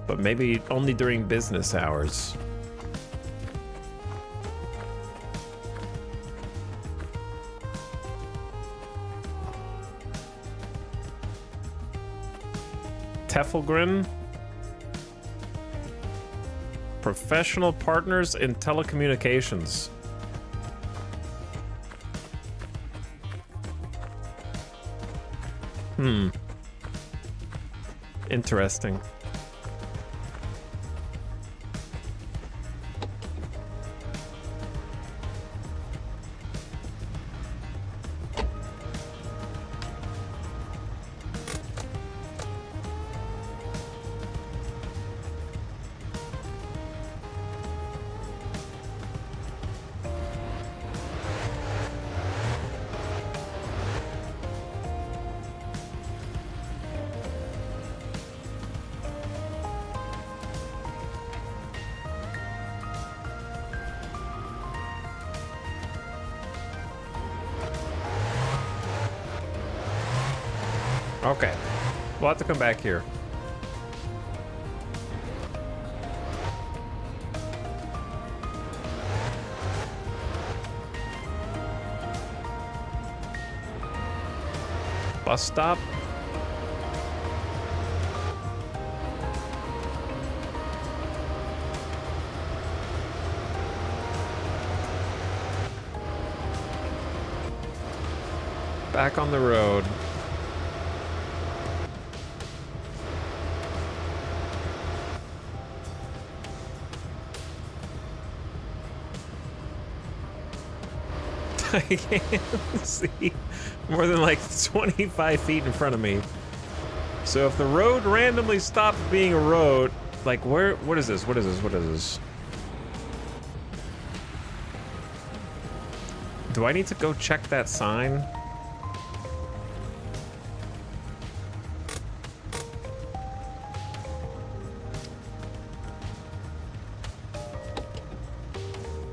but maybe only during business hours. Teffelgren. Professional partners in telecommunications. Interesting. Okay, we'll have to come back here. Bus stop. Back on the road. I can't see more than like 25 feet in front of me. So if the road randomly stops being a road, like where, what is this? What is this? What is this? Do I need to go check that sign?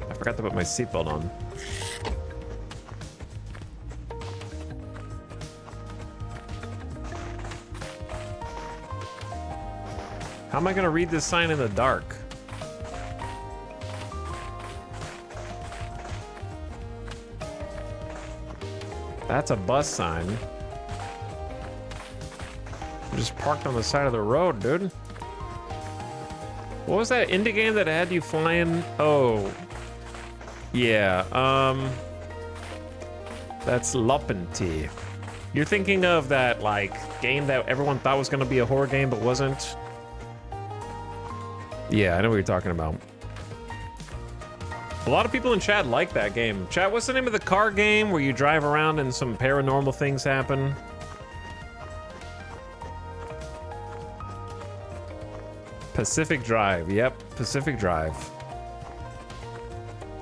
I forgot to put my seatbelt on. How am I gonna read this sign in the dark? That's a bus sign. I'm just parked on the side of the road, dude. What was that indie game that had you flying? Oh, yeah. That's Loppenti. You're thinking of that like game that everyone thought was gonna be a horror game but wasn't. Yeah, I know what you're talking about. A lot of people in chat like that game. Chat, what's the name of the car game where you drive around and some paranormal things happen? Pacific Drive. Yep, Pacific Drive.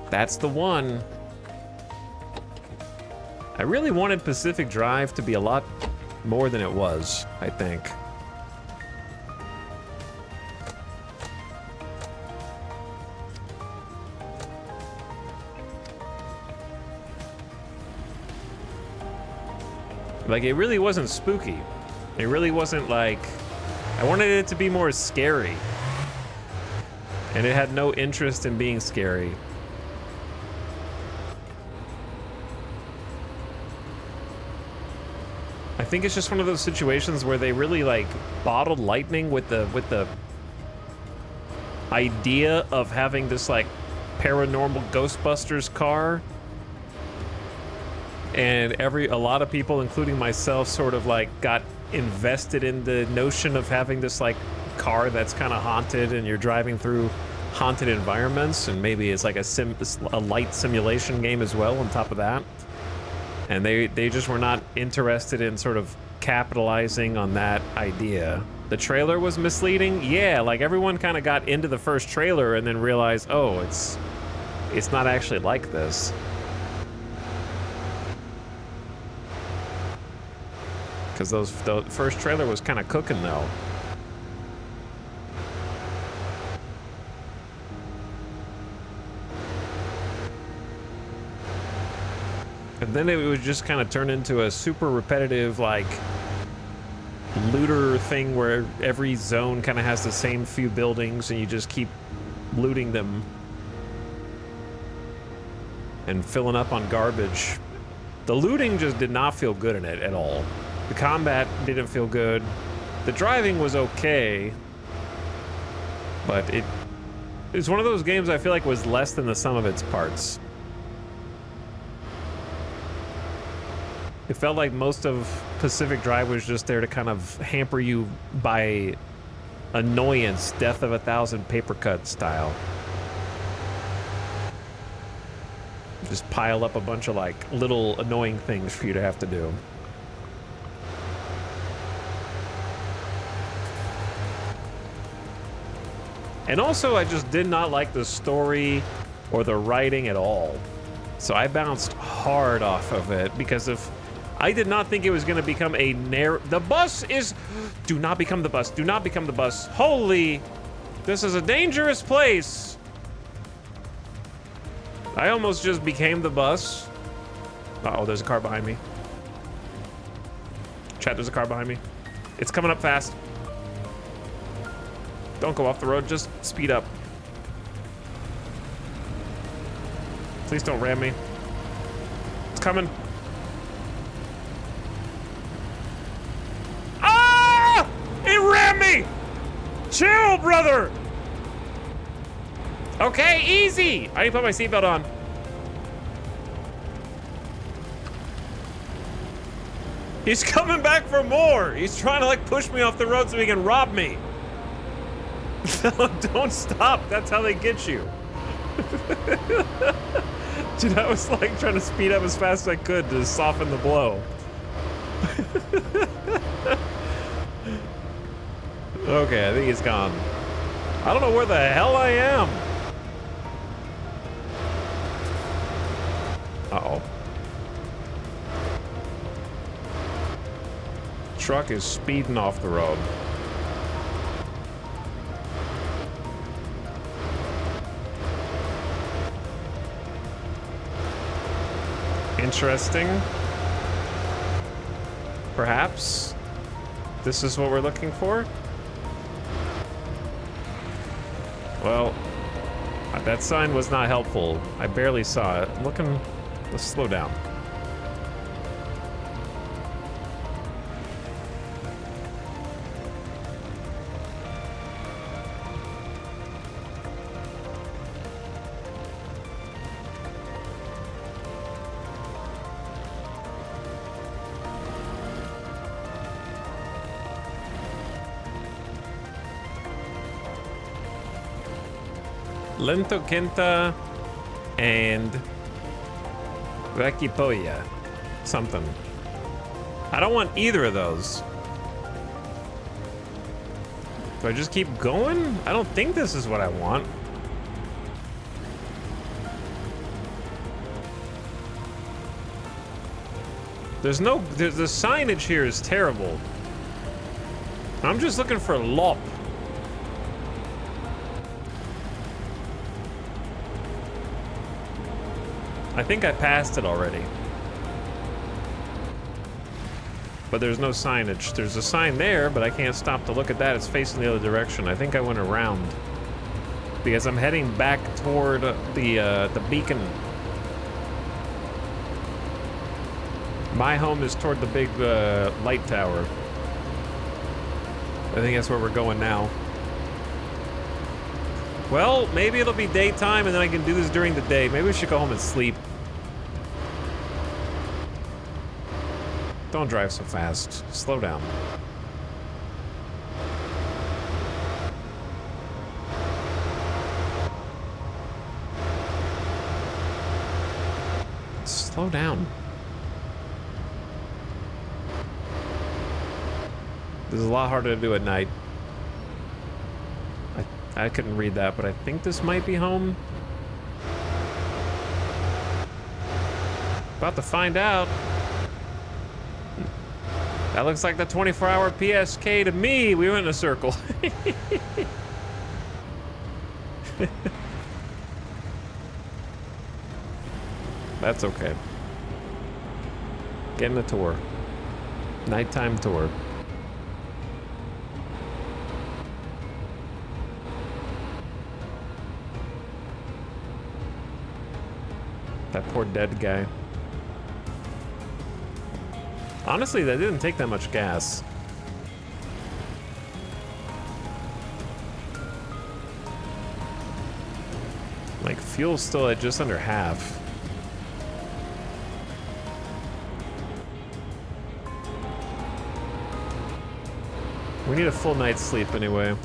That's the one. I really wanted Pacific Drive to be a lot more than it was, I think. Like, it really wasn't spooky. It really wasn't like... I wanted it to be more scary. And it had no interest in being scary. I think it's just one of those situations where they really, like, bottled lightning with the idea of having this, like, paranormal Ghostbusters car. And a lot of people, including myself, sort of like got invested in the notion of having this like car that's kind of haunted and you're driving through haunted environments, and maybe it's like a light simulation game as well on top of that. And they just were not interested in sort of capitalizing on that idea. The trailer was misleading. Yeah, like everyone kind of got into the first trailer and then realized, oh, it's not actually like this. Because the first trailer was kind of cooking though. And then it would just kind of turn into a super repetitive, like, looter thing where every zone kind of has the same few buildings and you just keep looting them and filling up on garbage. The looting just did not feel good in it at all. The combat didn't feel good. The driving was okay, but it's one of those games I feel like was less than the sum of its parts. It felt like most of Pacific Drive was just there to kind of hamper you by annoyance, death of 1,000 paper cut style. Just pile up a bunch of like little annoying things for you to have to do. And also, I just did not like the story or the writing at all. So I bounced hard off of it because I did not think it was going to become a The bus is... Do not become the bus. Do not become the bus. Holy... This is a dangerous place. I almost just became the bus. Uh-oh, there's a car behind me. Chat, there's a car behind me. It's coming up fast. Don't go off the road. Just speed up. Please don't ram me. It's coming. It rammed me! Chill, brother! Okay, easy! I need to put my seatbelt on. He's coming back for more! He's trying to, like, push me off the road so he can rob me. Don't stop. That's how they get you. Dude, I was, like, trying to speed up as fast as I could to soften the blow. Okay, I think he's gone. I don't know where the hell I am. Uh-oh. Truck is speeding off the road. Interesting. Perhaps this is what we're looking for? Well, that sign was not helpful. I barely saw it. Let's slow down. Lento Quinta and Vaquipoya. Something. I don't want either of those. Do I just keep going? I don't think this is what I want. The signage here is terrible. I'm just looking for LOP. I think I passed it already. But there's no signage. There's a sign there, but I can't stop to look at that. It's facing the other direction. I think I went around. Because I'm heading back toward the beacon. My home is toward the big light tower. I think that's where we're going now. Well, maybe it'll be daytime and then I can do this during the day. Maybe we should go home and sleep. Don't drive so fast. Slow down. Slow down. This is a lot harder to do at night. I couldn't read that, but I think this might be home. About to find out. That looks like the 24-hour PSK to me. We went in a circle. That's okay. Getting a tour. Nighttime tour. That poor dead guy. Honestly, that didn't take that much gas. Like, fuel's still at just under half. We need a full night's sleep anyway.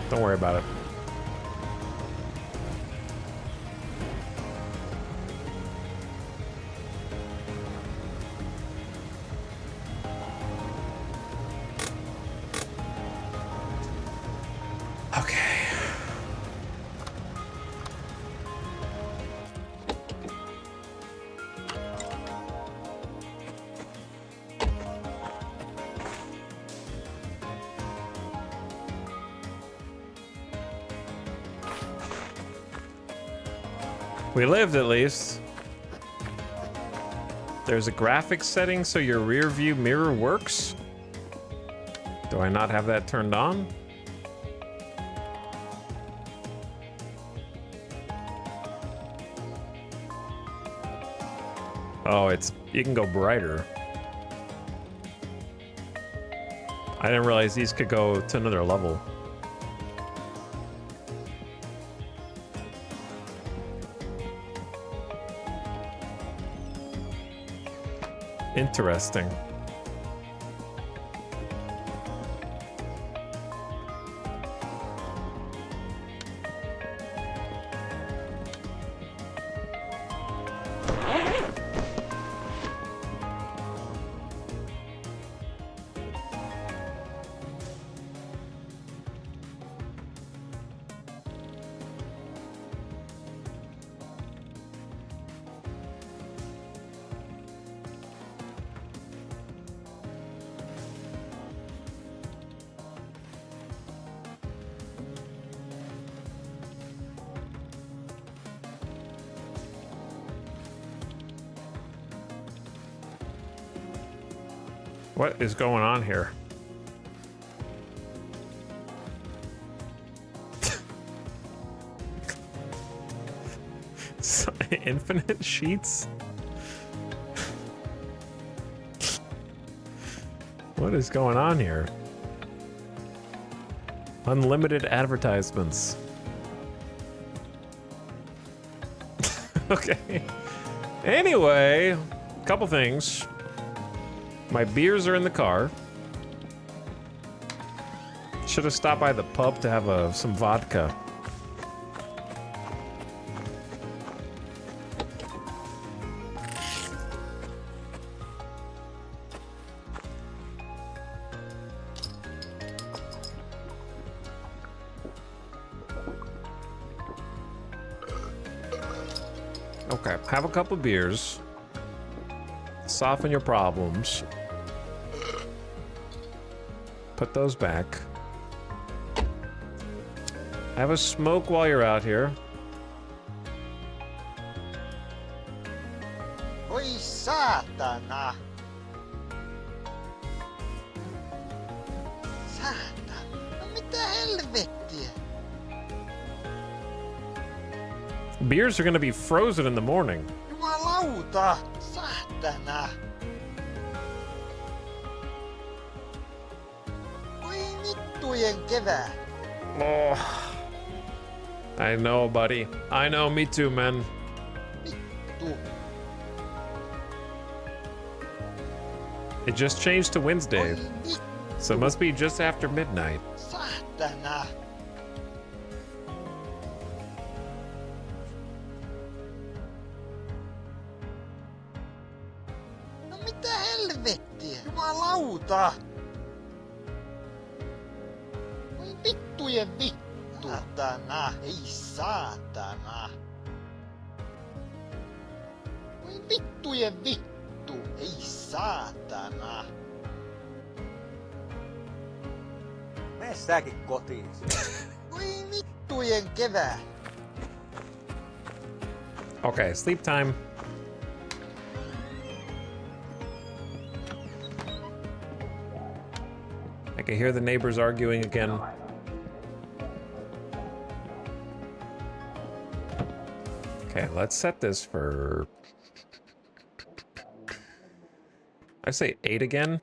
Don't worry about it. Okay. We lived at least. There's a graphics setting so your rear view mirror works. Do I not have that turned on? Oh, you can go brighter. I didn't realize these could go to another level. Interesting. What is going on here? Infinite sheets? What is going on here? Unlimited advertisements. Okay. Anyway, a couple things. My beers are in the car. Should have stopped by the pub to have some vodka. Okay, have a couple beers. Soften your problems. Put those back. Have a smoke while you're out here. Oi saatana! Saatana! No mitä helvettiä? Beers are gonna be frozen in the morning. Jumalauta! Saatana! Oi vittujen kevää! Oh. I know, buddy. I know, me too, man. Vittu! It just changed to Wednesday. Oi vittu! So it must be just after midnight. Saatana. No mitä helvettiä? Jumalauta! Voi vittujen vittu! Saatana, ei saatana. Voi vittujen vittu, ei saatana. Mene säkin kotiin. Voi vittujen kevää. Okay, sleep time. I can hear the neighbors arguing again. Okay, let's set this for... I say 8 again.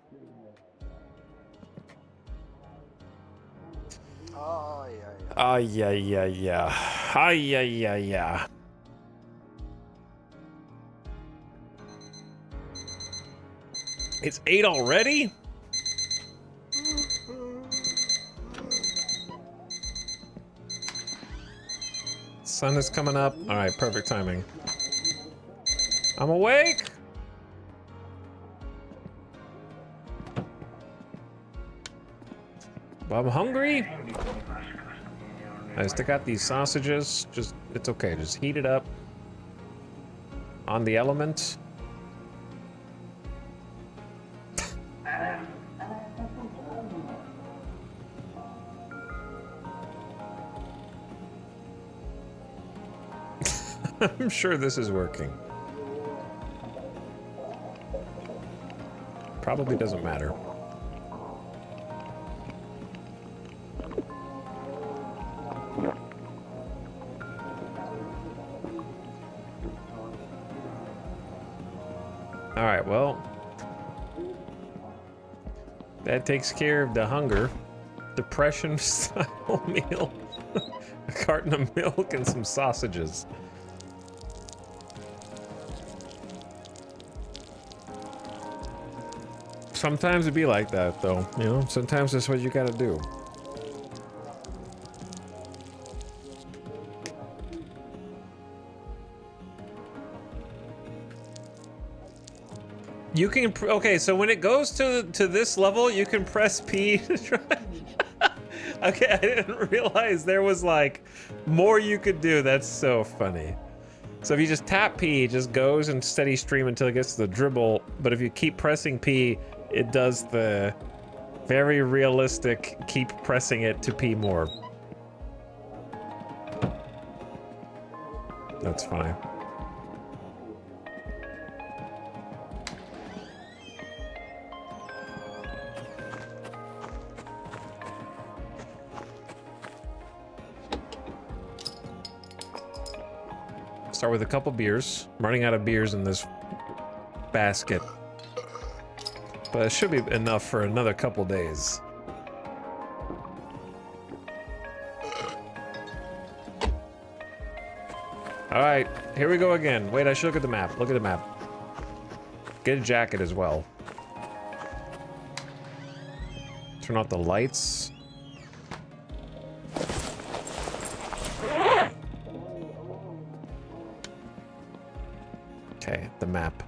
Ai. Ay. It's 8 already? Sun is coming up. All right, perfect timing. I'm awake. Well, I'm hungry. I still got these sausages. Just, it's okay. Just heat it up on the element. I'm sure this is working. Probably doesn't matter. All right, well, that takes care of the hunger. Depression style meal. A carton of milk and some sausages. Sometimes it'd be like that, though. You know, sometimes that's what you gotta do. You can, okay, so when it goes to this level, you can press P to try. Okay, I didn't realize there was like more you could do. That's so funny. So if you just tap P, it just goes in steady stream until it gets to the dribble. But if you keep pressing P, it does the very realistic keep pressing it to P more. That's fine. Start with a couple beers. I'm running out of beers in this basket. But it should be enough for another couple days. All right, here we go again. Wait, I should look at the map. Look at the map. Get a jacket as well. Turn off the lights. Okay, the map.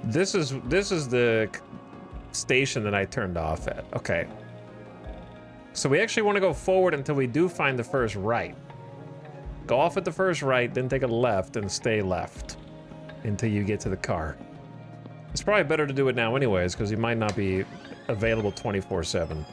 This is the station that I turned off at. Okay. So we actually want to go forward until we do find the first right. Go off at the first right, then take a left and stay left until you get to the car. It's probably better to do it now anyways, because you might not be available 24/7.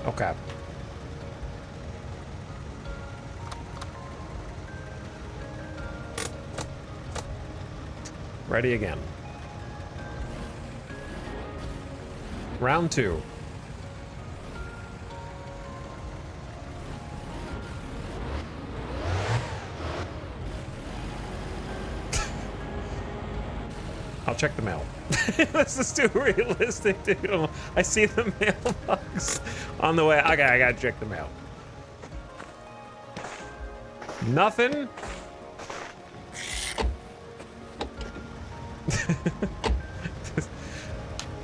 Okay. Ready again. Round 2. I'll check the mail. This is too realistic, dude. I see the mailbox on the way. Okay, I gotta check the mail. Nothing.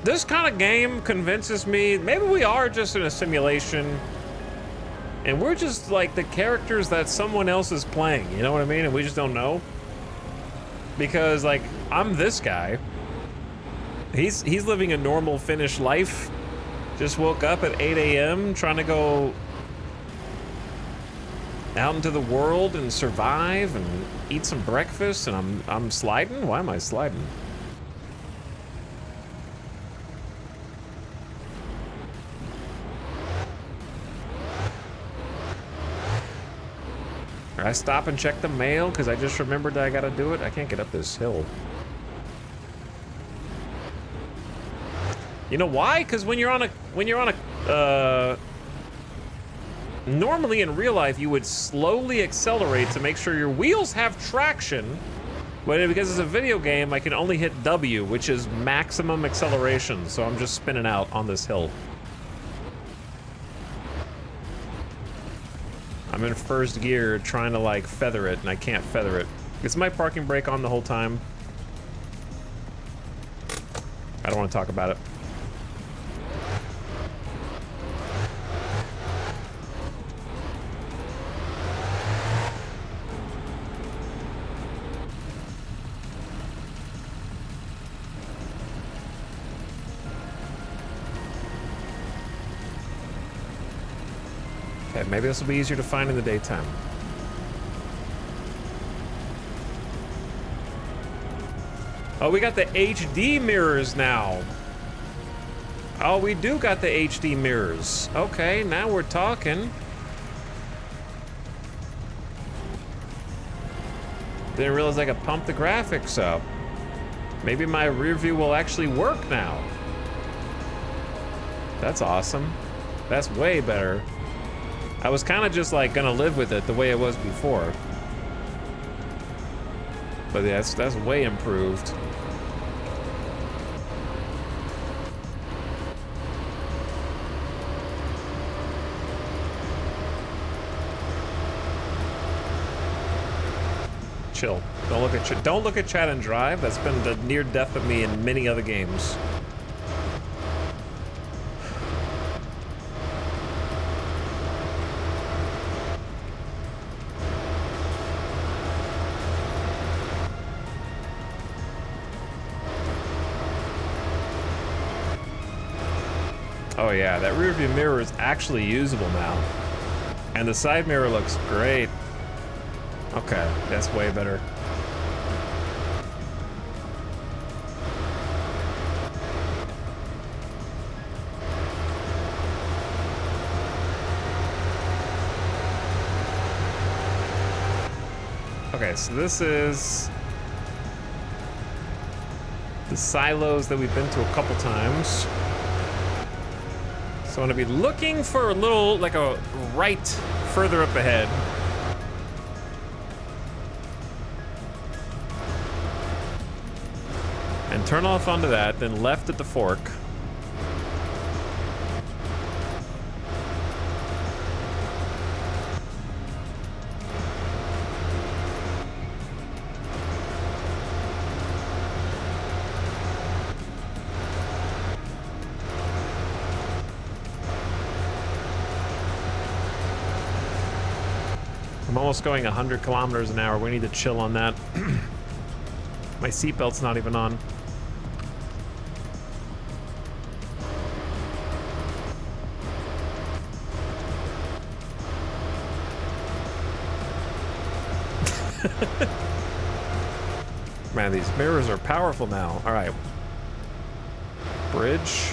This kind of game convinces me maybe we are just in a simulation and we're just like the characters that someone else is playing, you know what I mean? And we just don't know. Because like I'm this guy. He's living a normal Finnish life. Just woke up at 8 a.m. trying to go out into the world and survive and eat some breakfast, and I'm sliding? Why am I sliding? I stop and check the mail because I just remembered that I gotta do it. I can't get up this hill. You know why? Because when you're on a normally in real life you would slowly accelerate to make sure your wheels have traction, but because it's a video game I can only hit W, which is maximum acceleration, so I'm just spinning out on this hill. I'm in first gear trying to like feather it and I can't feather it. Is my parking brake on the whole time? I don't want to talk about it. Okay, maybe this will be easier to find in the daytime. Oh, we got the HD mirrors now. Oh, we do got the HD mirrors. Okay, now we're talking. Didn't realize I could pump the graphics up. Maybe my rear view will actually work now. That's awesome. That's way better. I was kind of just like gonna live with it the way it was before. But yeah, that's way improved. Chill. Don't look at chat and drive. That's been the near death of me in many other games. Oh yeah, that rear view mirror is actually usable now. And the side mirror looks great. Okay, that's way better. Okay, so this is the silos that we've been to a couple times. So I'm gonna be looking for a little, like a right further up ahead. And turn off onto that, then left at the fork. I'm almost going 100 kilometers an hour. We need to chill on that. My seatbelt's not even on. Man, these mirrors are powerful now. All right. Bridge.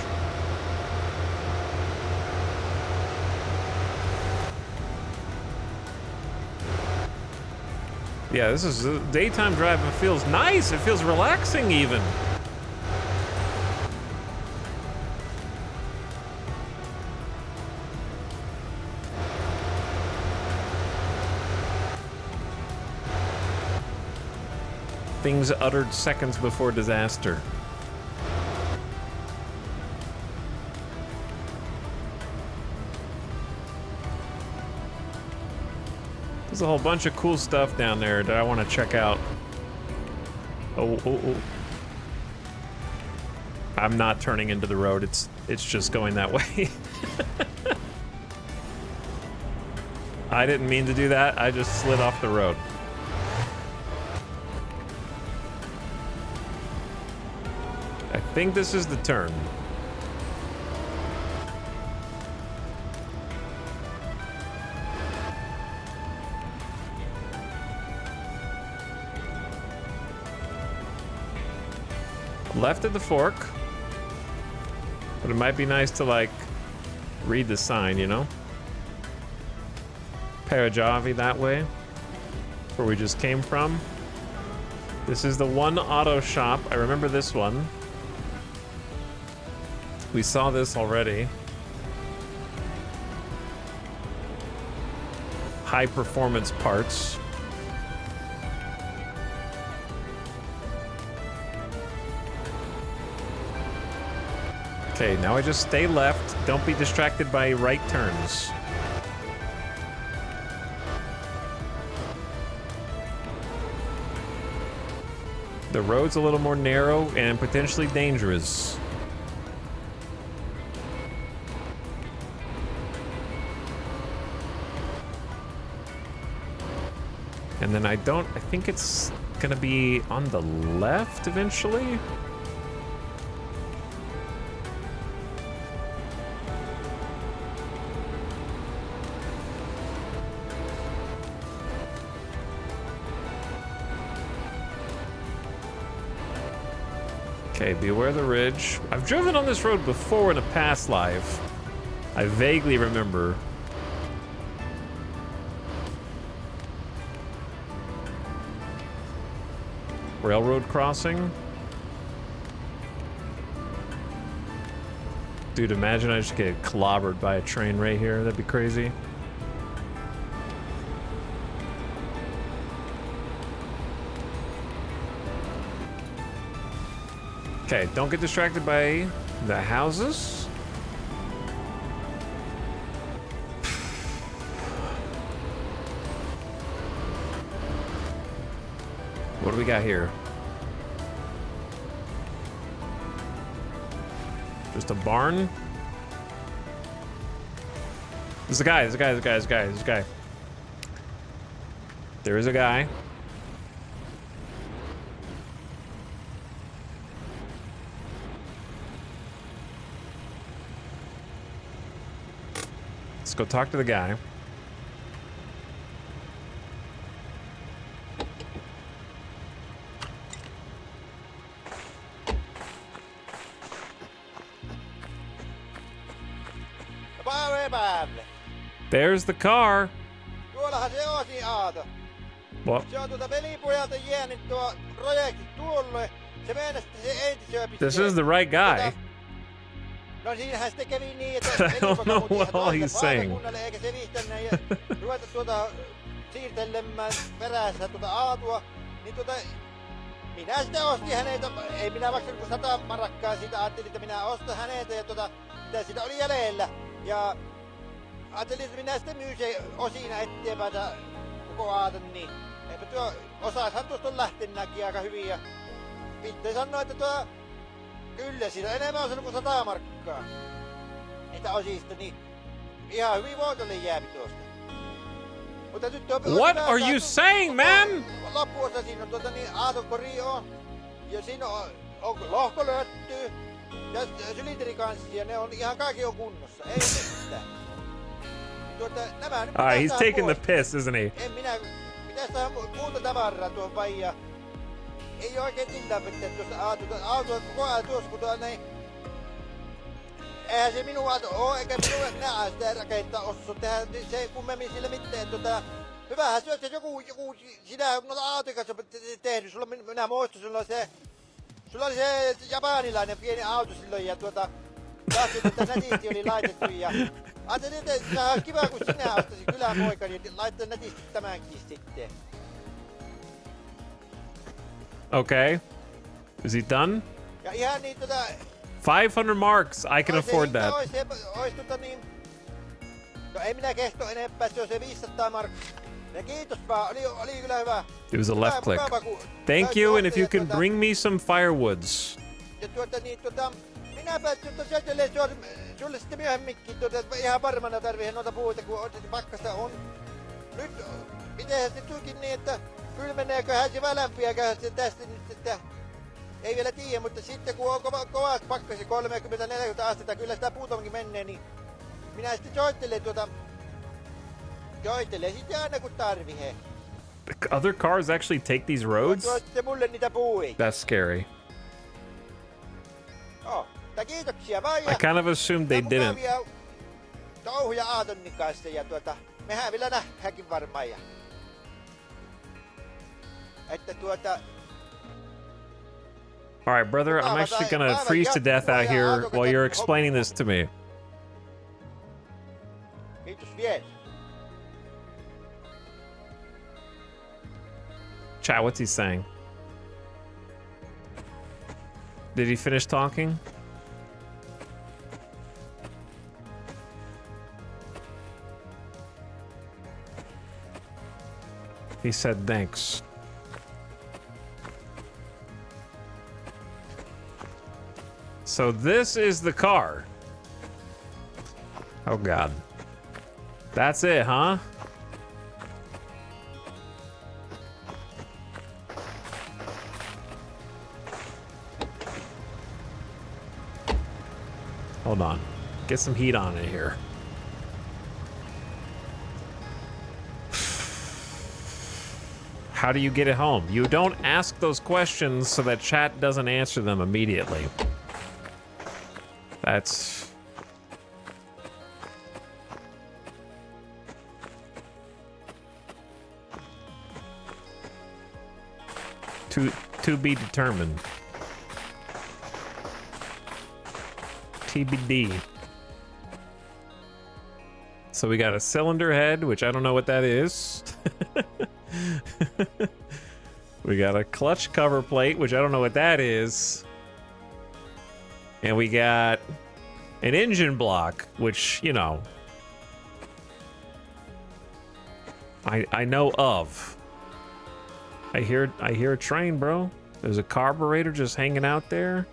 Yeah, this is daytime driving. Feels nice. It feels relaxing even. Things uttered seconds before disaster. There's a whole bunch of cool stuff down there that I want to check out. Oh. I'm not turning into the road. It's just going that way. I didn't mean to do that. I just slid off the road. I think this is the turn. Left of the fork. But it might be nice to, like, read the sign, you know? Parajavi that way. Where we just came from. This is the one auto shop. I remember this one. We saw this already. High performance parts. Okay, now I just stay left. Don't be distracted by right turns. The road's a little more narrow and potentially dangerous. And then I think it's gonna be on the left eventually. Okay, beware the ridge. I've driven on this road before in a past life. I vaguely remember. Railroad crossing. Dude, imagine I just get clobbered by a train right here. That'd be crazy. Okay, don't get distracted by the houses. What do we got here? Just a barn? There's a guy, there's a guy. There is a guy. Let's go talk to the guy. There's the car. Tuollahan se on siinä Aato. What? Se on velipojalta jäänyt tuo projekti tuolle. Se meinasi, että se entisöi. This is the right guy. No siinähän sitten kävi niin, että I don't know what all he's saying. Eikä se viihtännyt ja ruveta siirtelemään perässä Aatua. Niin minä sitten ostin häneltä, ei minä maksanut kuin 100 markkaa siitä, ajattelin, että minä ostan häneltä ja mitä siitä oli jäljellä. Ja ajattelin, että minä sitten myysin osina eteenpäin koko Aaton, niin eipä osaishan tuosta lähtenytkin aika hyvin. Ja Vitte sanoi, että kyllä siinä on enemmän osannut kuin 100 markkaa. Niitä osista, niin ihan hyvin voitolle jääpi tuosta. Mutta nyt What are you saying, man? Loppuosa siinä on Aaton kori on. Ja siinä on lohkolötty ja sylinterikanssi ja ne on ihan kaikki on kunnossa. Ei mitään. Nämä nyt He's taking the piss, isn't he? En minä. Pitäis tähän muuta tavaraa tuohon päin ja ei oikein mitään pitää tuosta autoa koko ajan tuossa, kun näin. Eihän se minun auto oo, eikä minun näe sitä rakentaa osu tehdä se kummemmin sille mitään Hyvähän syöksä joku sinä noita autojen kanssa tehnyt. Minä muistan, sulla oli se japanilainen pieni auto silloin ja taas nätisti oli laitettu ja ajattelin, että sehän olisi kiva, kun sinä ostaisit kyläpoika, niin laittaa nätisti tämänkin sitten. Okay. Is he done? Ja ihan niin 500 marks. I can afford that. Ois niin... No ei minä kesto enempää, se on se 500 markkaa. Ja kiitos vaan, oli kyllä hyvä. It was a left click. Thank you, and if you can bring me some firewoods. Ja minäpä syöttelee sulle sitten myöhemminkin, ihan varmana tarvii noita puuta, kun pakkasta on. Nyt, mitenhän se tuikin niin, että kylmeneeköhän se välämpiäköhän se tästä nyt, että ei vielä tiedä, mutta sitten kun on kovat pakkasi 30-40 astetta, kyllä sitä puutoonkin menee, niin minä sitten soittelee sitten aina kun tarvii he. Other cars actually take these roads? Mulle niitä puui. That's scary. Kiitoksia vaan. I kind of assumed they didn't. Touhuja Aatonnin kanssa ja mehän vielä nähdäänkin varmaan ja. Että All right, brother, I'm actually gonna freeze to death out here while you're explaining this to me. Kiitos vielä. Chat, what's he saying? Did he finish talking? He said thanks. So this is the car. Oh God. That's it, huh? Hold on. Get some heat on it here. How do you get it home? You don't ask those questions so that chat doesn't answer them immediately. That's... To be determined. TBD. So we got a cylinder head, which I don't know what that is. We got a clutch cover plate, which I don't know what that is. And we got an engine block, which, you know, I know of. I hear a train, bro. There's a carburetor just hanging out there.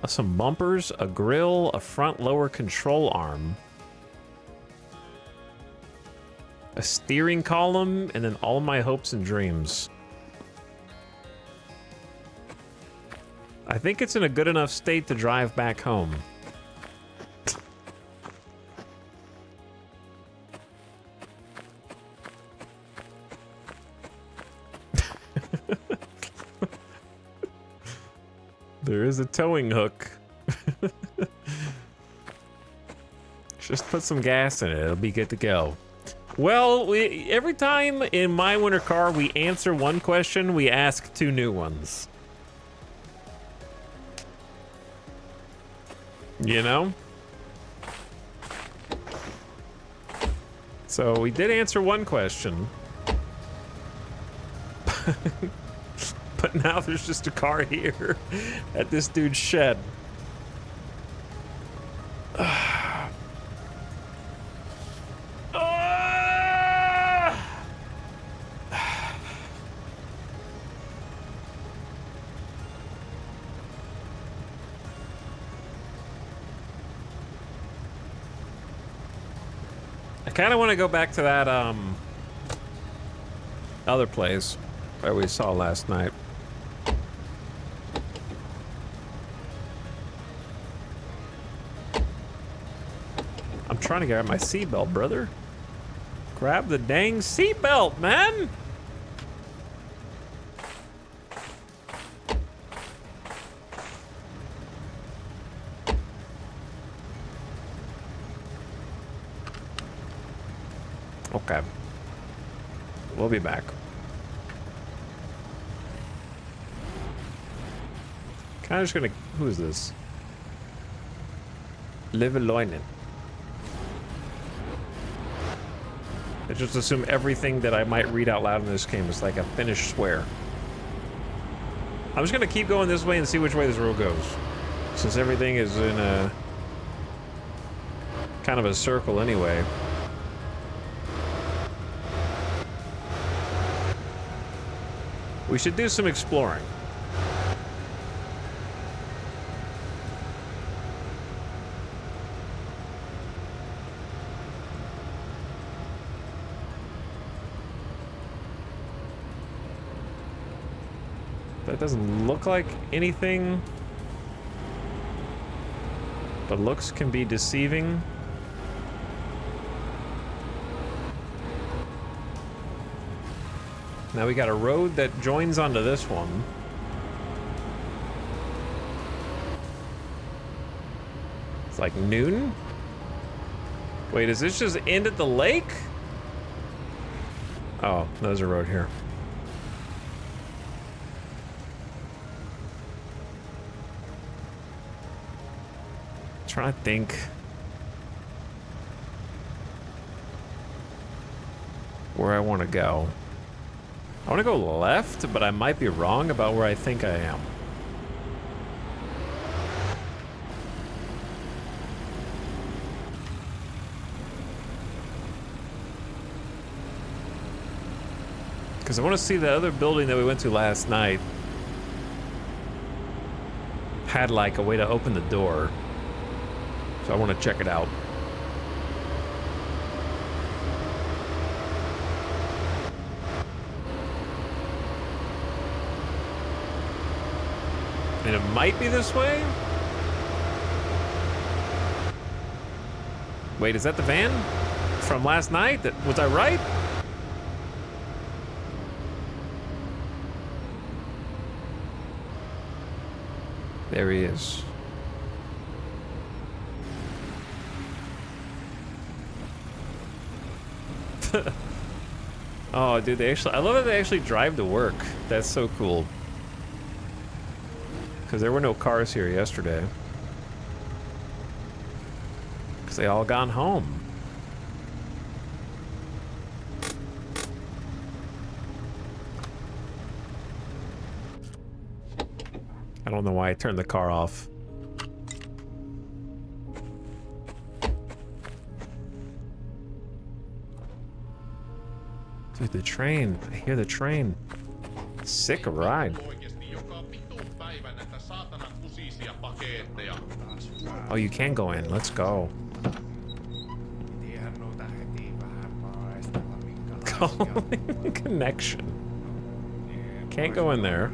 Some bumpers, a grill, a front lower control arm, a steering column, and then all my hopes and dreams. I think it's in a good enough state to drive back home. There is a towing hook. Just put some gas in it. It'll be good to go. Well, every time in My Winter Car we answer one question, we ask two new ones. You know? So we did answer one question. But now there's just a car here at this dude's shed. I kind of want to go back to that other place that we saw last night. I'm trying to grab my seatbelt, brother. Grab the dang seatbelt, man! Okay. We'll be back. Kinda just gonna... Who is this? Livaloinen. I just assume everything that I might read out loud in this game is like a Finnish swear. I'm just gonna keep going this way and see which way this road goes. Since everything is in a... kind of a circle anyway. We should do some exploring. That doesn't look like anything, but looks can be deceiving. Now we got a road that joins onto this one. It's like noon? Wait, is this just end at the lake? Oh, there's a road here. Trying to think where I want to go. I want to go left, but I might be wrong about where I think I am. Because I want to see the other building that we went to last night. Had like a way to open the door. So I want to check it out. And it might be this way? Wait, is that the van from last night? Was I right? There he is. Oh, dude, I love that they actually drive to work. That's so cool. Because there were no cars here yesterday. Because they all gone home. I don't know why I turned the car off. Dude, the train. I hear the train. Sick ride. Oh, you can go in. Let's go. Calling connection. Can't go in there.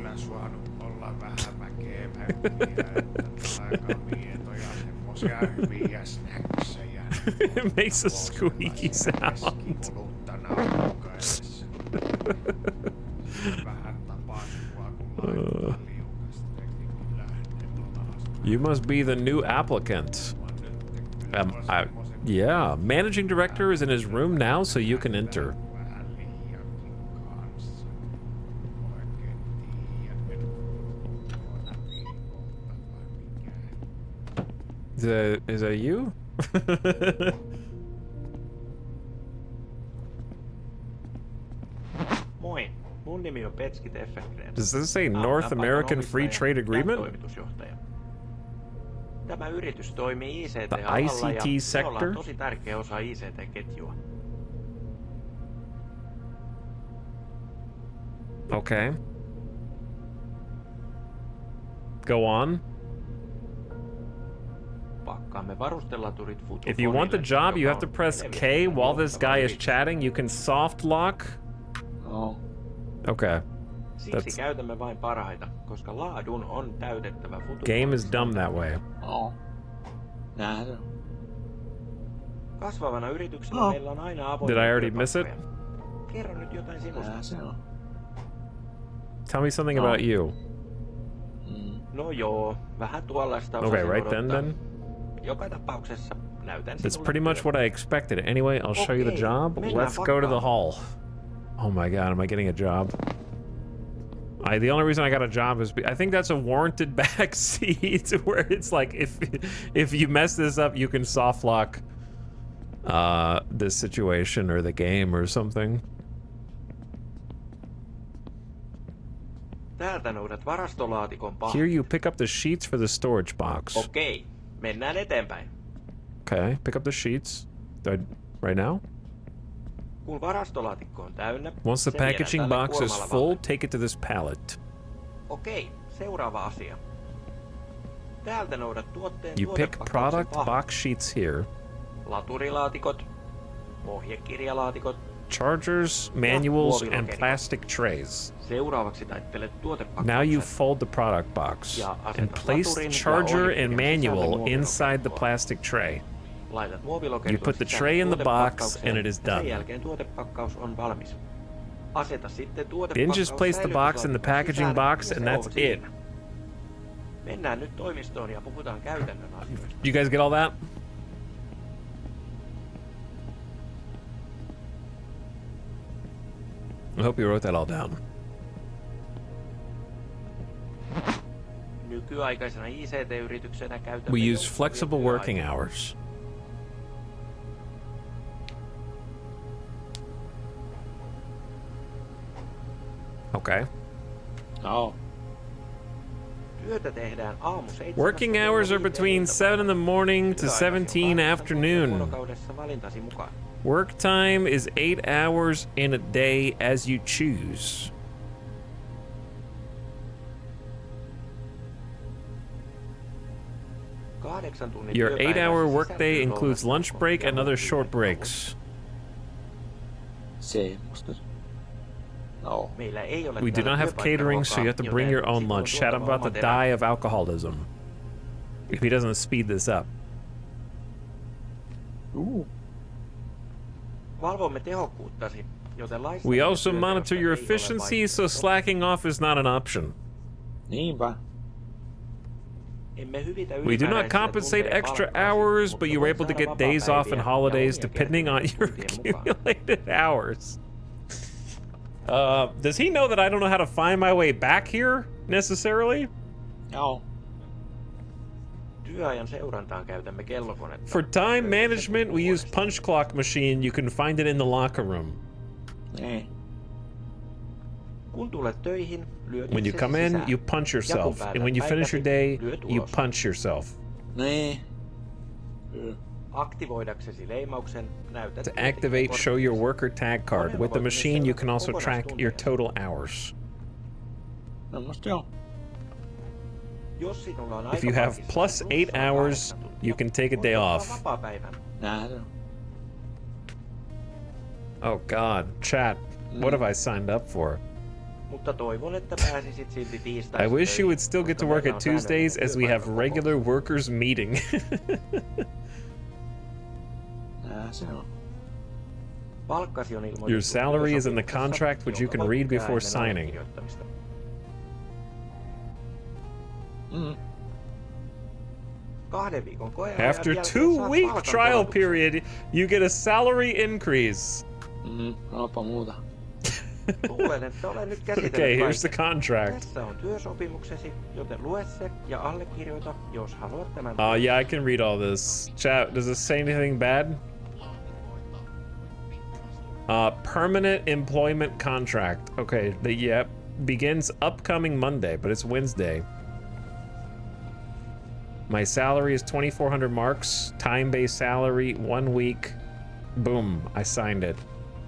It makes a squeaky sound. You must be the new applicant. Yeah, managing director is in his room now, so you can enter. Is that you? Moi, mun nimi on Petskit Effekgren. Does this say North American Free Trade Agreement? Tämä yritys toimii The ICT-alalla ja me sector? ollaan tosi tärkeä osa ICT-ketjua. Okay. Go on. Pakkaamme varustelaturit If you want the job, you have to press K while this guy is chatting. You can soft lock. No. Okay. Siksi käytämme vain parhaita, koska laadun on täytettävä Game is dumb that way. No. Nähdään. Kasvavana yrityksenä meillä on aina avoimia. Did I already miss it? Kerro nyt jotain sinusta. Tell me something about you. No joo, vähän tuollaista Okay, right then. Joka tapauksessa näytän That's sinulle pretty much työn. what I expected. Anyway, I'll show you the Okay, job. mennään Let's go to the vakaan. hall. Oh my god, am I getting a job? The only reason I got a job is I think that's a warranted back seat where it's like if you mess this up, you can soft lock this situation or the game or something. Täältä noudat varastolaatikon pahvi. Here you pick up the sheets for the storage box. Okei, mennään eteenpäin. Okay, pick up the sheets. Right now? Kun varastolaatikko on täynnä, Once the se viedään packaging tälle box is kuormalavalle. full, take it to this pallet. Okei, seuraava asia. Täältä noudat tuotteen You pick tuotepakkauksen product pahvi. box sheets here. Laturilaatikot, ohjekirjalaatikot. Chargers, manuals, and muovilokerit. plastic trays. Seuraavaksi taittelet tuotepakkauksen. Now you fold the product box Ja and asetat place laturin the ja charger and ohjekirjan sisälle manual muovilokerin inside the tuohon. plastic tray. Laitat muovilokerin You put the sisälle tray in the box tuotepakkaukseen, and it is ja done. Sen jälkeen tuotepakkaus on valmis. Aseta sitten Then tuotepakkaus just place the box in the packaging säilytyslaatikon box sisälle, and ja se that's on it. siinä. Mennään nyt toimistoon ja puhutaan käytännön asioista. You guys get all that? I hope you wrote that all down. Nykyaikaisena ICT-yrityksenä käytämme We use joustavia flexible working työaikoja. hours. Okay. No. Työtä tehdään aamu 7:00 Working hours are between 7 in the morning to 17 afternoon. Vuorokaudessa valintasi mukaan. Work time is 8 hours in a day as you choose. Your 8-hour workday includes lunch break and other short breaks. Semmosta. No. Meillä ei ole We do täällä not have catering, so you have to bring your own lunch. Chat, I'm about to die of alcoholism. If he doesn't speed this up. Valvomme tehokkuuttasi, joten We also monitor your efficiency, so slacking off is not an option. Niinpä. We do not compensate extra hours, but you're able to get days off and holidays depending on your accumulated hours. Does he know that I don't know how to find my way back here, necessarily? Joo. Työajan seurantaan käytämme kellokonetta. For time management, we use punch clock machine. You can find it in the locker room. Niin. Kun tulet töihin, lyöt When you itsesi come in, sisään. you punch Ja kun yourself. päätät And when you finish your day, päiväsi, lyöt you ulos. punch yourself. Niin. Kyllä. Aktivoidaksesi leimauksen, näytät To activate, show your worker tag card. With the machine, you can also track your total hours. Semmosta joo. Jos sinulla on If you have aikapakissa plus 8 plussaa hours, 8 tuntia, you can take a voit day ottaa off. vapaapäivän. Nää se on. Oh god, chat. What have I signed up for? Mutta toivon, että pääsisit silti tiistaisin I wish you would still get to work töihin, at koska meillä on Tuesdays as we have työpaikka regular workers meeting. Nää se on. Palkkasi on ilmoitettu Your salary is in the työsopimuksessa, contract, which you jonka can voit read lukea before ennen signing. allekirjoittamista. Mm. 2 viikon koeajan After jälkeen 2 saat week trial palkankorotuksen. period, you get a salary increase. Sanoppa muuta. Luulen, että olen nyt käsitellyt Okay, here's the kaiken. contract. Tässä on työsopimuksesi, joten lue se ja allekirjoita, jos haluat tämän. Yeah, I can read all this. Chat, does this say anything bad? Permanent employment contract. Okay, begins upcoming Monday, but it's Wednesday. My salary is 2,400 marks. Time-based salary, 1 week. Boom, I signed it.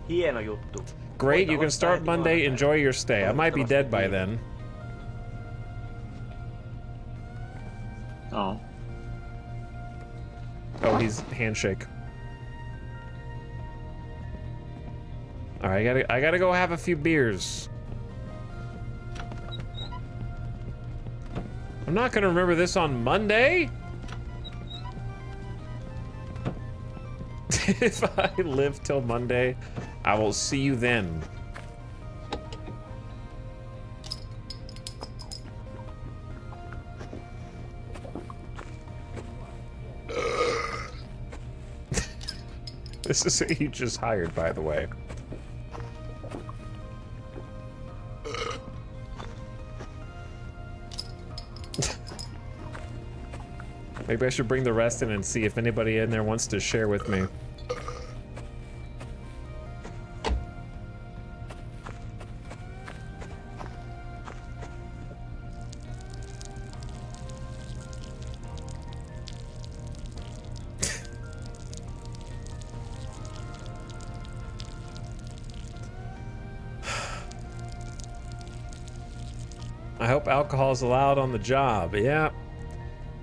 Hieno juttu. Great, you Voit can start aloittaa Monday. heti Enjoy your stay. I might be dead by then. Joo. Oh, he's handshake. All right, I gotta go have a few beers. I'm not gonna remember this on Monday. If I live till Monday, I will see you then. This is who you just hired, by the way. Maybe I should bring the rest in and see if anybody in there wants to share with me. I hope alcohol is allowed on the job. Yeah.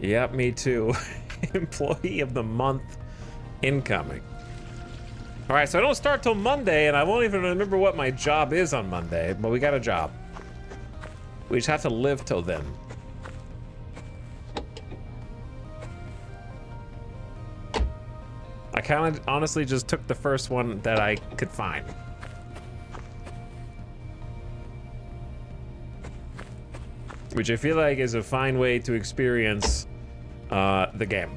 Yep, me too. Employee of the month incoming. All right, so I don't start till Monday, and I won't even remember what my job is on Monday, but we got a job. We just have to live till then. I kind of honestly just took the first one that I could find. Which I feel like is a fine way to experience the game.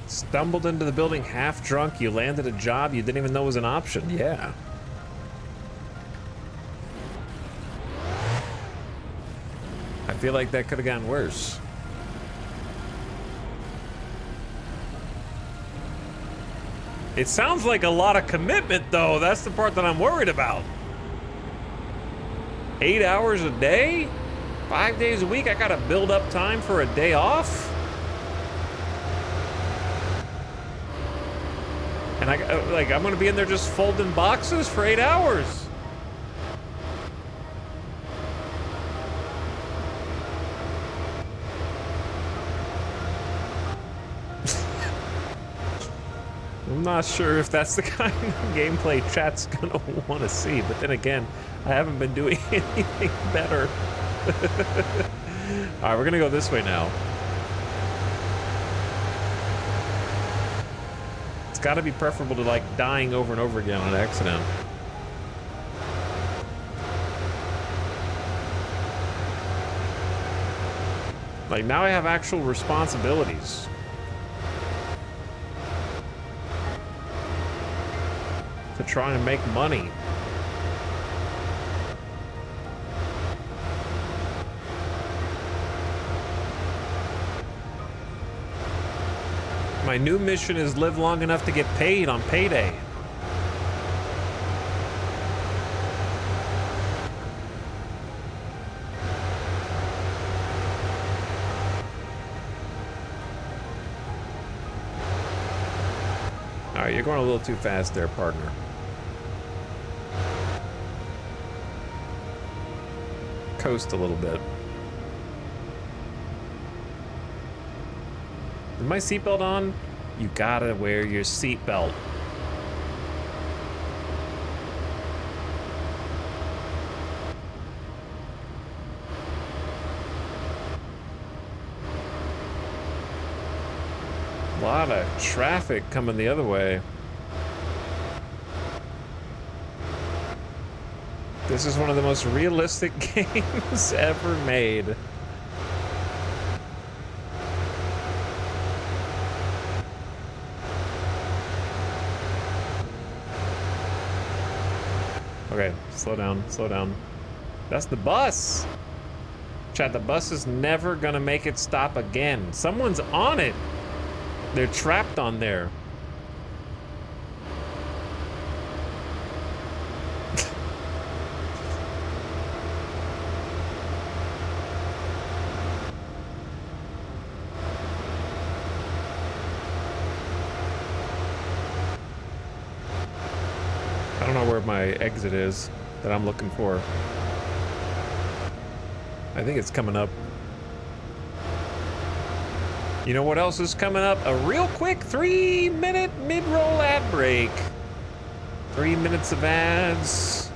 Stumbled into the building half drunk, you landed a job you didn't even know was an option. Yeah. I feel like that could have gotten worse. It sounds like a lot of commitment, though. That's the part that I'm worried about. 8 hours a day? 5 days a week? I gotta build up time for a day off? And I'm gonna be in there just folding boxes for 8 hours. I'm not sure if that's the kind of gameplay chat's gonna want to see, but then again, I haven't been doing anything better. All right, we're gonna go this way now. It's gotta be preferable to like dying over and over again on accident. Like now I have actual responsibilities. To try and make money. My new mission is live long enough to get paid on payday. All right, you're going a little too fast there, partner. Coast a little bit. Is my seatbelt on? You gotta wear your seatbelt. A lot of traffic coming the other way. This is one of the most realistic games ever made. Okay, slow down, slow down. That's the bus! Chat, the bus is never gonna make it stop again. Someone's on it! They're trapped on there. I don't know where my exit is that I'm looking for. I think it's coming up. You know what else is coming up? A real quick 3-minute mid-roll ad break. 3 minutes of ads.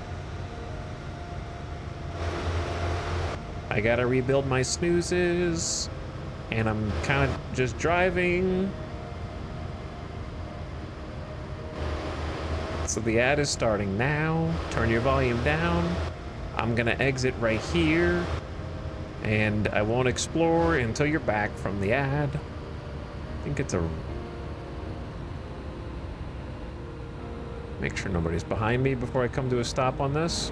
I gotta rebuild my snoozes. And I'm kind of just driving. So the ad is starting now. Turn your volume down. I'm gonna exit right here. And I won't explore until you're back from the ad. I think it's a... Make sure nobody's behind me before I come to a stop on this.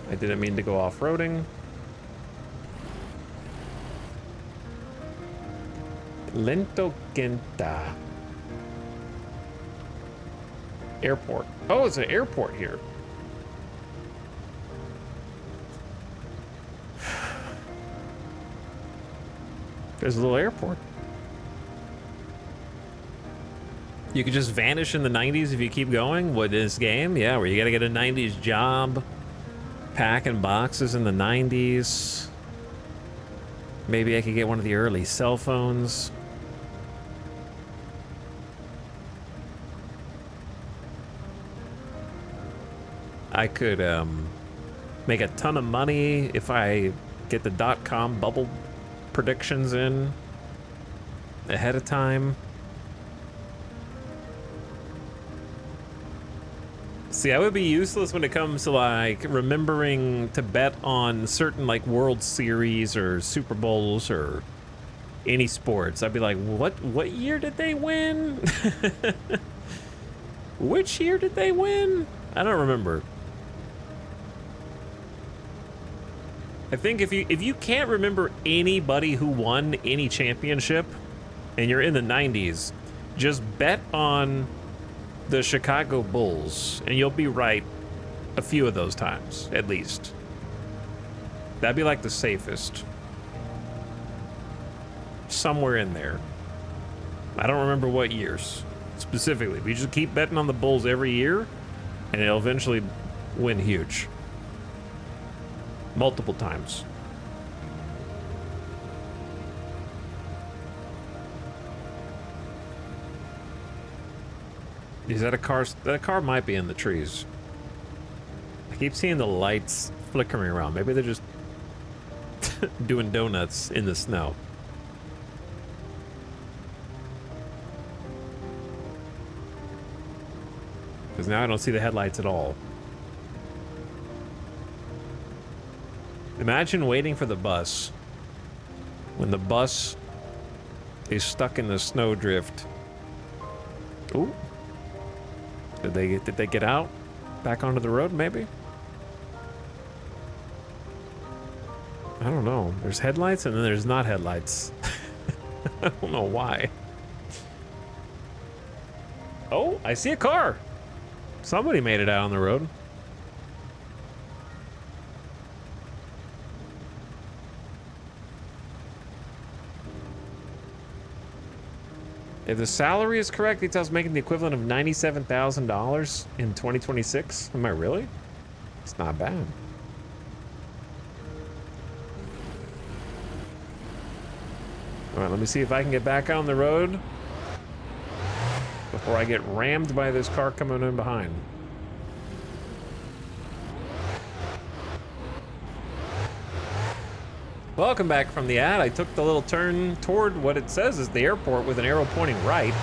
I didn't mean to go off-roading. Lento Quinta. Airport. Oh, it's an airport here. There's a little airport. You could just vanish in the 90s if you keep going with this game. Yeah, where you gotta get a 90s job. Packing boxes in the 90s. Maybe I could get one of the early cell phones. I could make a ton of money if I get the .com bubble predictions in ahead of time. See, I would be useless when it comes to like remembering to bet on certain like World Series or Super Bowls or any sports. I'd be like, what year did they win? Which year did they win? I don't remember. I think if you can't remember anybody who won any championship and you're in the 90s, just bet on the Chicago Bulls and you'll be right a few of those times, at least. That'd be like the safest. Somewhere in there. I don't remember what years specifically. We just keep betting on the Bulls every year and it'll eventually win huge. Multiple times. Is that a car? That car might be in the trees. I keep seeing the lights flickering around. Maybe they're just doing donuts in the snow. Because now I don't see the headlights at all. Imagine waiting for the bus when the bus is stuck in the snowdrift. Ooh. Did they get out? Back onto the road, maybe? I don't know. There's headlights and then there's not headlights. I don't know why. Oh, I see a car. Somebody made it out on the road. If the salary is correct, he tells making the equivalent of $97,000 in 2026. Am I really? It's not bad. All right, let me see if I can get back on the road before I get rammed by this car coming in behind. Welcome back from the ad. I took the little turn toward what it says is the airport with an arrow pointing right.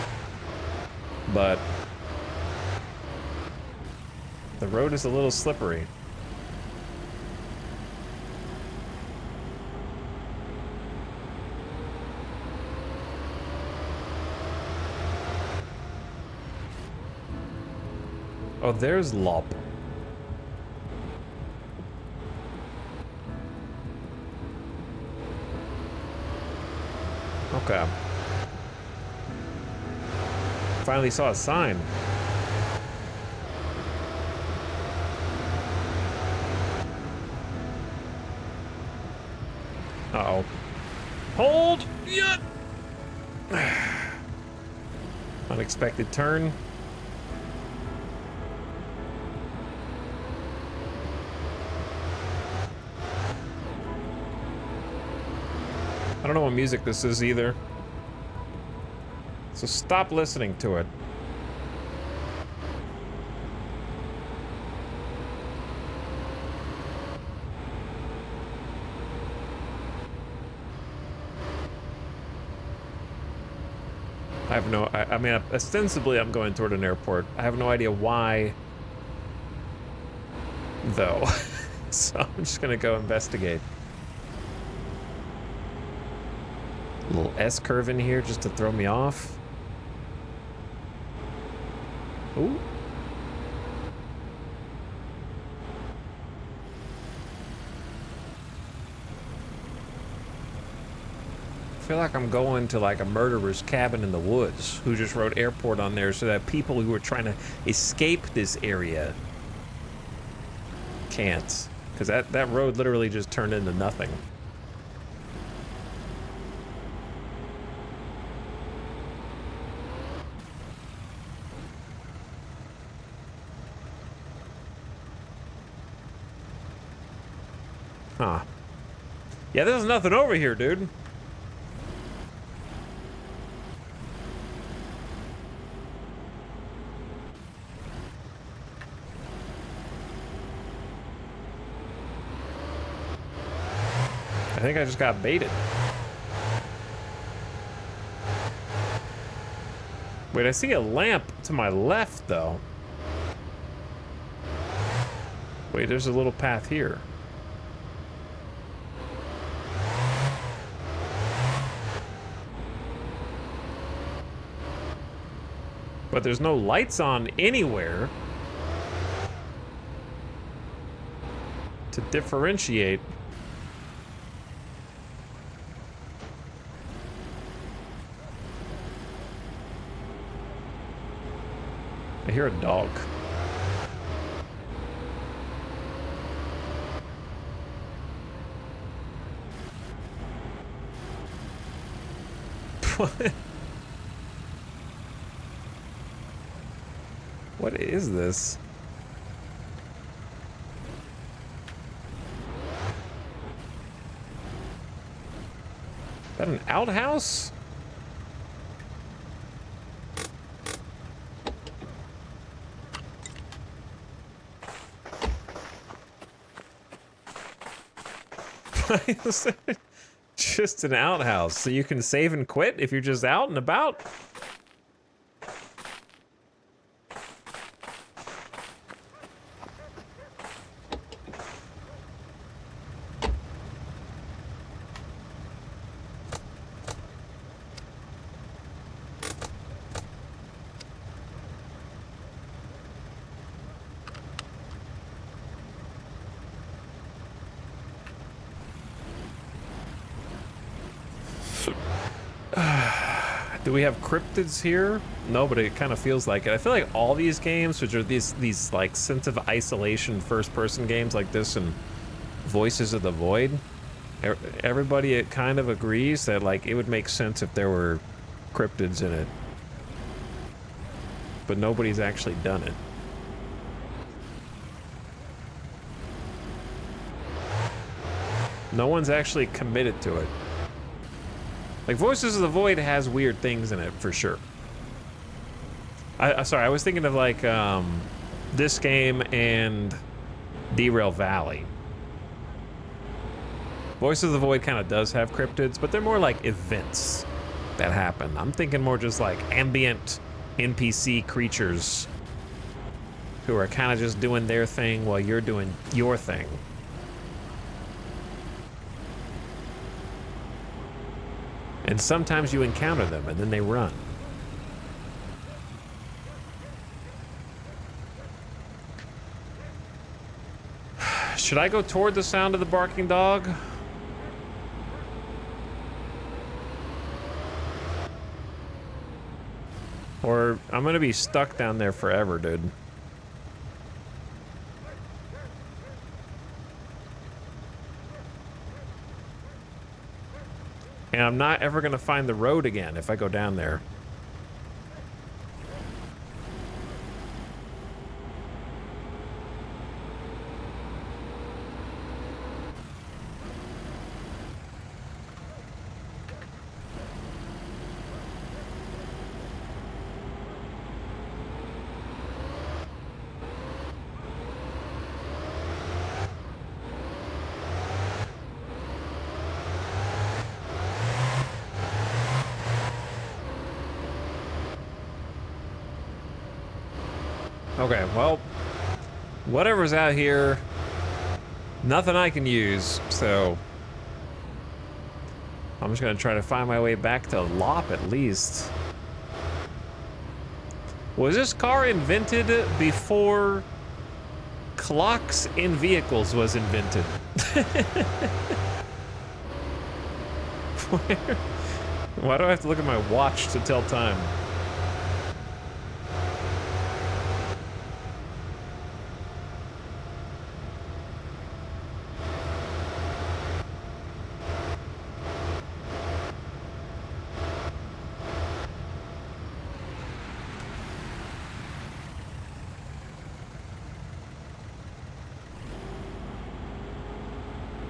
But the road is a little slippery. Oh, there's Lop. Okay. Finally saw a sign. Uh-oh. Hold! Yeah! Unexpected turn. I don't know what music this is either. So stop listening to it. I have no, I mean, ostensibly I'm going toward an airport. I have no idea why, though. So I'm just gonna go investigate. A little S-curve in here just to throw me off. Ooh. I feel like I'm going to like a murderer's cabin in the woods who just wrote airport on there so that people who are trying to escape this area can't. Because that road literally just turned into nothing. Huh. Yeah, there's nothing over here, dude. I think I just got baited. Wait, I see a lamp to my left, though. Wait, there's a little path here. But there's no lights on anywhere to differentiate. I hear a dog. What? What is this? Is that an outhouse? Just an outhouse, so you can save and quit if you're just out and about? Do we have cryptids here? No, but it kind of feels like it. I feel like all these games, which are these like sense of isolation first-person games like this and Voices of the Void, everybody it kind of agrees that like it would make sense if there were cryptids in it. But nobody's actually done it. No one's actually committed to it. Like, Voices of the Void has weird things in it, for sure. Sorry, I was thinking of, like, this game and Derail Valley. Voices of the Void kind of does have cryptids, but they're more like events that happen. I'm thinking more just, like, ambient NPC creatures who are kind of just doing their thing while you're doing your thing. And sometimes you encounter them, and then they run. Should I go toward the sound of the barking dog? Or I'm gonna be stuck down there forever, dude. And I'm not ever gonna find the road again if I go down there. Okay, well, whatever's out here, nothing I can use, so I'm just gonna try to find my way back to Lop at least. Was this car invented before clocks in vehicles was invented? Why do I have to look at my watch to tell time?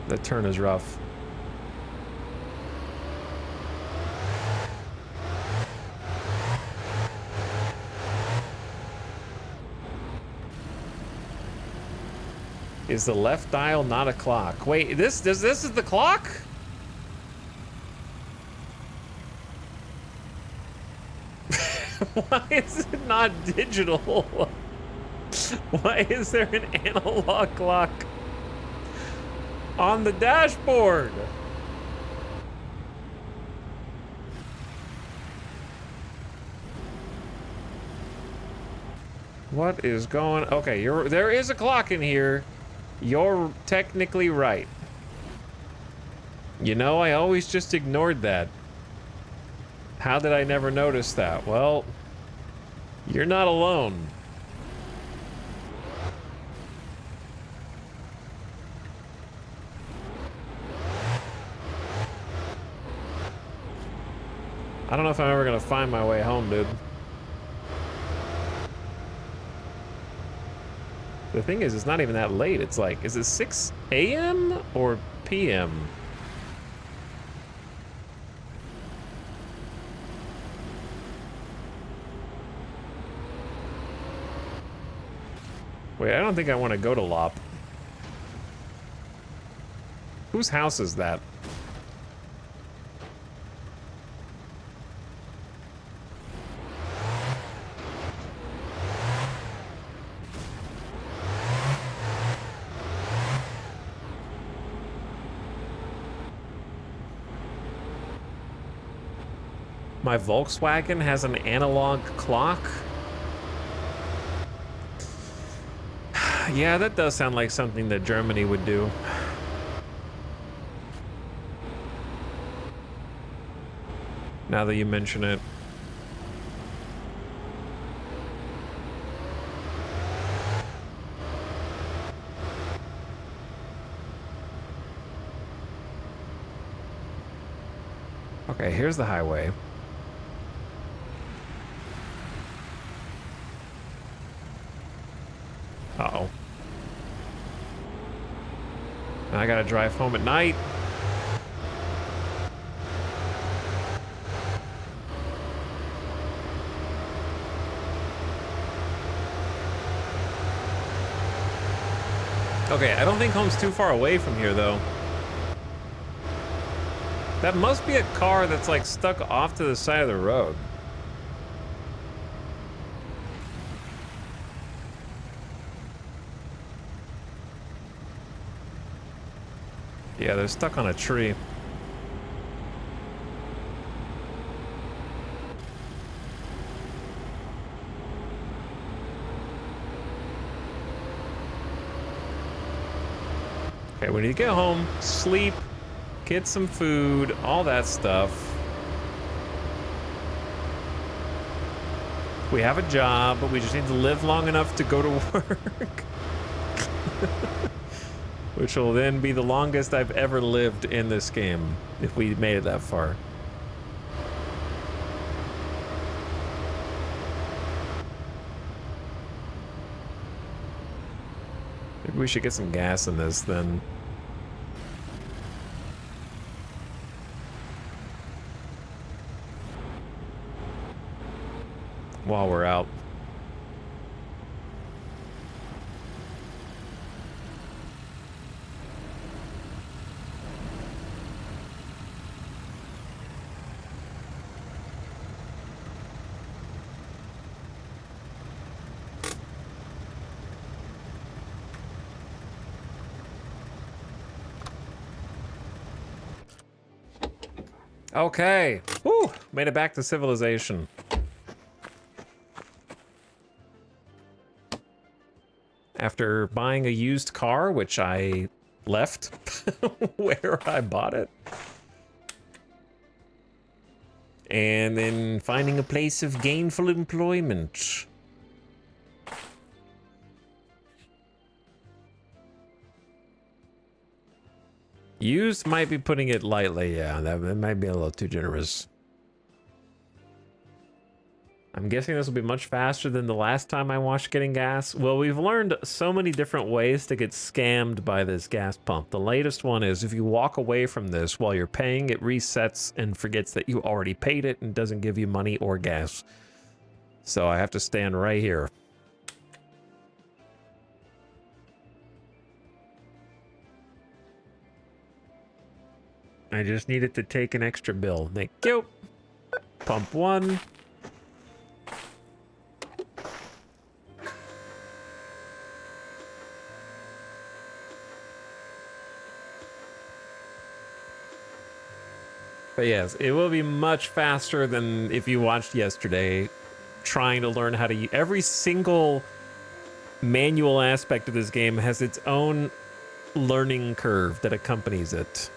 That turn is rough. Is the left dial not a clock? Wait, this is the clock? Why is it not digital? Why is there an analog clock on the dashboard? What is going? Okay, there is a clock in here. You're technically right. You know, I always just ignored that. How did I never notice that? Well, you're not alone. I don't know if I'm ever gonna find my way home, dude. The thing is, it's not even that late. It's like, is it 6 a.m. or p.m.? Wait, I don't think I want to go to Lop. Whose house is that? My Volkswagen has an analog clock? Yeah, that does sound like something that Germany would do. Now that you mention it. Okay, here's the highway. Uh-oh. I gotta drive home at night. Okay, I don't think home's too far away from here, though. That must be a car that's, like, stuck off to the side of the road. Yeah, they're stuck on a tree. Okay, we need to get home, sleep, get some food, all that stuff. We have a job, but we just need to live long enough to go to work. Which will then be the longest I've ever lived in this game, if we made it that far. Maybe we should get some gas in this then. While we're out. Okay. Whew, made it back to civilization. After buying a used car, which I left where I bought it. And then finding a place of gainful employment. Used might be putting it lightly, yeah. That might be a little too generous. I'm guessing this will be much faster than the last time I watched Getting Gas. Well, we've learned so many different ways to get scammed by this gas pump. The latest one is if you walk away from this while you're paying, it resets and forgets that you already paid it and doesn't give you money or gas. So I have to stand right here. I just needed to take an extra bill. Thank you. Pump 1. But yes, it will be much faster than if you watched yesterday, trying to learn how to use every single manual aspect of this game has its own learning curve that accompanies it.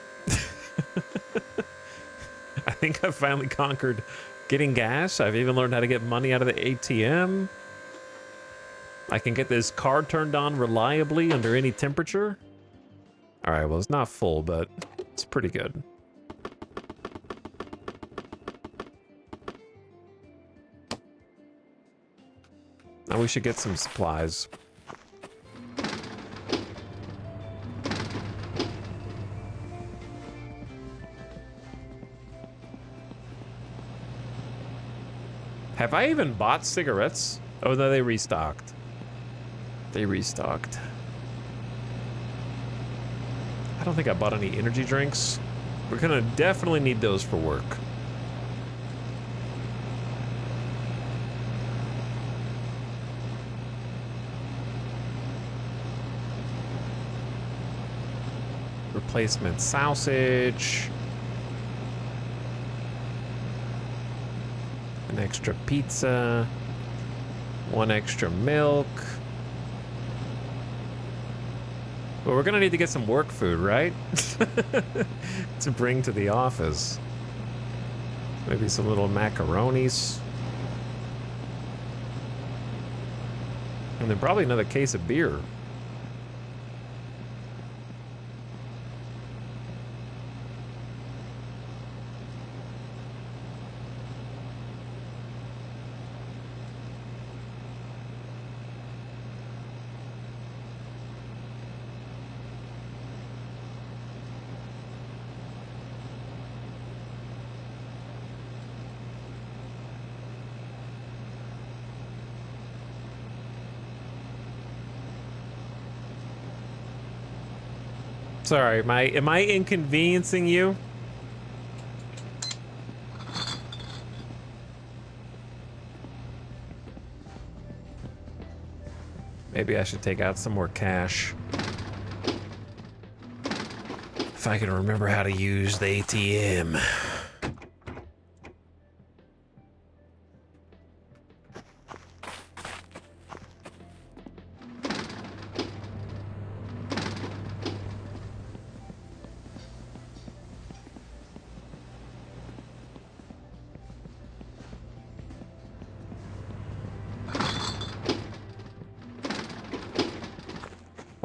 I think I've finally conquered getting gas. I've even learned how to get money out of the ATM. I can get this car turned on reliably under any temperature. All right, well, it's not full, but it's pretty good. Now we should get some supplies. Have I even bought cigarettes? Oh, no, they restocked. They restocked. I don't think I bought any energy drinks. We're gonna definitely need those for work. Replacement sausage. An extra pizza. 1 extra milk. Well, we're gonna need to get some work food, right? To bring to the office. Maybe some little macaronis. And then probably another case of beer. Sorry, am I inconveniencing you? Maybe I should take out some more cash. If I can remember how to use the ATM.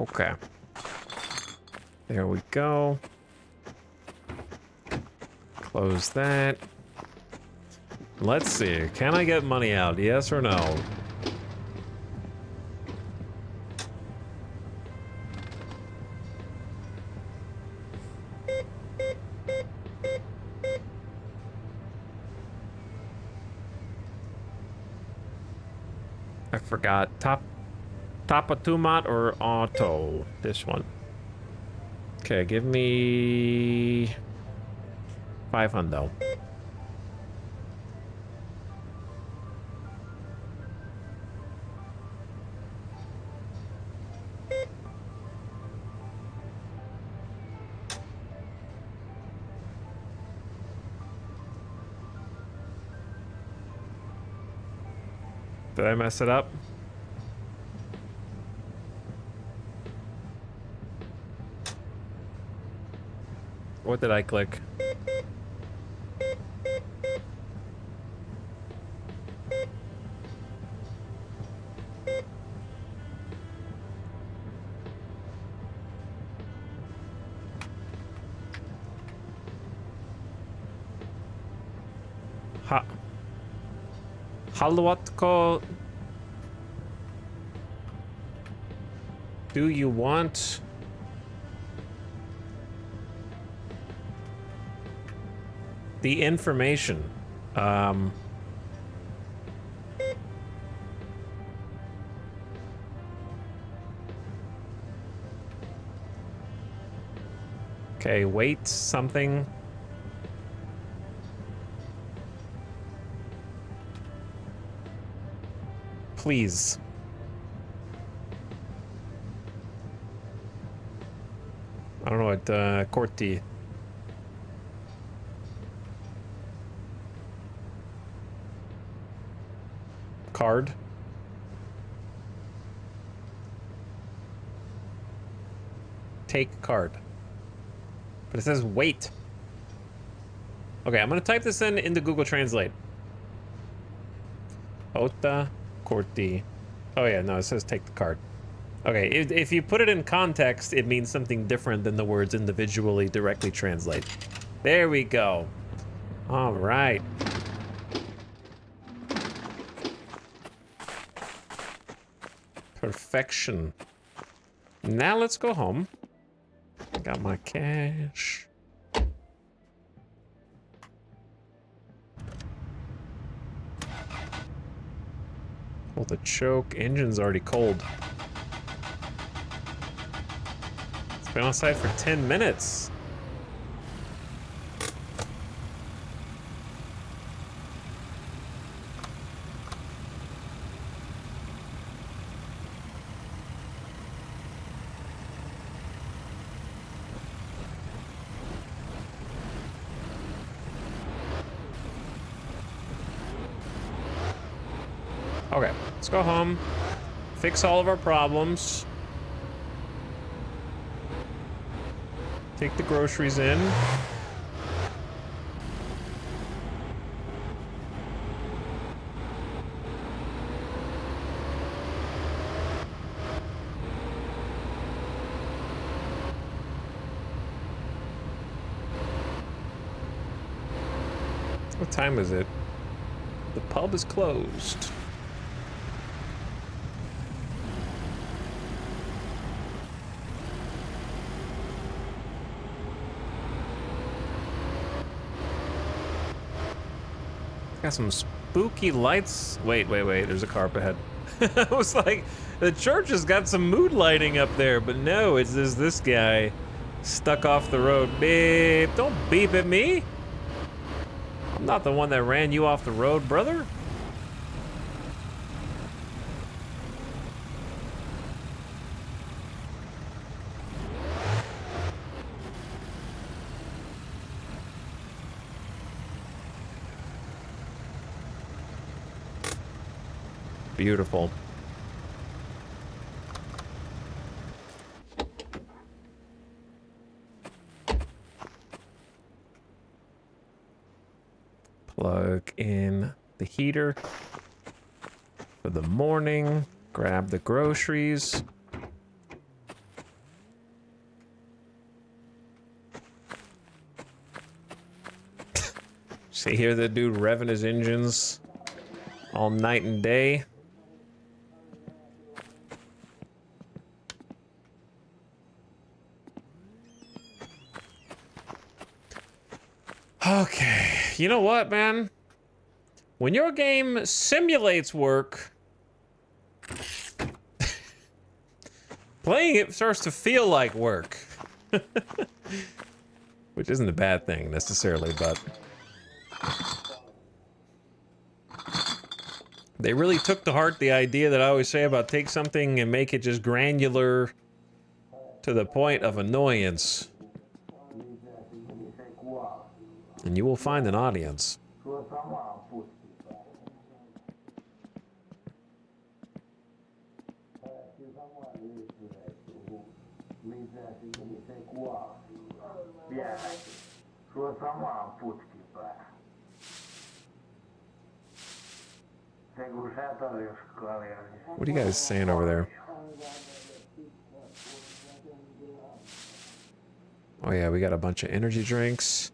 Okay. There we go. Close that. Let's see. Can I get money out? Yes or no? I forgot. Tapatumat or auto? This one. Okay, give me 500. Did I mess it up? What did I click? Haluatko. Do you want the information? Okay, wait, something. Please. I don't know what, Corti. Card. Take card. But it says wait. Okay, I'm gonna type this in into Google Translate. Ota Corti. Oh yeah, no, it says take the card. Okay, if you put it in context, it means something different than the words individually directly translate. There we go. All right. Perfection. Now let's go home. I got my cash. Pull the choke. Engine's already cold. It's been outside for 10 minutes. Okay, let's go home, fix all of our problems, take the groceries in. What time is it? The pub is closed. Got some spooky lights. Wait, there's a car up ahead. I was like, the church has got some mood lighting up there, but no, it's just this guy stuck off the road. Beep, don't beep at me. I'm not the one that ran you off the road, brother. Beautiful. Plug in the heater for the morning. Grab the groceries. See here, the dude revving his engines all night and day. Okay, you know what, man? When your game simulates work, playing it starts to feel like work. Which isn't a bad thing, necessarily, but... they really took to heart the idea that I always say about take something and make it just granular to the point of annoyance. And you will find an audience. What are you guys saying over there? Oh yeah, we got a bunch of energy drinks.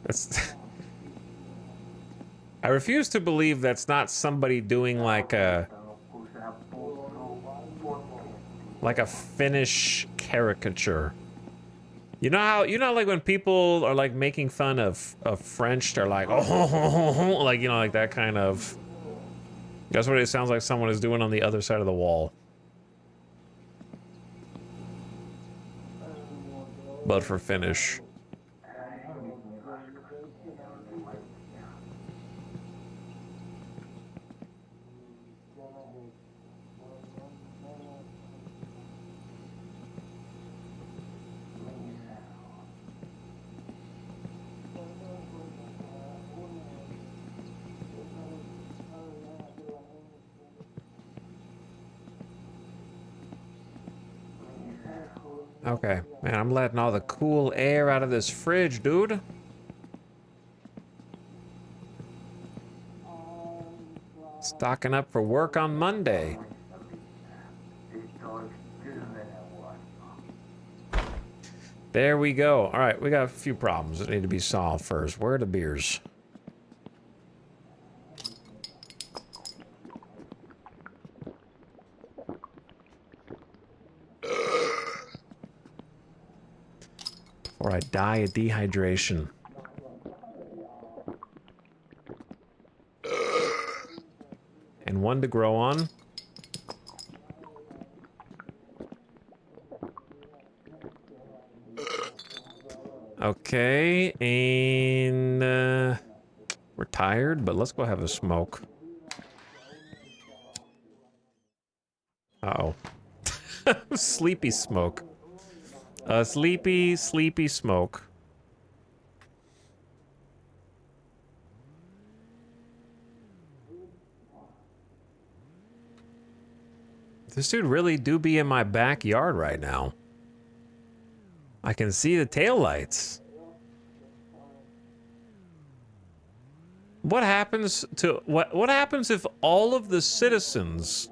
That's I refuse to believe that's not somebody doing like a Finnish caricature. You know how like when people are like making fun of French, they're like oh like like that kind of. That's what it sounds like someone is doing on the other side of the wall. But for Finnish. Okay, man, I'm letting all the cool air out of this fridge, dude. Stocking up for work on Monday. There we go. All right, we got a few problems that need to be solved first. Where are the beers? Before I die of dehydration. And one to grow on. Okay, and we're tired, but let's go have a smoke. Uh-oh. Sleepy smoke. Sleepy smoke. This dude really do be in my backyard right now. I can see the taillights. What happens to what happens if all of the citizens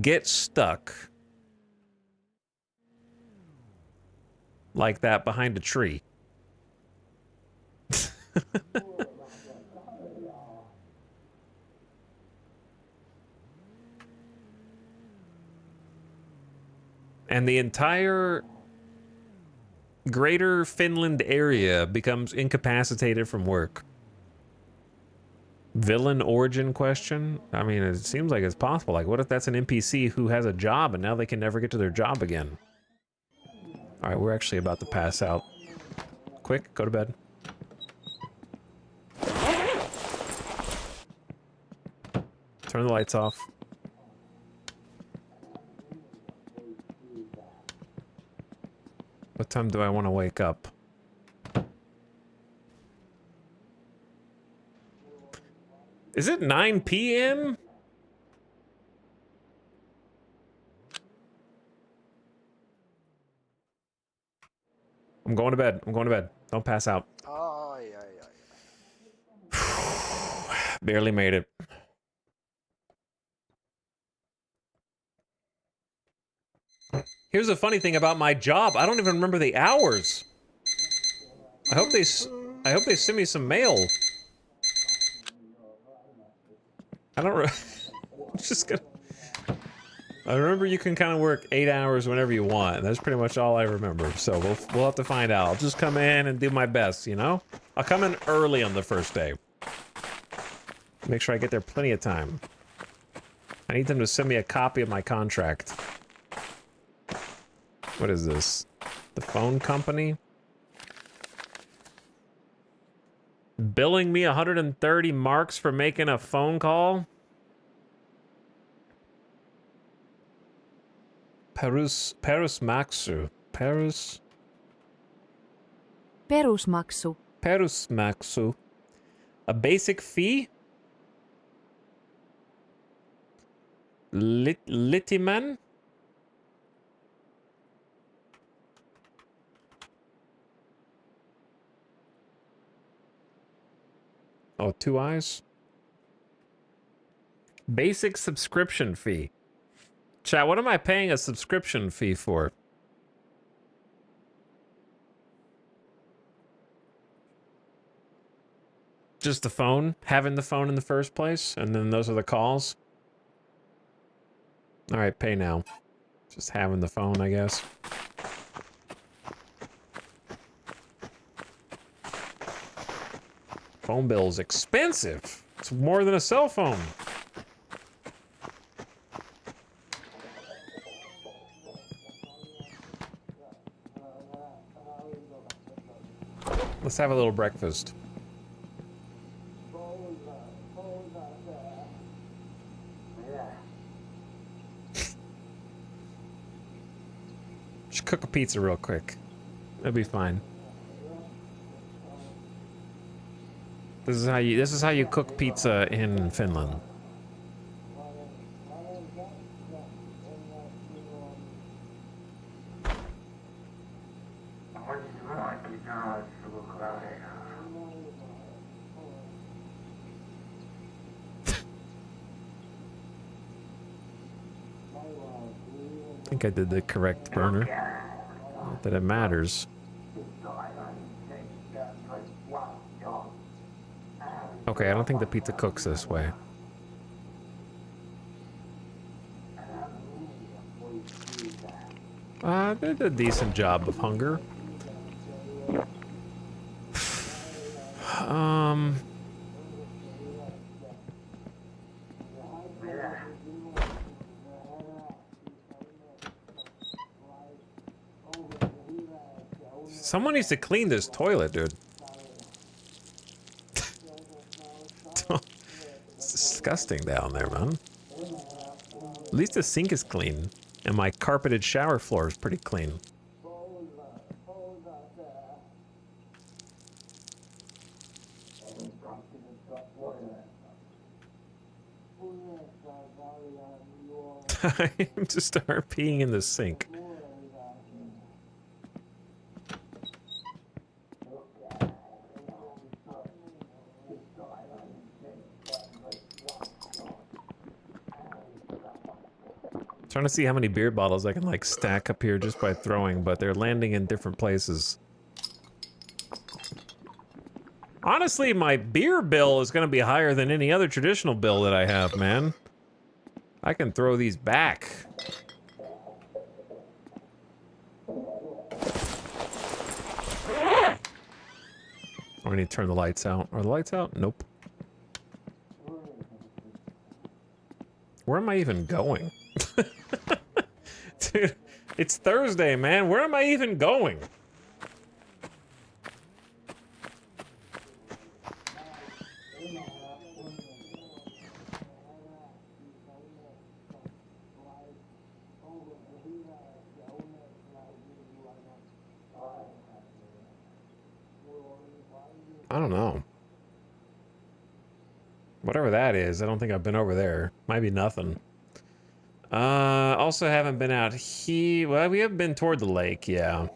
get stuck like that behind a tree? And the entire greater Finland area becomes incapacitated from work. Villain origin question? I mean, it seems like it's possible. Like, what if that's an NPC who has a job and now they can never get to their job again? All right, we're actually about to pass out. Quick, go to bed. Turn the lights off. What time do I want to wake up? Is it 9 p.m.? I'm going to bed. I'm going to bed. Don't pass out. Ai. Barely made it. Here's the funny thing about my job. I don't even remember the hours. I hope they send me some mail. I don't I'm just gonna I remember you can kind of work 8 hours whenever you want. That's pretty much all I remember. So we'll have to find out. I'll just come in and do my best, you know? I'll come in early on the first day. Make sure I get there plenty of time. I need them to send me a copy of my contract. What is this? The phone company? Billing me 130 marks for making a phone call? Perus Maxu. Perusmaksu. Perus Maxu. A basic fee? Litiman? Oh, 2 eyes? Basic subscription fee. Chat, what am I paying a subscription fee for? Just the phone? Having the phone in the first place? And then those are the calls? Alright, pay now. Just having the phone, I guess. Phone bill's expensive. It's more than a cell phone. Let's have a little breakfast. Just cook a pizza real quick. It'll be fine. This is how you cook pizza in Finland. I think I did the correct burner. Not that it matters. Okay, I don't think the pizza cooks this way. They did a decent job of hunger. Someone needs to clean this toilet, dude. It's disgusting down there, man. At least the sink is clean. And my carpeted shower floor is pretty clean. Time to start peeing in the sink. Trying to see how many beer bottles I can like stack up here just by throwing, but they're landing in different places. Honestly, my beer bill is going to be higher than any other traditional bill that I have, man. I can throw these back. I need to turn the lights out. Are the lights out? Nope. Where am I even going? Dude, it's Thursday, man. Where am I even going? I don't know. Whatever that is, I don't think I've been over there. Might be nothing. Also haven't been out here. Well, we have been toward the lake, yeah.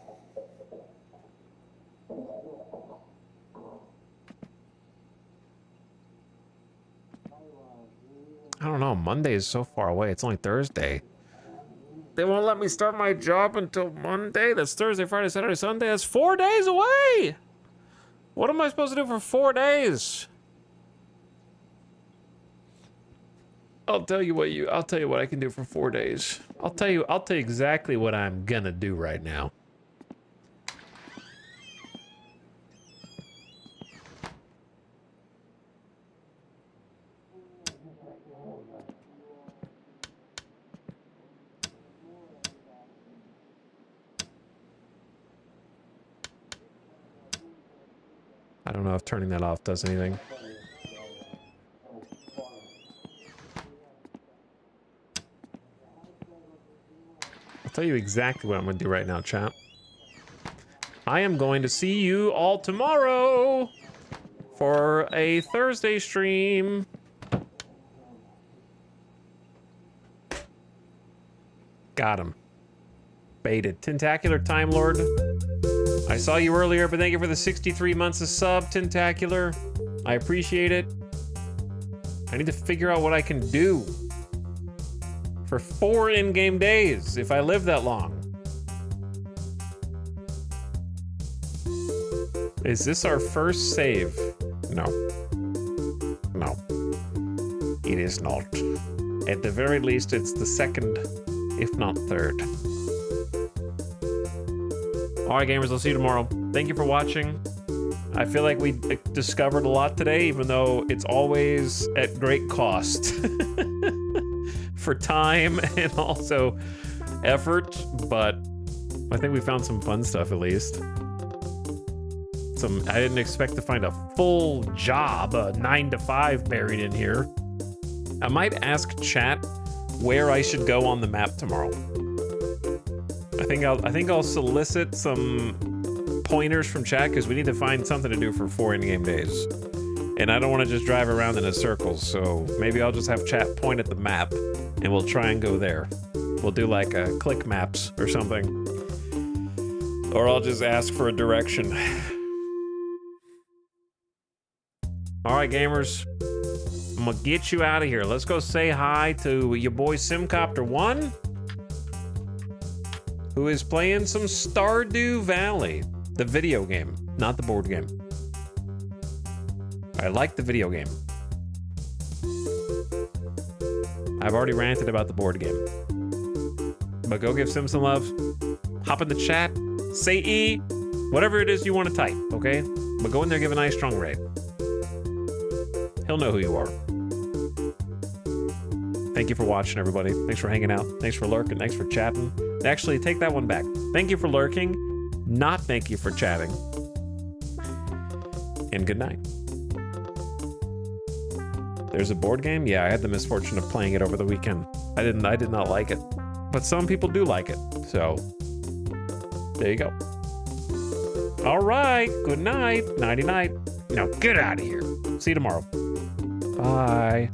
I don't know. Monday is so far away. It's only Thursday. They won't let me start my job until Monday. That's Thursday, Friday, Saturday, Sunday. That's 4 days away. What am I supposed to do for 4 days? I'll tell you what I can do for 4 days. I'll tell you exactly what I'm gonna do right now. I don't know if turning that off does anything. I'll tell you exactly what I'm going to do right now, chat. I am going to see you all tomorrow for a Thursday stream. Got him. Baited. Tentacular Time Lord. I saw you earlier, but thank you for the 63 months of sub, Tentacular. I appreciate it. I need to figure out what I can do for 4 in-game days if I live that long. Is this our first save? No. No. It is not. At the very least, it's the second, if not third. Alright, gamers, I'll see you tomorrow. Thank you for watching. I feel like we discovered a lot today, even though it's always at great cost. For time and also effort, but I think we found some fun stuff at least. I didn't expect to find a full job, a 9 to 5 buried in here. I might ask chat where I should go on the map tomorrow. I think I'll solicit some pointers from chat because we need to find something to do for 4 in-game days. And I don't want to just drive around in a circle, so maybe I'll just have chat point at the map and we'll try and go there. We'll do like a click maps or something. Or I'll just ask for a direction. Alright, gamers. I'm gonna get you out of here. Let's go say hi to your boy Simcopter1, who is playing some Stardew Valley, the video game, not the board game. I like the video game. I've already ranted about the board game. But go give Sim some love. Hop in the chat. Say E. Whatever it is you want to type, okay? But go in there, give a nice strong raid. He'll know who you are. Thank you for watching, everybody. Thanks for hanging out. Thanks for lurking. Thanks for chatting. Actually, take that one back. Thank you for lurking. Not thank you for chatting. And good night. There's a board game? Yeah, I had the misfortune of playing it over the weekend. I did not like it. But some people do like it. So, there you go. All right. Good night. Nighty night. Now get out of here. See you tomorrow. Bye.